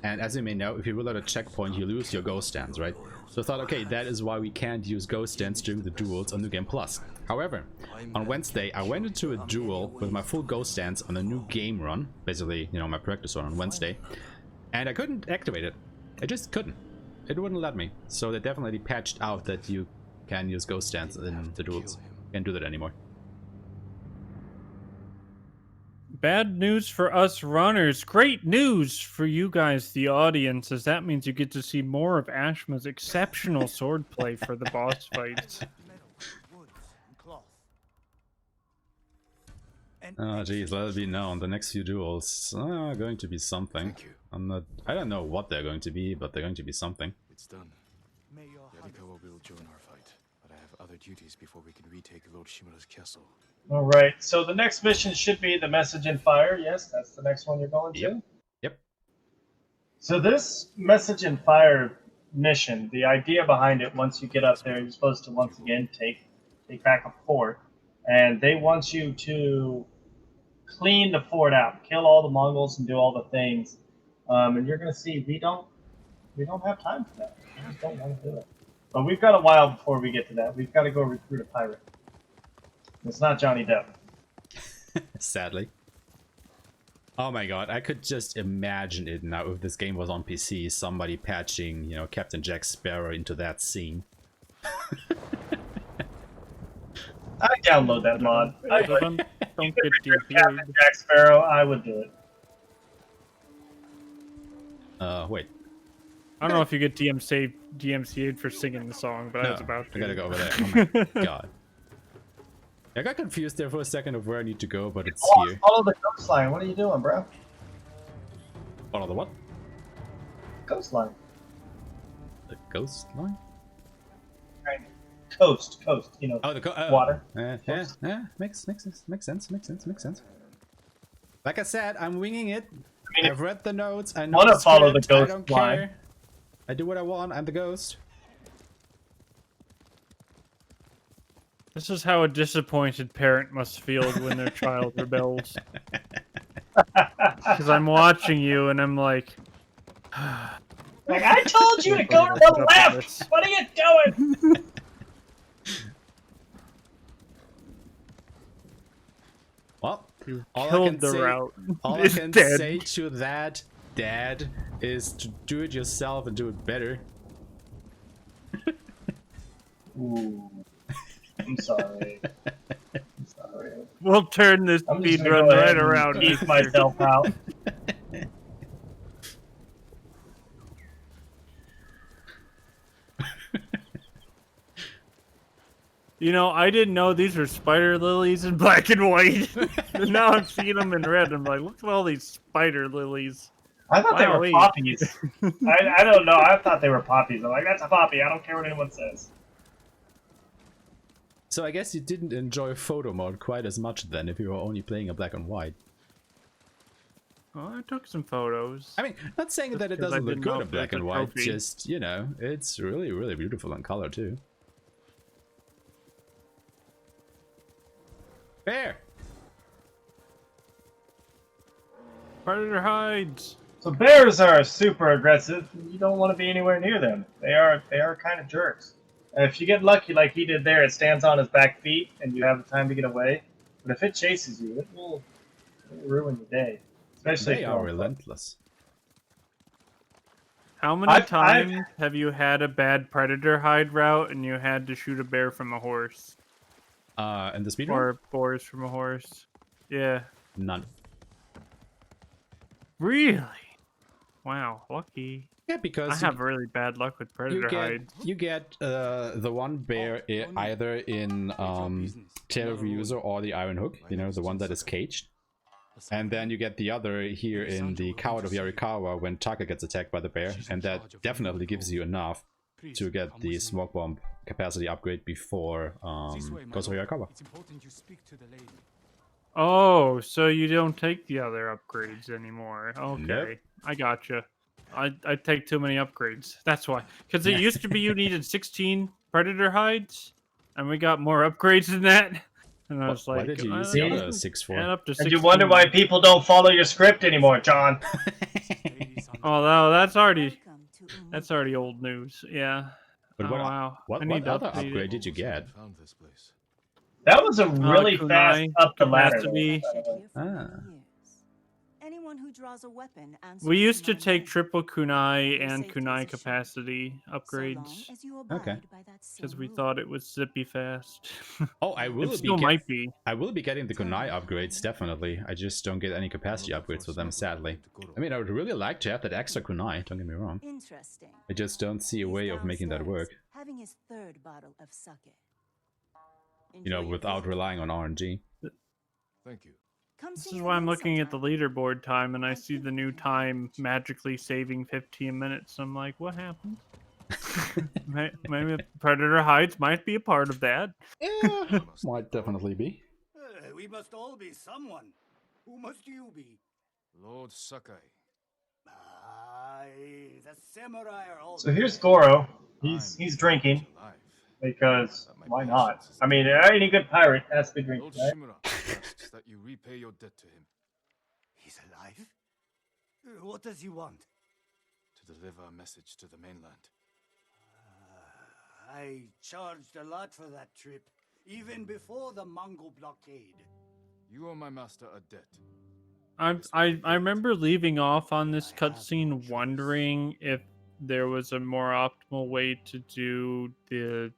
And as you may know, if you reload a checkpoint, you lose your ghost stance, right? So I thought, okay, that is why we can't use ghost stance during the duels on New Game Plus. However, on Wednesday, I went into a duel with my full ghost stance on a new game run, basically, you know, my practice run on Wednesday, and I couldn't activate it. I just couldn't. it wouldn't let me. So they definitely patched out that you can use ghost stance in the duels. Can't do that anymore. Bad news for us runners. Great news for you guys, the audience, as that means you get to see more of Ashma's exceptional swordplay for the boss fights. Oh geez, let it be known. The next few duels are going to be something. I don't know what they're going to be, but they're going to be something. It's done. Yarikawa will join our fight, but I have other duties before we can retake Lord Shimura's castle. All right. So the next mission should be the message in fire. Yes, that's the next one you're going to. Yep. So this message in fire mission, the idea behind it, once you get up there, you're supposed to once again take back a fort, and they want you to clean the fort out, kill all the Mongols, and do all the things. And you're going to see we don't have time for that. We just don't want to do it. But we've got a while before we get to that. We've got to go recruit a pirate. It's not Johnny Depp. Sadly. Oh my god, I could just imagine it now if this game was on PC, somebody patching, you know, Captain Jack Sparrow into that scene. I download that mod. I would. Don't get Captain Jack Sparrow, I would do it. Wait. I don't know if you get DMCA'd for singing the song, but I was about to. I gotta go over there. Oh my god. I got confused there for a second of where I need to go, but it's here. Follow the coastline. What are you doing, bro? Follow the what? Coastline. The ghost line? Coast. You know. Oh, the water. Yeah. Makes sense. Like I said, I'm winging it. I've read the notes. I know. Want to follow the I don't coastline? care. I do what I want. I'm the ghost. This is how a disappointed parent must feel when their child rebels. Because I'm watching you and I'm like... Like, I told you to go to the left! What are you doing? Well, all killed I can say to that, Dad, is to do it yourself and do it better. Ooh. I'm sorry. We'll turn this speed run right around. Keep myself out. You know, I didn't know these were spider lilies in black and white. And now I'm seeing them in red. I'm like, look at all these spider lilies. I thought they were poppies. I don't know. I thought they were poppies. I'm like, that's a poppy. I don't care what anyone says. So I guess you didn't enjoy photo mode quite as much then if you were only playing a black and white. Well, I took some photos. I mean, not saying Just that it 'cause I doesn't look didn't good know in if black it was and a white, trophy. just, you know, it's really, really beautiful in color too. Bear! Predator hides! So bears are super aggressive. You don't want to be anywhere near them. They are kind of jerks. And if you get lucky like he did there, it stands on his back feet and you have the time to get away. But if it chases you, it will ruin your day. Especially They are relentless. How many times have you had a bad predator hide route and you had to shoot a bear from a horse? And the speed Or boars from a horse? Yeah. None. Really? Wow, lucky. Yeah, because I have really bad luck with predator hides. You get the one bear either in Tail of the User or the Iron Hook, you know, the one that is caged. And then you get the other here in the Coward of Yarikawa when Taka gets attacked by the bear, and that definitely gives you enough to get the smoke bomb capacity upgrade before Ghost of Yarikawa. Oh, so you don't take the other upgrades anymore. Okay, Nope. I gotcha. I take too many upgrades. That's why. Because it used to be you needed 16 predator hides, and we got more upgrades than that. And I was like, why did you use the other 6 for? Up to And 16. you wonder why people don't follow your script anymore, John. Oh, no, that's already old news. Yeah. But oh, what, wow. what other upgrade did you get? That was a really fast kunai up the ladder. capacity. Anyone who draws a weapon answers We used to my take name. triple kunai Your and safety is kunai assured, capacity so long upgrades as you abide Okay. by that because same we rule. thought it was zippy fast. Oh, I will It still might be. I will be getting the kunai upgrades, definitely. I just don't get any capacity upgrades for them, sadly. I mean, I would really like to have that extra kunai, don't get me wrong. Interesting. I just don't see a way of making that work. Having his third bottle of sake. You know, Enjoy your without visit. relying on RNG. Thank you. Come This see is me why I'm again looking at the sometime. leaderboard time and I see the new time magically saving 15 minutes. I'm like, what happened? Maybe Predator Heights might be a part of that. Yeah, might definitely be. We must all be someone. Who must you be? Lord Sakai. Aye, the samurai are all So here's dead. Goro. He's drinking because why not? I mean, any good pirate has to be drinking, Lord right? Shimura asks that you repay your debt to him. He's alive? What does he want? To deliver a message to the mainland. I charged a lot for that trip, even before the Mongol blockade. You owe my master a debt. I remember leaving off on this cutscene wondering if there was a more optimal way to do the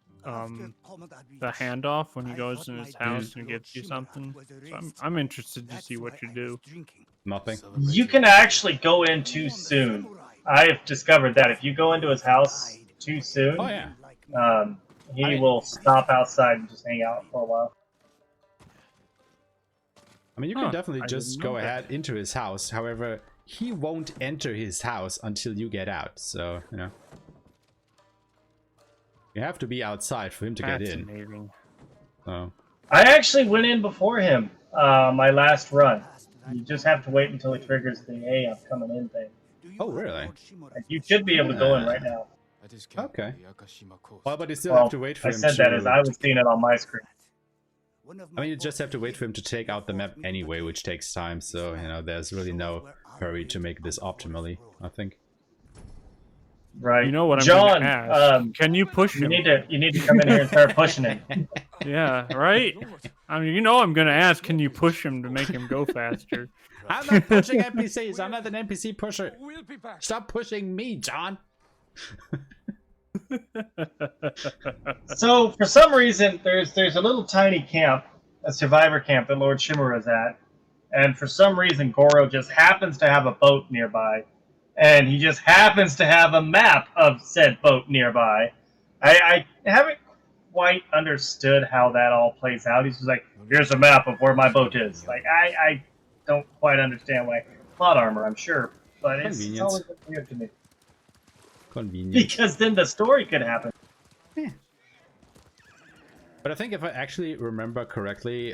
handoff when he goes in his house and gives you something. So I'm interested to see what you do. Nothing. You can actually go in too soon. I've discovered that if you go into his house too soon, Oh, yeah. He will stop outside and just hang out for a while. I mean, you can definitely just go that. ahead into his house. However, he won't enter his house until you get out. So, you know. You have to be outside for him to get in. Fascinating. So. I actually went in before him, my last run. You just have to wait until he triggers the "Hey, I'm coming in" thing. Oh, really? And you should be able to go in right now. Okay. Well, but you still Well, have to wait for I him said to... that as I was seeing it on my screen. I mean, you just have to wait for him to take out the map anyway, which takes time. So, you know, there's really no hurry to make this optimally, I think. Right. You know what I'm John, gonna ask? Can you push him? You need to come in here and start pushing him. Yeah, right? I mean, you know I'm gonna ask, can you push him to make him go faster? I'm not pushing NPCs. I'm not an NPC pusher. Stop pushing me, John. So, for some reason, there's a little tiny camp, a survivor camp that Lord Shimura's at. And for some reason, Goro just happens to have a boat nearby. And he just happens to have a map of said boat nearby. I haven't quite understood how that all plays out. He's just like, here's a map of where my boat is. Like, I don't quite understand why. Plot armor, I'm sure. But it's always weird to me. Convenient. Because then the story could happen. Yeah. But I think if I actually remember correctly,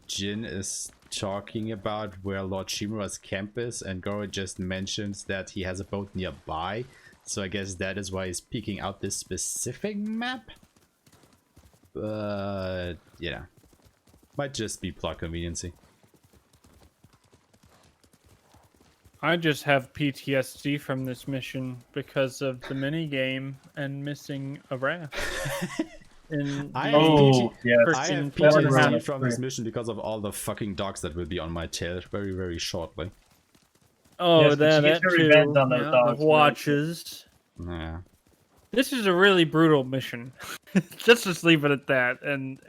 Jin is talking about where Lord Shimura's camp is, and Goro just mentions that he has a boat nearby. So I guess that is why he's peeking out this specific map. But, yeah. Might just be plot conveniency. I just have PTSD from this mission because of the mini game and missing a raft. I have PTSD from this mission because of all the fucking dogs that will be on my tail very, very shortly. Oh, Yes, but you that get your too. revenge on those Yeah, dogs the watches. Yeah. This is a really brutal mission. just leave it at that. And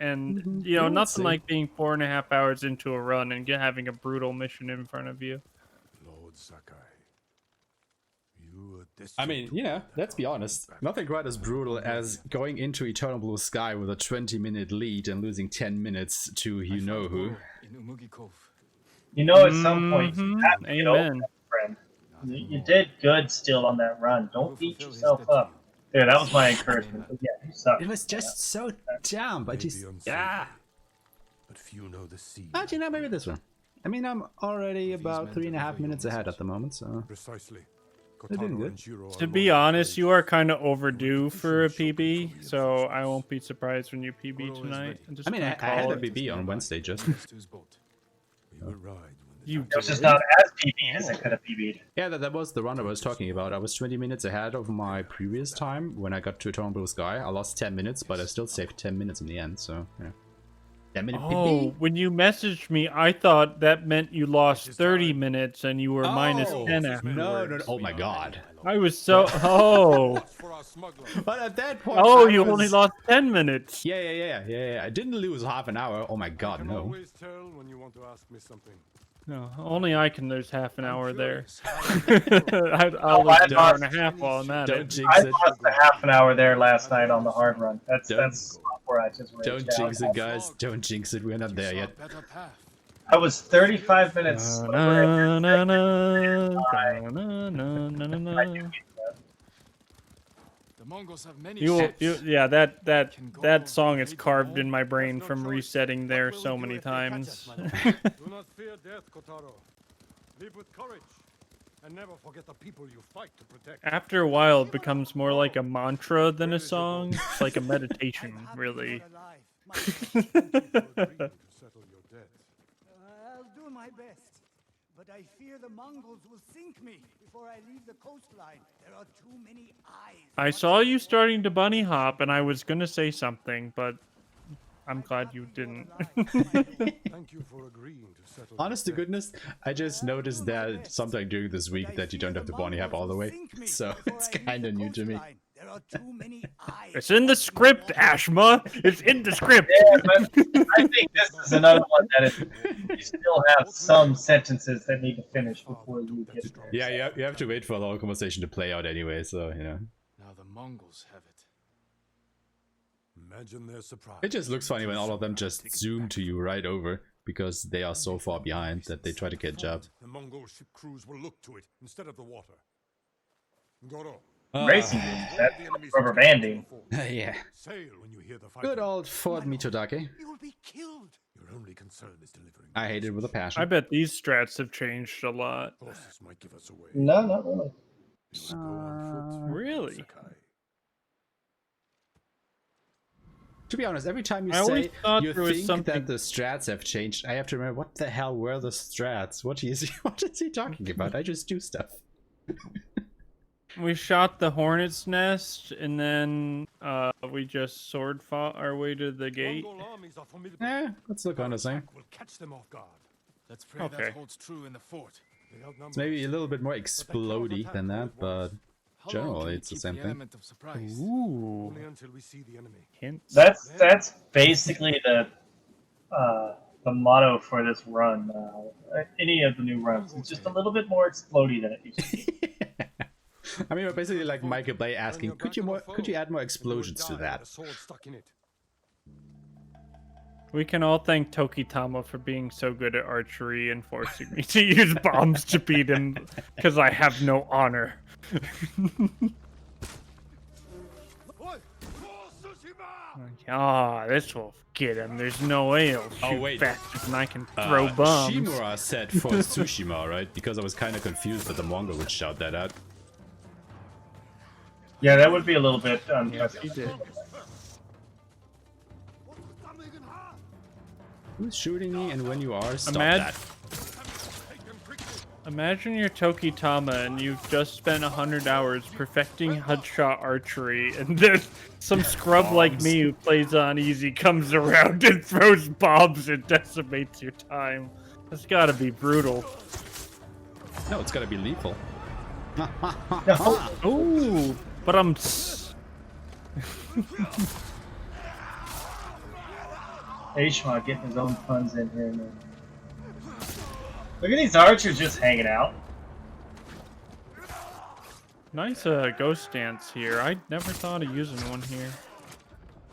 you know, nothing like being 4.5 hours into a run and having a brutal mission in front of you. Lord Sakai, you are I mean, yeah, let's be honest. Nothing quite as brutal as going into Eternal Blue Sky with a 20-minute lead and losing 10 minutes to you know who. You know, at some point, you have to get over Amen. that, friend. You did good still on that run. Don't beat yourself up. Yeah, that was my encouragement. But yeah, you suck. It was just so dumb. I just... Yeah. But few know the sea. Actually, no, maybe this one. I mean, I'm already about 3.5 minutes ahead at the moment, so... Precisely. We're doing good. To be honest, you are kind of overdue for a PB, so I won't be surprised when you PB tonight. I mean, I had a PB on Wednesday just. It was just not as PB as I could have PB'd. Yeah, that was the run I was talking about. I was 20 minutes ahead of my previous time when I got to Eternal Blue Sky. I lost 10 minutes, but I still saved 10 minutes in the end, so, yeah. Oh, when you messaged me, I thought that meant you lost 30 minutes and you were minus 10 afterwards. No. Oh my god. I was so... Oh. But at that point, Oh, I you was... only lost 10 minutes. Yeah. I didn't lose half an hour. Oh my god, no. Always tell when you want to ask me something. No, only I can lose half an hour there. I'll lose an hour and a half while I'm at it. I lost a half an hour there last night on the hard run. That's where I just raged Don't jinx it, guys. Don't jinx it. We're not there yet. I was 35 minutes. The Mongols have many yeah, that song is carved in my brain from resetting there so many times. Do not fear death, Kotaro. Live with courage. And never forget the people you fight to protect. After a while, it becomes more like a mantra than a song. It's like a meditation, really. I'll do my best, but I fear the Mongols will sink me before I leave the coastline. There are too many eyes. I saw you starting to bunny hop, and I was gonna say something, but I'm glad you didn't. Thank you for agreeing to settle. Honest to goodness, I just noticed that sometime during this week that you don't have the bunny hop all the way, so it's kind of new to me. There are too many eyes. It's in the script, Aeshema. It's in the script. Yeah, but I think this is another one that you still have some sentences that need to finish before you get there. Yeah, you have to wait for the whole conversation to play out anyway, so, you know. Now the Mongols have it. Imagine their surprise. It just looks funny when all of them just zoom to you right over, because they are so far behind that they try to catch up. The Mongol ship crews will look to it instead of the water. Goro. Racing games, that's rubber banding. Yeah. Sail when you hear the Good old Fort Mitodake. You will be killed. Your only concern is delivering. I hate it with a passion. I bet these strats have changed a lot. Horses might give us away. No, not really. Really? To be honest, every time you I always say thought you there was think something- that the strats have changed, I have to remember what the hell were the strats? What is he talking about? I just do stuff. We shot the hornet's nest, and then we just sword fought our way to the gate. Let's look on the same. We'll catch them off guard. Let's pray that holds true in the fort. It's maybe a little bit more explodey than that, but generally it's the same thing. Ooh. Only until we see the enemy. Hints. That's basically the motto for this run. Any of the new runs, it's just a little bit more explodey than it used to be. I mean, basically like Michael Bay asking, could you add more explosions to that? We can all thank Tokitama for being so good at archery and forcing me to use bombs to beat him, because I have no honor. Ah, this will get him. There's no way he'll shoot faster than I can throw bombs. Shimura said for Tsushima, right? Because I was kind of confused that the Mongol would shout that out. Yeah, that would be a little bit Yes, he did. Who's shooting me, and when you are, stop that. Imagine you're Tokitama and you've just spent 100 hours perfecting headshot archery, and then some scrub like me who plays on easy comes around and throws bombs and decimates your time. That's gotta be brutal. No, it's gotta be lethal. Ooh, but I'm... Aeshema getting his own puns in here, man. Look at these archers just hanging out. Nice ghost dance here. I never thought of using one here.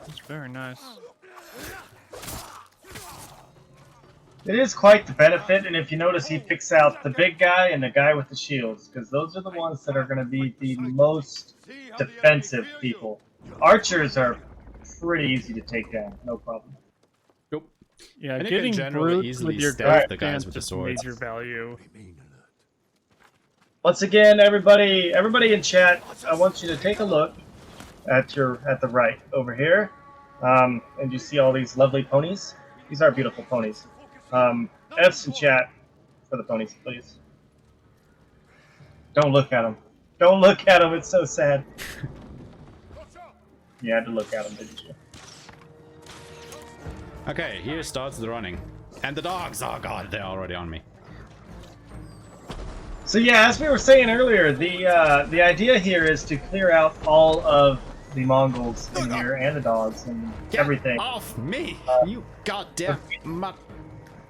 It's very nice. It is quite the benefit, and if you notice, he picks out the big guy and the guy with the shields, because those are the ones that are going to be the most defensive people. Archers are pretty easy to take down, no problem. Nope. Yeah, And getting generally brute easily with your stab ghost the guys dance with the is swords. major value. Once again, everybody in chat, I want you to take a look at the right over here, and you see all these lovely ponies. These are beautiful ponies. F's in chat for the ponies, please. Don't look at them. Don't look at them. It's so sad. You had to look at them, didn't you? Okay, here starts the running. And the dogs! Oh god, they're already on me. So yeah, as we were saying earlier, the idea here is to clear out all of the Mongols in here and the dogs and everything. Off me! You goddamn mutt.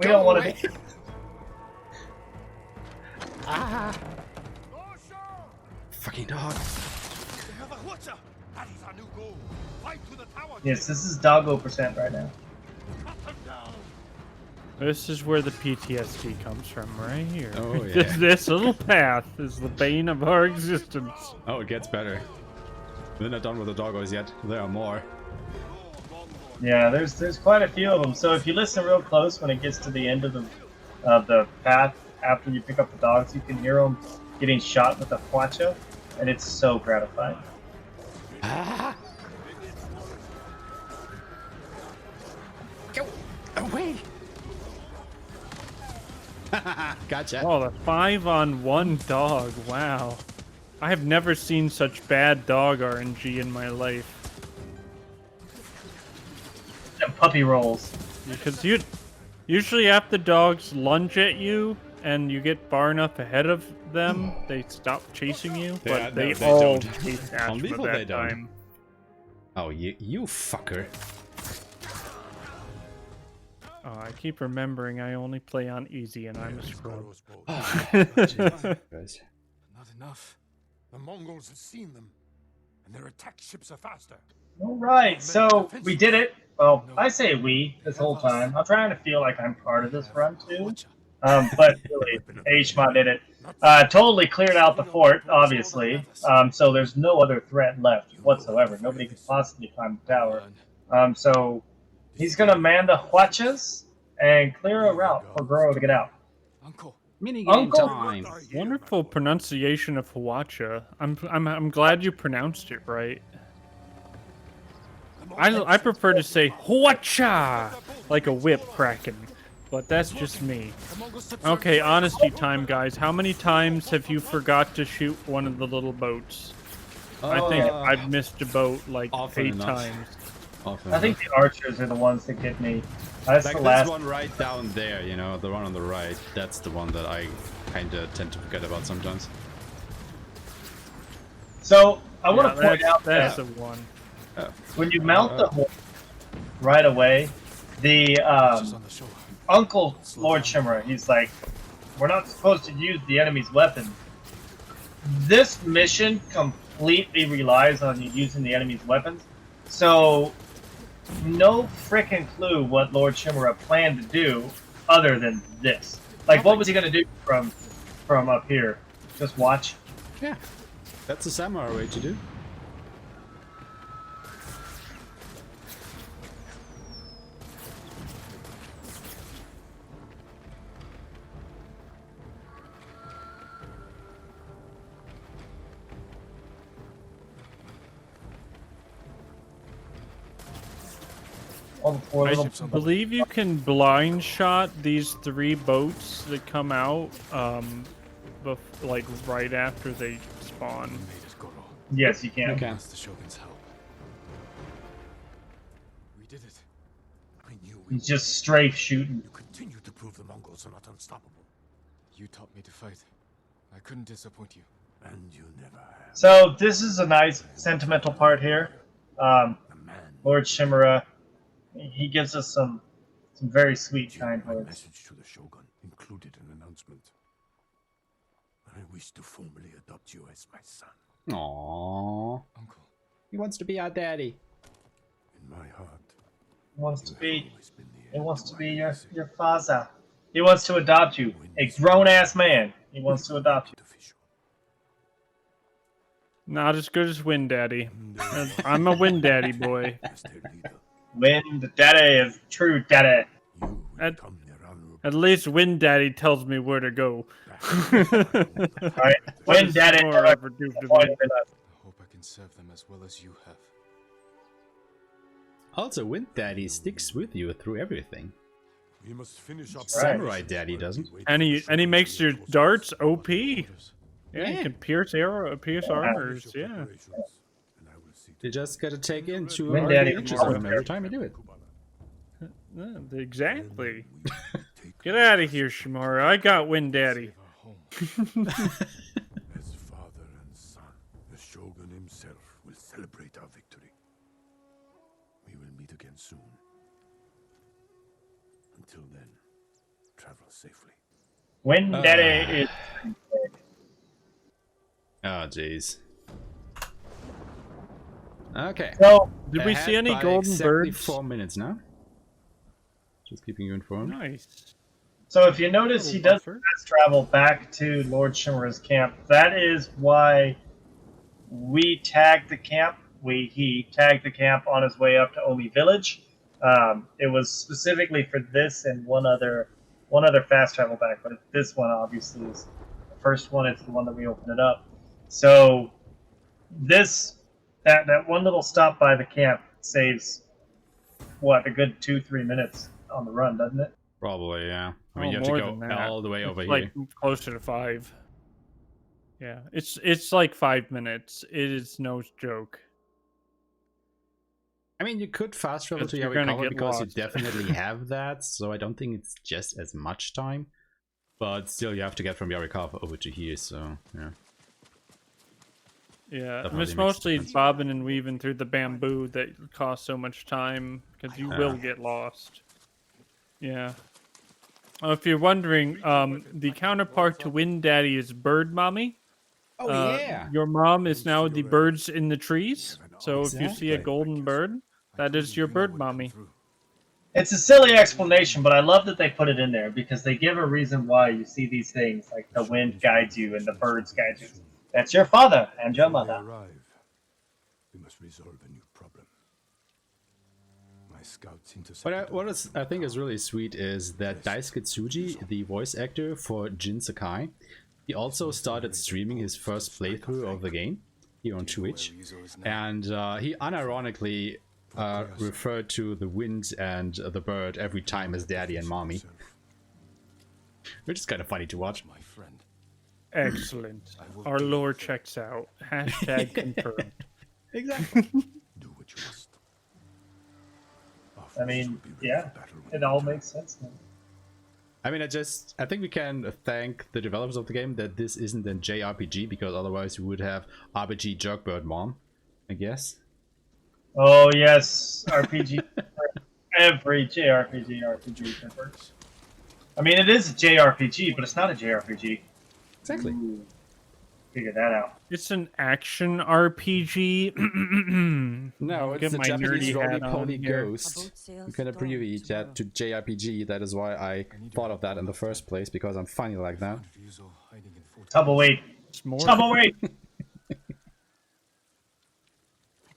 We don't want to. Ah! Fucking dog. Yes, this is doggo percent right now. This is where the PTSD comes from, right here. Oh, yeah. This little path is the bane of our existence. Oh, it gets better. We're not done with the doggos yet. There are more. Yeah, there's quite a few of them. So if you listen real close when it gets to the end of the path, after you pick up the dogs, you can hear them getting shot with a hwacha, and it's so gratifying. Ah! Go away! Gotcha. Oh, the 5-on-1 dog. Wow. I have never seen such bad dog RNG in my life. And puppy rolls. Because you usually after the dogs lunge at you and you get far enough ahead of them, they stop chasing you. Yeah, But they no, they all don't. chase On Ashma lethal, that they don't. time. Oh, you fucker. Oh, I keep remembering I only play on easy and I'm a scrub. Guys. Not enough. The Mongols have seen them, and their attack ships are faster. All right, so we did it. Well, I say we this whole time. I'm trying to feel like I'm part of this run too. But really, aeshema did it. Totally cleared out the fort, obviously. So there's no other threat left whatsoever. Nobody could possibly climb the tower. So he's gonna man the hwachas and clear a route for Goro to get out. Uncle. Minigame time. Wonderful pronunciation of Hwacha. I'm glad you pronounced it right. I prefer to say Hwacha like a whip cracking, but that's just me. Okay, honesty time, guys. How many times have you forgot to shoot one of the little boats? I think I've missed a boat like 8 times. I think the archers are the ones that get me. That's Like the this last one right down there, you know, the one on the right. That's the one that I kind of tend to forget about sometimes. So I want to point out that's that the one. when you mount the horse right away, the Uncle Lord Shimura, he's like, we're not supposed to use the enemy's weapons. This mission completely relies on you using the enemy's weapons, so no frickin' clue what Lord Shimura planned to do other than this. Like, what was he gonna do from up here? Just watch? Yeah, that's the samurai way to do. All the poor I little believe you can blind shot these 3 boats that come out, like right after they spawn. Yes, you can. Okay. The Shogun's help. We did it. I knew we He's just strafe shooting. You continue to prove the Mongols are not unstoppable. You taught me to fight. I couldn't disappoint you. And you never have. So this is a nice sentimental part here. Lord Shimura, he gives us some very sweet, kind My words. message to the Shogun included an announcement. I wish to formally adopt you as my son. Aww. Uncle. He wants to be our daddy. In my heart, He wants to be, always been the he heir wants to to my be legacy. your father. He wants to adopt you, a grown-ass man. He wants to adopt you. Official. Not as good as Wind Daddy. I'm a Wind Daddy boy. As their leader, Wind Daddy is true daddy. you will At- become their honorable At least Wind Daddy tells me where to go. All right, Wind Daddy. More ever do to me. I hope I can serve them as well as you have. Also, Wind Daddy sticks with you through everything. We must finish up. Samurai Daddy doesn't. And he makes your darts OP. Yeah, Yeah. you can pierce armors. Yeah. You just gotta take in 2 Wind Daddy inches from of them every time you do it. Exactly. Get out of here, Shimura. I got Wind Daddy. As father and son, the Shogun himself will celebrate our victory. We will meet again soon. Until then, travel safely. When Daddy is. Oh, jeez. Okay. So, did we see any by golden exactly birds? 4 minutes now. Just keeping you informed. Nice. So if you notice, he does fast travel back to Lord Shimura's camp. That is why we tagged the camp. He tagged the camp on his way up to Omi Village. It was specifically for this and one other fast travel back, but this one obviously is the first one. It's the one that we opened it up. So that one little stop by the camp saves what, a good 2-3 minutes on the run, doesn't it? Probably, yeah. I mean, you have more to go than that. all the way over like here. closer to 5. Yeah, it's like 5 minutes. It is no joke. I mean, you could fast travel to You're gonna Yarikawa get because lost. you definitely have that, so I don't think it's just as much time. But still, you have to get from Yarikawa over to here, so yeah. Yeah, Definitely it's makes mostly difference. bobbing and weaving through the bamboo that costs so much time because you will get lost. Yeah. If you're wondering, the counterpart to Wind Daddy is Bird Mommy. Oh, yeah. Your mom is now the birds in the trees. So if you see a Exactly. golden bird, that is your bird mommy. It's a silly explanation, but I love that they put it in there because they give a reason why you see these things, like the wind guides you and the birds guide you. That's your father and your When they mother. arrive, we must resolve a new problem. My scouts intercepted. What I think is really sweet is that Daisuke Tsuji, the voice actor for Jin Sakai, he also started streaming his first playthrough of the game here on Twitch, and he unironically referred to the wind and the bird every time as daddy and mommy, which is kind of funny to watch. My friend. Excellent. Our lore checks out. Hashtag confirmed. Exactly. Do what you must. I mean, yeah, it all makes sense now. I mean, I think we can thank the developers of the game that this isn't a JRPG, because otherwise we would have RPG Jerkbird Mom, I guess. Oh yes, RPG. Every JRPG converts. I mean, it is a JRPG, but it's not a JRPG. Exactly. Ooh, figure that out. It's an action RPG. No, it's Get the my Japanese nerdy hat roly-poly on here. ghost. You can abbreviate that to JRPG. That is why I thought of that in the first place, because I'm funny like that. Tumbleweed. Tumbleweed. I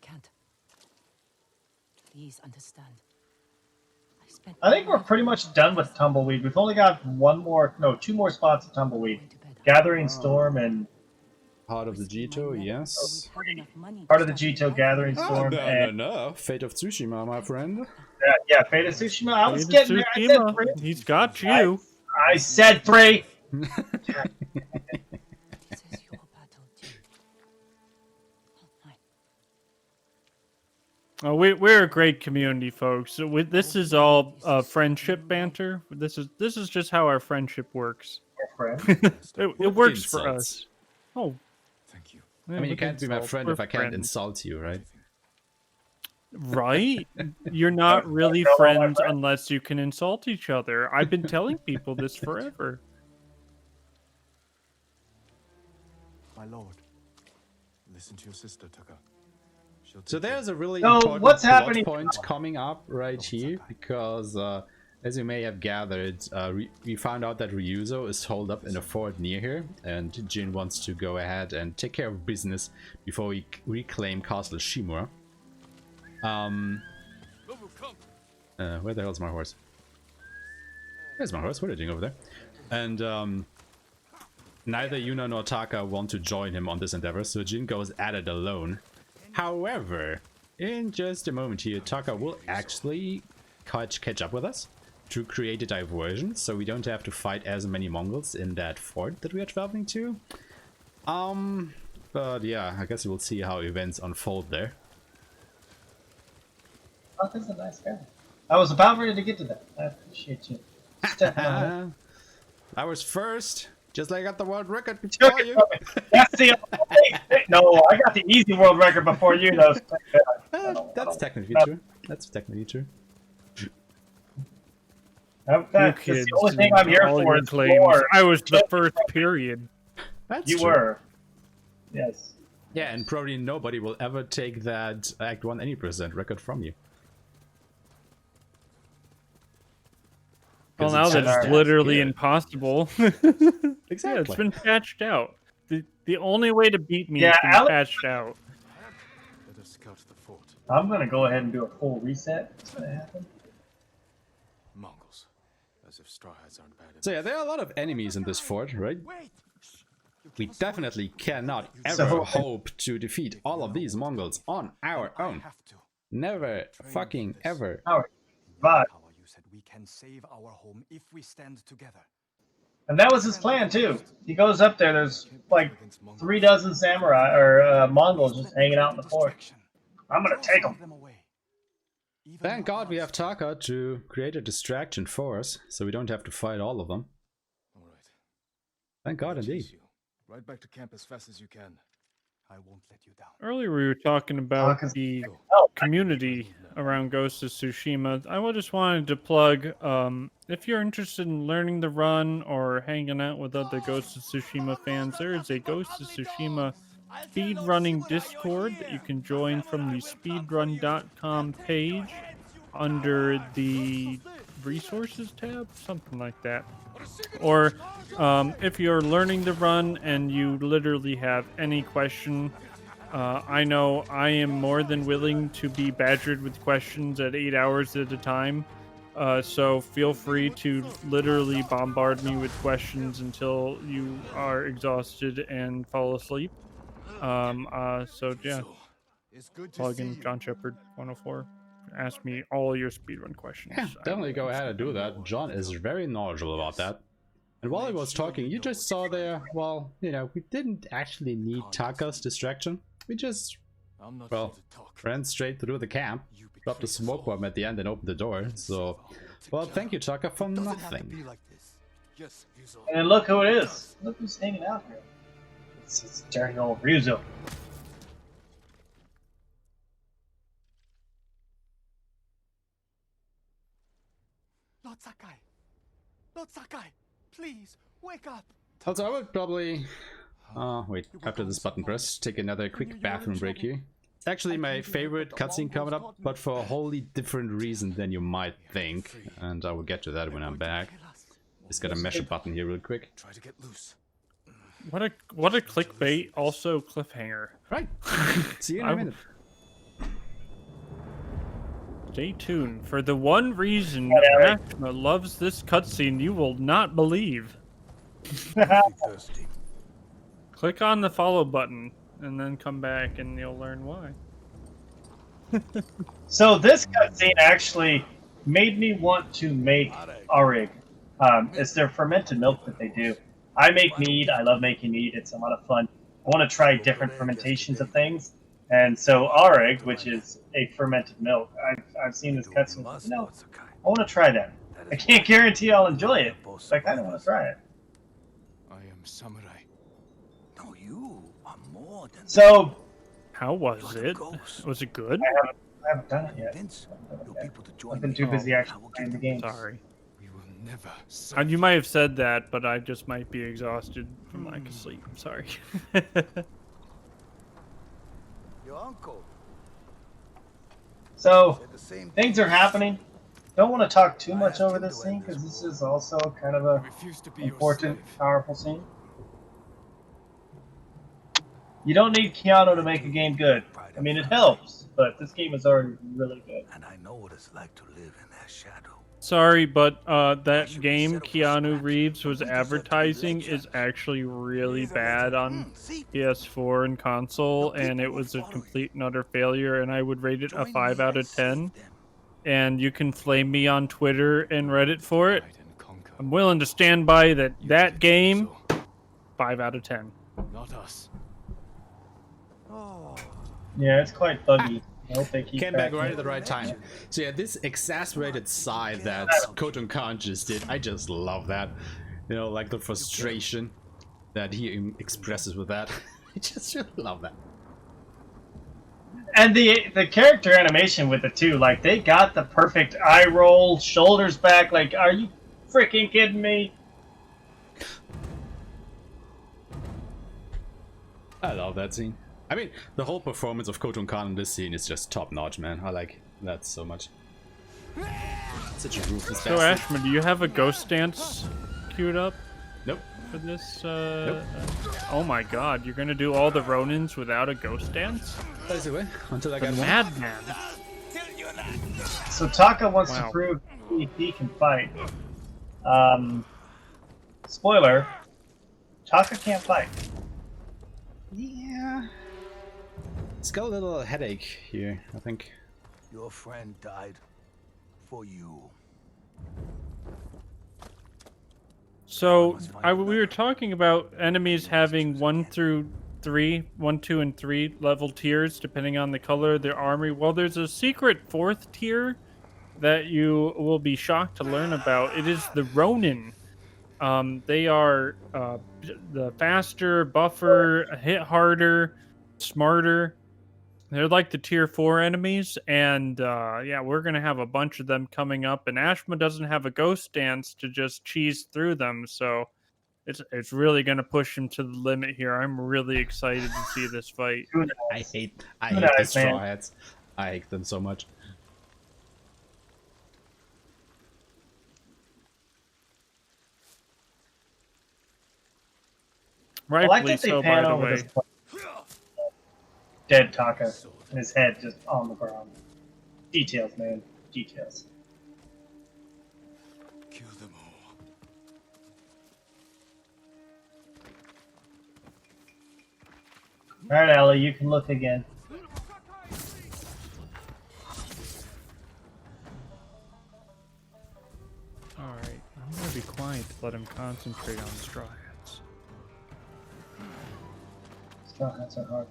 can't. Please understand. I think we're pretty much done with Tumbleweed. We've only got two more spots of Tumbleweed. Gathering Storm and... Part of the Jito, yes. Part of the Jito, Gathering Storm, and... No. Fate of Tsushima, my friend. Yeah, Fate of Tsushima. I was Fate getting of there. I said Tsushima. 3. He's got you. I said 3. Oh, we're a great community, folks. So this is all friendship banter. This is just how our friendship works. it works for us. Oh, thank you. I mean, you can't be my friend if I can't insult you, right? Right? You're not really friends unless you can insult each other. I've been telling people this forever. My lord, listen to your sister, Taka. So there's a really So, important what's plot happening point coming up right here, because as you may have gathered, we found out that Ryuzo is holed up in a fort near here, and Jin wants to go ahead and take care of business before we reclaim Castle Shimura. Where the hell's my horse? There's my horse. What are you doing over there? And neither Yuna nor Taka want to join him on this endeavor, so Jin goes at it alone. However, in just a moment here, Taka will actually catch up with us to create a diversion, so we don't have to fight as many Mongols in that fort that we are traveling to. But yeah, I guess we'll see how events unfold there. Taka's a nice guy. I was about ready to get to that. I appreciate you. Stepping on it. I was first, just like I got the world record before you. That's the no, I got the easy world record before you, though. That's technically true. That's technically true. That's the only thing I'm here for is more. I was the first period. That's you true. were. Yes. Yeah, and probably nobody will ever take that Act 1 any % record from you. Well, now that's literally impossible. Exactly. Yeah, it's been patched out. The only way to beat me Yeah, is been patched out. Let us scout the fort. I'm gonna go ahead and do a full reset. What's gonna happen? Mongols. As if straw hats aren't bad. So yeah, there are a lot of enemies in this fort, right? We definitely cannot ever hope to defeat all of these Mongols on our own. Never fucking ever. But You said we can save our home if we stand together. and that was his plan too. He goes up there. There's like 3 dozen samurai or Mongols just hanging out in the fort. I'm gonna take them. Thank God we have Taka to create a distraction for us, so we don't have to fight all of them. Thank God indeed. Right back to camp as fast as you can. I won't let you down. Earlier we were talking about the community around Ghost of Tsushima. I just wanted to plug, if you're interested in learning the run or hanging out with other Ghost of Tsushima fans, there is a Ghost of Tsushima speedrunning Discord that you can join from the speedrun.com page under the resources tab, something like that. Or if you're learning the run and you literally have any question, I know I am more than willing to be badgered with questions at 8 hours at a time. So feel free to literally bombard me with questions until you are exhausted and fall asleep. So yeah, plug in John Shepard 104. Ask me all your speedrun questions. Yeah, definitely go ahead and do that. John is very knowledgeable about that. And while I was talking, you just saw there, well, you know, we didn't actually need Taka's distraction. We just, well, ran straight through the camp, dropped a smoke bomb at the end and opened the door. So, well, thank you, Taka, for nothing. And look who it is. Look who's hanging out here. It's dirty old Ryuzo. Lord Sakai! Lord Sakai! Please, wake up! Also, I would probably, wait, after this button press, take another quick bathroom break here. It's actually my favorite cutscene coming up, but for a wholly different reason than you might think. And I will get to that when I'm back. Just gotta mesh a button here real quick. Try to get loose. What a clickbait, also cliffhanger. Right. See you in a minute. Stay tuned for the one reason Aeshema loves this cutscene you will not believe. Click on the follow button and then come back and you'll learn why. So this cutscene actually made me want to make Arig. It's their fermented milk that they do. I make mead. I love making mead. It's a lot of fun. I want to try different fermentations of things. And so Arig, which is a fermented milk, I've seen this cutscene. No, I want to try that. I can't guarantee I'll enjoy it, but I kind of want to try it. I am samurai. No, you are more than. So, how was it? Was it good? I haven't done it yet. I've been too busy actually playing the game. Sorry. We will never. And you might have said that, but I just might be exhausted from lack of sleep. I'm sorry. Your uncle. So, things are happening. Don't want to talk too much over this scene because this is also kind of a important, powerful scene. You don't need Keanu to make a game good. I mean, it helps, but this game is already really good. And I know what it's like to live in their shadow. Sorry, but that game Keanu Reeves was advertising is actually really bad on PS4 and console, and it was a complete and utter failure, and I would rate it a 5 out of 10. And you can flame me on Twitter and Reddit for it. I'm willing to stand by that game, 5 out of 10. Not us. Yeah, it's quite buggy. Nope, they keep Came back backing right it. at the right time. So yeah, this exasperated sigh that Koton Khan just did, I just love that. You know, like the frustration that he expresses with that. I just really love that. And the character animation with it too, like they got the perfect eye roll, shoulders back. Like, are you freaking kidding me? I love that scene. I mean, the whole performance of Koton Khan in this scene is just top notch, man. I like that so much. Such a ruthless So bastard. Ashman, do you have a ghost dance queued up? Nope. For this? Nope. Oh my God, you're gonna do all the Ronins without a ghost dance? Basically, until I get one. Madman. So Taka wants Wow. to prove he can fight. Spoiler: Taka can't fight. Yeah. It's got a little headache here, I think. Your friend died for you. So we were talking about enemies having 1 through 3, 1, 2, and 3 level tiers depending on the color of their army. Well, there's a secret 4th tier that you will be shocked to learn about. It is the Ronin. They are the faster, buffer, hit harder, smarter. They're like the tier 4 enemies, and yeah, we're gonna have a bunch of them coming up. And Ashma doesn't have a ghost dance to just cheese through them, so it's really gonna push him to the limit here. I'm really excited to see this fight. I hate Who the knows, straw man? hats. I hate them so much. I like Rightfully that they so, by pan the over way. this dead Taka and his head just on the ground. Details, man. Details. Kill them all. Alright, Ellie, you can look again. Alright, I'm gonna be quiet to let him concentrate on the straw hats. Straw hats are hard.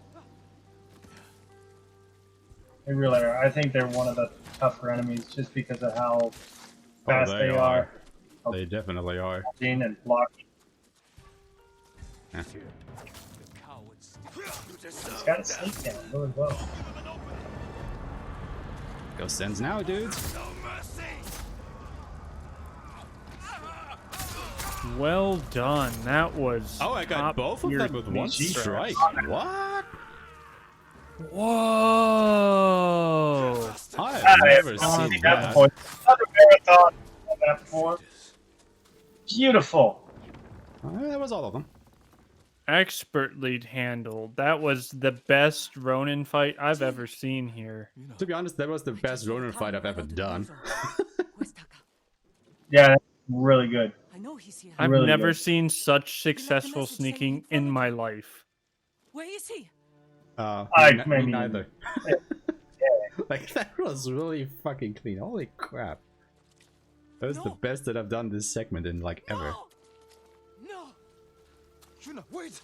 They really are. I think they're one of the tougher enemies just because of how fast they are. They definitely are. And blocking. Yeah. It's got a sneak down really well. Go sends now, dudes. Well done. That was Oh, I got both of them with one strike. What? Whoa! I've never seen that. Another marathon on that before. Beautiful. That was all of them. Expertly handled. That was the best Ronin fight I've ever seen here. To be honest, that was the best Ronin fight I've ever done. Yeah, that's really good. I know he's here. I've Really never good. seen such successful sneaking in my life. Where is he? Me neither. Like, that was really fucking clean. Holy crap. That was the best that I've done this segment in, like, ever. No! Shuna, wait!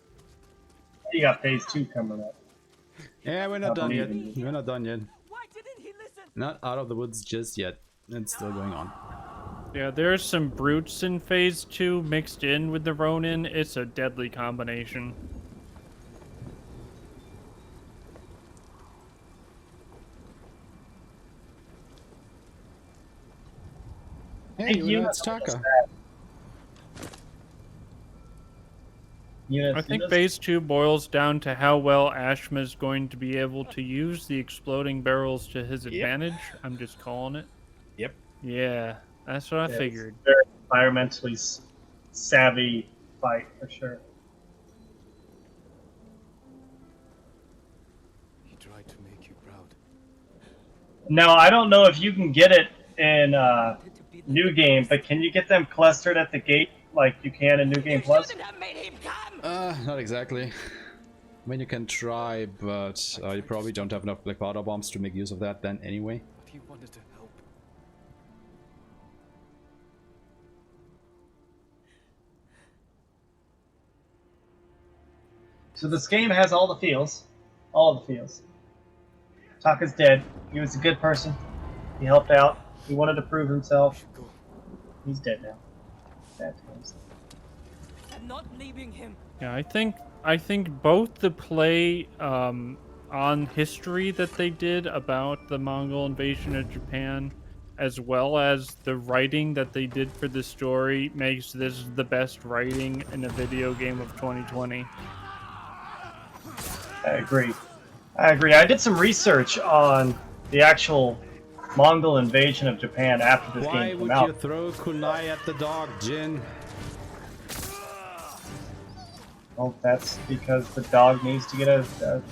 You got phase 2 coming up. Yeah, we're not done yet. believe in We're not done yet. Why didn't he listen? Not out of the woods just yet. It's still going on. Yeah, there's some brutes in phase 2 mixed in with the Ronin. It's a deadly combination. Hey, you it's Taka. I think phase 2 boils down to how well Ashma is going to be able to use the exploding barrels to his advantage. I'm just calling it. Yep. Yeah, that's what I Yeah, figured. Very environmentally savvy fight for sure. He tried to make you proud. Now, I don't know if you can get it in New Game, but can you get them clustered at the gate like you can in New Game Plus? Not exactly. I mean, you can try, but you probably don't have enough black powder bombs to make use of that then anyway. But he wanted to help. So this game has all the feels. All the feels. Taka's dead. He was a good person. He helped out. He wanted to prove himself. He's dead now. Sad times. I'm not leaving him. Yeah, I think both the play on history that they did about the Mongol invasion of Japan, as well as the writing that they did for the story, makes this the best writing in a video game of 2020. I agree. I did some research on the actual Mongol invasion of Japan after this Why game would came out. you throw kunai at the dog, Jin? Well, that's because the dog needs to get a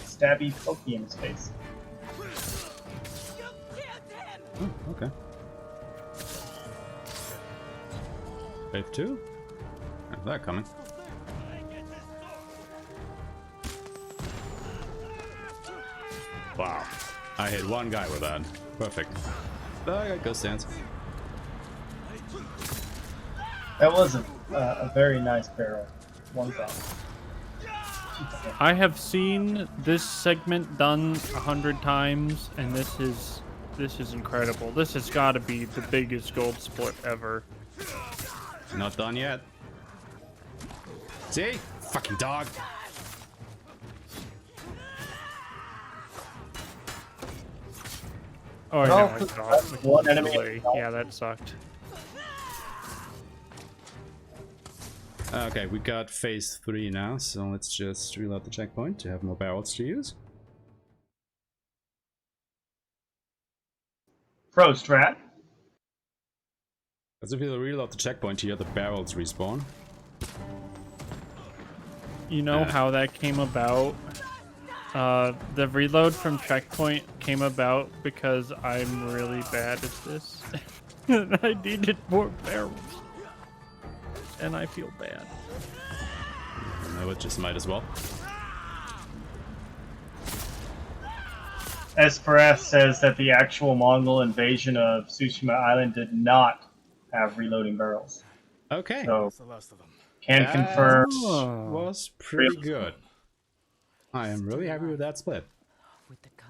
stabby pokey in his face. Oh, okay. Wave 2? How's that coming? Wow. I hit one guy with that. Perfect. I got ghost dance. That was a very nice barrel. One shot. I have seen this segment done 100 times, and this is incredible. This has got to be the biggest gold split ever. Not done yet. See? Fucking dog. Oh, No, yeah, I saw it. one enemy. Boy, yeah, that sucked. Okay, we got phase 3 now, so let's just reload the checkpoint to have more barrels to use. Frost rat. As if you reload the checkpoint here, the barrels respawn. You know how that came about? The reload from checkpoint came about because I'm really bad at this. And I needed more barrels. And I feel bad. No, it just might as well. Espereth says that the actual Mongol invasion of Tsushima Island did not have reloading barrels. Okay. So, can confirm. Was pretty good. I am really happy with that split.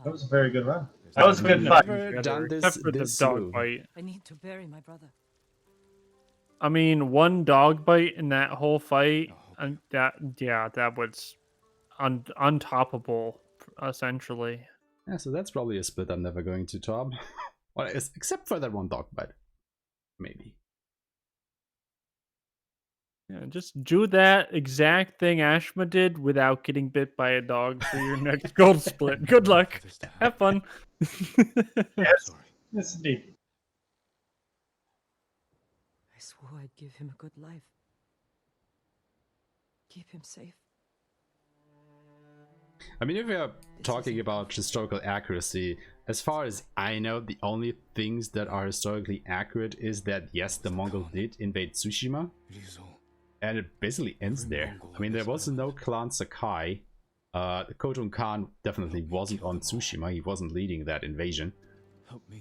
That was a very good run. That was a good fight. Never done this Except for the this dog smooth. bite. I need to bury my brother. I mean, one dog bite in that whole fight, and that was untoppable, essentially. Yeah, so that's probably a split I'm never going to top. Well, except for that one dog bite. Maybe. Yeah, just do that exact thing Ashma did without getting bit by a dog for your next gold split. Good luck. Have fun. Yes, yes indeed. I swore I'd give him a good life. Keep him safe. I mean, if we are talking about historical accuracy, as far as I know, the only things that are historically accurate is that, yes, the Mongols did invade Tsushima, and it basically ends there. I mean, there was no Clan Sakai. Khotun Khan definitely wasn't on Tsushima, he wasn't leading that invasion.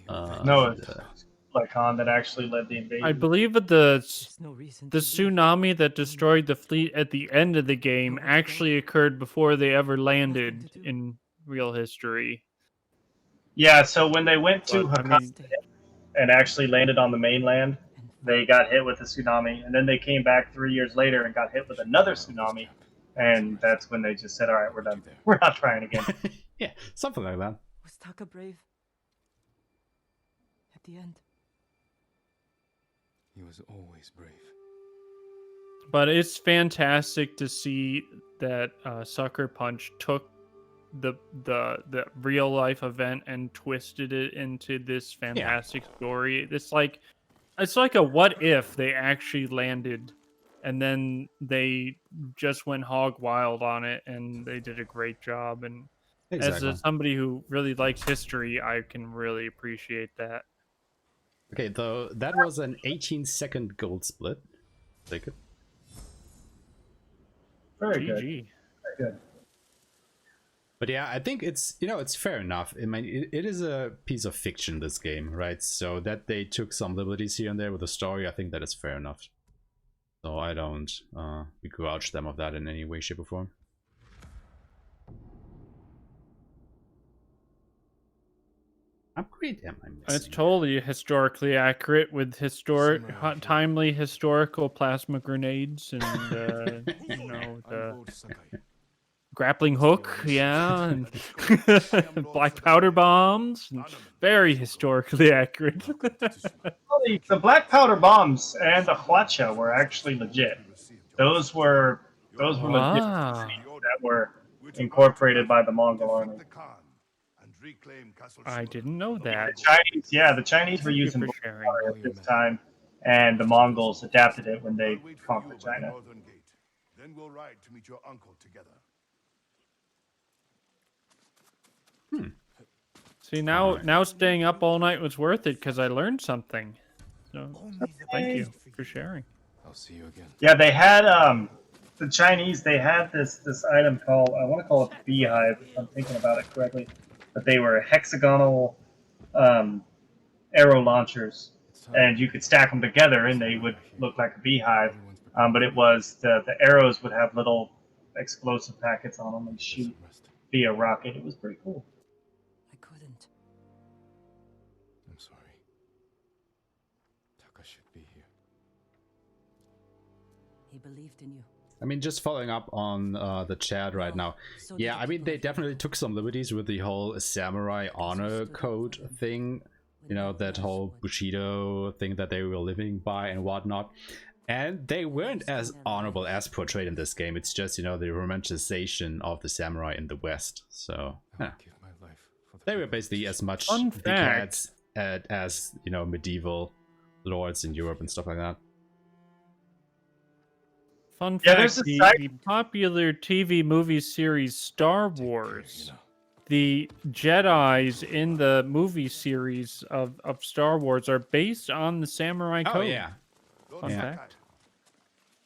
No, it's like Khan that actually led the invasion. I believe that the tsunami that destroyed the fleet at the end of the game actually occurred before they ever landed in real history. Yeah, so when they went to But, I Hakata mean, and actually landed on the mainland, they got hit with a tsunami, and then they came back 3 years later and got hit with another tsunami, and that's when they just said, all right, we're done. We're not trying again. Yeah, something like that. Was Taka brave? At the end. He was always brave. but it's fantastic to see that Sucker Punch took the real life event and twisted it into this fantastic story. It's like a what if they actually landed and then they just went hog wild on it, and they did a great job. And Exactly. as somebody who really likes history, I can really appreciate that. Okay, though that was an 18-second gold split. Take it. Very good. GG. Very good. But yeah, I think it's, you know, it's fair enough. I mean, it is a piece of fiction, this game, right? So that they took some liberties here and there with the story, I think that is fair enough. So I don't begrudge them of that in any way, shape, or form. Upgrade am I missing? It's totally historically accurate with timely historical plasma grenades and you know, the grappling hook, yeah, and black powder bombs, and very historically accurate. The black powder bombs and the hwacha were actually legit. Those were legit Wow. that were incorporated by the Mongol army. I didn't know that. The Chinese were using black powder at this time, and the Mongols adapted it when they conquered China. Then we'll ride to meet your uncle together. See, now staying up all night was worth it because I learned something. So thank you for sharing. I'll see you again. Yeah, they had the Chinese. They had this item called, I want to call it the beehive, if I'm thinking about it correctly. But they were hexagonal arrow launchers, and you could stack them together, and they would look like a beehive. But it was the arrows would have little explosive packets on them and shoot via rocket. It was pretty cool. I couldn't. I'm sorry. Taka should be here. He believed in you. I mean, just following up on the chat right now. Yeah, I mean, they definitely took some liberties with the whole samurai honor code thing. You know, that whole Bushido thing that they were living by and whatnot. And they weren't as honorable as portrayed in this game. It's just, you know, the romanticization of the samurai in the West. So, yeah. They were basically as much dickheads as, you know, medieval lords in Europe and stuff like that. Fun fact, the popular TV movie series Star Wars, the Jedis in the movie series of Star Wars are based on the samurai code. Oh, yeah. Fun fact.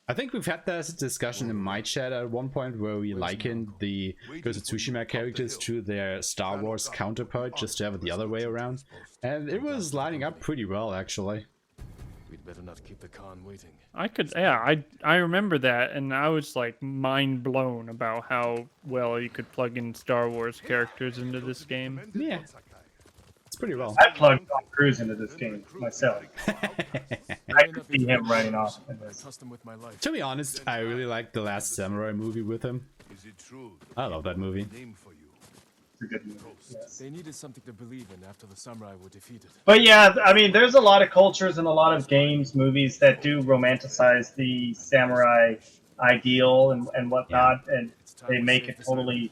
I think we've had this discussion in my chat at one point where we likened the Ghost of Tsushima characters to their Star Wars counterpart, just to have it the other way around. And it was lining up pretty well, actually. We'd better not keep the Khan waiting. I remember that, and I was like mind blown about how well you could plug in Star Wars characters into this game. Yeah. It's pretty well. I plugged Tom Cruise into this game myself. I could see him running off in this. To be honest, I really like the Last Samurai movie with him. I love that movie. It's a good movie. Yes. They needed something to believe in after the samurai were defeated. But yeah, I mean, there's a lot of cultures and a lot of games, movies that do romanticize the samurai ideal and whatnot, and they make it totally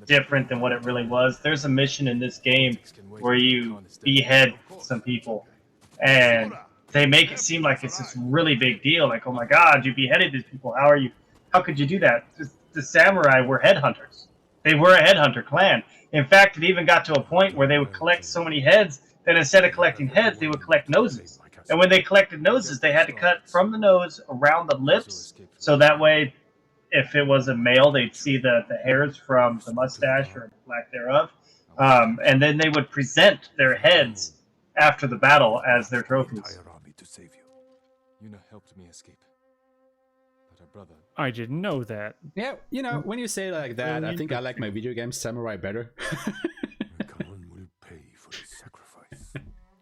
different than what it really was. There's a mission in this game where you behead some people, and they make it seem like it's this really big deal. Like, oh my God, you beheaded these people. How could you do that? The samurai were headhunters. They were a headhunter clan. In fact, it even got to a point where they would collect so many heads that instead of collecting heads, they would collect noses. And when they collected noses, they had to cut from the nose around the lips, so that way, if it was a male, they'd see the hairs from the mustache or lack thereof. And then they would present their heads after the battle as their trophies. Yuna helped me escape. But her brother... I didn't know that. Yeah, you know, when you say it like that, I think I like my video game Samurai better.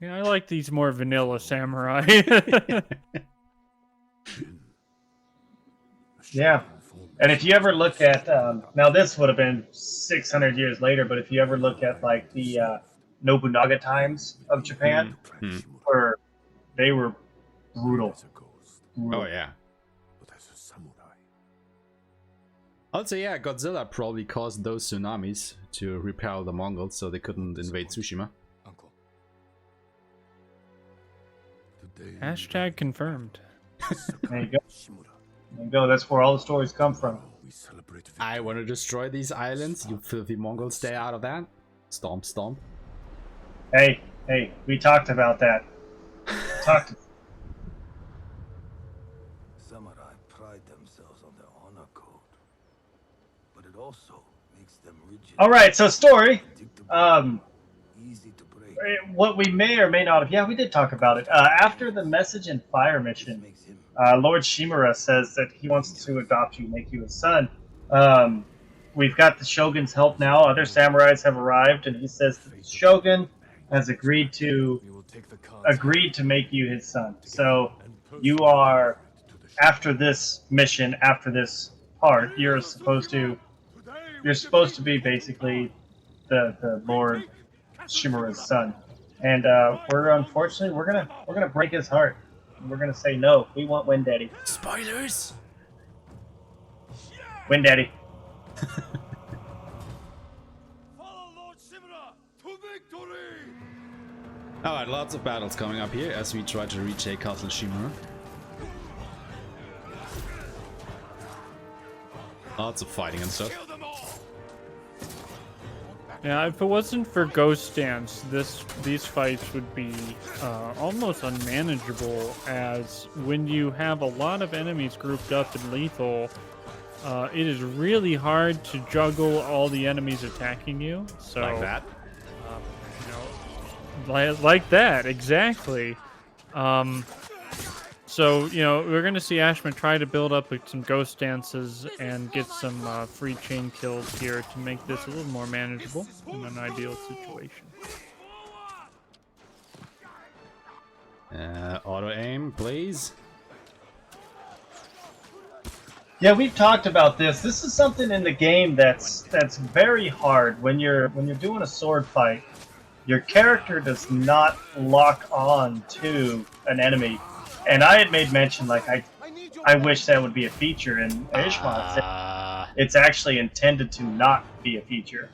Yeah, I like these more vanilla samurai. Yeah. And if you ever look at, now this would have been 600 years later, but if you ever look at like the Nobunaga times of Japan, where they were brutal. Oh yeah. Also, yeah, Godzilla probably caused those tsunamis to repel the Mongols so they couldn't invade Tsushima. Hashtag confirmed. There you go. There you go. That's where all the stories come from. I want to destroy these islands. You filthy Mongols, stay out of that. Stomp, stomp. Hey, we talked about that. Samurai pride themselves on their honor code, but it also makes them rigid. All right, so story. Easy to break. What we may or may not have, yeah, we did talk about it. After the Message and Fire mission, Lord Shimura says that he wants to adopt you, make you his son. We've got the Shogun's help now. Other samurais have arrived, and he says to the Shogun, has agreed to make you his son. So you are, after this mission, after this part, you're supposed to be basically the Lord Shimura's son. And we're gonna break his heart. We're gonna say no. We want Wind Daddy. Spoilers. Wind Daddy. Alright, lots of battles coming up here as we try to retake Castle Shimura. Lots of fighting and stuff. Yeah, if it wasn't for Ghost Dance, these fights would be almost unmanageable, as when you have a lot of enemies grouped up in lethal, it is really hard to juggle all the enemies attacking you. So, like that? Like that, exactly. So, we're going to see aeshema try to build up some Ghost Dances and get some free chain kills here to make this a little more manageable in an ideal situation. Auto aim, please. Yeah, we've talked about this. This is something in the game that's very hard when you're doing a sword fight. Your character does not lock on to an enemy. And I had made mention, like, I wish that would be a feature, and aeshema said it's actually intended to not be a feature.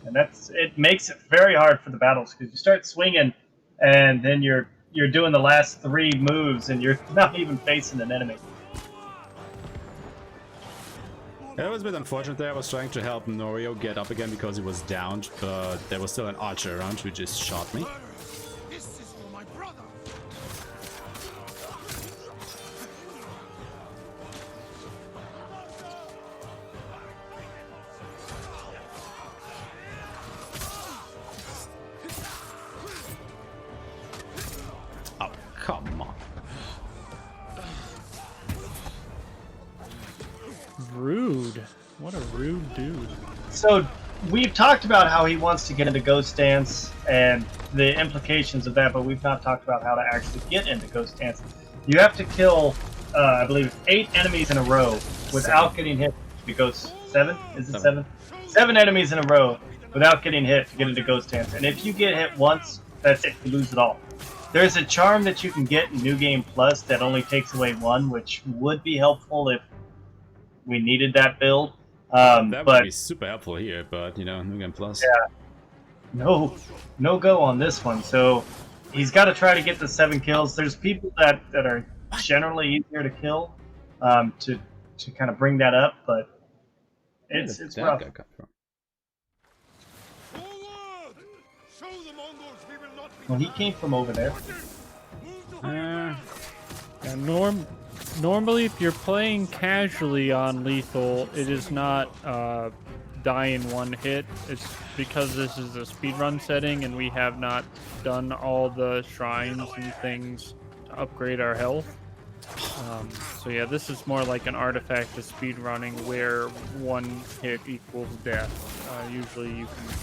And it makes it very hard for the battles, because you start swinging, and then you're doing the last 3 moves, and you're not even facing an enemy. It was a bit unfortunate there. I was trying to help Norio get up again because he was downed, but there was still an archer around who just shot me. Oh, come on. Rude. What a rude dude. So we've talked about how he wants to get into Ghost Dance and the implications of that, but we've not talked about how to actually get into Ghost Dance. You have to kill, I believe, 8 enemies in a row without getting hit to Ghost. 7? Is it 7? 7 enemies in a row without getting hit to get into Ghost Dance. And if you get hit once, that's it. You lose it all. There's a charm that you can get in New Game Plus that only takes away 1, which would be helpful if we needed that build. That would be super helpful here, but New Game Plus. Yeah. No go on this one. So he's got to try to get the 7 kills. There's people that are generally easier to kill to kind of bring that up, but it's rough. Well, he came from over there. Yeah, normally, if you're playing casually on lethal, it is not die in 1 hit. It's because this is a speedrun setting and we have not done all the shrines and things to upgrade our health. So yeah, this is more like an artifact of speedrunning where 1 hit equals death. Usually you can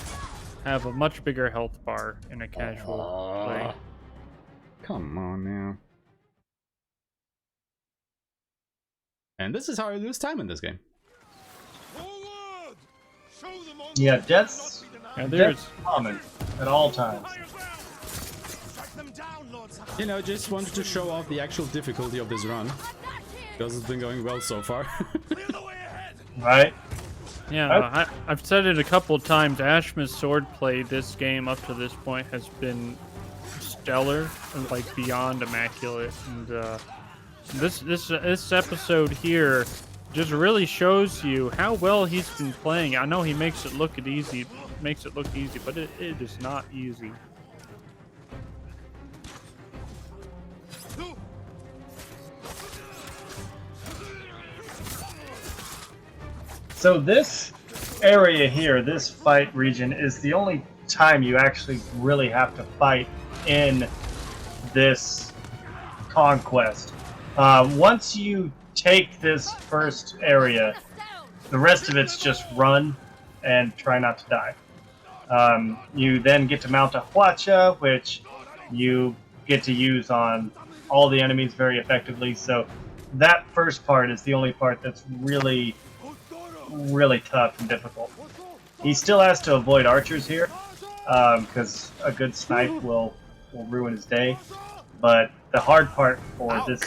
have a much bigger health bar in a casual play. Come on now. And this is how I lose time in this game. Yeah, death's common at all times. Just wanted to show off the actual difficulty of this run. Because it's been going well so far. Right? Yeah, I've said it a couple of times. aeshema's swordplay this game up to this point has been stellar, like beyond immaculate. And this episode here just really shows you how well he's been playing. I know he makes it look easy, but it is not easy. So this area here, this fight region, is the only time you actually really have to fight in this conquest. Once you take this first area, the rest of it's just run and try not to die. You then get to mount a Hwacha, which you get to use on all the enemies very effectively. So that first part is the only part that's really, really tough and difficult. He still has to avoid archers here, because a good snipe will ruin his day. But the hard part for this...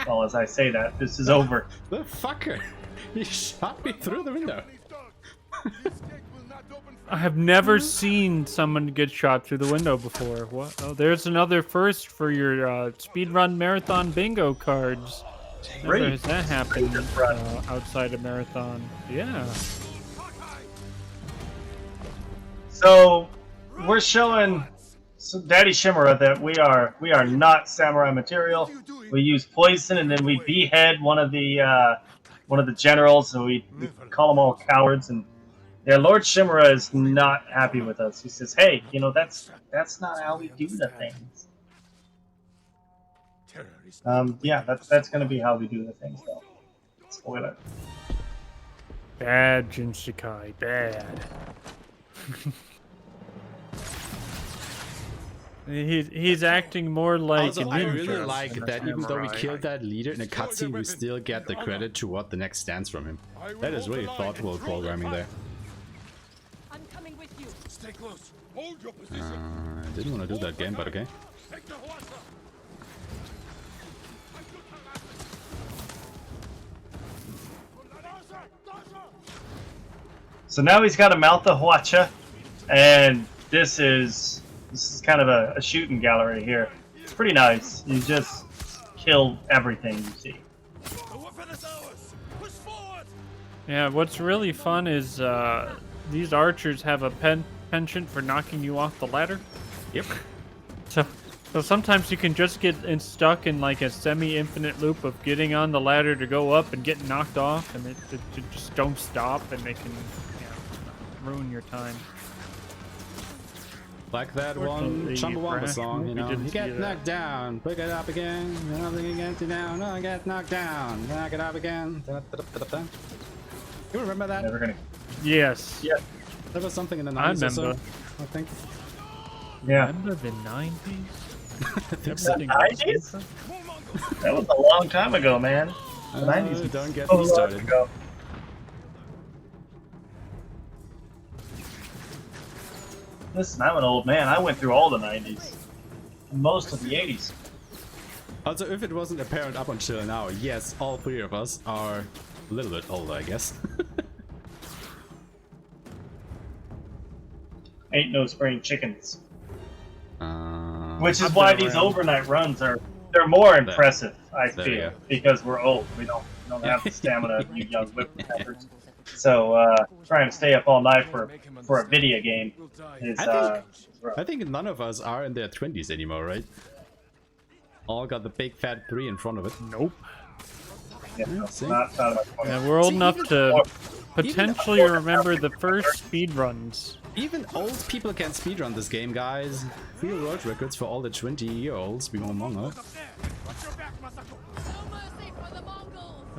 Well, as I say that, this is over. The fucker! He shot me through the window. I have never seen someone get shot through the window before. What? Oh, there's another first for your speedrun marathon bingo cards. Never has that happened outside of marathon. Yeah. So we're showing Daddy Shimura that we are not samurai material. We use poison, and then we behead one of the generals, and we call them all cowards. And yeah, Lord Shimura is not happy with us. He says, "Hey, you know that's not how we do the things." Yeah, that's gonna be how we do the things, though. Spoiler. Bad Jinsekai, bad. He's acting more like also, a I ninja. really like that even though we killed that leader in a cutscene, we still get the credit to what the next stands from him. That is really thoughtful programming there. I'm coming with you. Stay close. Hold your position. I didn't want to do that game, but okay. So now he's got to mount the Hwacha, and this is kind of a shooting gallery here. It's pretty nice. You just kill everything you see. Yeah, what's really fun is these archers have a penchant for knocking you off the ladder. Yep. So sometimes you can just get stuck in like a semi-infinite loop of getting on the ladder to go up and getting knocked off, and it just don't stop, and they can ruin your time. Like that one Chumbawamba song, you know. You get knocked down, pick it up again, nothing get you down, no, get knocked down, knock it up again. You remember that? Never gonna. Yes. Yeah. There was something in the 90s I remember. or so, I think. Yeah. Remember the 90s? The 90s? That was a long time ago, man. The 90s. Don't get me started. Ago. Listen, I'm an old man. I went through all the 90s. Most of the 80s. Also, if it wasn't apparent up until now, yes, all three of us are a little bit older, I guess. Ain't no spring chickens. Which is why these overnight runs they're more impressive, I feel, because we're old. We don't have the stamina of you young whippersnappers. So trying to stay up all night for a video game is I think none of us are in their 20s anymore, right? All got the big fat 3 in front of it. Nope. Yeah, yeah, we're old enough to potentially remember the first speedruns. Even old people can speedrun this game, guys. Real world records for all the 20-year-olds we among us.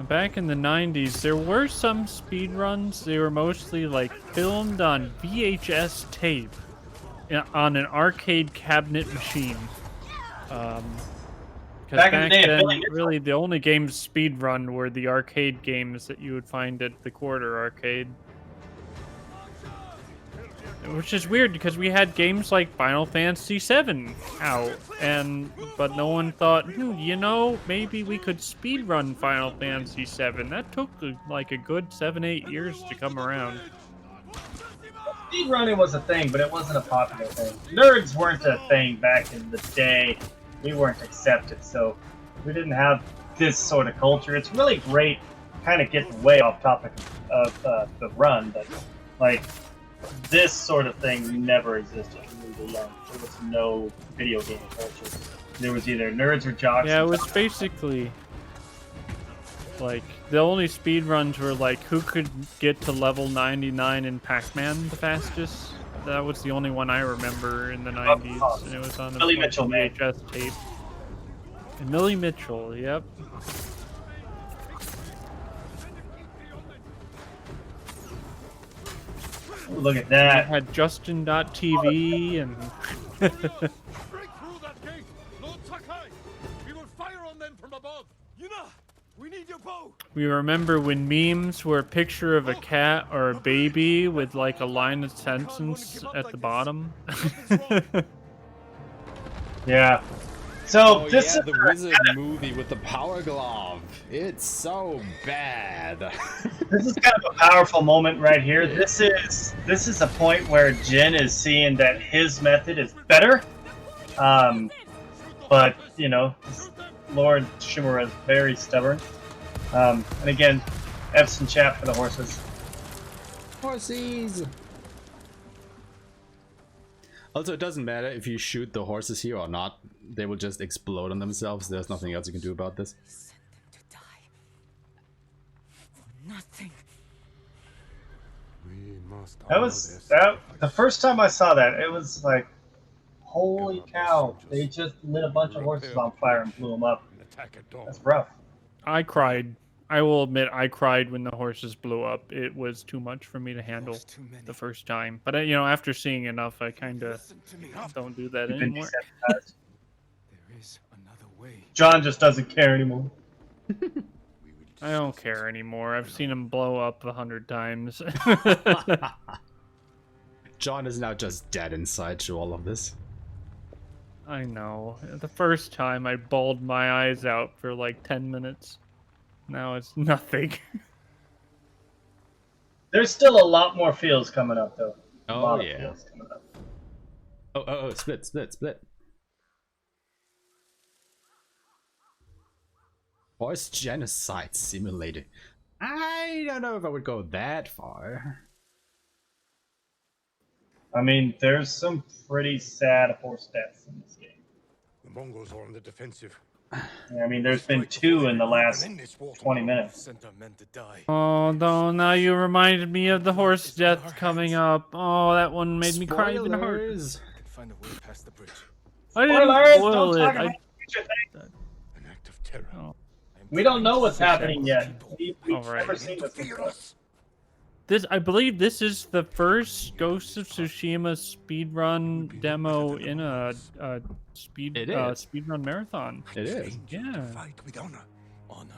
Back in the 90s, there were some speedruns. They were mostly like filmed on VHS tape on an arcade cabinet machine. Because back then, really the only games speedrun were the arcade games that you would find at the Quarter Arcade. Which is weird because we had games like Final Fantasy VII out, but no one thought, you know, maybe we could speedrun Final Fantasy VII. That took like a good 7-8 years to come around. Speedrunning was a thing, but it wasn't a popular thing. Nerds weren't a thing back in the day. We weren't accepted, so we didn't have this sort of culture. It's really great, kind of getting way off topic of the run, but like this sort of thing never existed when we were young. There was no video game culture. There was either nerds or jocks. Yeah, it was basically like the only speedruns were like who could get to level 99 in Pac-Man the fastest. That was the only one I remember in the 90s, and it was on a VHS tape. And Millie Mitchell, yep. Look at We that. had Justin.tv and Break through that gate! Lord Sakai! We will fire on them from above! Yuna! We need your bow! we remember when memes were a picture of a cat or a baby with like a line of sentence at the bottom. Yeah. So Oh this yeah, is the wizard movie with the power glove. It's so bad. this is kind of a powerful moment right here. This is a point where Jin is seeing that his method is better. But you know, Lord Shimura is very stubborn. And again, F's in chat for the horses. Horses! Also, it doesn't matter if you shoot the horses here or not. They will just explode on themselves. There's nothing else you can do about this. Sent them to die. For nothing. We must That was the first time I saw that. It was like, holy cow! They just lit a bunch of horses on fire and blew them up. That's rough. I cried. I will admit I cried when the horses blew up. It was too much for me to handle the first time. But you know, after seeing enough, I kind of don't do that You've been anymore. desensitized. There is another way. John just doesn't care anymore. I don't care anymore. I've seen him blow up 100 times. John is now just dead inside to all of this. I know. The first time I bawled my eyes out for like 10 minutes. Now it's nothing. There's still a lot more fields coming up, though. A Oh, lot of yeah. fields coming up. Oh, split. Horse genocide simulator. I don't know if I would go that far. I mean, there's some pretty sad horse deaths in this game. The Mongols are on the defensive. Yeah, I mean, there's been 2 in the last 20 minutes. Sent our men to die. Oh, no, now you reminded me of the horse death coming up. Oh, that one made me cry even harder. Spoilers. I can find a way past the bridge. I didn't Spoilers! spoil Don't it. talk about future things. An act of terror. Oh. We don't know what's happening yet. We've Alright. never seen this before. I believe this is the first Ghost of Tsushima speedrun demo in a speedrun marathon. It is. Yeah. Fight with honor.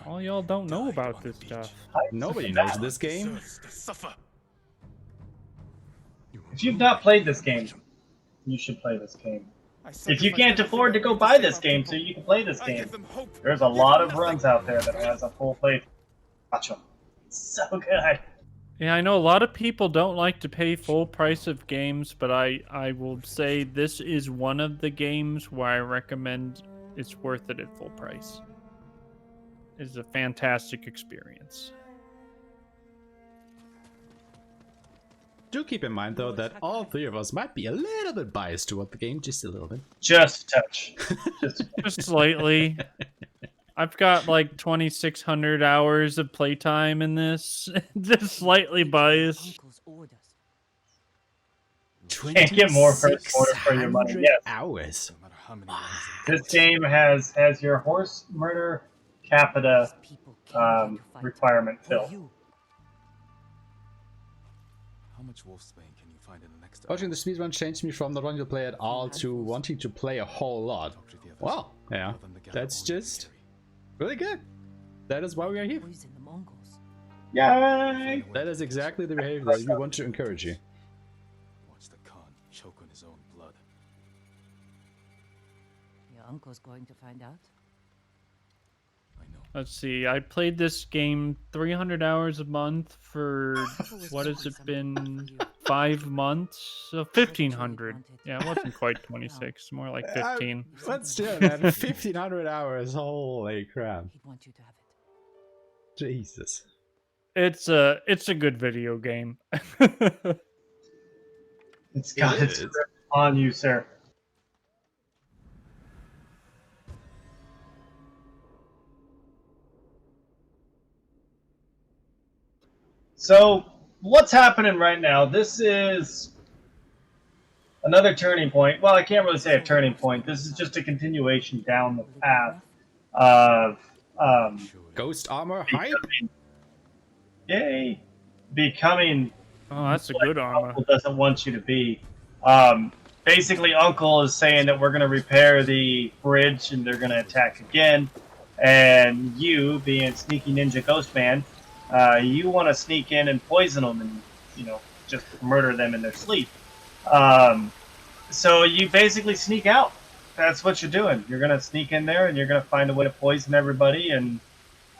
All y'all don't know about this stuff. Nobody knows this game. Deserves to suffer. If you've not played this game, you should play this game. If you can't afford to go buy this game so you can play this game, there's a lot of runs out there that has a full playthrough. Watch them. It's so good. Yeah, I know a lot of people don't like to pay full price of games, but I will say this is one of the games where I recommend it's worth it at full price. It's a fantastic experience. Do keep in mind, though, that all three of us might be a little bit biased toward the game, just a little bit. Just a touch. Just slightly. I've got like 2,600 hours of playtime in this. Just slightly biased. Uncle's orders. Can't get more first order for your money. 2600 Yes. hours. No matter how many hours This game has your horse murder capita People came here to fight requirement for filled. you. How much Wolfsbane can you find in the next Watching the speedrun changed me from not wanting to play at all to wanting to play a whole lot. Wow, yeah, that's just really good. That is why we are here. Poison the Mongols. Yay! That is exactly the behavior that we want to encourage you. Watch the Khan choke on his own blood. Your uncle's going to find out. I know. Let's see. I played this game 300 hours a month for what has it been? 5 months? So 1,500. Yeah, it wasn't quite 26. More like 15. But still, man, 1,500 hours. Holy crap! He'd want you to have it. Jesus. It's a good video game. It's got its is. grip on you, sir. So, what's happening right now? This is another turning point. Well, I can't really say a turning point. This is just a continuation down the path of Ghost armor hype. becoming Oh, that's a what good armor. Uncle doesn't want you to be. Basically, Uncle is saying that we're going to repair the bridge and they're going to attack again. And you, being Sneaky Ninja Ghost Man, you want to sneak in and poison them and, you know, just murder them in their sleep. So you basically sneak out. That's what you're doing. You're going to sneak in there and you're going to find a way to poison everybody and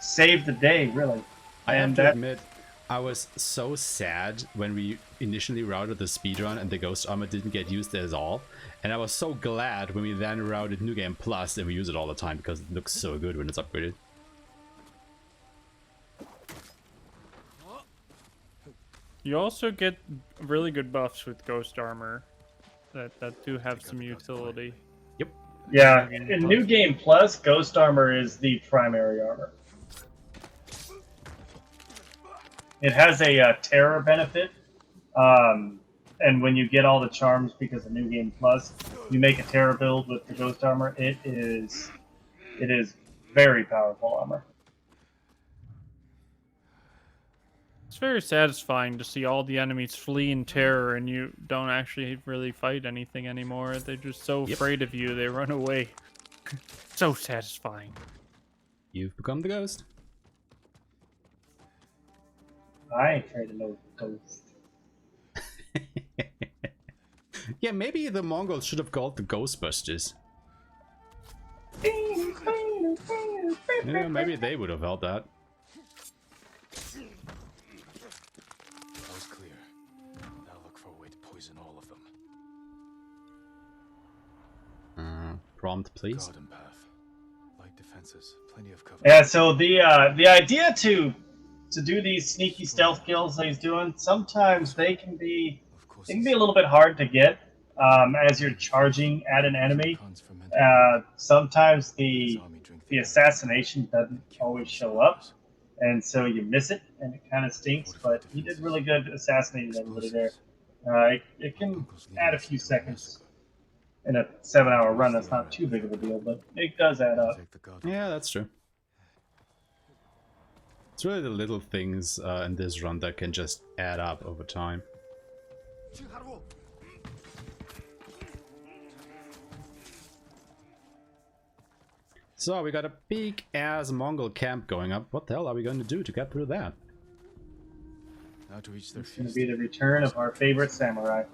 save the day, really. I have And to that, admit, I was so sad when we initially routed the speedrun and the ghost armor didn't get used at all. And I was so glad when we then routed New Game Plus and we use it all the time because it looks so good when it's upgraded. You also get really good buffs with ghost armor that do have some utility. Yep. yeah, in New Game Plus, Ghost Armor is the primary armor. It has a terror benefit, and when you get all the charms because of New Game Plus, you make a terror build with the Ghost Armor. It is very powerful armor. It's very satisfying to see all the enemies flee in terror and you don't actually really fight anything anymore. They're just so afraid of you, they run away. So satisfying. You've become the ghost. I ain't afraid of no ghost. Yeah, maybe the Mongols should have called the Ghostbusters. Yeah, maybe they would have held that. That was clear. Now look for a way to poison all of them. Prompt, please. Garden path. Light defenses. Plenty of cover. Yeah, so the idea to do these sneaky stealth kills that he's doing, sometimes they can be a little bit hard to get as you're charging at an enemy. Sometimes the assassination doesn't always show up, and so you miss it, and it kind of stinks. But he did really good assassinating everybody there. It can add a few seconds in a 7-hour run. That's not too big of a deal, but it does add up. Yeah, that's true. It's really the little things in this run that can just add up over time. So we got a big ass Mongol camp going up. What the hell are we going to do to get through that? Now to reach their It's going to be the return of our favorite samurai.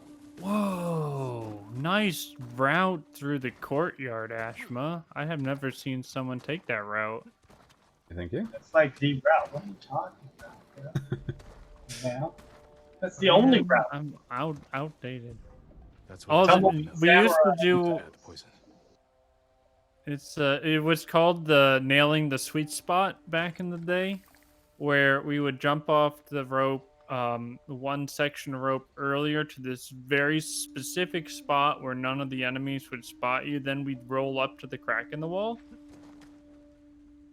Whoa, nice route through the courtyard, Ashma. I have never seen someone take that route. Thank you. That's like the route. What are you talking about, bro? Yeah. That's the only route. I'm outdated. That's what Tumble we used to samurai. do. It was called the nailing the sweet spot back in the day, where we would jump off the rope, one section of rope earlier to this very specific spot where none of the enemies would spot you. Then we'd roll up to the crack in the wall.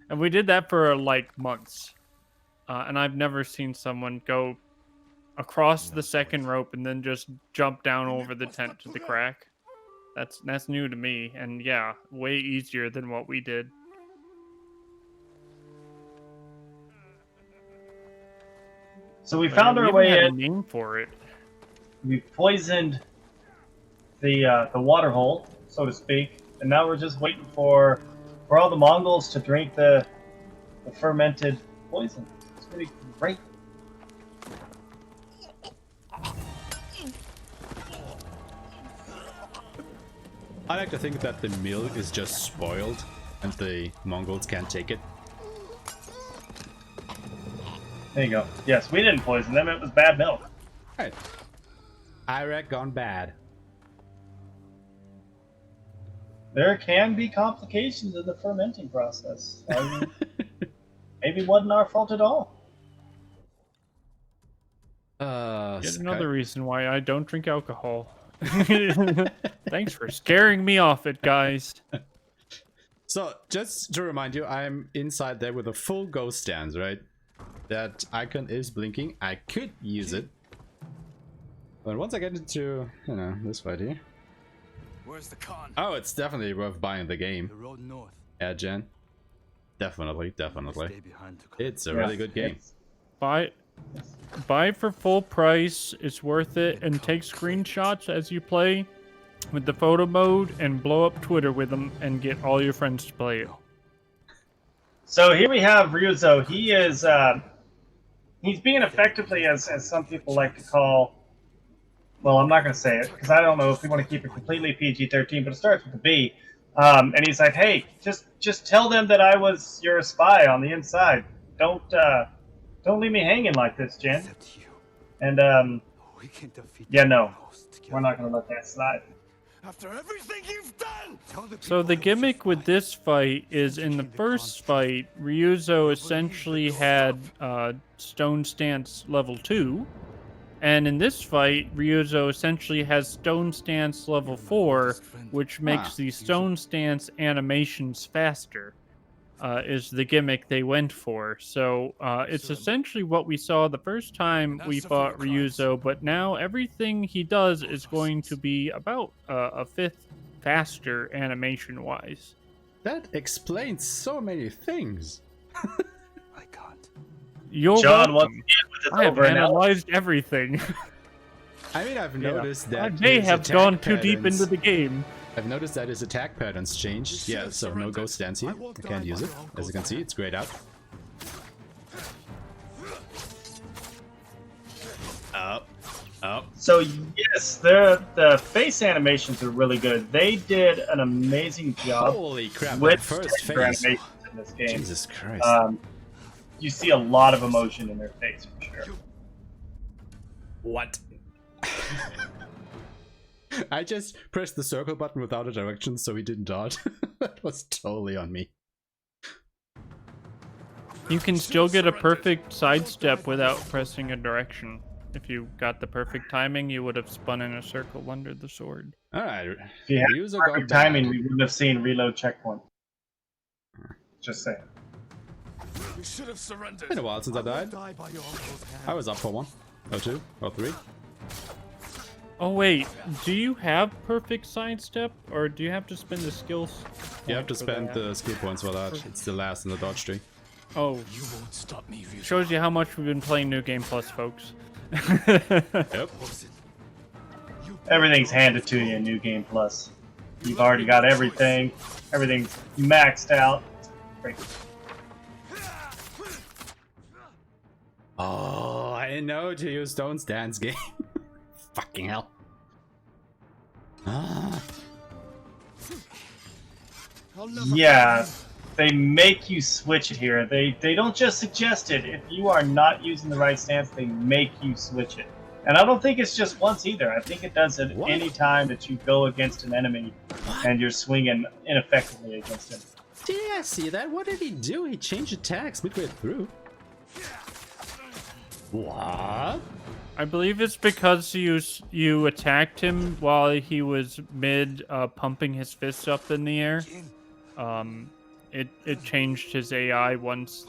And we did that for like months. And I've never seen someone go across the second rope and then just jump down over the tent to the crack. That's new to me. And yeah, way easier than what we did. So we found our even way had a in. name for it. We poisoned the water hole, so to speak, and now we're just waiting for all the Mongols to drink the fermented poison. It's gonna be great. I like to think that the milk is just spoiled and the Mongols can't take it. There you go. Yes, we didn't poison them. It was bad milk. Right. Iraq gone bad. There can be complications in the fermenting process. Maybe it wasn't our fault at all. Yet another reason why I don't drink alcohol. Thanks for scaring me off it, guys. So, just to remind you, I'm inside there with a full ghost stance, right? That icon is blinking. I could use it. But once I get into, you know, this fight here. Where's the con? Oh, it's definitely worth buying the game. The road north. Yeah, Jen. Definitely, definitely. Stay behind to It's a really good game. Buy buy for full price. It's worth it, and take screenshots as you play with the photo mode and blow up Twitter with them and get all your friends to play it. So here we have Ryuzo. He is he's being effectively, as some people like to call. Well, I'm not going to say it because I don't know if we want to keep it completely PG-13, but it starts with a B. And he's like, "Hey, just tell them that you're a spy on the inside. Don't leave me hanging like this, Jin." And yeah, no, we're not going to let that slide. After everything you've done! So the gimmick with this fight is in the first fight, Ryuzo essentially had Stone Stance level 2. And in this fight, Ryuzo essentially has Stone Stance level 4, which makes the Stone Stance animations faster, is the gimmick they went for. So it's essentially what we saw the first time we fought Ryuzo, but now everything he does is going to be about a fifth faster animation-wise. That explains so many things. You're John, welcome. once again, with his I have over-analysis. analyzed everything. I mean, I've noticed that I may his have attack gone too deep patterns- into the game. I've noticed that his attack patterns changed. Yeah, so no ghost stance here. You can't use it. As you can see, it's grayed out. Up. Up. So yes, the face animations are really good. They did an amazing job. Holy crap, with that first texture face. animations in this game. Jesus Christ. You see a lot of emotion in their face for sure. What? I just pressed the circle button without a direction, so he didn't dodge. That was totally on me. You can still get a perfect sidestep without pressing a direction. If you got the perfect timing, you would have spun in a circle under the sword. Alright. If you had Ryuzo perfect got timing, bad. we wouldn't have seen reload checkpoint. Just saying. We should have surrendered. Been a while since I died. Die by your uncle's hand. I was up for 1, or 2, or 3. Oh wait, do you have perfect sidestep, or do you have to spend the skills? You have to point for spend that? the skill points for that. It's the last in the dodge tree. Oh, You won't stop me, Ryuzo. shows you how much we've been playing New Game Plus, folks. Yep. Everything's handed to you in New Game Plus. You've already got everything. Everything's maxed out. Great. Oh, I know to use Stone Stance game. Fucking hell. Ah. Yeah, they make you switch it here. They don't just suggest it. If you are not using the right stance, they make you switch it. And I don't think it's just once either. I think it does it any time that you go against an enemy and you're swinging ineffectively against him. Did I see that? What did he do? He changed attacks midway through. What? I believe it's because you attacked him while he was mid pumping his fists up in the air. It changed his AI once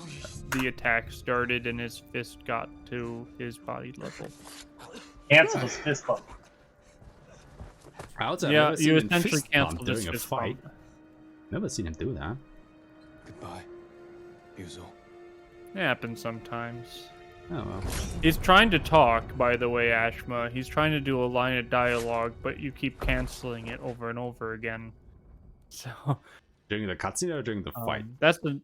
the attack started and his fist got to his body level. Cancel his fist bump. Yeah, you essentially canceled his during a fist fight. bump. Never seen him do that. Goodbye, Ryuzo. It happens sometimes. Oh well. He's trying to talk, by the way, Aeshema. He's trying to do a line of dialogue, but you keep canceling it over and over again. So During the cutscene or during the fight? that's the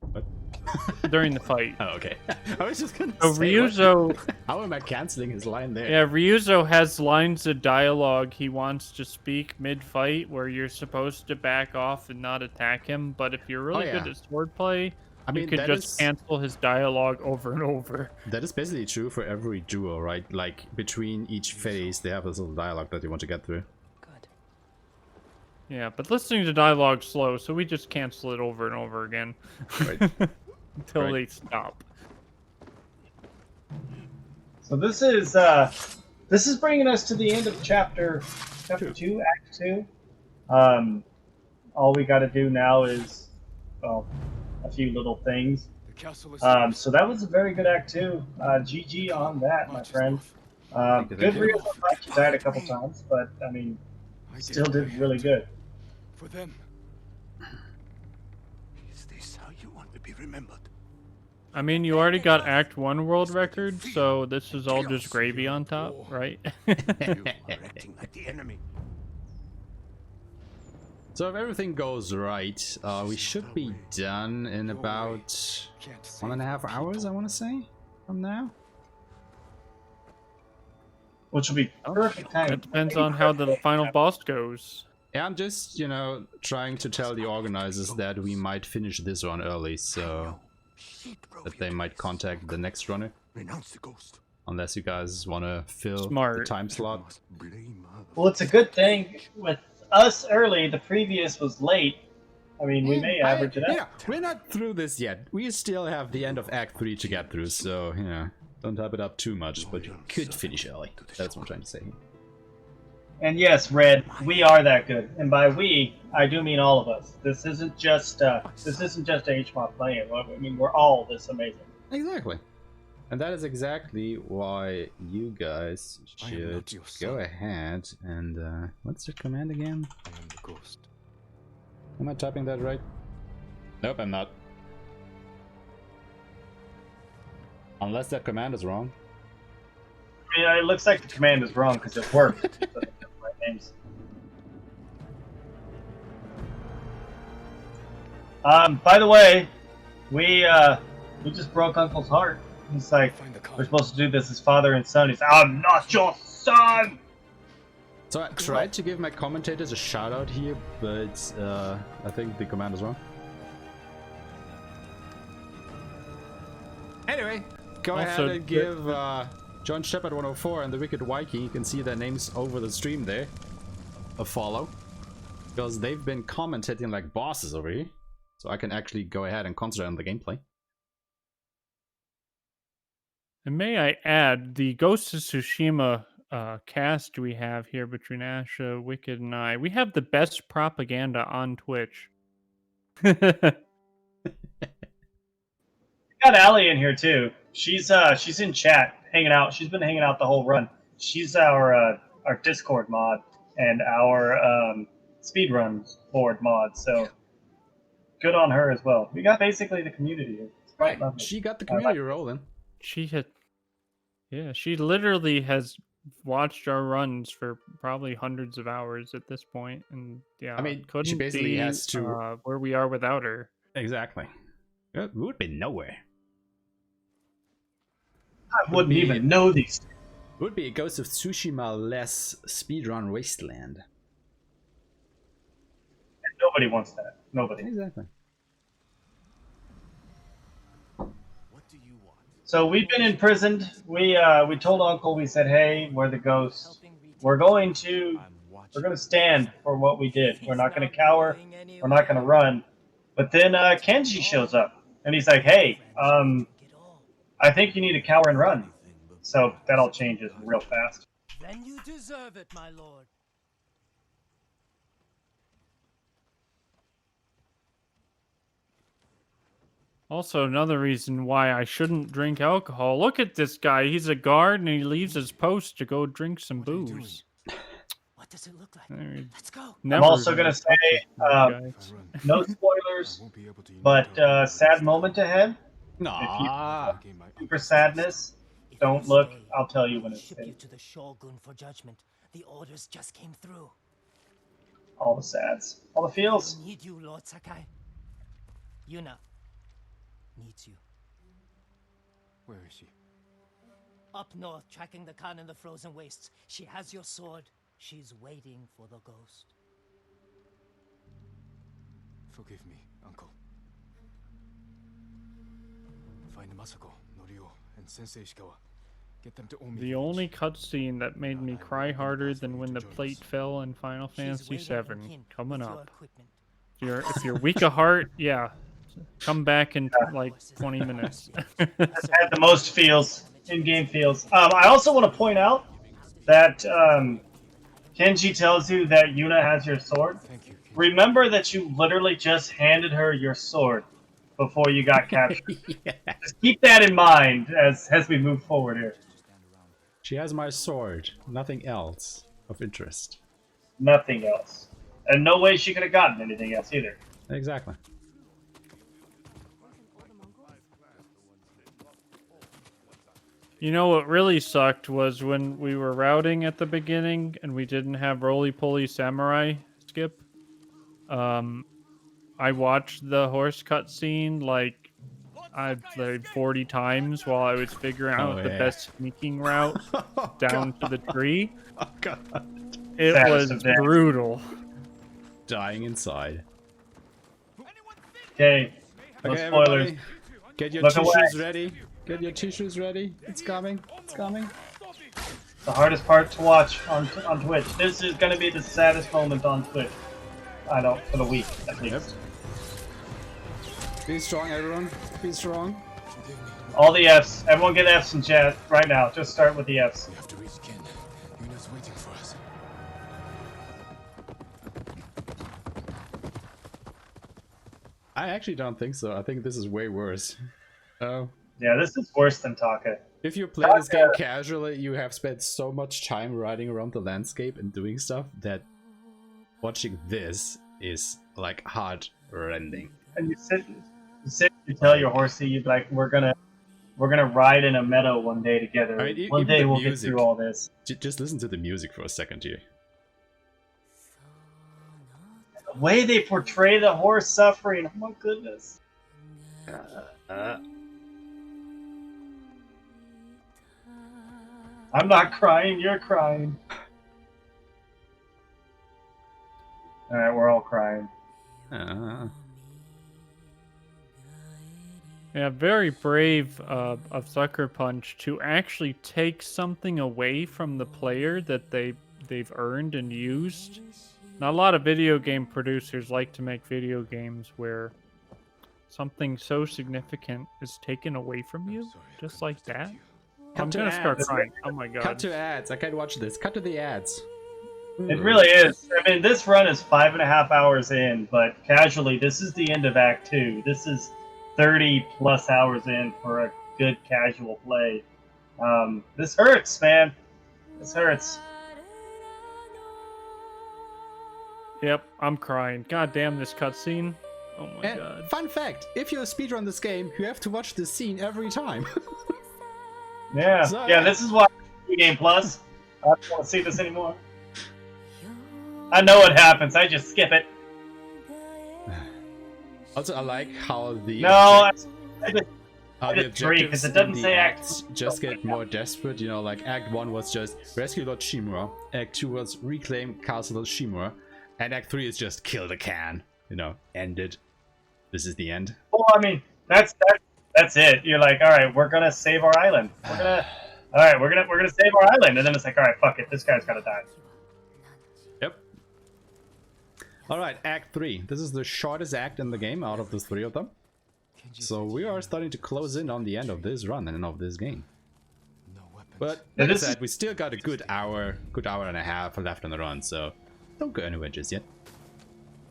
during the fight. Oh, okay. I was just gonna So say, Ryuzo, how am I canceling his line there? yeah, Ryuzo has lines of dialogue he wants to speak mid-fight where you're supposed to back off and not attack him. But if you're really good at swordplay, I mean, you could that just is- cancel his dialogue over and over. That is basically true for every duo, right? Like, between each phase, they have this little dialogue that you want to get through. Yeah, but listening to dialogue slow, so we just cancel it over and over again Right. Right. until they stop. So this is bringing us to the end of chapter 2, Act 2. All we got to do now is, well, a few little things. So that was a very good Act 2. GG on that, my friend. Good real fight. You died a couple times, but I mean, still did really good. For them. Is this how you want to be remembered? I mean, you already got Act 1 world record, so this is all just gravy on top, right? You are acting like the enemy. So if everything goes right, we should be done in about 1.5 hours, I want to say, from now. Which will be perfect time. It depends on how the final boss goes. Yeah, I'm just, you know, trying to tell the organizers that we might finish this one early, so that they might contact the next runner. Renounce the ghost. Unless you guys want to fill Smart. the time slot. Well, it's a good thing with us early. The previous was late. I mean, we may average it out. Yeah, we're not through this yet. We still have the end of Act 3 to get through, so, you know, don't hype it up too much, but you could finish early. That's what I'm trying to say. And yes, Red, we are that good. And by we, I do mean all of us. This isn't just HMOD playing. I mean, we're all this amazing. Exactly. And that is exactly why you guys should go ahead and, what's the command again? I am the ghost. Am I typing that right? Nope, I'm not. Unless that command is wrong. Yeah, it looks like the command is wrong because it worked. Right names. By the way, we just broke Uncle's heart. He's like, we're supposed to do this as father and son. He's, I'm not your son! So I tried to give my commentators a shout out here, but I think the command is wrong. Anyway, go ahead and give John Shepard 104 and the Wicked Viking, you can see their names over the stream there, a follow. Because they've been commentating like bosses over here. So I can actually go ahead and concentrate on the gameplay. And may I add, the Ghost of Tsushima cast we have here between Asha, Wicked, and I, we have the best propaganda on Twitch. Got Allie in here too. She's in chat, hanging out. She's been hanging out the whole run. She's our Discord mod and our speedrun board mod. So good on her as well. We got basically the community here. Right, she got the community rolling. She literally has watched our runs for probably hundreds of hours at this point, and yeah, I mean, couldn't she basically be, has to where we are without her. Exactly. We would be nowhere. I wouldn't even know these. Would be a Ghost of Tsushima less speedrun wasteland. And nobody wants that. Nobody. Exactly. So we've been imprisoned. We told Uncle, we said, hey, we're the ghosts. We're going to stand for what we did. We're not going to cower. We're not going to run. But then Kenji shows up, and he's like, hey, I think you need to cower and run. So that all changes real fast. Then you deserve it, my lord. Also, another reason why I shouldn't drink alcohol. Look at this guy. He's a guard, and he leaves his post to go drink some booze. What does it look like? Let's go. I'm also going to say, no spoilers, but sad moment ahead. Nah. If you super sadness, don't look. I'll tell you when it's Ship you to the Shogun for judgment. The orders just came through. all the sads, all the feels. I need you, Lord Sakai. Yuna needs you. Where is she? Up north, tracking the Khan in the frozen wastes. She has your sword. She's waiting for the ghost. Forgive me, Uncle. Find Masako, Norio, and Sensei Ishikawa. Get them to Omi. The only cutscene that made me cry harder than when the plate fell in Final Fantasy VII coming up. If you're weak of heart, yeah, come back in like 20 minutes. That's had the most feels, in-game feels. I also want to point out that Kenji tells you that Yuna has your sword. Remember that you literally just handed her your sword before you got captured. Yeah. Just keep that in mind as we move forward here. She has my sword. Nothing else of interest. Nothing else. And no way she could have gotten anything else either. Exactly. You know what really sucked was when we were routing at the beginning and we didn't have roly-poly samurai skip. I watched the horse cutscene like I'd played 40 times while I was figuring out the best sneaking route down to the tree. Oh god. It was brutal. Dying inside. Okay. No Okay, spoilers. everybody. Get your Look tissues away. ready. Get your tissues ready. It's coming. It's coming. The hardest part to watch on Twitch. This is going to be the saddest moment on Twitch. I don't, for the week at least. Be strong, everyone. Be strong. All the Fs. Everyone get Fs in chat right now. Just start with the Fs. We have to reach Ken. Yuna's waiting for us. I actually don't think so. I think this is way worse. Oh. Yeah, this is worse than Taka. If you play this game casually, you have spent so much time riding around the landscape and doing stuff that watching this is like heart-rending. And you tell your horsey, you'd like, we're gonna ride in a meadow one day together. I mean, One even day the we'll get music. through all this. Just listen to the music for a second here. The way they portray the horse suffering, oh my goodness. I'm not crying, you're crying. Alright, we're all crying. Yeah, very brave of Sucker Punch to actually take something away from the player that they've earned and used. Now, a lot of video game producers like to make video games where something so significant is taken away from you, just like that. I'm gonna start crying. Oh my god. Cut to ads. I can't watch this. Cut to the ads. It really is. I mean, this run is 5.5 hours in, but casually, this is the end of Act 2. This is 30 plus hours in for a good casual play. This hurts, man. This hurts. Yep, I'm crying. God damn this cutscene. Oh my god. Fun fact, if you speedrun this game, you have to watch this scene every time. Yeah, So, yeah, this is why New Game Plus. I don't want to see this anymore. I know what happens, I just skip it. Also, I like how the I how the did 3, objectives because it doesn't in the say acts just get more desperate. You know, like Act 1 was just rescue Lord Shimura, Act 2 was reclaim Castle Shimura, and Act 3 is just kill the can. You know, end it. This is the end. Well, I mean, that's it. You're like, all right, we're gonna save our island. We're gonna save our island, and then it's like, all right, fuck it, this guy's gotta die. Yep. All right, Act 3. This is the shortest act in the game out of the 3 of them. So we are starting to close in on the end of this run and of this game. But like I said, we still got a good hour and a half left on the run, so don't go anywhere just yet.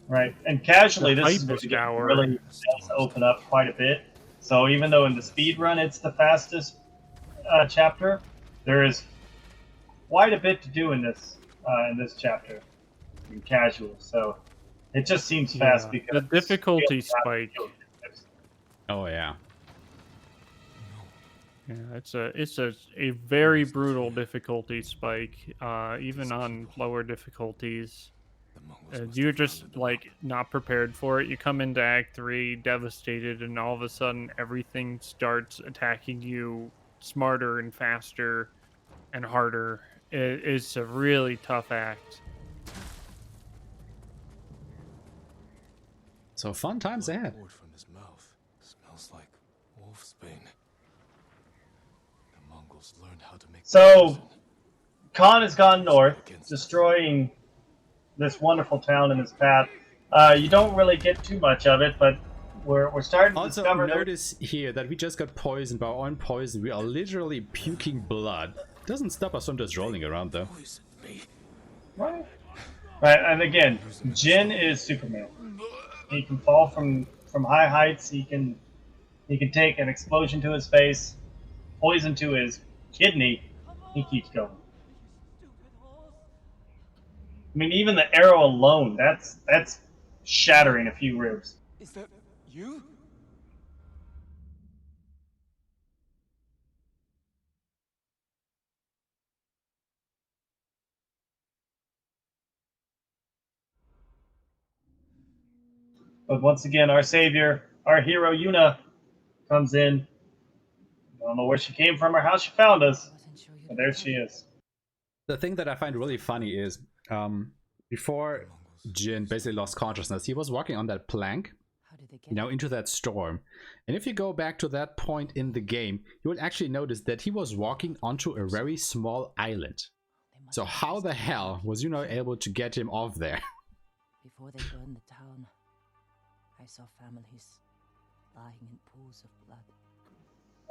Right, and casually, this is where the game really does open up quite a bit. So even though in the speed run it's the fastest chapter, there is quite a bit to do in this chapter in casual. So it just seems fast because the difficulty spike. Oh yeah. Yeah, it's a very brutal difficulty spike, even on lower difficulties. You're just like not prepared for it. You come into Act 3 devastated, and all of a sudden everything starts attacking you smarter and faster and harder. It's a really tough act. So fun times ahead. From his mouth smells like wolf's bane. The Mongols learned how to make. So Khan has gone north, destroying this wonderful town in his path. You don't really get too much of it, but we're starting to also discover. Notice here that we just got poisoned by our own poison. We are literally puking blood. Doesn't stop us from just rolling around though. Right. Right, and again, Jin is Superman. He can fall from high heights. He can take an explosion to his face, poison to his kidney. He keeps going. I mean, even the arrow alone, that's shattering a few ribs. Is that you? But once again, our savior, our hero Yuna, comes in. I don't know where she came from or how she found us, but there she is. The thing that I find really funny is, before Jin basically lost consciousness, he was walking on that plank, into that storm. And if you go back to that point in the game, you will actually notice that he was walking onto a very small island. So how the hell was Yuna able to get him off there? Before they burned the town, I saw families lying in pools of blood.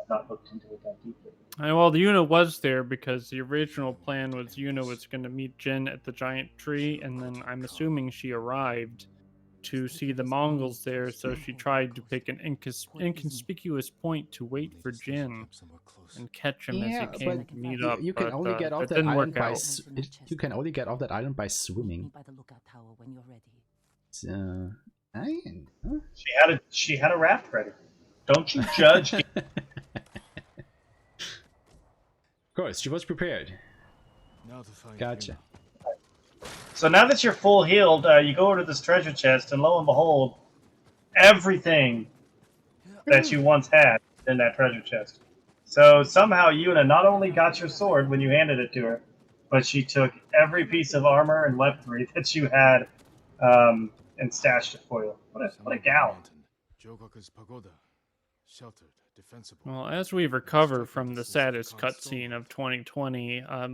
I've not looked into it that deeply. Well, the Yuna was there because the original plan was Yuna was going to meet Jin at the giant tree, and then I'm assuming she arrived to see the Mongols there, so she tried to pick an inconspicuous point to wait for Jin and catch him as he came to meet up. You can only get off that island by you can only get off that island by swimming. So, she had a raft ready. Don't you judge. Of course, she was prepared. Gotcha. So now that you're full healed, you go over to this treasure chest, and lo and behold, everything that you once had in that treasure chest. So somehow Yuna not only got your sword when you handed it to her, but she took every piece of armor and weaponry that you had and stashed it for you. What a gal. Sheltered, defensible. Well, as we recover from the saddest cutscene of 2020, I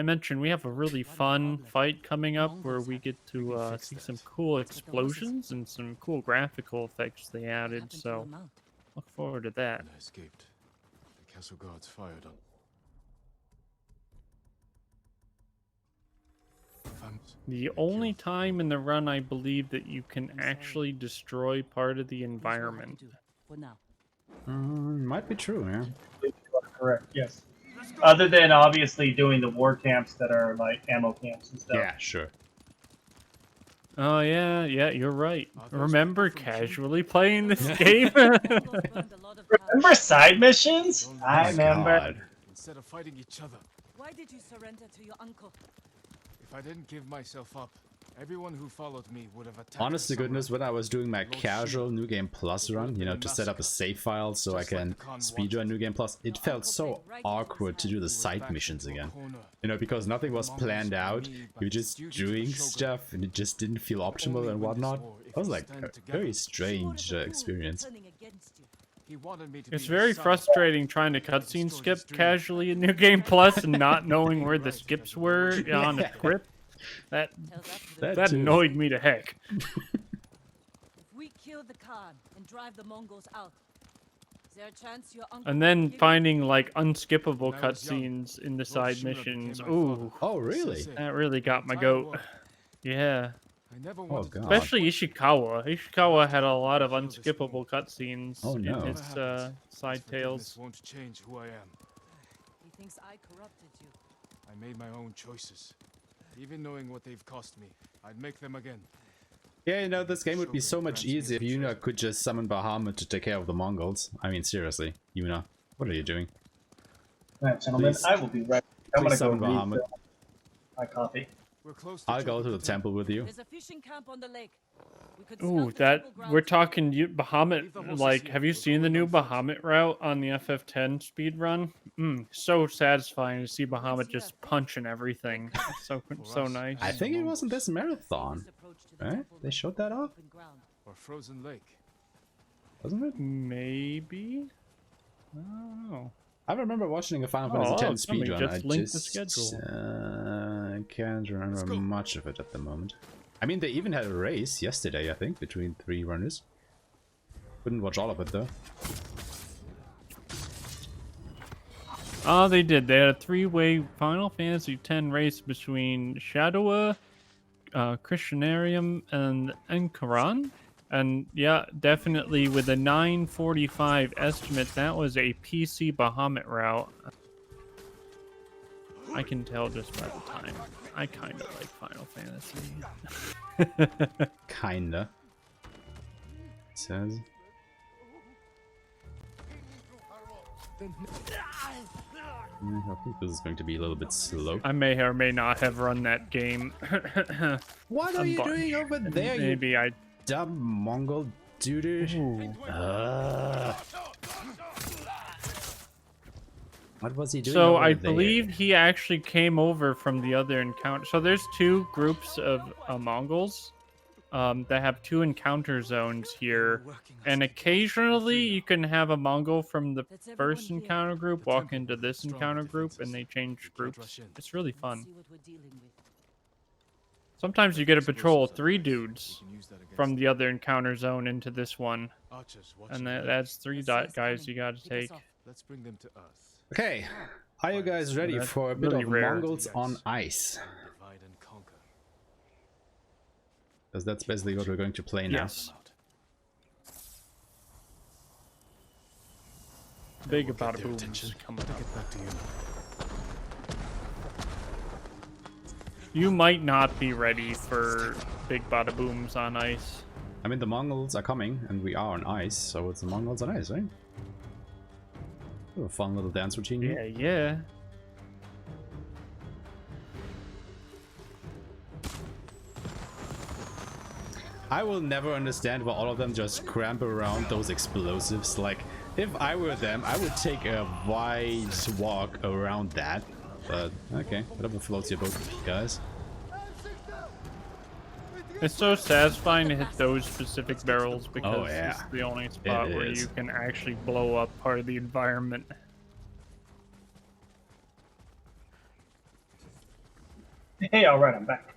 mentioned we have a really fun fight coming up where we get to see some cool explosions and some cool graphical effects they added. So look forward to that. I escaped. The castle guards fired on. The only time in the run I believe that you can actually destroy part of the environment. Might be true, yeah. Correct, yes. Other than obviously doing the war camps that are like ammo camps and stuff. Yeah, sure. Oh yeah, you're right. Remember casually playing this game? Remember side missions? I remember. God. Instead of fighting each other. Why did you surrender to your uncle? If I didn't give myself up, everyone who followed me would have attacked. Honest to goodness, when I was doing my casual New Game Plus run, to set up a save file so I can speedrun New Game Plus, it felt so awkward to do the side missions again. Because nothing was planned out, you were just doing stuff and it just didn't feel optimal and whatnot. It was like a very strange experience. It's very frustrating trying to cutscene skip casually in New Game Plus and not knowing where the skips were on a script. That annoyed me to heck. If we kill the Khan and drive the Mongols out, is there a chance your uncle? And then finding like unskippable cutscenes in the side missions. Ooh. Oh, really? That really got my goat. Yeah. Oh, God. Especially Ishikawa. Ishikawa had a lot of unskippable cutscenes in his side tales. Won't change who I am. He thinks I corrupted you. I made my own choices. Even knowing what they've cost me, I'd make them again. Yeah, this game would be so much easier if Yuna could just summon Bahamut to take care of the Mongols. I mean, seriously, Yuna, what are you doing? Alright, gentlemen, I will be right. I'm gonna go summon read Bahamut. my copy. I'll go to the temple with you. There's a fishing camp on the lake. We could Ooh, scout the temple grounds. we're talking Bahamut. Like, have you seen the new Bahamut route on the FF10 speed run? So satisfying to see Bahamut just punching everything. So nice. I think it was in this marathon, right? They showed that off, Or frozen lake. wasn't it? Maybe. I don't know. I remember watching a Final Fantasy X somebody speedrun. just I linked the just schedule. can't remember much of it at the moment. I mean, they even had a race yesterday, I think, between 3 runners. Couldn't watch all of it though. Oh, they did. They had a 3-way Final Fantasy X race between Shadowa, Christianarium, and Enkaran. And yeah, definitely with a 9:45 estimate, that was a PC Bahamut route. I can tell just by the time. I kind of like Final Fantasy. Kinda. It says. I think this is going to be a little bit slow. I may or may not have run that game. What are you doing over there? Maybe I dumb Mongol dude. What was he doing? So over I there? believe he actually came over from the other encounter. So there's two groups of Mongols that have two encounter zones here. And occasionally you can have a Mongol from the first encounter group walk into this encounter group and they change groups. It's really fun. Sometimes you get a patrol of 3 dudes from the other encounter zone into this one. And that's 3 guys you gotta take. Let's bring them to Earth. Okay, are you guys ready That's for a bit really of rare. Mongols on ice? Divide and conquer. Because that's basically what we're going to play now. Yes. Big about a boom. Get back to you. You might not be ready for big bada booms on ice. I mean, the Mongols are coming, and we are on ice, so it's the Mongols on ice, right? Ooh, a fun little dance routine here. Yeah. I will never understand why all of them just cramp around those explosives. Like, if I were them, I would take a wide walk around that. But, okay, whatever floats your boat, guys. It's so satisfying to hit those specific barrels because yeah. it's the only spot where you can actually blow up part of the environment. Hey, alright, I'm back.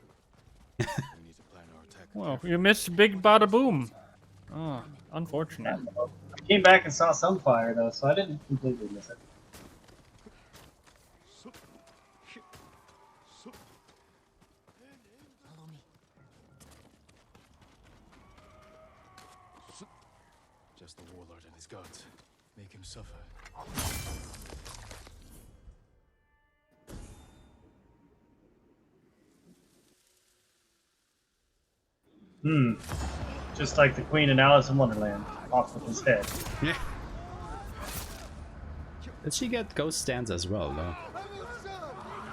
Well, you missed big bada boom. Oh, unfortunate. I came back and saw some fire though, so I didn't completely miss it. Just the warlord and his guards. Make him suffer. Just like the Queen in Alice in Wonderland, off with his head. Yeah. Did she get ghost stands as well, though?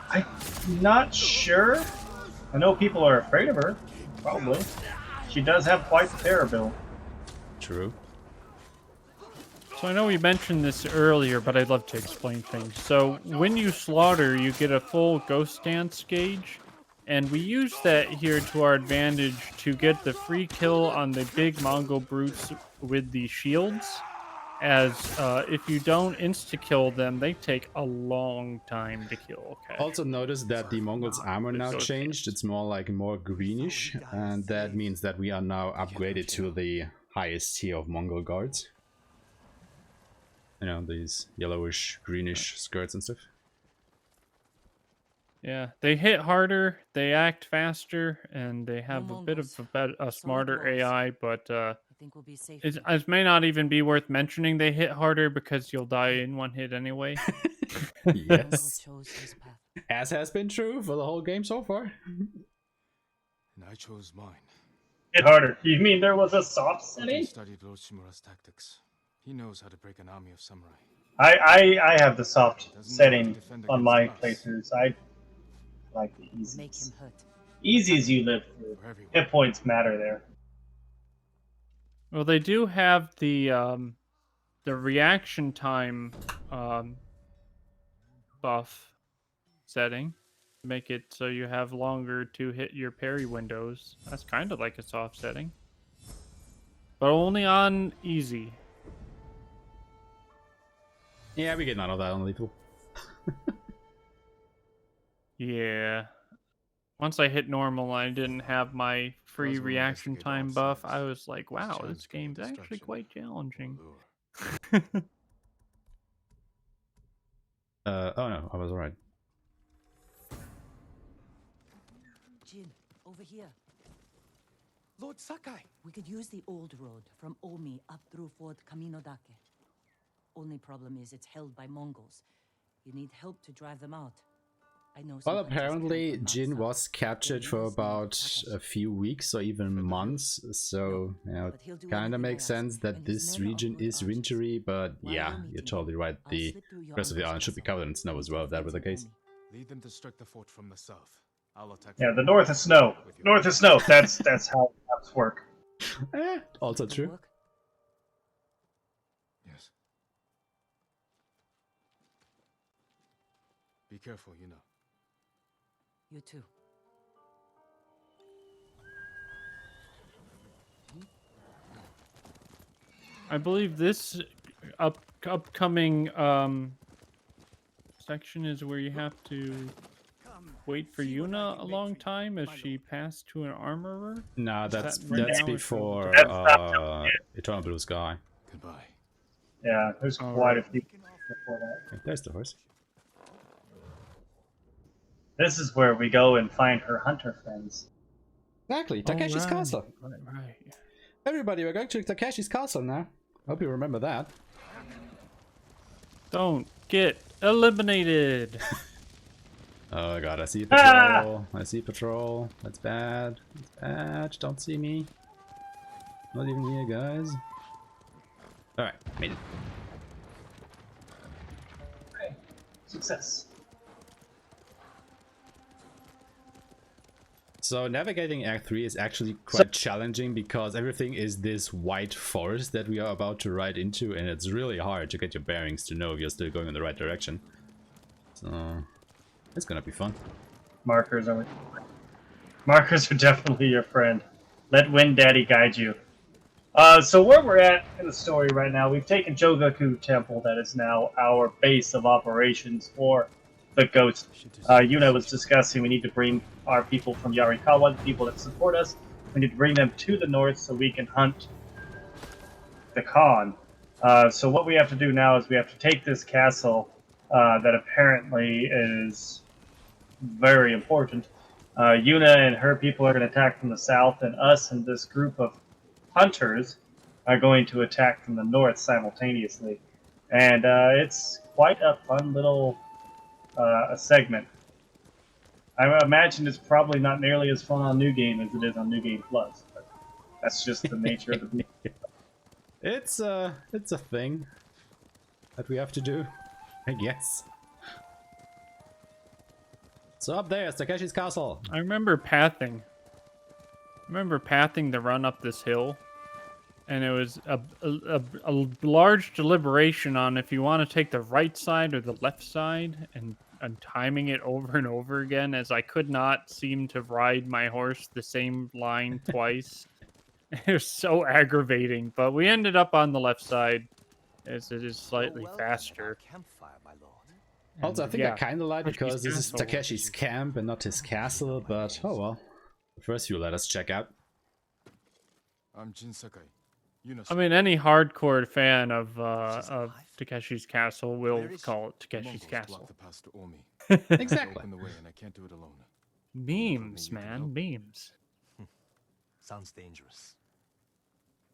I'm not sure. I know people are afraid of her, probably. She does have quite the terror bill. True. So I know we mentioned this earlier, but I'd love to explain things. So when you slaughter, you get a full ghost dance gauge. And we use that here to our advantage to get the free kill on the big Mongol brutes with the shields. As if you don't insta-kill them, they take a long time to kill. Okay. Also notice that the Mongols' armor now changed. It's more greenish. And that means that we are now upgraded to the highest tier of Mongol guards. You know, these yellowish, greenish skirts and stuff. Yeah, they hit harder, they act faster, and they have a bit of a smarter AI, but it may not even be worth mentioning they hit harder because you'll die in one hit anyway. Yes. As has been true for the whole game so far. And I chose mine. Hit harder. You mean there was a soft He setting? studied Lord Shimura's tactics. He knows how to break an army of samurai. I have the soft setting on my playthroughs. I like the easies. Easies you live through. Hit points matter there. Well, they do have the reaction time buff setting. Make it so you have longer to hit your parry windows. That's kind of like a soft setting. But only on easy. Yeah, we get none of that on lethal. Yeah. Once I hit normal and I didn't have my free reaction time buff, I was like, wow, this game's actually quite challenging. Oh no, I was alright. Jin, over here. Lord Sakai! We could use the old road from Omi up through Fort Kaminodake. Only problem is it's held by Mongols. You need help to drive them out. I know. Well, apparently Jin was captured for about a few weeks or even months, so you know, it kind of makes sense that this region is wintry, but yeah, you're totally right. The rest of the island should be covered in snow as well, if that were the case. Lead them to strike the fort from the south. I'll attack. Yeah, the north is snow. North is snow. That's how maps work. Also Good true. work? Yes. Be careful, you know. You too. I believe this upcoming section is where you have to wait for Yuna a long time as she passed to an armorer. No, Is that's that right that's now or before That's not Eternal Blue Sky. Goodbye. Yeah, there's All quite a right. few before that. Okay, there's the horse. This is where we go and find her hunter friends. Exactly, Takeshi's right, castle. Right. Everybody, we're going to Takeshi's castle now. Hope you remember that. Don't get eliminated. Oh god, I see patrol. I see patrol. That's bad. That's bad. Don't see me. Not even here, guys. Alright, made it. Okay. Success. So navigating Act 3 is actually quite challenging because everything is this white forest that we are about to ride into, and it's really hard to get your bearings to know if you're still going in the right direction. So it's gonna be fun. Markers are definitely your friend. Let Wind Daddy guide you. So where we're at in the story right now, we've taken Jogaku Temple, that is now our base of operations for the Ghost. Yuna was discussing we need to bring our people from Yarikawa, the people that support us, we need to bring them to the north so we can hunt the Khan. So what we have to do now is we have to take this castle that apparently is very important. Yuna and her people are going to attack from the south, and us and this group of hunters are going to attack from the north simultaneously. And it's quite a fun little segment. I imagine it's probably not nearly as fun on New Game as it is on New Game Plus, but that's just the nature of the beast. It's a thing that we have to do, I guess. So up there is Takeshi's castle. I remember pathing. The run up this hill, and it was a large deliberation on if you want to take the right side or the left side, and timing it over and over again, as I could not seem to ride my horse the same line twice. It was so aggravating, but we ended up on the left side, as it is slightly faster. Also, I think I kind of lied Takeshi's because this is castle. Takeshi's camp and not his castle, but oh well. First few let us check out. I'm Jin Sakai. I mean, any hardcore fan of Takeshi's Castle will call it Takeshi's Castle. Exactly. Open the way, and I can't do it alone. Memes, man, memes. Sounds dangerous.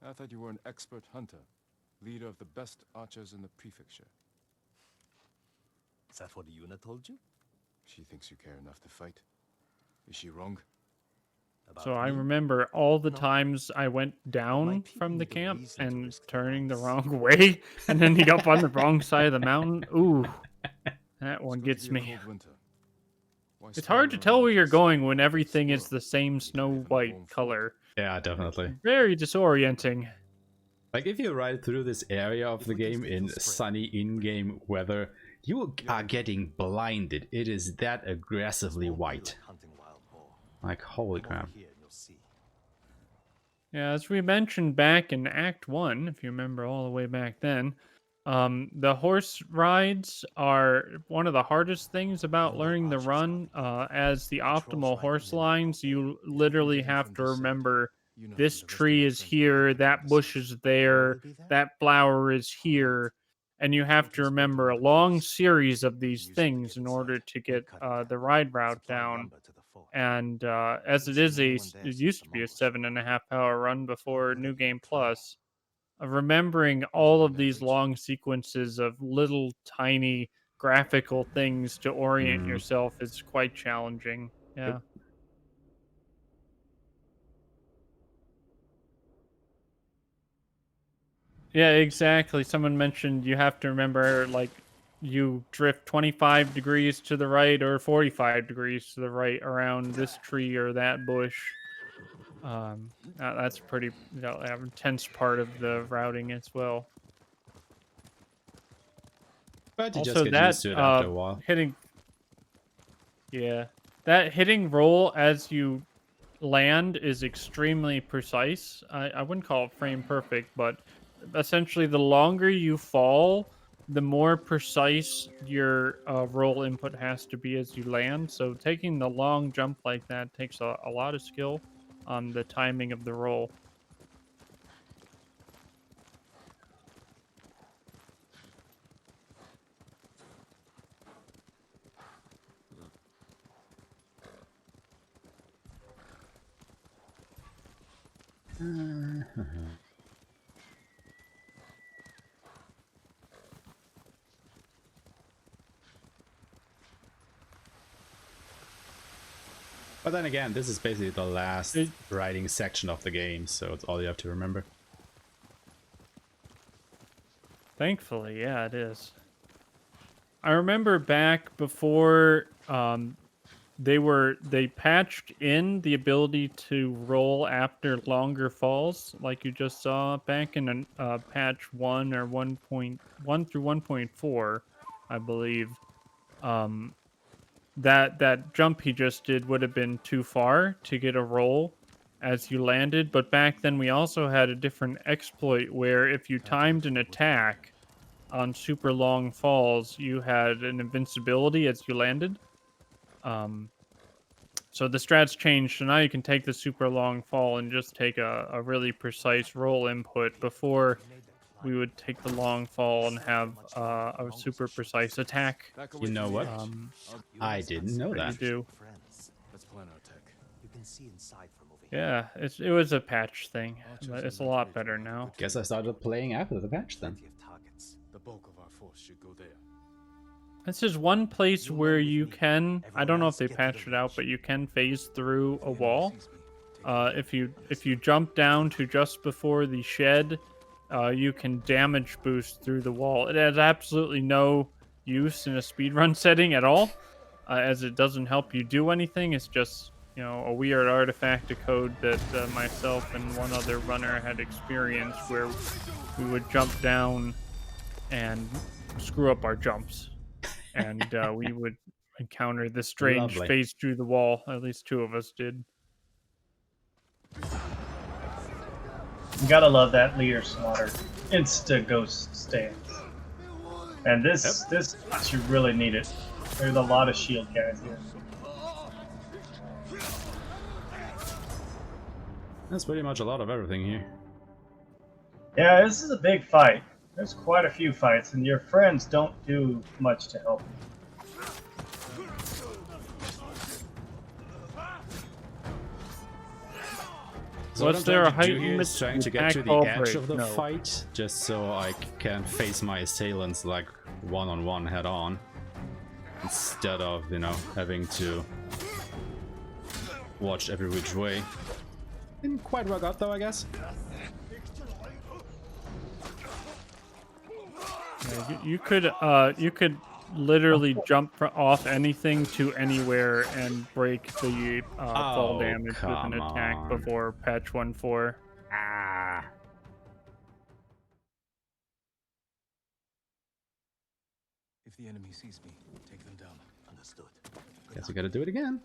I thought you were an expert hunter, leader of the best archers in the prefecture. Is that what Yuna told you? She thinks you care enough to fight. Is she wrong? So I remember all the times I went down from the camp and turning the wrong way and ending up on the wrong side of the mountain. Ooh, that one gets me. It's hard to tell where you're going when everything is the same snow white color. Yeah, definitely. Very disorienting. Like if you ride through this area of the game in sunny in-game weather, you are getting blinded. It is that aggressively white. Like holy crap. Yeah, as we mentioned back in Act 1, if you remember all the way back then, the horse rides are one of the hardest things about learning the run. As the optimal horse lines, you literally have to remember this tree is here, that bush is there, that flower is here, and you have to remember a long series of these things in order to get the ride route down. And as it used to be a 7.5 hour run before New Game Plus, remembering all of these long sequences of little tiny graphical things to orient yourself is quite challenging. Yeah. Yeah, exactly. Someone mentioned you have to remember, like, you drift 25 degrees to the right or 45 degrees to the right around this tree or that bush. That's pretty intense part of the routing as well. But you Also, just get that used to it after a while. that hitting roll as you land is extremely precise. I wouldn't call it frame perfect, but essentially the longer you fall, the more precise your roll input has to be as you land. So taking the long jump like that takes a lot of skill on the timing of the roll. But then again, this is basically the last riding section of the game, so it's all you have to remember. Thankfully, yeah, it is. I remember back before they patched in the ability to roll after longer falls, like you just saw back in patch 1 or 1.1 through 1.4, I believe. That jump he just did would have been too far to get a roll as you landed, but back then we also had a different exploit where if you timed an attack on super long falls, you had an invincibility as you landed. So the strats changed, so now you can take the super long fall and just take a really precise roll input. Before, we would take the long fall and have a super precise attack. You know what? I didn't know that. You do. Let's plan our tech. You can see inside from over Yeah, it was a patch thing, but it's a lot better now. Guess I started playing after the patch then. The bulk of our force should go there. This is one place where you can, I don't know if they patched it out, but you can phase through a wall. If you jump down to just before the shed, you can damage boost through the wall. It has absolutely no use in a speedrun setting at all, as it doesn't help you do anything. It's just, you know, a weird artifact of code that myself and one other runner had experienced where we would jump down and screw up our jumps. And we would encounter this strange phase through the wall. At least 2 of us did. You gotta love that leader slaughter. Insta ghost stance. And this you really need it. There's a lot of shield guys here. That's pretty much a lot of everything here. Yeah, this is a big fight. There's quite a few fights, and your friends don't do much to help. So was there a heightened is trying to get to the edge of the fight, just so I can face my assailants like one-on-one head-on, instead of, you know, having to watch every which way. Didn't quite work out though, I guess. Yeah, you could literally jump off anything to anywhere and break the fall damage with an attack before patch 1.4. Ah. If the enemy sees me, take them down. Understood. Guess we gotta do it again.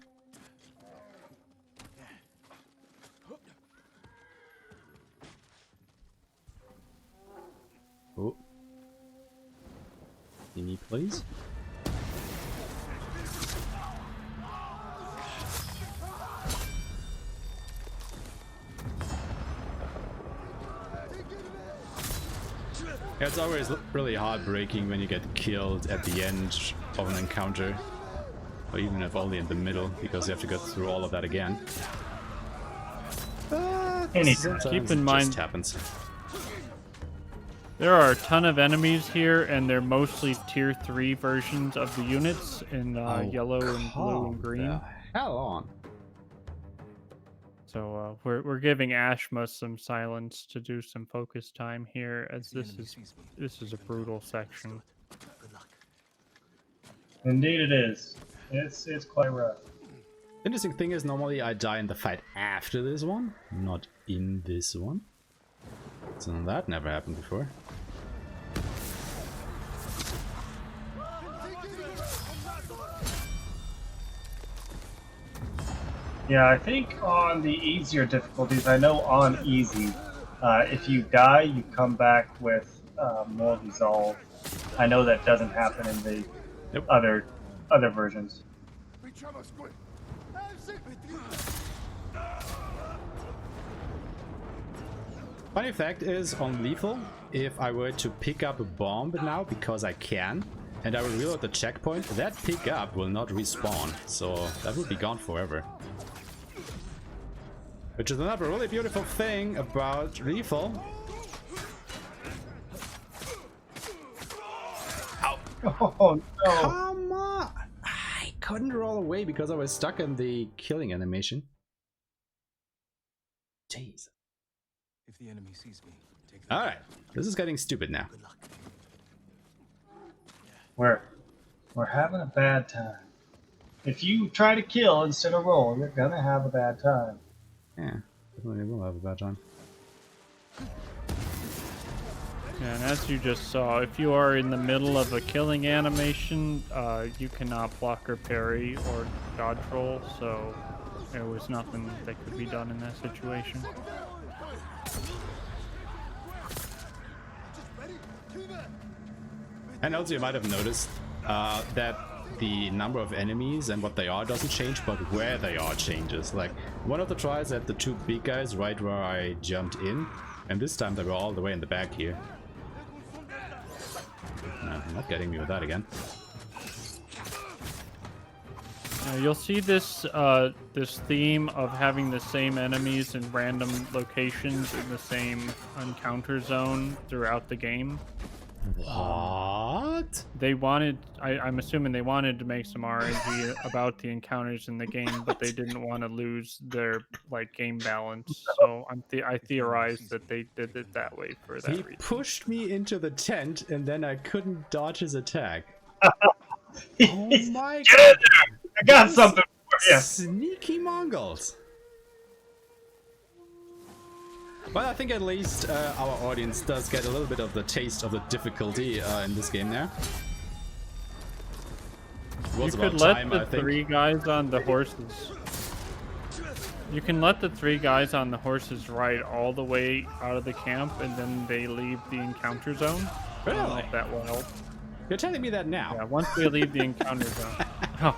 Oh. Me, please. Yeah, it's always really heartbreaking when you get killed at the end of an encounter, or even if only in the middle, because you have to go through all of that again. But keep in mind, just happens. There are a ton of enemies here, and they're mostly tier 3 versions of the units in yellow and blue and green. The hell on. So we're giving Aeshema some silence to do some focus time here, as this is a brutal section. Indeed, it is. It's quite rough. Interesting thing is, normally I die in the fight after this one, not in this one. So that never happened before. Yeah, I think on the easier difficulties, I know on easy, if you die, you come back with more resolve. I know that doesn't happen in the other versions. Funny fact is, on lethal, if I were to pick up a bomb now, because I can, and I will reload the checkpoint, that pickup will not respawn, so that will be gone forever. Which is another really beautiful thing about lethal. Ow. Oh no! Come on! I couldn't roll away because I was stuck in the killing animation. Jeez. If the enemy sees me, take All right, this is getting stupid now. We're having a bad time. If you try to kill instead of roll, you're gonna have a bad time. Yeah, definitely will have a bad time. Yeah, and as you just saw, if you are in the middle of a killing animation, you cannot block or parry or dodge roll, so there was nothing that could be done in that situation. And also you might have noticed that the number of enemies and what they are doesn't change, but where they are changes. Like, one of the tries had the two big guys right where I jumped in, and this time they were all the way in the back here. No, not getting me with that again. You'll see this this theme of having the same enemies in random locations in the same encounter zone throughout the game. What? They wanted, I'm assuming they wanted to make some RNG about the encounters in the game, but they didn't want to lose their like game balance. So I theorized that they did it that way for that reason. He pushed me into the tent and then I couldn't dodge his attack. Oh my god! I got something for you. Sneaky Mongols. Well, I think at least our audience does get a little bit of the taste of the difficulty in this game now. You could let the three guys on the horses. You can let the three guys on the horses ride all the way out of the camp, and then they leave the encounter zone. Really? I don't know if that will help. You're telling me that now? Yeah, once they leave the encounter zone. Oh.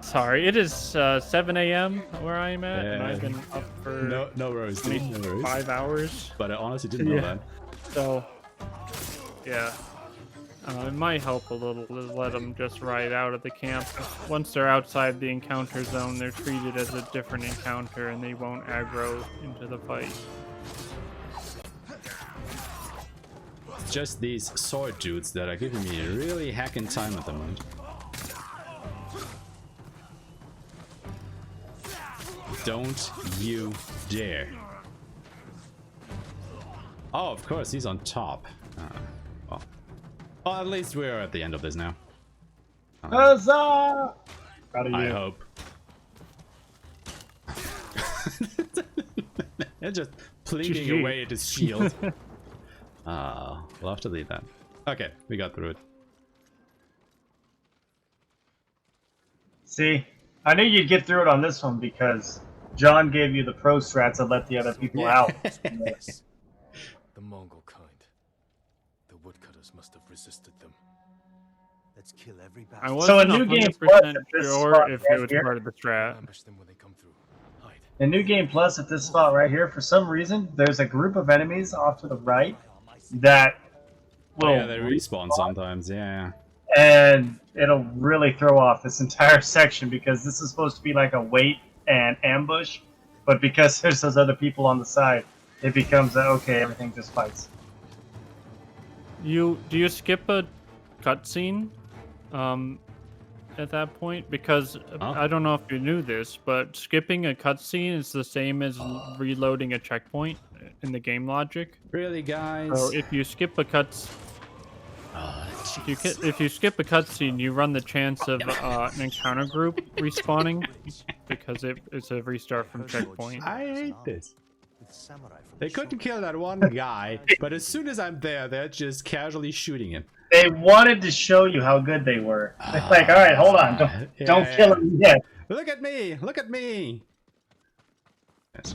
Sorry, it is 7 a.m. where I'm at, and I've been up for no worries, dude. No worries. 5 hours. But I honestly didn't know that. So, yeah. It might help a little to let them just ride out of the camp. Once they're outside the encounter zone, they're treated as a different encounter, and they won't aggro into the fight. It's just these sword dudes that are giving me a really hacking time at the moment. Don't you dare. Oh, of course, he's on top. Well, at least we're at the end of this now. Huzzah! Proud of you. I hope. They're just plinking away at his shield. We'll have to leave that. Okay, we got through it. See, I knew you'd get through it on this one because John gave you the pro strats and let the other people out. The Mongol kind. The woodcutters must have resisted them. Let's kill every I bastard. wasn't So a new game 100% plus at this sure spot if right it was here. part of the strat. Ambush them when they come through. Hide. In New Game Plus, at this spot right here, for some reason, there's a group of enemies off to the right that will Oh, yeah, they respawn sometimes, yeah. and it'll really throw off this entire section because this is supposed to be like a wait and ambush, but because there's those other people on the side, it becomes okay, everything just fights. Do you skip a cutscene at that point? Because I don't know if you knew this, but skipping a cutscene is the same as reloading a checkpoint in the game logic. Really, guys? So if you skip a cutscene... Oh, If you skip a cutscene, you run the chance of an encounter group respawning because it's a restart from checkpoint. I hate this. They couldn't kill that one guy, but as soon as I'm there, they're just casually shooting him. They wanted to show you how good they were. They're like, all right, hold on, don't kill him yet. Look at me! Look at me! Yes.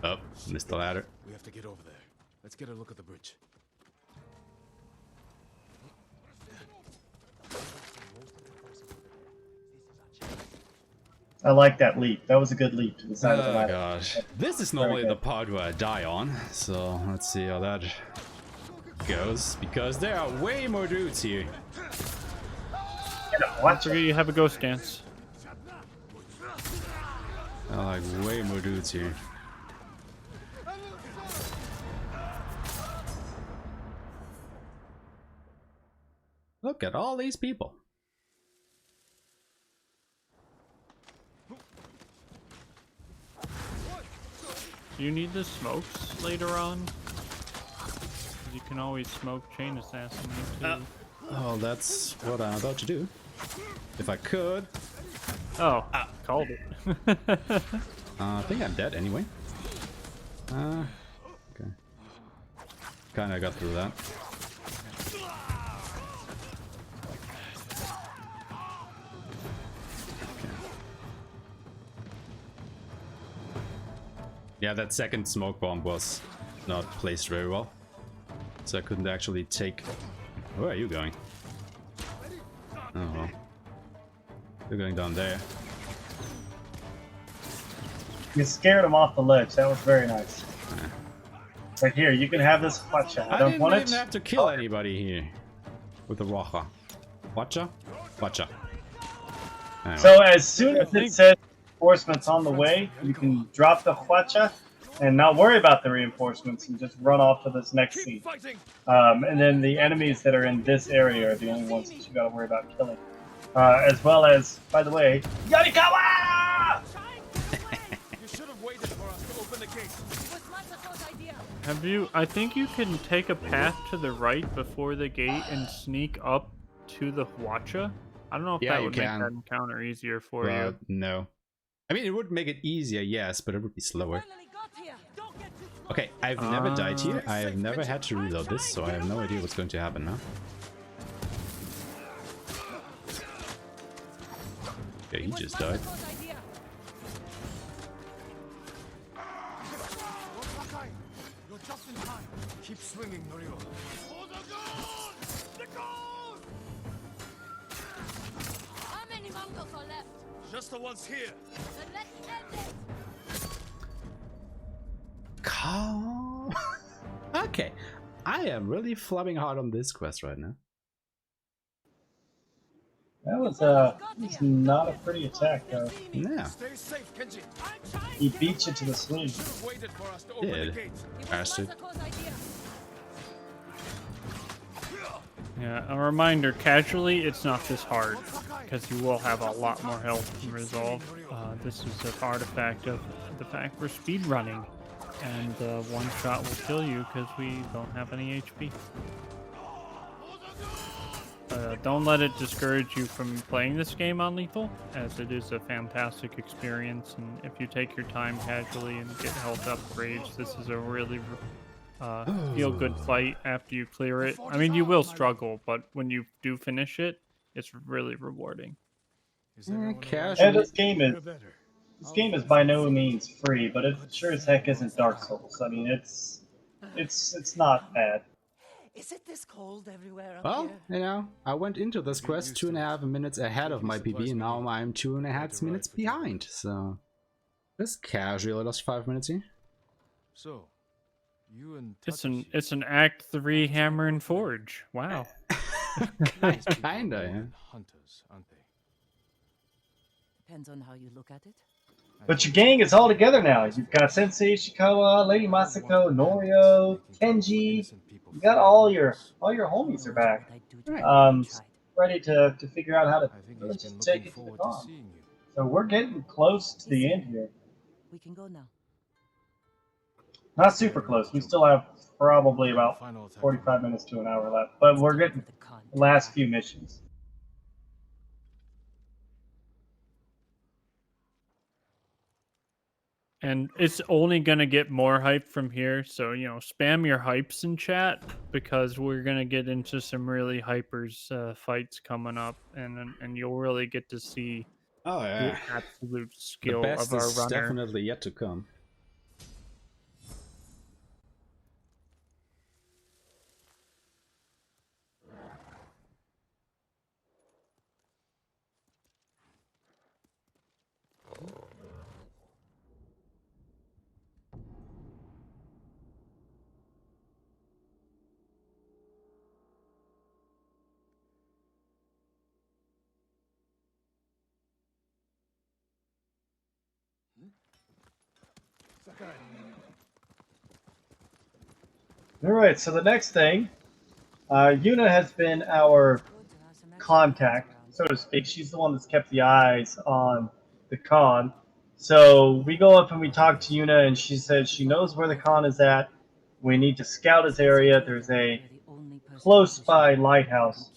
Oh, missed the ladder. We have to get over there. Let's get a look at the bridge. I like that leap. That was a good leap to the side of the Oh ladder. gosh. This is normally the part where I die on, so let's see how that goes, because there are way more dudes here. Don't forget you have a ghost dance. I like way more dudes here. Look at all these people. Do you need the smokes later on? 'Cause you can always smoke chain assassinate too. Oh, that's what I'm about to do. If I could. Oh, called it. I think I'm dead anyway. Okay. Kinda got through that. Yeah, that second smoke bomb was not placed very well. So I couldn't actually take... Where are you going? Oh well. You're going down there. You scared him off the ledge. That was very nice. Right here, you can have this Watcha. I don't didn't want even it. have to kill anybody here. With the Roja. Watcha? Watcha. Anyway. So as soon as it says reinforcements on the way, you can drop the Huacha and not worry about the reinforcements and just run off to this next scene. And then the enemies that are in this area are the only ones that you gotta worry about killing. As well as, by the way, Yarikawa! Have you? I think you can take a path to the right before the gate and sneak up to the Huacha. I don't know if that would make that encounter easier for you. No. I mean, it would make it easier, yes, but it would be slower. Okay, I've never died here. I have never had to reload this, so I have no idea what's going to happen now. Okay, he just died. Keep swinging, Norio. How many Mongols are left? Just the ones here. Then let's end it. Calm. Okay, I am really flubbing hard on this quest right now. That was not a pretty attack, though. Yeah. Stay safe, Kenji. He beat you to the swing. Waited for us to open the gate. Bastard. Yeah, a reminder, casually, it's not this hard, because you will have a lot more health and resolve. This is an artifact of the fact we're speedrunning, and one shot will kill you because we don't have any HP. Don't let it discourage you from playing this game on lethal, as it is a fantastic experience, and if you take your time casually and get health upgrades, this is a really feel-good fight after you clear it. I mean, you will struggle, but when you do finish it, it's really rewarding. Yeah, this game is by no means free, but it sure as heck isn't Dark Souls. I mean, it's not bad. Is it this cold everywhere up Well, here? you know, I went into this quest 2.5 minutes ahead of my PB, and now I'm 2.5 minutes behind, so just casually lost 5 minutes here. So, you and It's an Act 3 Hammer and Forge. Wow. Kinda, yeah. Hunters, aren't they? Depends on how you look at it. But your gang is all together now. You've got Sensei Ishikawa, Lady Masako, Norio, Kenji. You got all your homies are back. Ready to figure out how to just take it to the con. So we're getting close to the end here. We can go now. Not super close. We still have probably about 45 minutes to an hour left, but we're getting the last few missions. And it's only gonna get more hype from here, so spam your hypes in chat because we're gonna get into some really hypers fights coming up, and you'll really get to see Oh the yeah, absolute the skill best of our is runner. definitely yet to come. All right, so the next thing, Yuna has been our contact, so to speak. She's the one that's kept the eyes on the Khan. So we go up and we talk to Yuna, and she says she knows where the Khan is at. We need to scout his area. There's a close by lighthouse.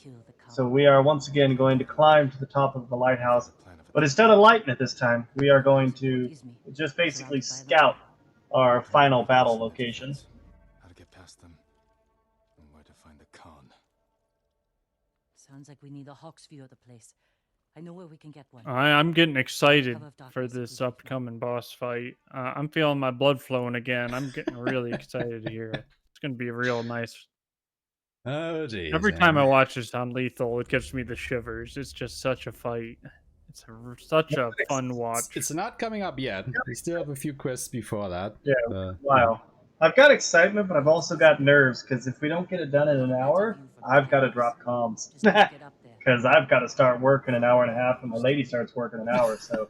So we are once again going to climb to the top of the lighthouse. But instead of lighting it this time, we are going to just basically scout our final battle location. How to get past them, and where to find the Khan. Sounds like we need a hawk's view of the place. I know where we can get one. I'm getting excited for this upcoming boss fight. I'm feeling my blood flowing again. I'm getting really excited here. It's gonna be real nice. Oh geez. Every time I watch this on Lethal, it gives me the shivers. It's just such a fight. It's such a fun watch. It's not coming up yet. We still have a few quests before that. Yeah, wow. I've got excitement, but I've also got nerves, because if we don't get it done in an hour, I've got to drop comms. Because I've got to start working an hour and a half, and my lady starts working an hour, so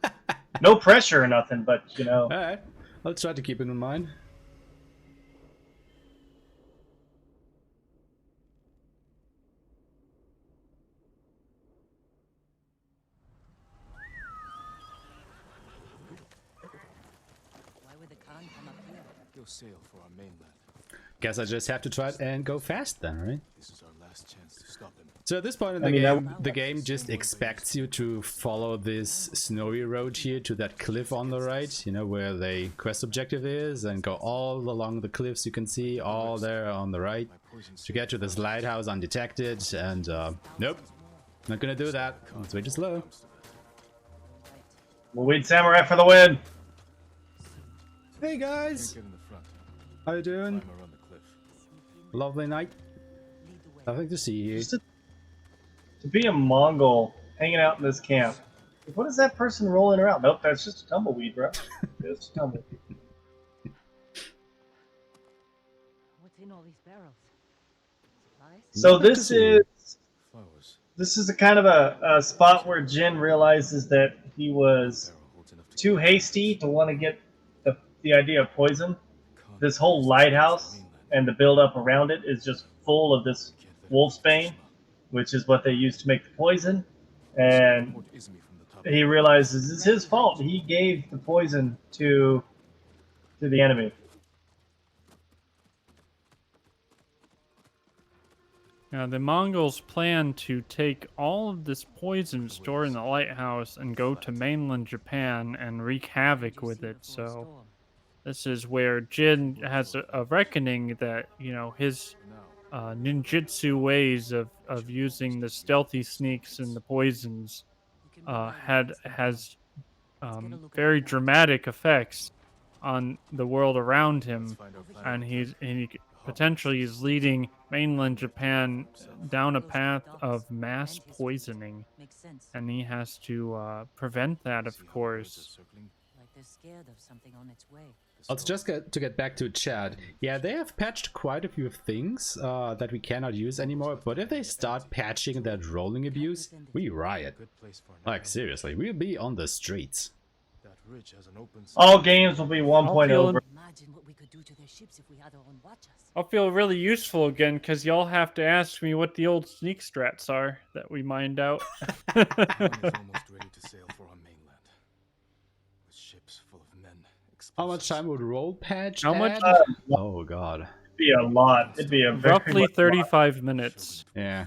no pressure or nothing, but, All right, I'll try to keep it in mind. Why would the Khan come up here? He'll sail for our mainland. Guess I just have to try it and go fast then, right? This is our last chance to stop him. So at this point in the game just expects you to follow this snowy road here to that cliff on the right, you know, where the quest objective is, and go all along the cliffs you can see, all there on the right, to get to this lighthouse undetected, and nope, not gonna do that. It's way too slow. We'll wait Samurai for the win! Hey guys! How you doing? Lovely night. Nothing to see here. To be a Mongol hanging out in this camp. What is that person rolling around? Nope, that's just a tumbleweed, bro. It's a tumbleweed. What's in all these barrels? Supplies? So this is a kind of a spot where Jin realizes that he was too hasty to want to get the idea of poison. This whole lighthouse and the build-up around it is just full of this wolfsbane, which is what they use to make the poison. And he realizes it's his fault. He gave the poison to the enemy. Now, the Mongols plan to take all of this poison stored in the lighthouse and go to mainland Japan and wreak havoc with it. So this is where Jin has a reckoning that, you know, his ninjutsu ways of using the stealthy sneaks and the poisons has very dramatic effects on the world around him, and he potentially is leading mainland Japan down a path of mass poisoning, and he has to prevent that, of course. Like they're scared of something on its way. Also, just to get back to chat, yeah, they have patched quite a few things that we cannot use anymore, but if they start patching that rolling abuse, we riot. Like, seriously, we'll be on the streets. All games will be 1.0. Imagine what we could do to their ships if we had our own watchers. I'll feel really useful again, because y'all have to ask me what the old sneak strats are that we mined out. Almost ready to sail for our mainland. With ships full of men. How much time would roll patch How much? add? Oh god. It'd be a lot. It'd be a very roughly 35 minutes. Yeah.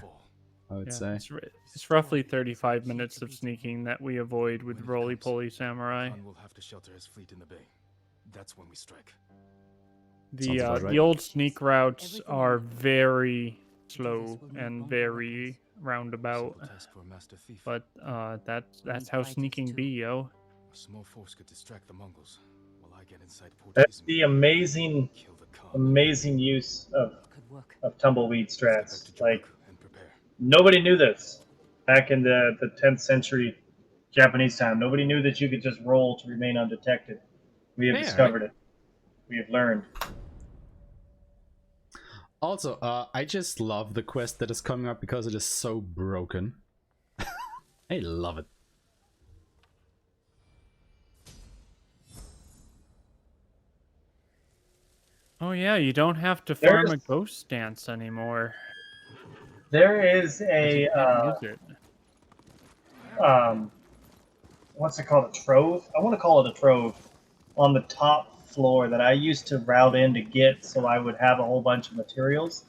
I would Yeah, say. it's roughly 35 minutes of sneaking that we avoid with roly-poly samurai. Khan will have to shelter his fleet in the bay. That's when we strike. The about right. the old sneak routes are very slow and very roundabout, Simple task for a master thief. but that's how sneaking be, yo. A small force could distract the Mongols while I get inside Port That's Izmir. the amazing, Kill the Khan. amazing use Could work. of tumbleweed Let's get back strats. to Like, Japan and prepare. nobody knew this back in the 10th century Japanese time. Nobody knew that you could just roll to remain undetected. We have Yeah, discovered it. We have learned. Also, I just love the quest that is coming up because it is so broken. I love it. Oh yeah, you don't have to farm a ghost dance anymore. There is a You can't use it. what's it called? A trove? I want to call it a trove on the top floor that I used to route in to get, so I would have a whole bunch of materials.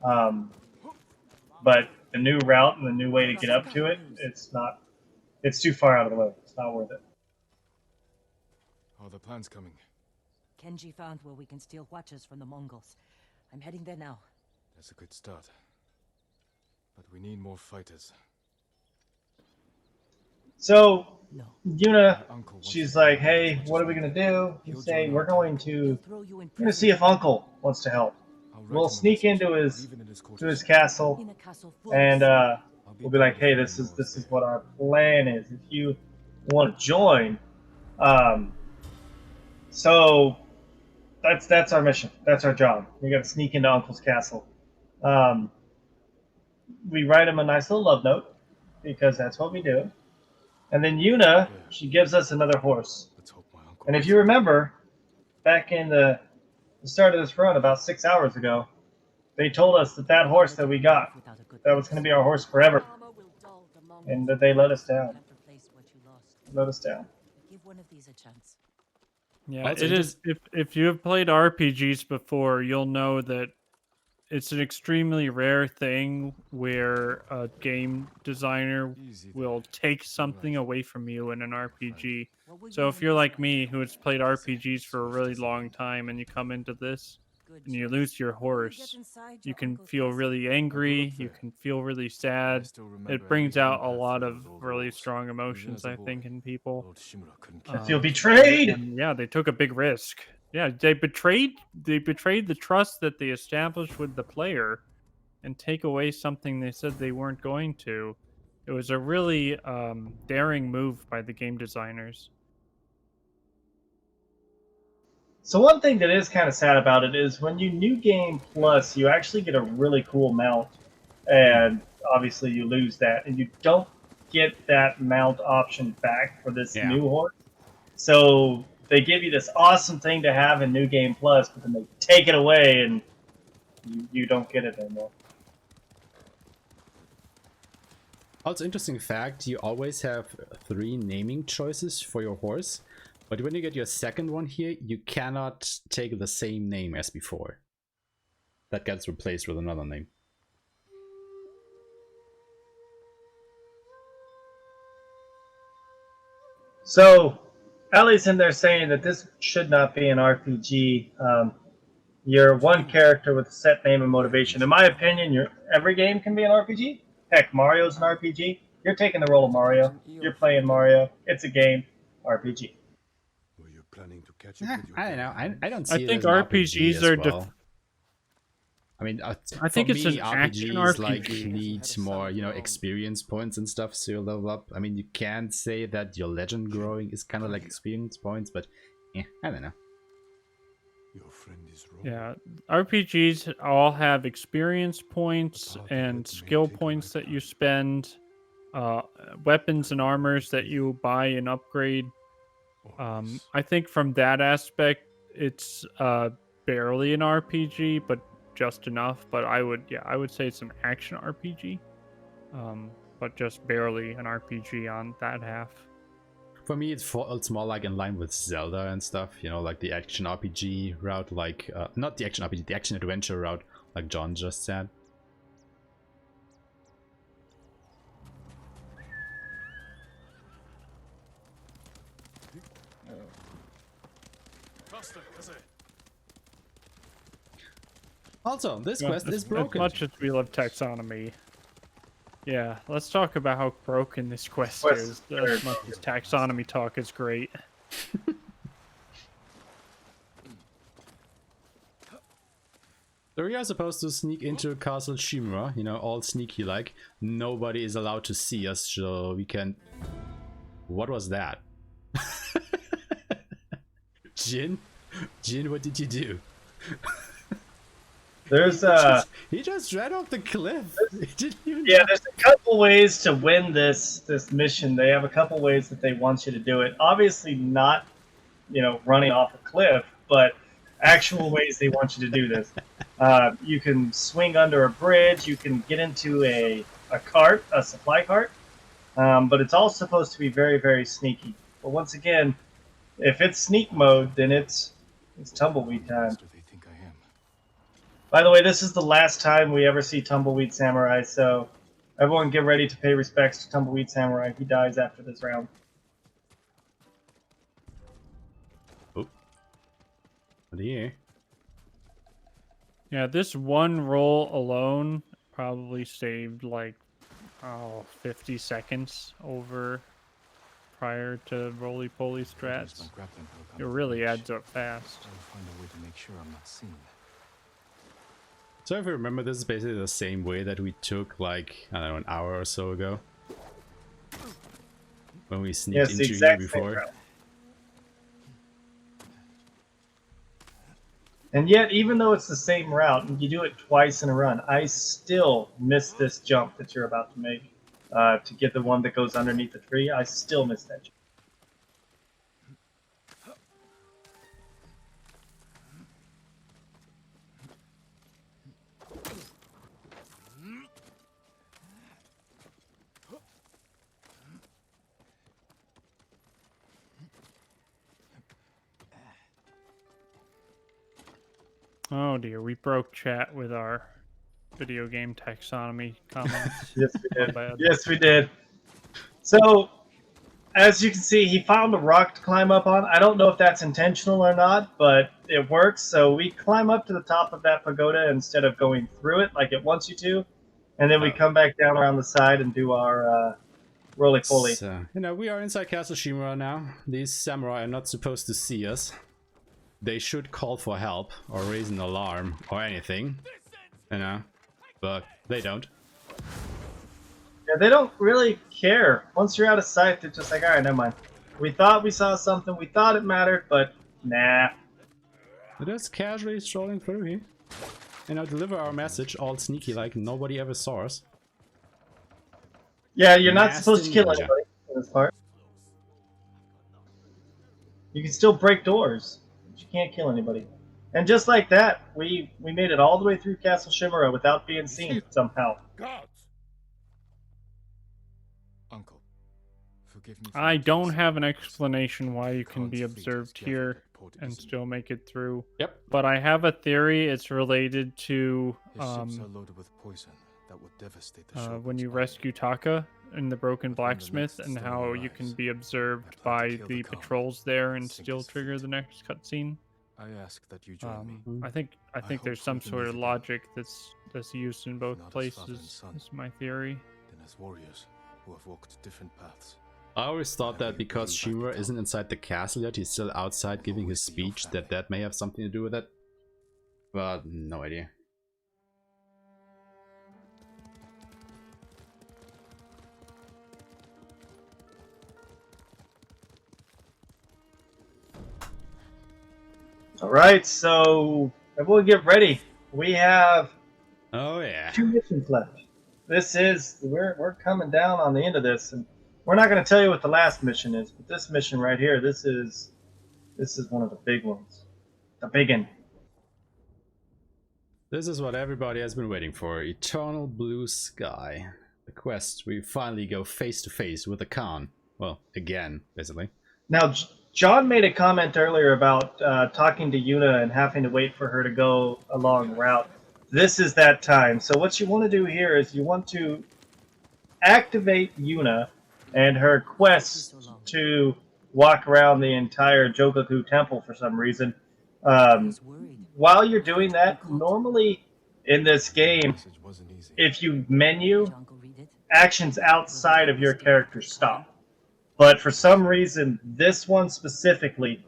But the new route and the new way to get up to it, it's too far out of the way. It's not worth it. Are the plans coming? Kenji found where we can steal watches from the Mongols. I'm heading there now. That's a good start. But we need more fighters. So, No. Yuna, she's like, hey, what are we going to do? You say, we're going to see if Uncle wants to help. We'll sneak into his castle, In a castle full and of we'll be like, hey, this is what our plan is. If you want to join, so that's our mission. That's our job. We got to sneak into Uncle's castle. We write him a nice little love note because that's what we do. And then Yuna, she gives us another horse. And if you remember, back in the start of this run, about 6 hours ago, they told us that that horse that we got, that was going to be our horse forever. And that they let us down. Let us down. Give one of these a chance. Yeah, Also, it is. If you have played RPGs before, you'll know that it's an extremely rare thing where a game designer will take something away from you in an RPG. So if you're like me, who has played RPGs for a really long time, and you come into this and you lose your horse, you can feel really angry, you can feel really sad. It brings out a lot of really strong emotions, I think, in people. I feel betrayed. And yeah, they took a big risk. Yeah, they betrayed the trust that they established with the player and take away something they said they weren't going to. It was a really daring move by the game designers. So one thing that is kind of sad about it is when you New Game Plus, you actually get a really cool mount, and obviously you lose that, and you don't get that mount option back for this new horse. So they give you this awesome thing to have in New Game Plus, but then they take it away, and you don't get it anymore. Also, interesting fact, you always have 3 naming choices for your horse. But when you get your second one here, you cannot take the same name as before. That gets replaced with another name. So, Ellie's in there saying that this should not be an RPG. You're one character with a set name and motivation. In my opinion, every game can be an RPG. Heck, Mario's an RPG. You're taking the role of Mario. You're playing Mario. It's a game. RPG. I don't know. I don't see I it think as an RPGs RPG are. as well. I mean, I think for it's me, an action RPGs RPG. like need more, experience points and stuff so you level up. I mean, you can't say that your legend growing is kind of like experience points, but I don't know. Your friend is wrong. Yeah, RPGs all have experience points and skill points that you spend, weapons and armors that you buy and upgrade. I think from that aspect, it's barely an RPG, but just enough. But I would say it's an action RPG, but just barely an RPG on that half. For me, it's more like in line with Zelda and stuff, like the action RPG route, like, not the action RPG, the action adventure route, like John just said. Also, this Yeah, quest is broken. As much as we love taxonomy, yeah, let's talk about how broken this quest is. As much as taxonomy talk is great. So we are supposed to sneak into Castle Shimura, you know, all sneaky like. Nobody is allowed to see us, so we can... What was that? Jin? Jin, what did you do? There's he just ran off the cliff. He didn't even there's a couple ways to win this mission. They have a couple ways that they want you to do it. Obviously not, running off a cliff, but actual ways they want you to do this. You can swing under a bridge. You can get into a cart, a supply cart. But it's all supposed to be very, very sneaky. But once again, if it's sneak mode, then it's tumbleweed time. By the way, this is the last time we ever see Tumbleweed Samurai, so everyone get ready to pay respects to Tumbleweed Samurai. He dies after this round. Oh. Yeah. Yeah, this one roll alone probably saved like 50 seconds over prior to roly-poly strats. It really adds up fast. I'll find a way to make sure I'm not seen. So if you remember, this is basically the same way that we took like, I don't know, an hour or so ago. When we sneaked into here before. And yet, even though it's the same route, and you do it twice in a run, I still miss this jump that you're about to make. To get the one that goes underneath the tree, I still miss that jump. Oh dear, we broke chat with our video game taxonomy comments. Yes, we did. Yes, we did. So, as you can see, he found a rock to climb up on. I don't know if that's intentional or not, but it works. So we climb up to the top of that pagoda instead of going through it like it wants you to. And then we come back down around the side and do our roly-poly. So, we are inside Castle Shimura now. These samurai are not supposed to see us. They should call for help or raise an alarm or anything, but they don't. Yeah, they don't really care. Once you're out of sight, they're just like, all right, never mind. We thought we saw something, we thought it mattered, but nah. They're just casually strolling through here. Deliver our message all sneaky like nobody ever saw us. Yeah, you're not supposed to kill anybody in this part. You can still break doors. You can't kill anybody. And just like that, we made it all the way through Castle Shimura without being seen somehow. Uncle, forgive me. I don't have an explanation why you can be observed here and still make it through. Yep. But I have a theory. It's related to His ships are loaded with poison that would devastate the when you rescue Taka in the Broken Blacksmith, and how you can be observed by the patrols there and still trigger the next cutscene. I ask that you join me. I think there's some sort of logic that's used in both places. Is my theory. Then as warriors who have walked different paths. I always thought that because Shimura isn't inside the castle yet, he's still outside giving his speech, that may have something to do with it. But no idea. Alright, so everyone get ready. We have 2 missions left. This is, we're coming down on the end of this, and we're not going to tell you what the last mission is, but this mission right here, this is one of the big ones. The big one. This is what everybody has been waiting for. Eternal Blue Sky. The quest, we finally go face to face with the Khan. Well, again, basically. Now, John made a comment earlier about talking to Yuna and having to wait for her to go a long route. This is that time. So what you want to do here is you want to activate Yuna and her quest to walk around the entire Jogaku temple for some reason. While you're doing that, normally in this game, if you menu, actions outside of your character stop. But for some reason, this one specifically,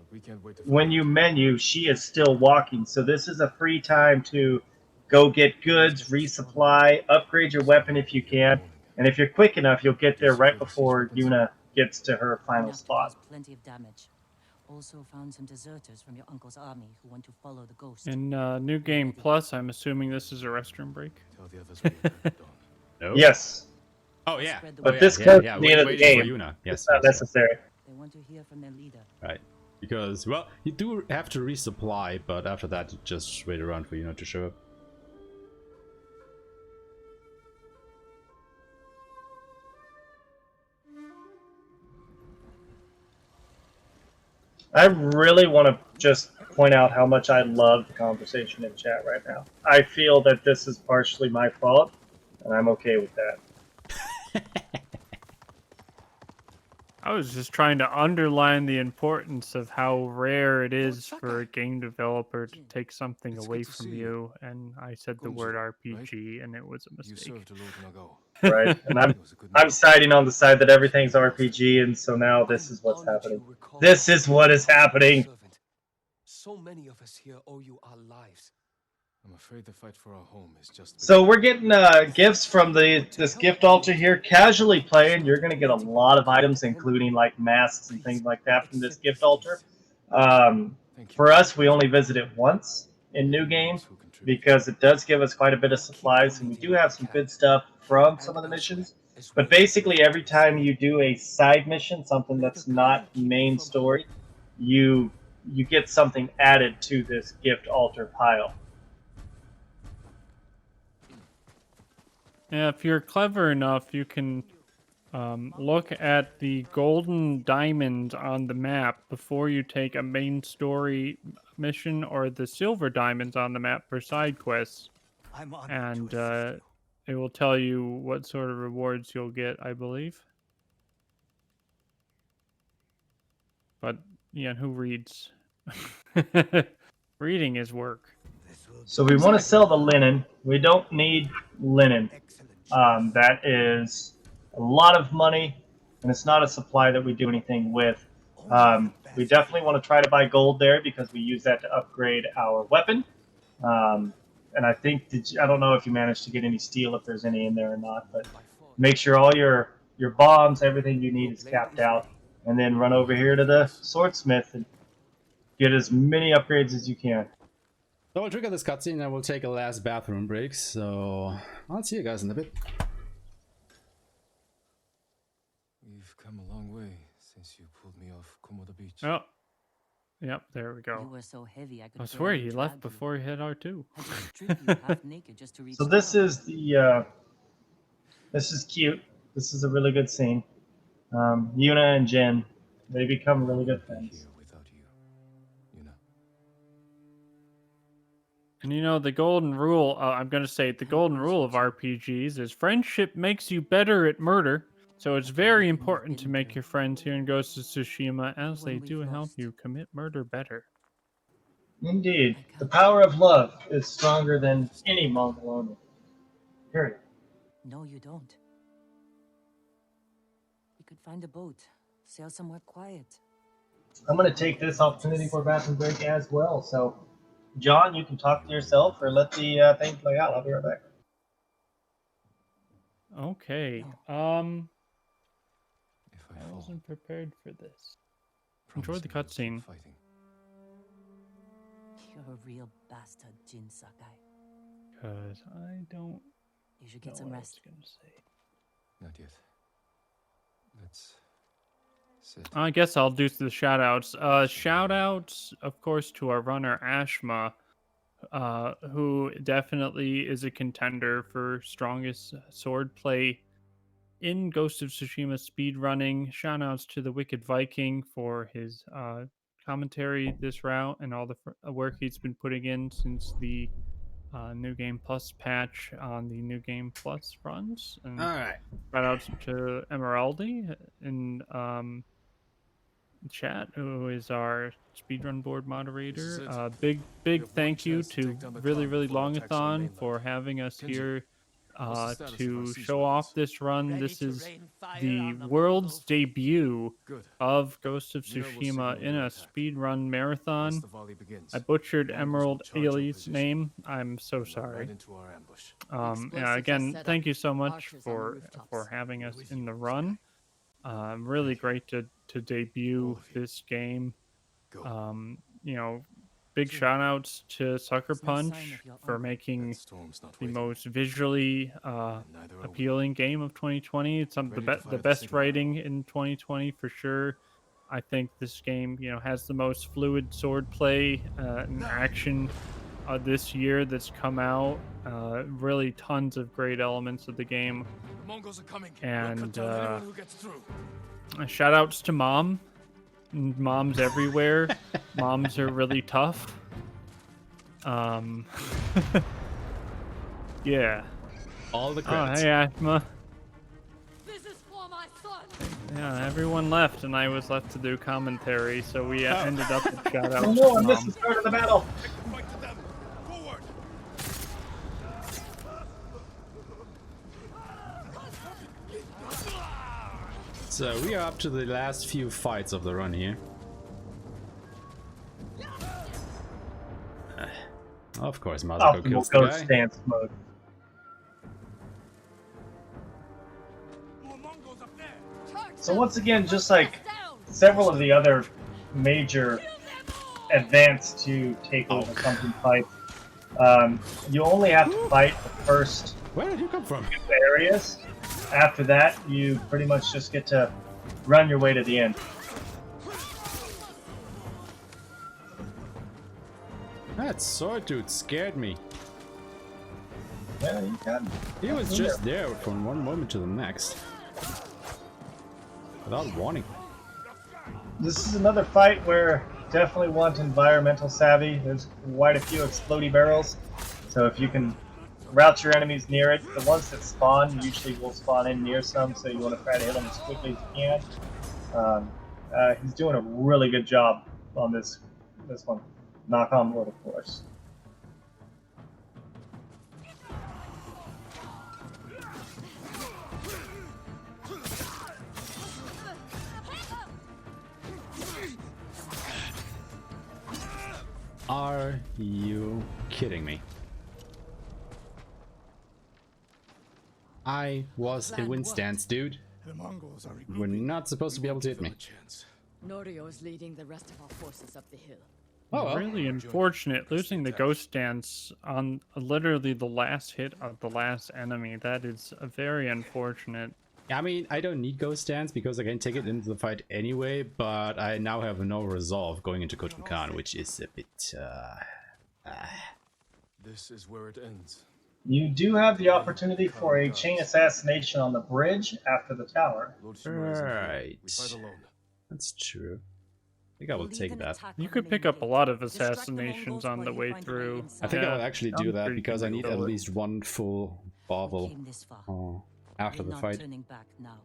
when you menu, she is still walking. So this is a free time to go get goods, resupply, upgrade your weapon if you can. And if you're quick enough, you'll get there right before Yuna gets to her final spot. Plenty of damage. Also found some deserters from your uncle's army who want to follow the ghost. In New Game Plus, I'm assuming this is a restroom break. Tell the others what you heard at dawn. No? Yes. Oh yeah. But Oh, this yeah, goes yeah, to the end of the waiting for game. Yuna. Yes, It's not yes, yes. necessary. They want to hear from their leader. Right. Because, well, you do have to resupply, but after that, you just wait around for Yuna to show up. I really want to just point out how much I love the conversation in chat right now. I feel that this is partially my fault, and I'm okay with that. I was just trying to underline the importance of how rare it is for a game developer to take something away from you, and I said the word RPG, and it was a mistake. Right, and I'm siding on the side that everything's RPG, and so now this is what's happening. This is what is happening. So many of us here owe you our lives. I'm afraid the fight for our home is just. So we're getting gifts from this gift altar here. Casually playing, you're going to get a lot of items, including like masks and things like that from this gift altar. For us, we only visit it once in New Game because it does give us quite a bit of supplies, and we do have some good stuff from some of the missions. But basically, every time you do a side mission, something that's not main story, you get something added to this gift altar pile. Yeah, if you're clever enough, you can look at the golden diamond on the map before you take a main story mission, or the silver diamonds on the map for side quests, and it will tell you what sort of rewards you'll get, I believe. But yeah, who reads? Reading is work. So we want to sell the linen. We don't need linen. That is a lot of money, and it's not a supply that we do anything with. We definitely want to try to buy gold there because we use that to upgrade our weapon. And I think, I don't know if you managed to get any steel, if there's any in there or not, but make sure all your bombs, everything you need is capped out, and then run over here to the swordsmith and get as many upgrades as you can. So we'll trigger this cutscene and we'll take a last bathroom break, so I'll see you guys in a bit. We've come a long way since you pulled me off Komoda Beach. Oh, yep, there we go. You were so heavy, I could I swear barely he drag left you. before he hit R2. Had to strip you half naked just to reach So the this top. is the this is cute. This is a really good scene. Yuna and Jin, they become really good friends. And you know, the golden rule, I'm going to say it, the golden rule of RPGs is friendship makes you better at murder. So it's very important to make your friends here in Ghost of Tsushima, as they do help you commit murder better. Indeed. The power of love is stronger than any Mongol army. Period. No, you don't. We could find a boat, sail somewhere quiet. I'm going to take this opportunity for a bathroom break as well. So, John, you can talk to yourself or let the thing play out. I'll be right back. Okay. I wasn't prepared for this. Enjoy the cutscene. You're a real bastard, Jin Sakai. Because I don't You should get know some what I rest. was gonna say. Not yet. Let's sit. I guess I'll do the shoutouts. Shoutouts, of course, to our runner Aeshema, who definitely is a contender for strongest swordplay in Ghost of Tsushima speedrunning. Shoutouts to the Wicked Viking for his commentary this route and all the work he's been putting in since the New Game Plus patch on the New Game Plus runs. And All right. shoutouts to Emeraldi and chat, who is our speedrun board moderator. This is Big We have one thank you chance to to take down the Really Khan Really before it attacks our Longathon mainland. for having us Kenji, here what's the status of our to siege show weapons? off this run. Ready This to is rain fire the on the world's Mongols? debut Good. of Ghost of Mira will Tsushima signal in your a attack. speedrun Once marathon. the volley begins, I butchered Mongols will Emerald charge our Ailey's position name. I'm so and run sorry. right into our ambush. Yeah, Explosives are again, set thank up. you so much Archers on the for rooftops. having us with in you, the Sky. run. Really great to All debut of you. this game. Go. You know, big shout outs to Sucker There's no sign Punch of your for uncle. making That storm's not the waiting. most visually And neither are we. appealing game of 2020. It's some Ready to the fire the best signal writing in 2020 for sure. I think this game, you know, has the most fluid swordplay and action this year that's come out. Really tons of great elements of the game. The Mongols are coming. And, we'll cut down anyone who gets through. Shout outs to Mom. Moms everywhere. Moms are really tough. Yeah. All the Oh, credits. hey, Ashma. This is for my son. Yeah, everyone left, and I was left to do commentary, so we ended up with shout outs Oh to no, I missed Mom. the start of the battle. Fight to them. Forward. So we are up to the last few fights of the run here. Of course, Mazako kills Optimal the ghost guy. stance mode. More Mongols up there. So once again, just like several of the other major advance to take over something fights, you only have to fight the first Where did you come from? areas. After that, you pretty much just get to run your way to the end. That sword dude scared me. Yeah, you can. He was just there from one moment to the next. Without warning. This is another fight where definitely want environmental savvy. There's quite a few explodey barrels, so if you can route your enemies near it, the ones that spawn usually will spawn in near some, so you want to try to hit them as quickly as you can. He's doing a really good job on this one. Knock on wood, of course. Are you kidding me? I was in win stance, dude. The Mongols are We're not supposed to be able to hit me. Norio is leading the rest of our forces up the hill. Oh, well. Really unfortunate losing the ghost stance on literally the last hit of the last enemy. That is very unfortunate. I mean, I don't need ghost stance because I can take it into the fight anyway, but I now have no resolve going into Khotun Khan, which is a bit This is where it ends. You do have the opportunity for a chain assassination on the bridge after the tower. Lord Shimura isn't here. Right. We fight alone. That's true. I think I will take that. You could pick up a lot of assassinations on the way through. I think I will Yeah, actually I'm do that pretty because I need at sure. least one full bobble Came this far. after We're the not fight. turning back now.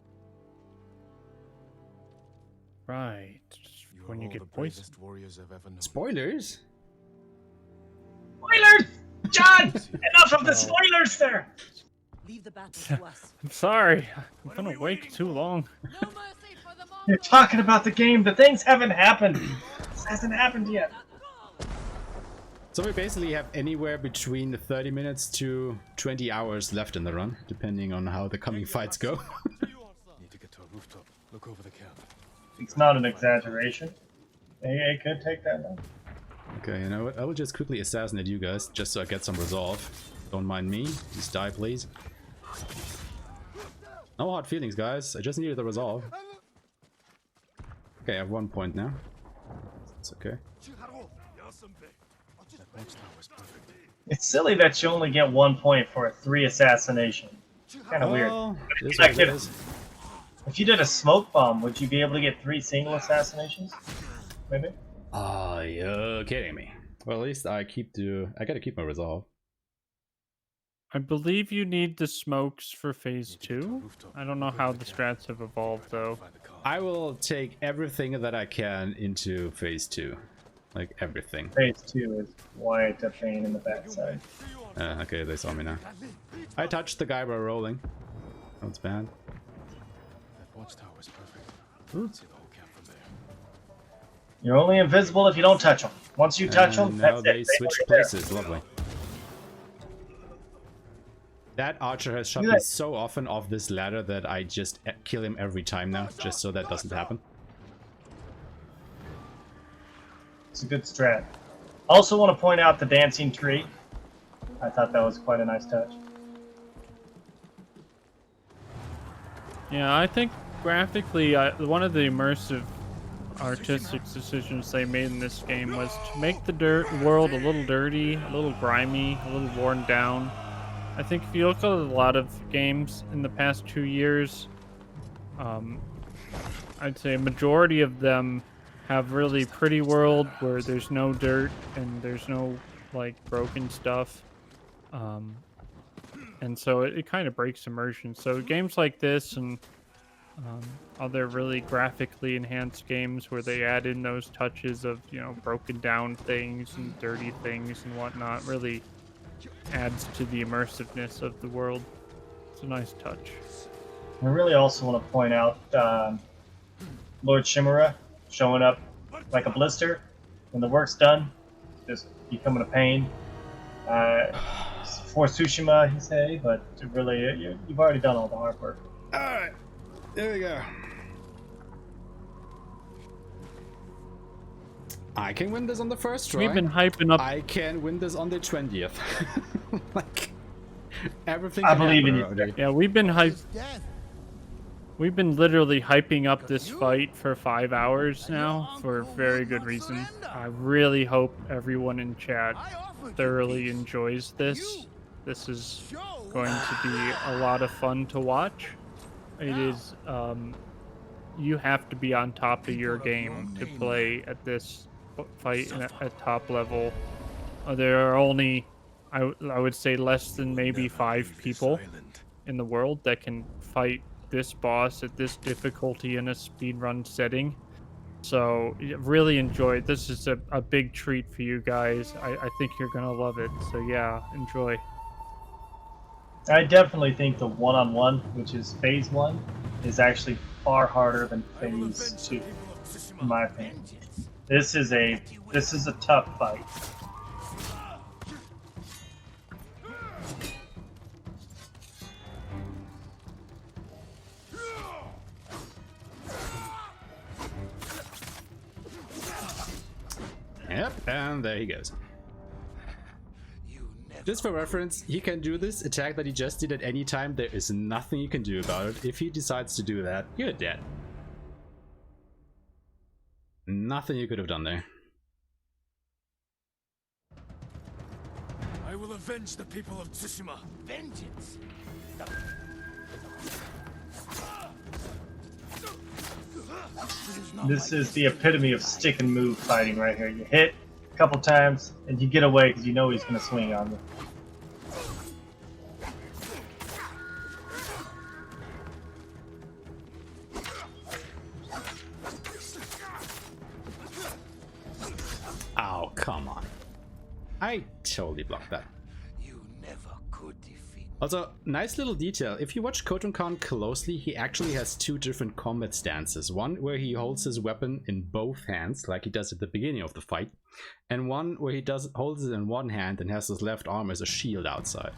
Right. You When are you all get the poisoned. bravest warriors I've ever known. Spoilers? Spoilers! John! Enough of the spoilers there! Leave the battle to us. I'm sorry. I've been awake too long. No mercy for the You're talking about the game, but things haven't happened. This hasn't happened yet. So we basically have anywhere between 30 minutes to 20 hours left in the run, depending on how the coming fights go. Need to get to a rooftop. Look over the camp. It's not an exaggeration. It could take that long. Okay, you know what? I will just quickly assassinate you guys, just so I get some resolve. Don't mind me. Just die, please. No hard feelings, guys. I just needed the resolve. Okay, I have 1 point now. It's okay. That watchtower was perfect. It's silly that you only get 1 point for a 3 assassination. Kind of Well, weird. it is Like what it is. if you did a smoke bomb, would you be able to get 3 single assassinations? Maybe? Ah, you're kidding me. Well, at least I gotta keep my resolve. I believe you need the smokes for phase 2. I don't know how the strats have evolved though. I will take everything that I can into phase 2. Like everything. Phase 2 is quite a pain in the backside. Okay, they saw me now. I touched the guy by rolling. That's bad. That watchtower is perfect. See the whole camp from there. You're only invisible if you don't touch them. Once you touch them, now that's they it. switched know you're places. Lovely. That archer has shot Yeah. me so often off this ladder that I just kill him every time now, just so that doesn't happen. It's a good strat. Also want to point out the dancing tree. I thought that was quite a nice touch. Yeah, I think graphically, one of the immersive artistic decisions they made in this game was to make the world a little dirty, a little grimy, a little worn down. I think if you look at a lot of games in the past 2 years, I'd say a majority of them have really pretty world where there's no dirt and there's no like broken stuff. And so it kind of breaks immersion. So games like this and other really graphically enhanced games where they add in those touches of, you know, broken down things and dirty things and whatnot really adds to the immersiveness of the world. It's a nice touch. I really also want to point out Lord Shimura showing up like a blister. When the work's done, just becoming a pain. For tsushima, you say, but really, you've already done all the hard work. Alright, there we go. I can win this on the first try. We've been hyping up. I can win this on the 20th. Like, everything. I believe in you. Yeah, we've been literally hyping up this fight for 5 hours now for very good reason. I really hope everyone in chat thoroughly enjoys this. This is going to be a lot of fun to watch. It is, you have to be on top of your game to play at this fight at top level. There are only, I would say, less than maybe 5 people in the world that can fight this boss at this difficulty in a speedrun setting. So really enjoy it. This is a big treat for you guys. I think you're gonna love it. So yeah, enjoy. I definitely think the one-on-one, which is phase 1, is actually far harder than phase 2, in my opinion. This is a tough fight. Yep, and there he goes. Just for reference, he can do this attack that he just did at any time. There is nothing you can do about it. If he decides to do that, you're dead. Nothing you could have done there. I will avenge the people of Tsushima. Vengeance. This is the epitome of stick and move fighting right here. You hit a couple times and you get away because you know he's going to swing on you. Oh, come on. I totally blocked that. You never could defeat. Also, nice little detail. If you watch Kotonkon closely, he actually has 2 different combat stances. One where he holds his weapon in both hands, like he does at the beginning of the fight. And one where he holds it in one hand and has his left arm as a shield outside.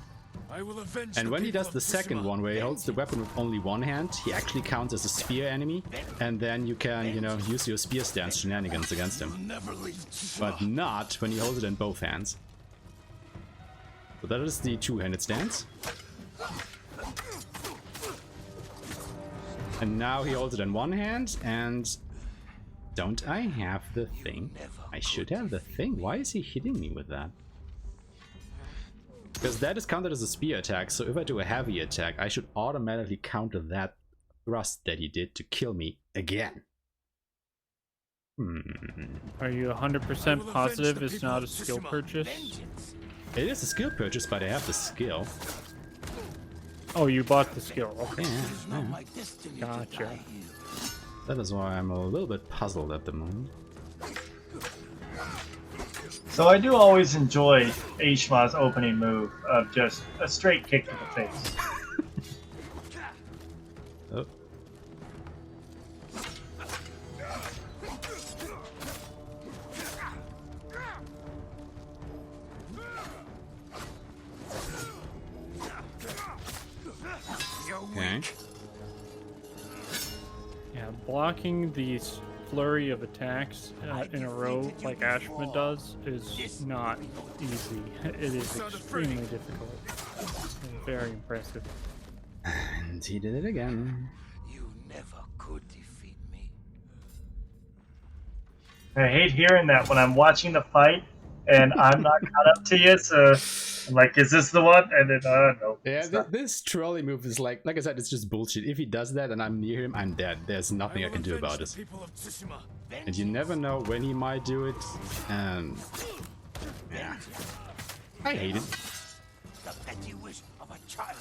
I will avenge And the when he people does of the second Tsushima. one, where he holds the weapon with only one hand, he actually counts as a spear enemy. And then you can, you know, use your spear stance shenanigans against him. But not when he holds it in both hands. So that is the two-handed stance. And now he holds it in one hand, and don't I have the thing? I should have the thing. Why is he hitting me with that? Because that is counted as a spear attack, so if I do a heavy attack, I should automatically counter that thrust that he did to kill me again. Are you 100% positive it's not a skill purchase? It is a skill purchase, but I have the skill. Oh, you bought the skill. Okay. Yeah. Gotcha. That is why I'm a little bit puzzled at the moment. So I do always enjoy aeshema's opening move of just a straight kick to the face. Oh. Okay. Yeah, blocking these flurry of attacks in a row like aeshema does is not easy. It is extremely difficult. And very impressive. And he did it again. You never could defeat me. I hate hearing that when I'm watching the fight and I'm not caught up to you, so I'm like, is this the one? And then, no. Yeah, this trolley move is like I said, it's just bullshit. If he does that and I'm near him, I'm dead. There's nothing I can do about it. And you never know when he might do it, and yeah, I hate it. The petty wish of a child.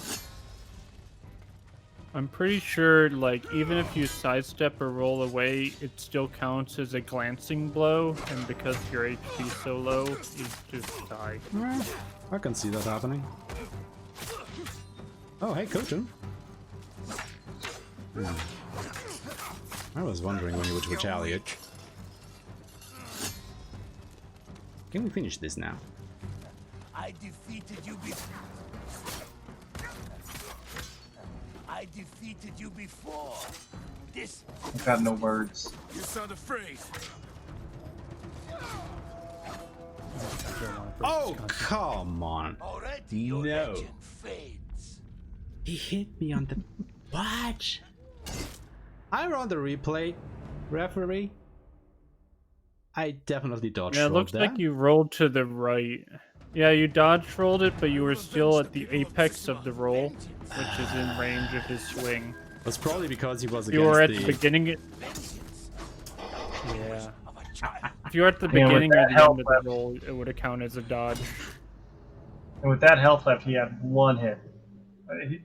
I'm pretty sure, like, even if you sidestep or roll away, it still counts as a glancing blow, and because your HP is so low, you just die. I can see that happening. Oh, hey, Kojin. I was wondering when you would retaliate. Can we finish this now? I defeated you before. I defeated you before. This. I've got no words. You sound afraid. Oh, come on. Already your No. legend fades. He hit me on the... What? I on the replay, referee. I definitely dodge Yeah, it rolled looks that. like you rolled to the right. Yeah, you dodge rolled it, but you were still at the apex of the roll, which is in range of his swing. That's probably because he was If you were at the beginning. Yeah. If you were at the beginning or the end of the roll, it would account as a dodge. And with that health left, he had one hit.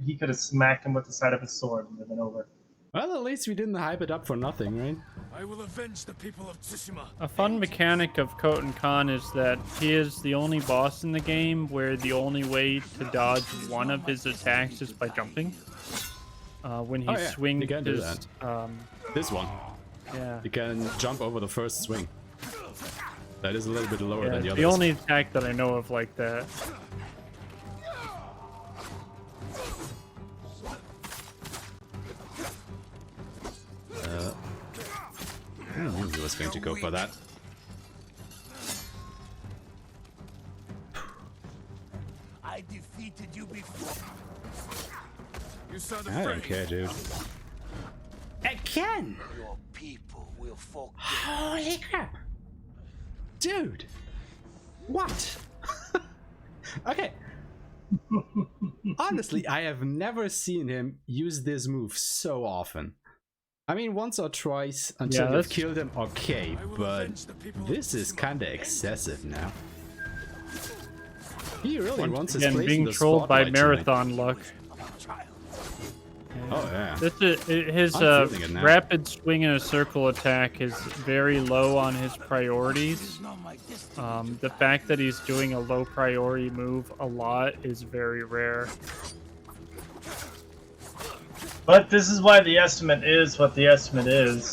He could have smacked him with the side of his sword and been over. Well, at least we didn't hype it up for nothing, right? I will avenge the people of Tsushima. A fun mechanic of Koten Khan is that he is the only boss in the game where the only way to dodge one of his attacks is by jumping. When he swings you can do his, that. This one. Yeah. You can jump over the first swing. That is a little bit lower than the the others. only attack that I know of like that. I don't think he was going to go for that. I defeated you before. You sound I don't care, dude. Again! Your people will forget. Holy crap! Dude! What? Okay. Honestly, I have never seen him use this move so often. I mean, once or twice until you've killed him, okay, but this is kinda excessive now. He really wants his place being in the trolled by spotlight marathon tonight. luck. Oh yeah. This is his I'm feeling it now. rapid swing and a circle attack is very low on his priorities. The fact that he's doing a low priority move a lot is very rare. But this is why the estimate is what the estimate is.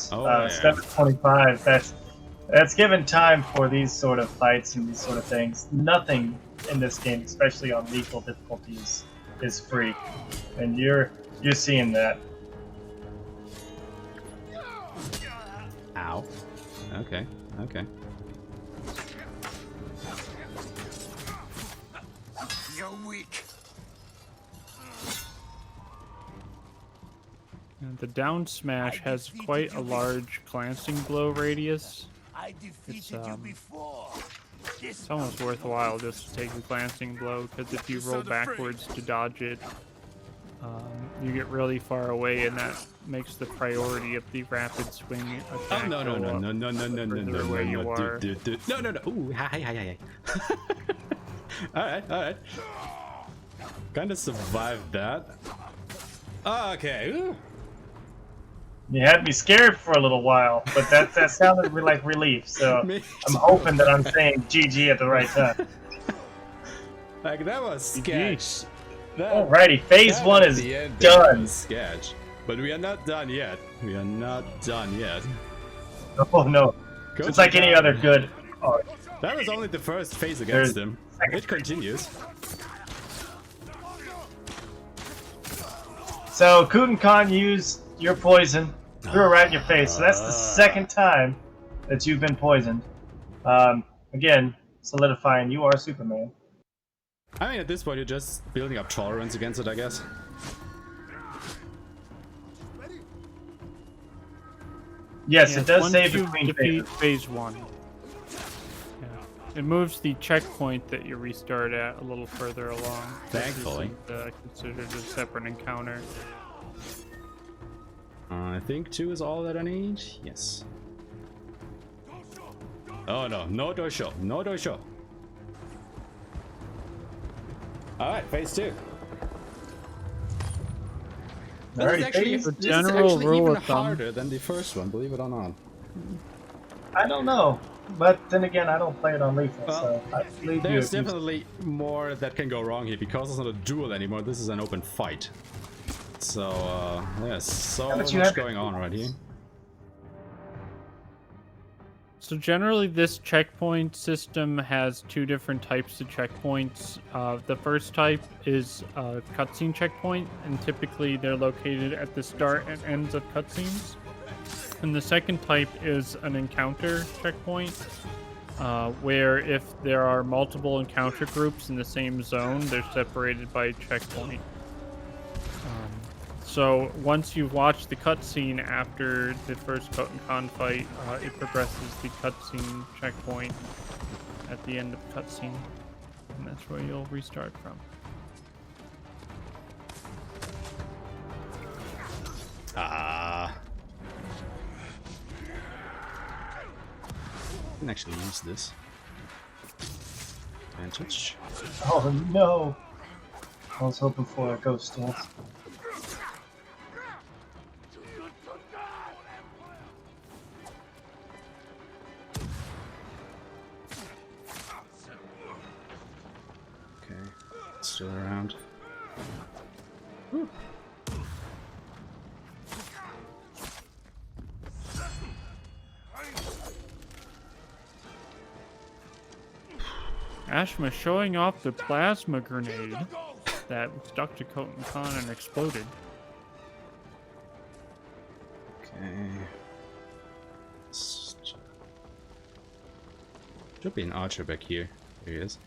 Step 25. That's given time for these sort of fights and these sort of things. Nothing in this game, especially on lethal difficulties, is free, and you're seeing that. Ow. Okay. Okay. You're weak. And the down smash has quite a large glancing blow radius. It's almost worthwhile just to take the glancing blow, because if you roll backwards to dodge it, you get really far away, and that makes the priority of the rapid swing attack. Oh no no no no no no no no no where you no are. dude no no no. Ooh, hi. Alright. Kinda survived that. Okay. Ooh. You had me scared for a little while, but that sounded like relief, so I'm hoping that I'm saying GG at the right time. Like, that was sketch. Alrighty, phase one is done. Sketch. But we are not done yet. Oh no. It's like any other good art. That was only the first phase against him. It continues. So Kutenkan used your poison. Threw it right in your face. So that's the second time that you've been poisoned. Again, solidifying you are Superman. I mean, at this point, you're just building up tolerance against it, I guess. Yes, it does once say you between defeat phases. phase 1. It moves the checkpoint that you restart at a little further along. Thankfully. Considered a separate encounter. I think 2 is all that I need. Yes. Oh no, no dojo. Alright, phase 2. This is actually, even harder than the first one, believe it or not. I don't know. But then again, I don't play it on lethal, so I believe There's definitely more that can go wrong here, because it's not a duel anymore, this is an open fight. So, there's so much going on right here. So generally this checkpoint system has 2 different types of checkpoints. The first type is a cutscene checkpoint, and typically they're located at the start and ends of cutscenes. And the second type is an encounter checkpoint, where if there are multiple encounter groups in the same zone, they're separated by a checkpoint. So once you've watched the cutscene after the first Kotenkan fight, it progresses the cutscene checkpoint at the end of the cutscene, and that's where you'll restart from. I can actually use this. Advantage. Oh no! I was hoping for a ghost dance. Okay, still around. Whew. Aeshema showing off the plasma grenade that stuck to Kotenkan and exploded. Okay. Should be an archer back here. There he is.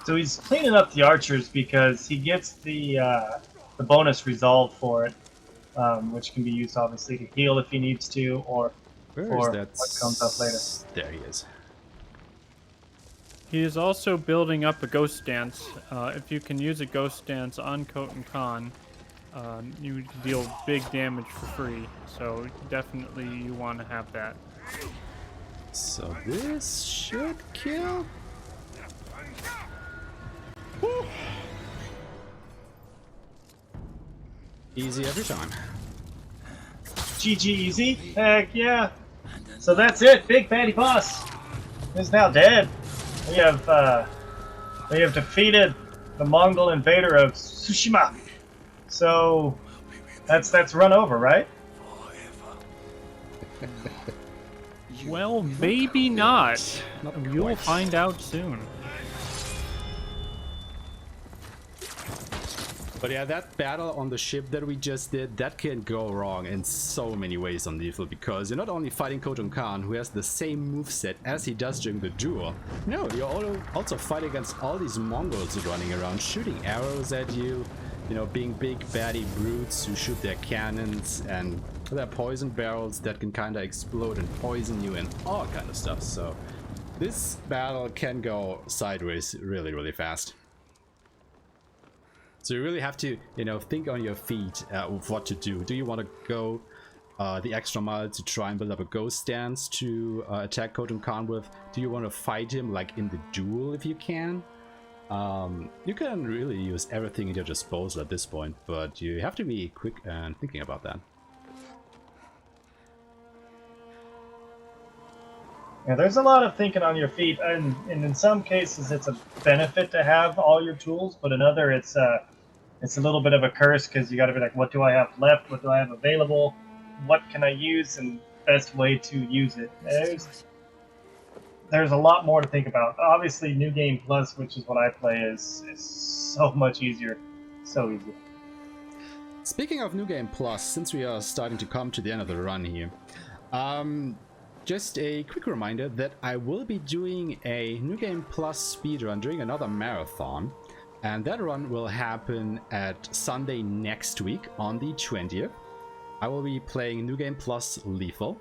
So he's cleaning up the archers because he gets the bonus resolve for it, which can be used obviously to heal if he needs to, or for what comes up later. There he is. He is also building up a ghost dance. If you can use a ghost dance on Kotenkan, you deal big damage for free. So definitely you want to have that. So this should kill. Woo. Easy every time. GG easy? Heck yeah! So that's it. Big baddie boss is now dead. We have defeated the Mongol invader of Tsushima. So that's run over, right? Well, maybe not. You'll find out soon. But yeah, that battle on the ship that we just did, that can go wrong in so many ways on lethal, because you're not only fighting Kotenkan, who has the same moveset as he does during the duel. No, you're also fighting against all these Mongols running around, shooting arrows at you, you know, being big baddie brutes who shoot their cannons, and their poison barrels that can kind of explode and poison you and all kind of stuff. So this battle can go sideways really, really fast. So you really have to, you know, think on your feet of what to do. Do you want to go the extra mile to try and build up a ghost stance to attack Khotun Khan with? Do you want to fight him like in the duel if you can? You can really use everything at your disposal at this point, but you have to be quick and thinking about that. Yeah, there's a lot of thinking on your feet, and in some cases it's a benefit to have all your tools, but in other it's a little bit of a curse because you got to be like, what do I have left? What do I have available? What can I use? And best way to use it. There's a lot more to think about. Obviously, New Game Plus, which is what I play, is so much easier, so easy. Speaking of New Game Plus, since we are starting to come to the end of the run here, just a quick reminder that I will be doing a New Game Plus speedrun during another marathon, and that run will happen at Sunday next week on the 20th. I will be playing New Game Plus Lethal,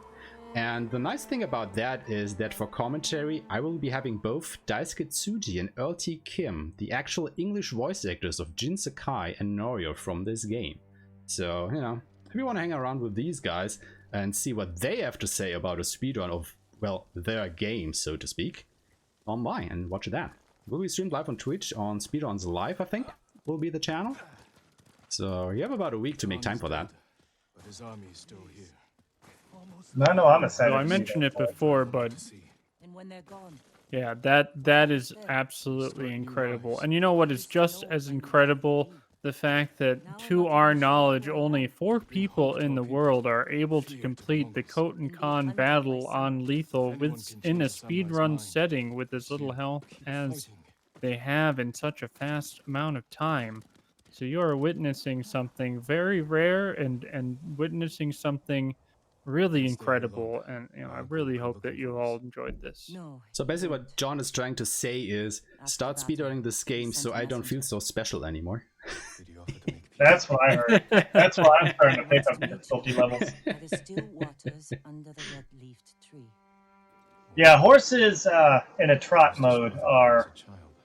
and the nice thing about that is that for commentary I will be having both Daisuke Tsuji and Earl T. Kim, the actual English voice actors of Jin Sakai and Norio from this game. So, you know, if you want to hang around with these guys and see what they have to say about a speedrun of, well, their game, so to speak, come by and watch that. Will be streamed live on Twitch on Speedruns Live, I think, will be the channel. So you have about a week to make time for that. But his army is still here. No, I'm excited. So I mentioned it before, but And when they're gone, yeah, that is absolutely incredible. And you know what is just as incredible? The fact that, to our knowledge, only 4 people in the world are able to complete the Khotun Khan battle on Lethal in a speedrun setting with as little health as they have in such a fast amount of time. So you are witnessing something very rare and witnessing something really incredible, and you know, I really hope that you all enjoyed this. So basically what John is trying to say is, start speedrunning this game so I don't feel so special anymore. That's what I heard. That's why I'm starting to pick up difficulty levels. Yeah, horses in a trot mode are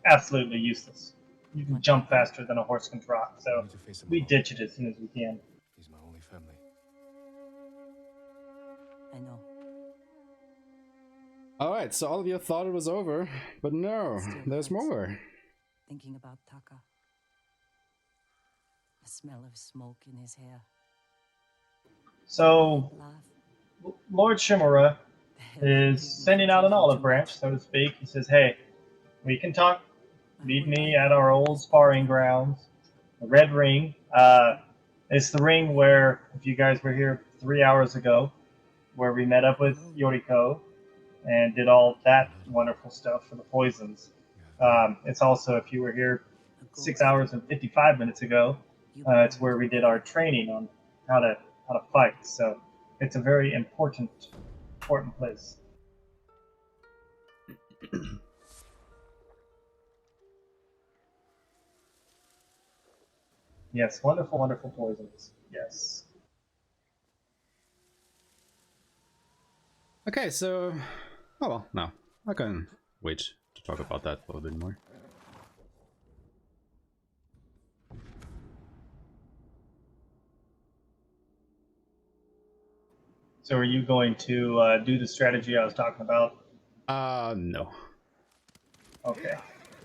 absolutely useless. You can jump faster than a horse can trot, so we ditch it as soon as we can. He's my only family. I know. Alright, so all of you thought it was over, but no, there's more. Thinking about Taka. The smell of smoke in his hair. So, Lord Shimura is sending out an olive branch, so to speak. He says, hey, we can talk. Meet me at our old sparring grounds. The Red Ring. It's the ring where, if you guys were here 3 hours ago, where we met up with Yoriko and did all that wonderful stuff for the poisons. It's also, if you were here 6 hours and 55 minutes ago, it's where we did our training on how to fight. So it's a very important place. Yes, wonderful, wonderful poisons. Yes. Okay, so... Oh well, no. I can wait to talk about that a little bit more. So are you going to do the strategy I was talking about? No. Okay.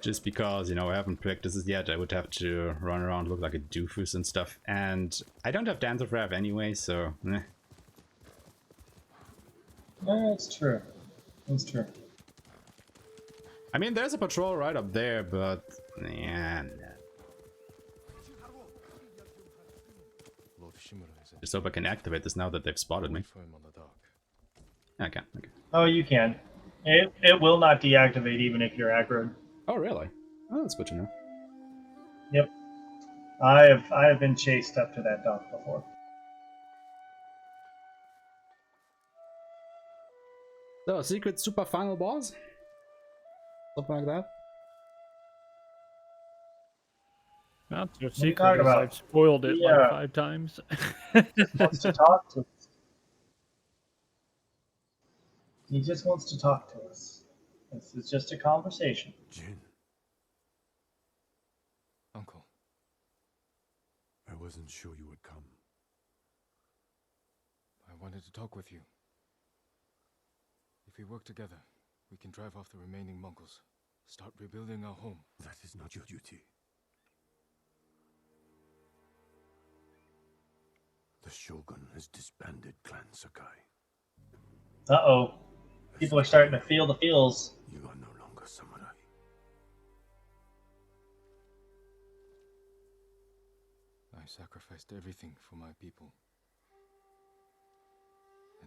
Just because, you know, I haven't practiced this yet, I would have to run around, look like a doofus and stuff. And I don't have Dance of Wrath anyway, so... Eh. That's true. That's true. I mean, there's a patrol right up there, but... Yeah, nah. Just hope I can activate this now that they've spotted me. Okay, okay. Oh, you can. It will not deactivate even if you're aggroed. Oh, really? Oh, that's good to know. Yep. I have been chased up to that dock before. So, secret super final boss? Something like that? Not so you secret talking as about? I've spoiled it Yeah. like 5 times. Wants to talk to us. He just wants to talk to us. This is just a conversation. Jin. Uncle. I wasn't sure you would come. I wanted to talk with you. If we work together, we can drive off the remaining Mongols. Start rebuilding our home. That is not your duty. The Shogun has disbanded Clan Sakai. Uh-oh. People are starting to feel the feels. You are no longer samurai. I sacrificed everything for my people.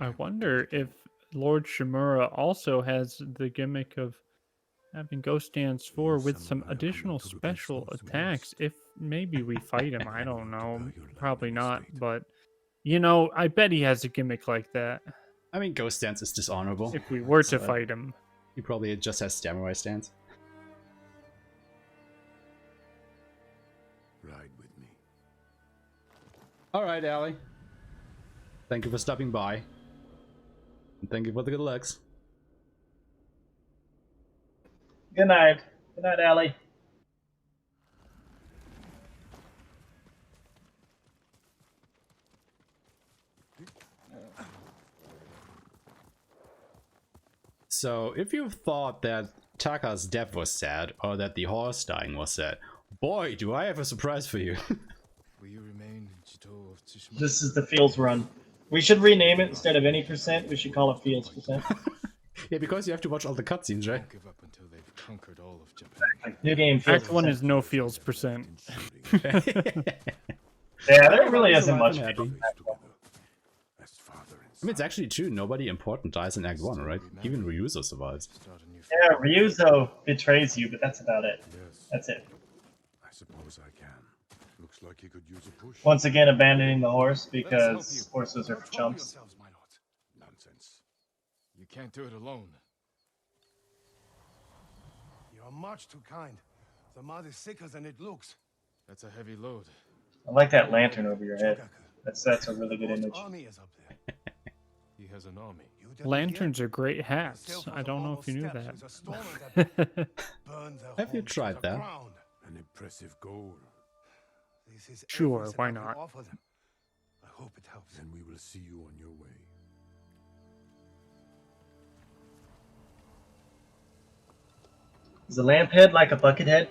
I wonder if Lord Shimura also has the gimmick of having Ghost Dance 4 with some additional special attacks. If maybe we fight him, I don't know. Probably not, but you know, I bet he has a gimmick like that. I mean, Ghost Stance is dishonorable. If we were to So, fight him. He probably just has Samurai Stance. Ride with me. Alright, Allie. Thank you for stopping by. And thank you for the good looks. Good night. Good night, Allie. So, if you thought that Taka's death was sad, or that the horse dying was sad, boy, do I have a surprise for you. Will you remain in Chito of Tsushima? This is the Fields run. We should rename it instead of any percent. We should call it Fields percent. Yeah, because you have to watch all the cutscenes, right? Don't give up until they've conquered all of Japan. New game Fields Act 1 percent. is no feels percent. Yeah, there really isn't much. Happy. I mean, it's actually true. Nobody important dies in Act 1, right? Even Ryuzo survives. Yeah, Ryuzo betrays you, but that's about it. Yes, That's it. I suppose I can. Looks like he could use a push. Once again, abandoning the horse because horses are for chumps. Nonsense. You can't do it alone. You are much too kind. The mud is thicker than it looks. That's a heavy load. I like that lantern over your head. That's a really good image. Army is up there. He has an army. You didn't Lanterns hear? are great hats. Sailed from I the don't know Mongol if you knew steppes that. with a storm in their back. Burned their Have you homes to tried the that? ground. An impressive goal. This is Sure, everything why I can not? offer them. I hope it helps. Then we will see you on your way. Is a lamp head like a bucket head?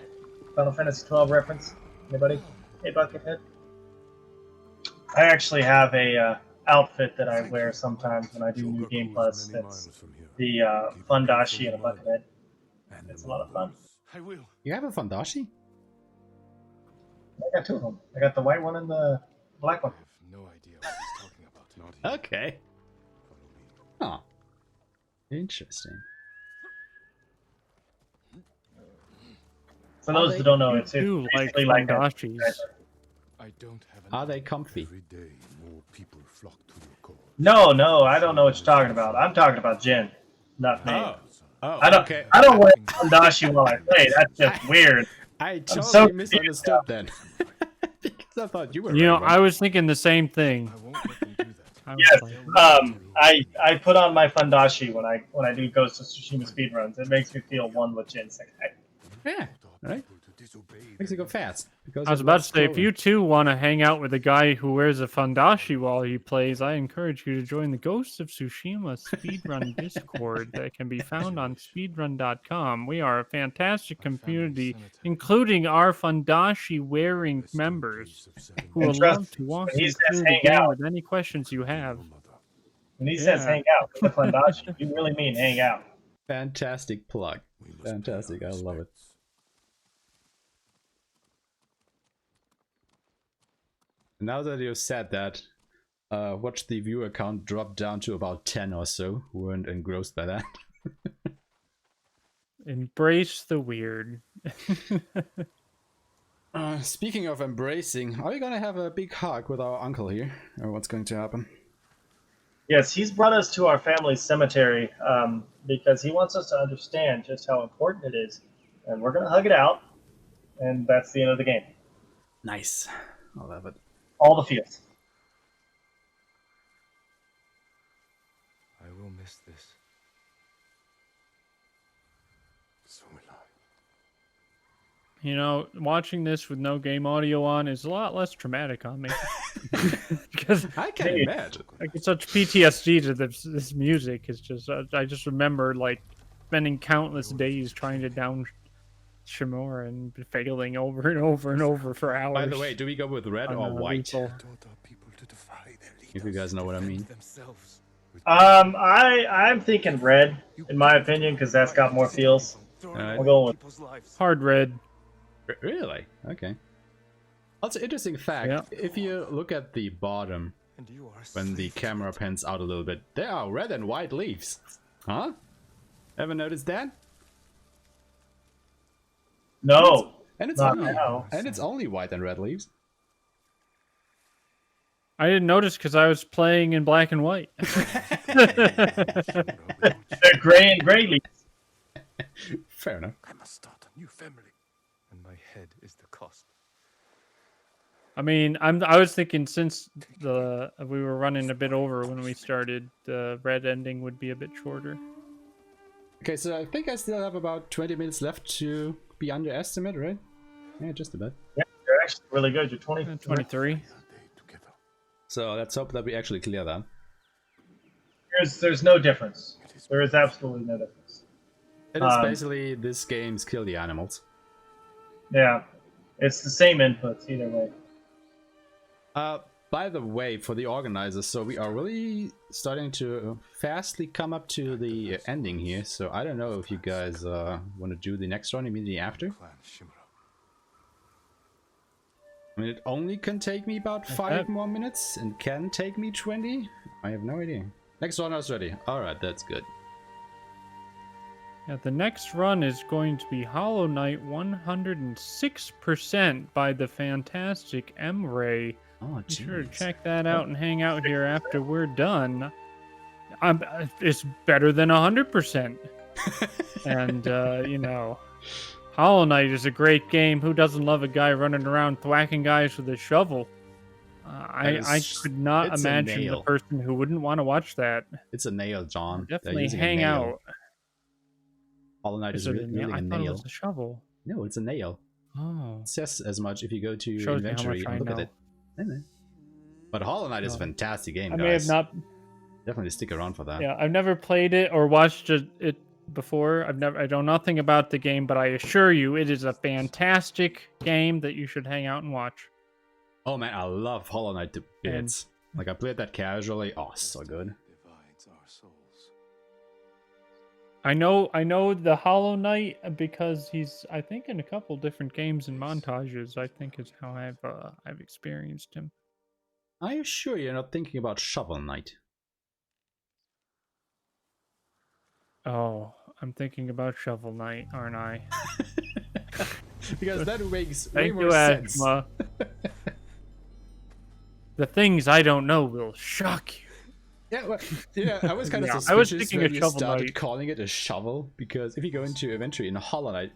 Final Fantasy 12 reference? Anybody? Hey, bucket head. I actually have a outfit that I wear sometimes when I do New Game Plus. That's the fundashi and a bucket head. It's a lot of fun. I will. You have a Fandashi? I got two of them. I got the white one and the black one. I have no idea what he's talking about. Not here. Okay. Follow me. Huh. Interesting. For those who don't know, it's do like basically like a, Fandashis. I don't have an Are they comfy? Every day, more people flock to your cause. No, I don't know what you're talking about. I'm talking about Jin, not me. Oh, I don't. okay. I don't wear fundashi while I play. That's just weird. I totally so misunderstood then. Because I thought you were You know, wearing I one. was thinking the same thing. I won't let them do that. I was Yes. like, I put on my fundashi when I do Ghost of Tsushima speedruns. It makes me feel one with Jin Sakai. Yeah, right? Makes it go fast. Because I was it about to less say, if slowly. you too want to hang out with a guy who wears a fundashi while he plays, I encourage you to join the Ghost of Tsushima speedrun Discord that can be found on speedrun.com. We are a fantastic community, including our fundashi-wearing members, who And will trust love to walk when he you says through the hang game out- with any questions you have. When he says Yeah. hang out with the fundashi, you really mean hang out. Fantastic plug. Fantastic. I love it. Now that you said that, watch the viewer count drop down to about 10 or so who weren't engrossed by that. Embrace the weird. Speaking of embracing, are we gonna have a big hug with our uncle here? Or what's going to happen? Yes, he's brought us to our family cemetery because he wants us to understand just how important it is. And we're going to hug it out, and that's the end of the game. Nice. I love it. All the fields. I will miss this. So will You know, watching this with no game audio on is a lot less traumatic on me. Because I can imagine. I get such PTSD to this music. It's just I just remember like spending countless days trying to down Shimura and failing over and over and over for hours. By the way, do we go with red or white? Lethal. If you guys know what I mean. I'm thinking red, in my opinion, because that's got more feels. I'm going with hard red. Really? Okay. Also, interesting fact, if you look at the bottom, when the camera pans out a little bit, there are red and white leaves. Huh? Ever noticed that? No. And it's not only, now. and it's only white and red leaves. I didn't notice because I was playing in black and white. They're gray and gray leaves. Fair enough. I must start a new family. And my head is the cost. I mean, I was thinking since we were running a bit over when we started, the red ending would be a bit shorter. Okay, so I think I still have about 20 minutes left to be underestimated, right? Yeah, just about. Yeah, you're actually really good. You're 23. So let's hope that we actually clear that. There's no difference. There is absolutely no difference. It is basically this game's kill the animals. Yeah, it's the same inputs either way. By the way, for the organizers, so we are really starting to fastly come up to the ending here. So I don't know if you guys want to do the next one immediately after. I mean, it only can take me about 5 more minutes and can take me 20. I have no idea. Next one is ready. Alright, that's good. Yeah, the next run is going to be Hollow Knight 106% by the fantastic M-Ray. Oh, be sure to check that out and hang out here after we're done. It's better than 100%. And, you know, Hollow Knight is a great game. Who doesn't love a guy running around thwacking guys with a shovel? I could not imagine the person who wouldn't want to watch that. It's a nail, John. Definitely hang out. Hollow Knight is really a nail. I thought it was a shovel. No, it's a nail. Oh. It says as much if you go to Shows inventory and look at it. But Hollow Knight is a fantastic game, guys. I may have not. Definitely stick around for that. Yeah, I've never played it or watched it before. I know nothing about the game, but I assure you, it is a fantastic game that you should hang out and watch. Oh man, I love Hollow Knight to bits. Like I played that casually. Oh, so good. I know the Hollow Knight because he's, I think, in a couple different games and montages. I think is how I've experienced him. Are you sure you're not thinking about Shovel Knight? Oh, I'm thinking about Shovel Knight, aren't I? Because that makes Thank way you, more sense. Aeshema. The things I don't know will shock you. Yeah, well, yeah, I was kind of suspicious I was thinking when of you Shovel started Knight. calling it a shovel, because if you go into inventory in Hollow Knight,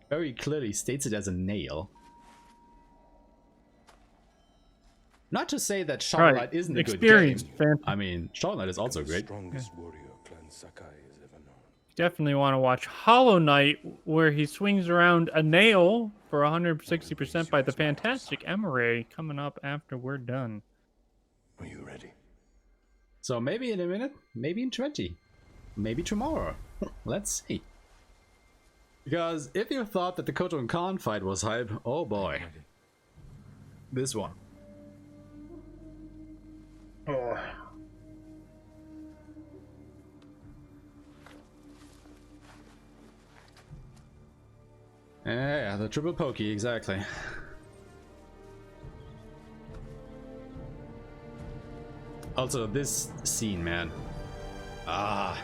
very clearly states it as a nail. Not to say that Shovel Knight isn't a good game. I mean, Shovel Knight is also great. Definitely want to watch Hollow Knight, where he swings around a nail for 160% by the fantastic M-Ray, coming up after we're done. Are you ready? So maybe in a minute, maybe in 20, maybe tomorrow. Let's see. Because if you thought that the Koto and Khan fight was hype, oh boy. This one. Oh. Yeah, the triple pokey, exactly. Also, this scene, man. Ah.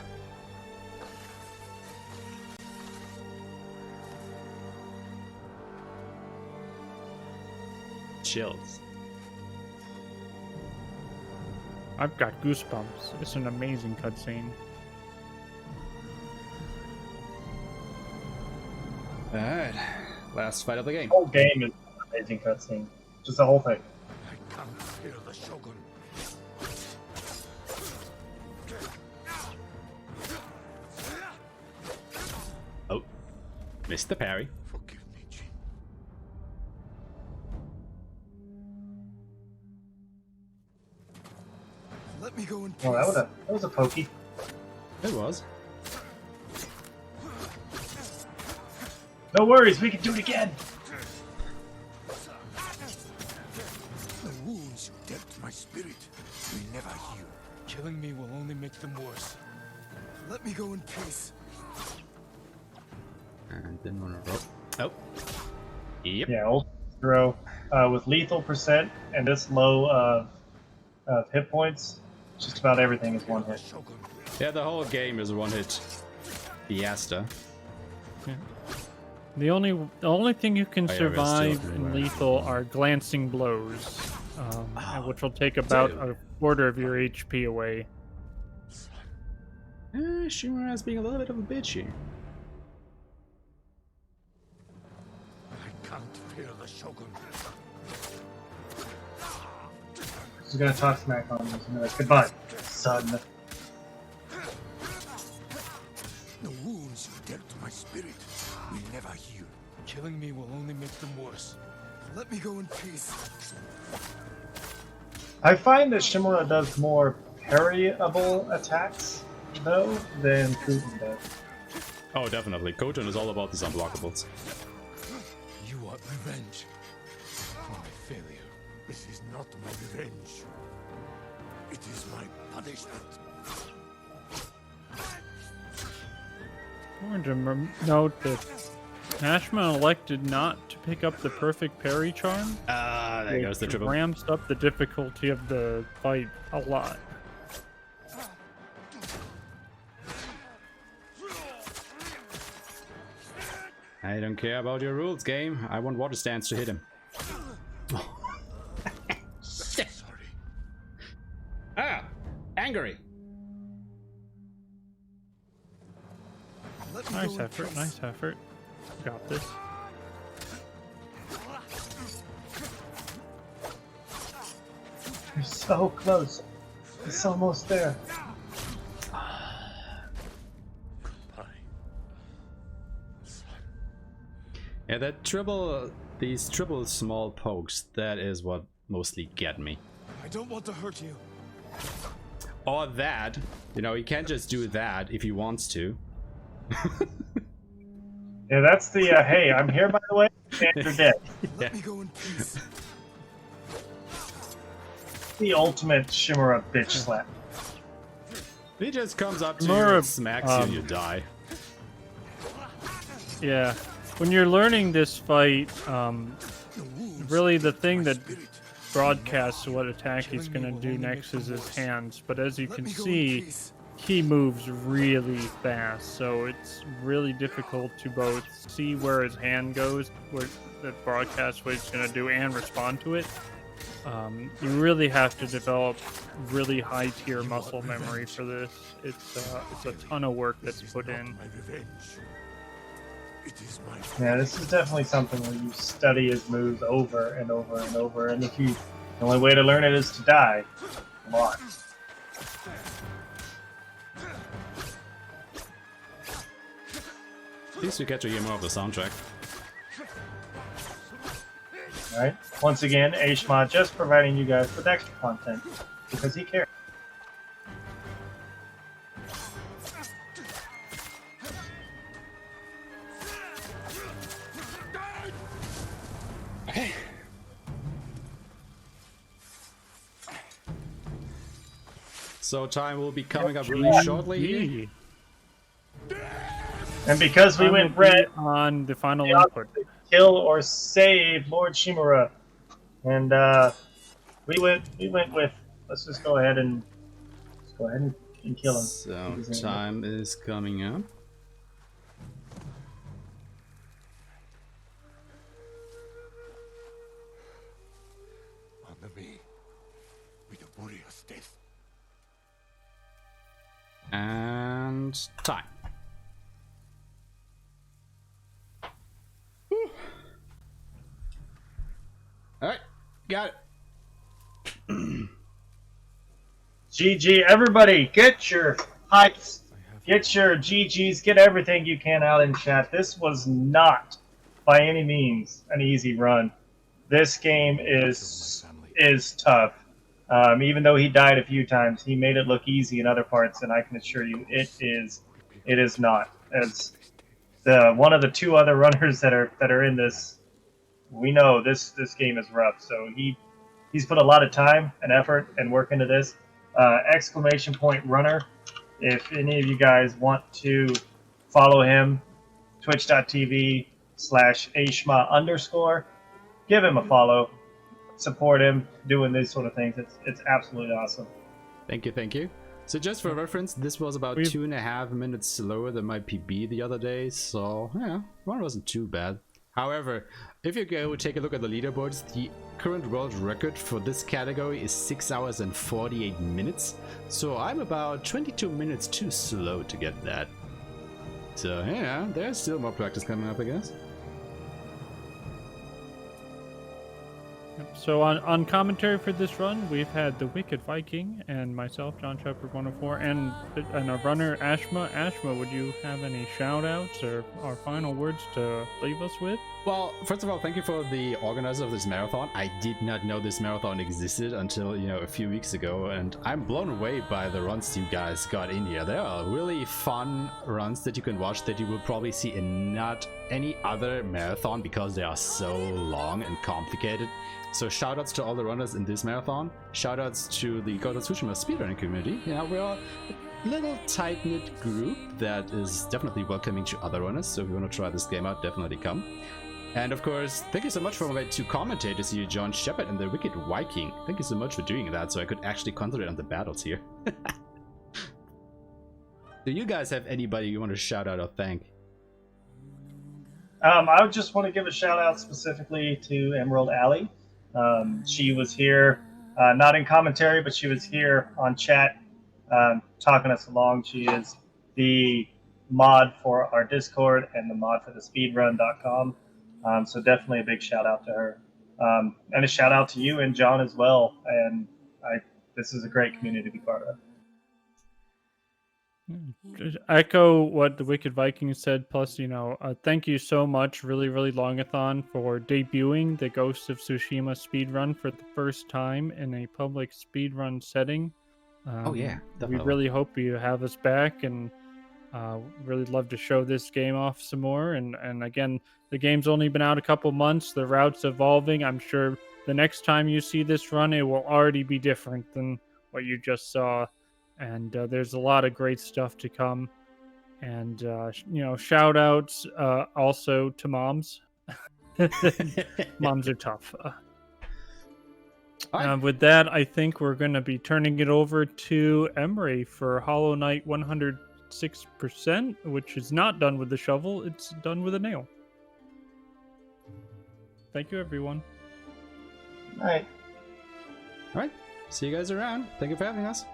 Chills. I've got goosebumps. It's an amazing cutscene. Alright. Last fight of the game. The whole game is an amazing cutscene. Just the whole thing. I can't fear the Shogun. Oh. Missed the parry. Forgive me, Jin. Let me go in peace. Well, that was a pokey. It was. No worries, we can do it again. The wounds you dealt to my spirit will never heal. Killing me will only make them worse. Let me go in peace. And then on a rope. Oh. Yep. Yeah, ult throw with lethal percent and this low of hit points. Just about everything is one hit. Yeah, the whole game is one hit. Fiesta. Yeah. The only thing you can Oh, yeah, we're still survive in anywhere. lethal are glancing blows, which will take about a quarter of your HP away. Shimura's being a little bit of a bitch here. I can't fear the Shogun. She's gonna talk smack on us and be like, goodbye, son. The wounds you dealt to my spirit will never heal. Killing me will only make them worse. Let me go in peace. I find that Shimura does more parryable attacks, though, than Kuten does. Oh, definitely. Koten is all about these unblockables. You want revenge for my failure. This is not my revenge. It is my punishment. I wanted to note that Ashma elected not to pick up the perfect parry charm. Ah, there goes the triple. Ramps up the difficulty of the fight a lot. I don't care about your rules, game. I want water stance to hit him. Shit. Sorry. Ah! Angry! Let me Nice go in effort, peace. nice effort. Got this. You're so close. It's almost there. Yeah, that triple, these triple small pokes, that is what mostly get me. I don't want to hurt you. Or that, you know, he can't just do that if he wants to. Yeah, that's the, hey, I'm here by the way, and you're dead. Let me go in peace. The ultimate Shimura bitch slap. He just comes up to you More, and smacks you and you die. Yeah. When you're learning this fight, really the thing that broadcasts what attack he's going to do next is his hands. But as you can see, he moves really fast. So it's really difficult to both see where his hand goes, where that broadcasts what he's going to do, and respond to it. You really have to develop really high tier muscle memory for this. It's a ton of work that's put in. Yeah, this is definitely something where you study his moves over and over and over, and if you, the only way to learn it is to die. Come on. At least you get to hear more of the soundtrack. Alright, once again, aeshema just providing you guys with extra content, because he cares. Okay. So time will be coming up really shortly here. And because we went red on the final we input, kill or save Lord Shimura, and we went with, let's just go ahead and kill him. So time is coming up. Honor me with a warrior's death. And time. Alright, got it. GG, everybody, get your hypes, get your GGs, get everything you can out in chat. This was not, by any means, an easy run. This game is tough. Even though he died a few times, he made it look easy in other parts, and I can assure you, it is not. As one of the two other runners that are in this, we know this game is rough. So he's put a lot of time and effort and work into this. Exclamation point runner. If any of you guys want to follow him, twitch.tv/aeshema_. Give him a follow. Support him doing these sort of things. It's absolutely awesome. Thank you, thank you. So just for reference, this was about 2.5 minutes slower than my PB the other day, so yeah, one wasn't too bad. However, if you go take a look at the leaderboards, the current world record for this category is 6 hours and 48 minutes, so I'm about 22 minutes too slow to get that. So yeah, there's still more practice coming up, I guess. So on commentary for this run, we've had the Wicked Viking and myself, John Shepard 104, and a runner, aeshema. Aeshema, would you have any shout-outs or final words to leave us with? Well, first of all, thank you for the organizer of this marathon. I did not know this marathon existed until, a few weeks ago, and I'm blown away by the runs you guys got in here. There are really fun runs that you can watch that you will probably see in not any other marathon because they are so long and complicated. So shoutouts to all the runners in this marathon. Shoutouts to the Go to Tsushima speedrunning community. We're a little tight-knit group that is definitely welcoming to other runners. So if you want to try this game out, definitely come. And of course, thank you so much for my two commentators here, John Shepard and the Wicked Viking. Thank you so much for doing that, so I could actually concentrate on the battles here. Do you guys have anybody you want to shout out or thank? I would just want to give a shout out specifically to Emerald Alley. She was here, not in commentary, but she was here on chat, talking us along. She is the mod for our Discord and the mod for the speedrun.com. So definitely a big shout out to her. And a shout out to you and John as well. And this is a great community to be part of. Just echo what the Wicked Viking said, plus, thank you so much, really, really longathon, for debuting the Ghost of Tsushima speedrun for the first time in a public speedrun setting. Oh yeah, definitely. We really hope you have us back, and really love to show this game off some more. And again, the game's only been out a couple months, the route's evolving. I'm sure the next time you see this run, it will already be different than what you just saw. And there's a lot of great stuff to come. And, shout outs also to moms. Moms are tough. With that, I think we're going to be turning it over to Emery for Hollow Knight 106%, which is not done with the shovel, it's done with a nail. Thank you, everyone. All right. See you guys around. Thank you for having us.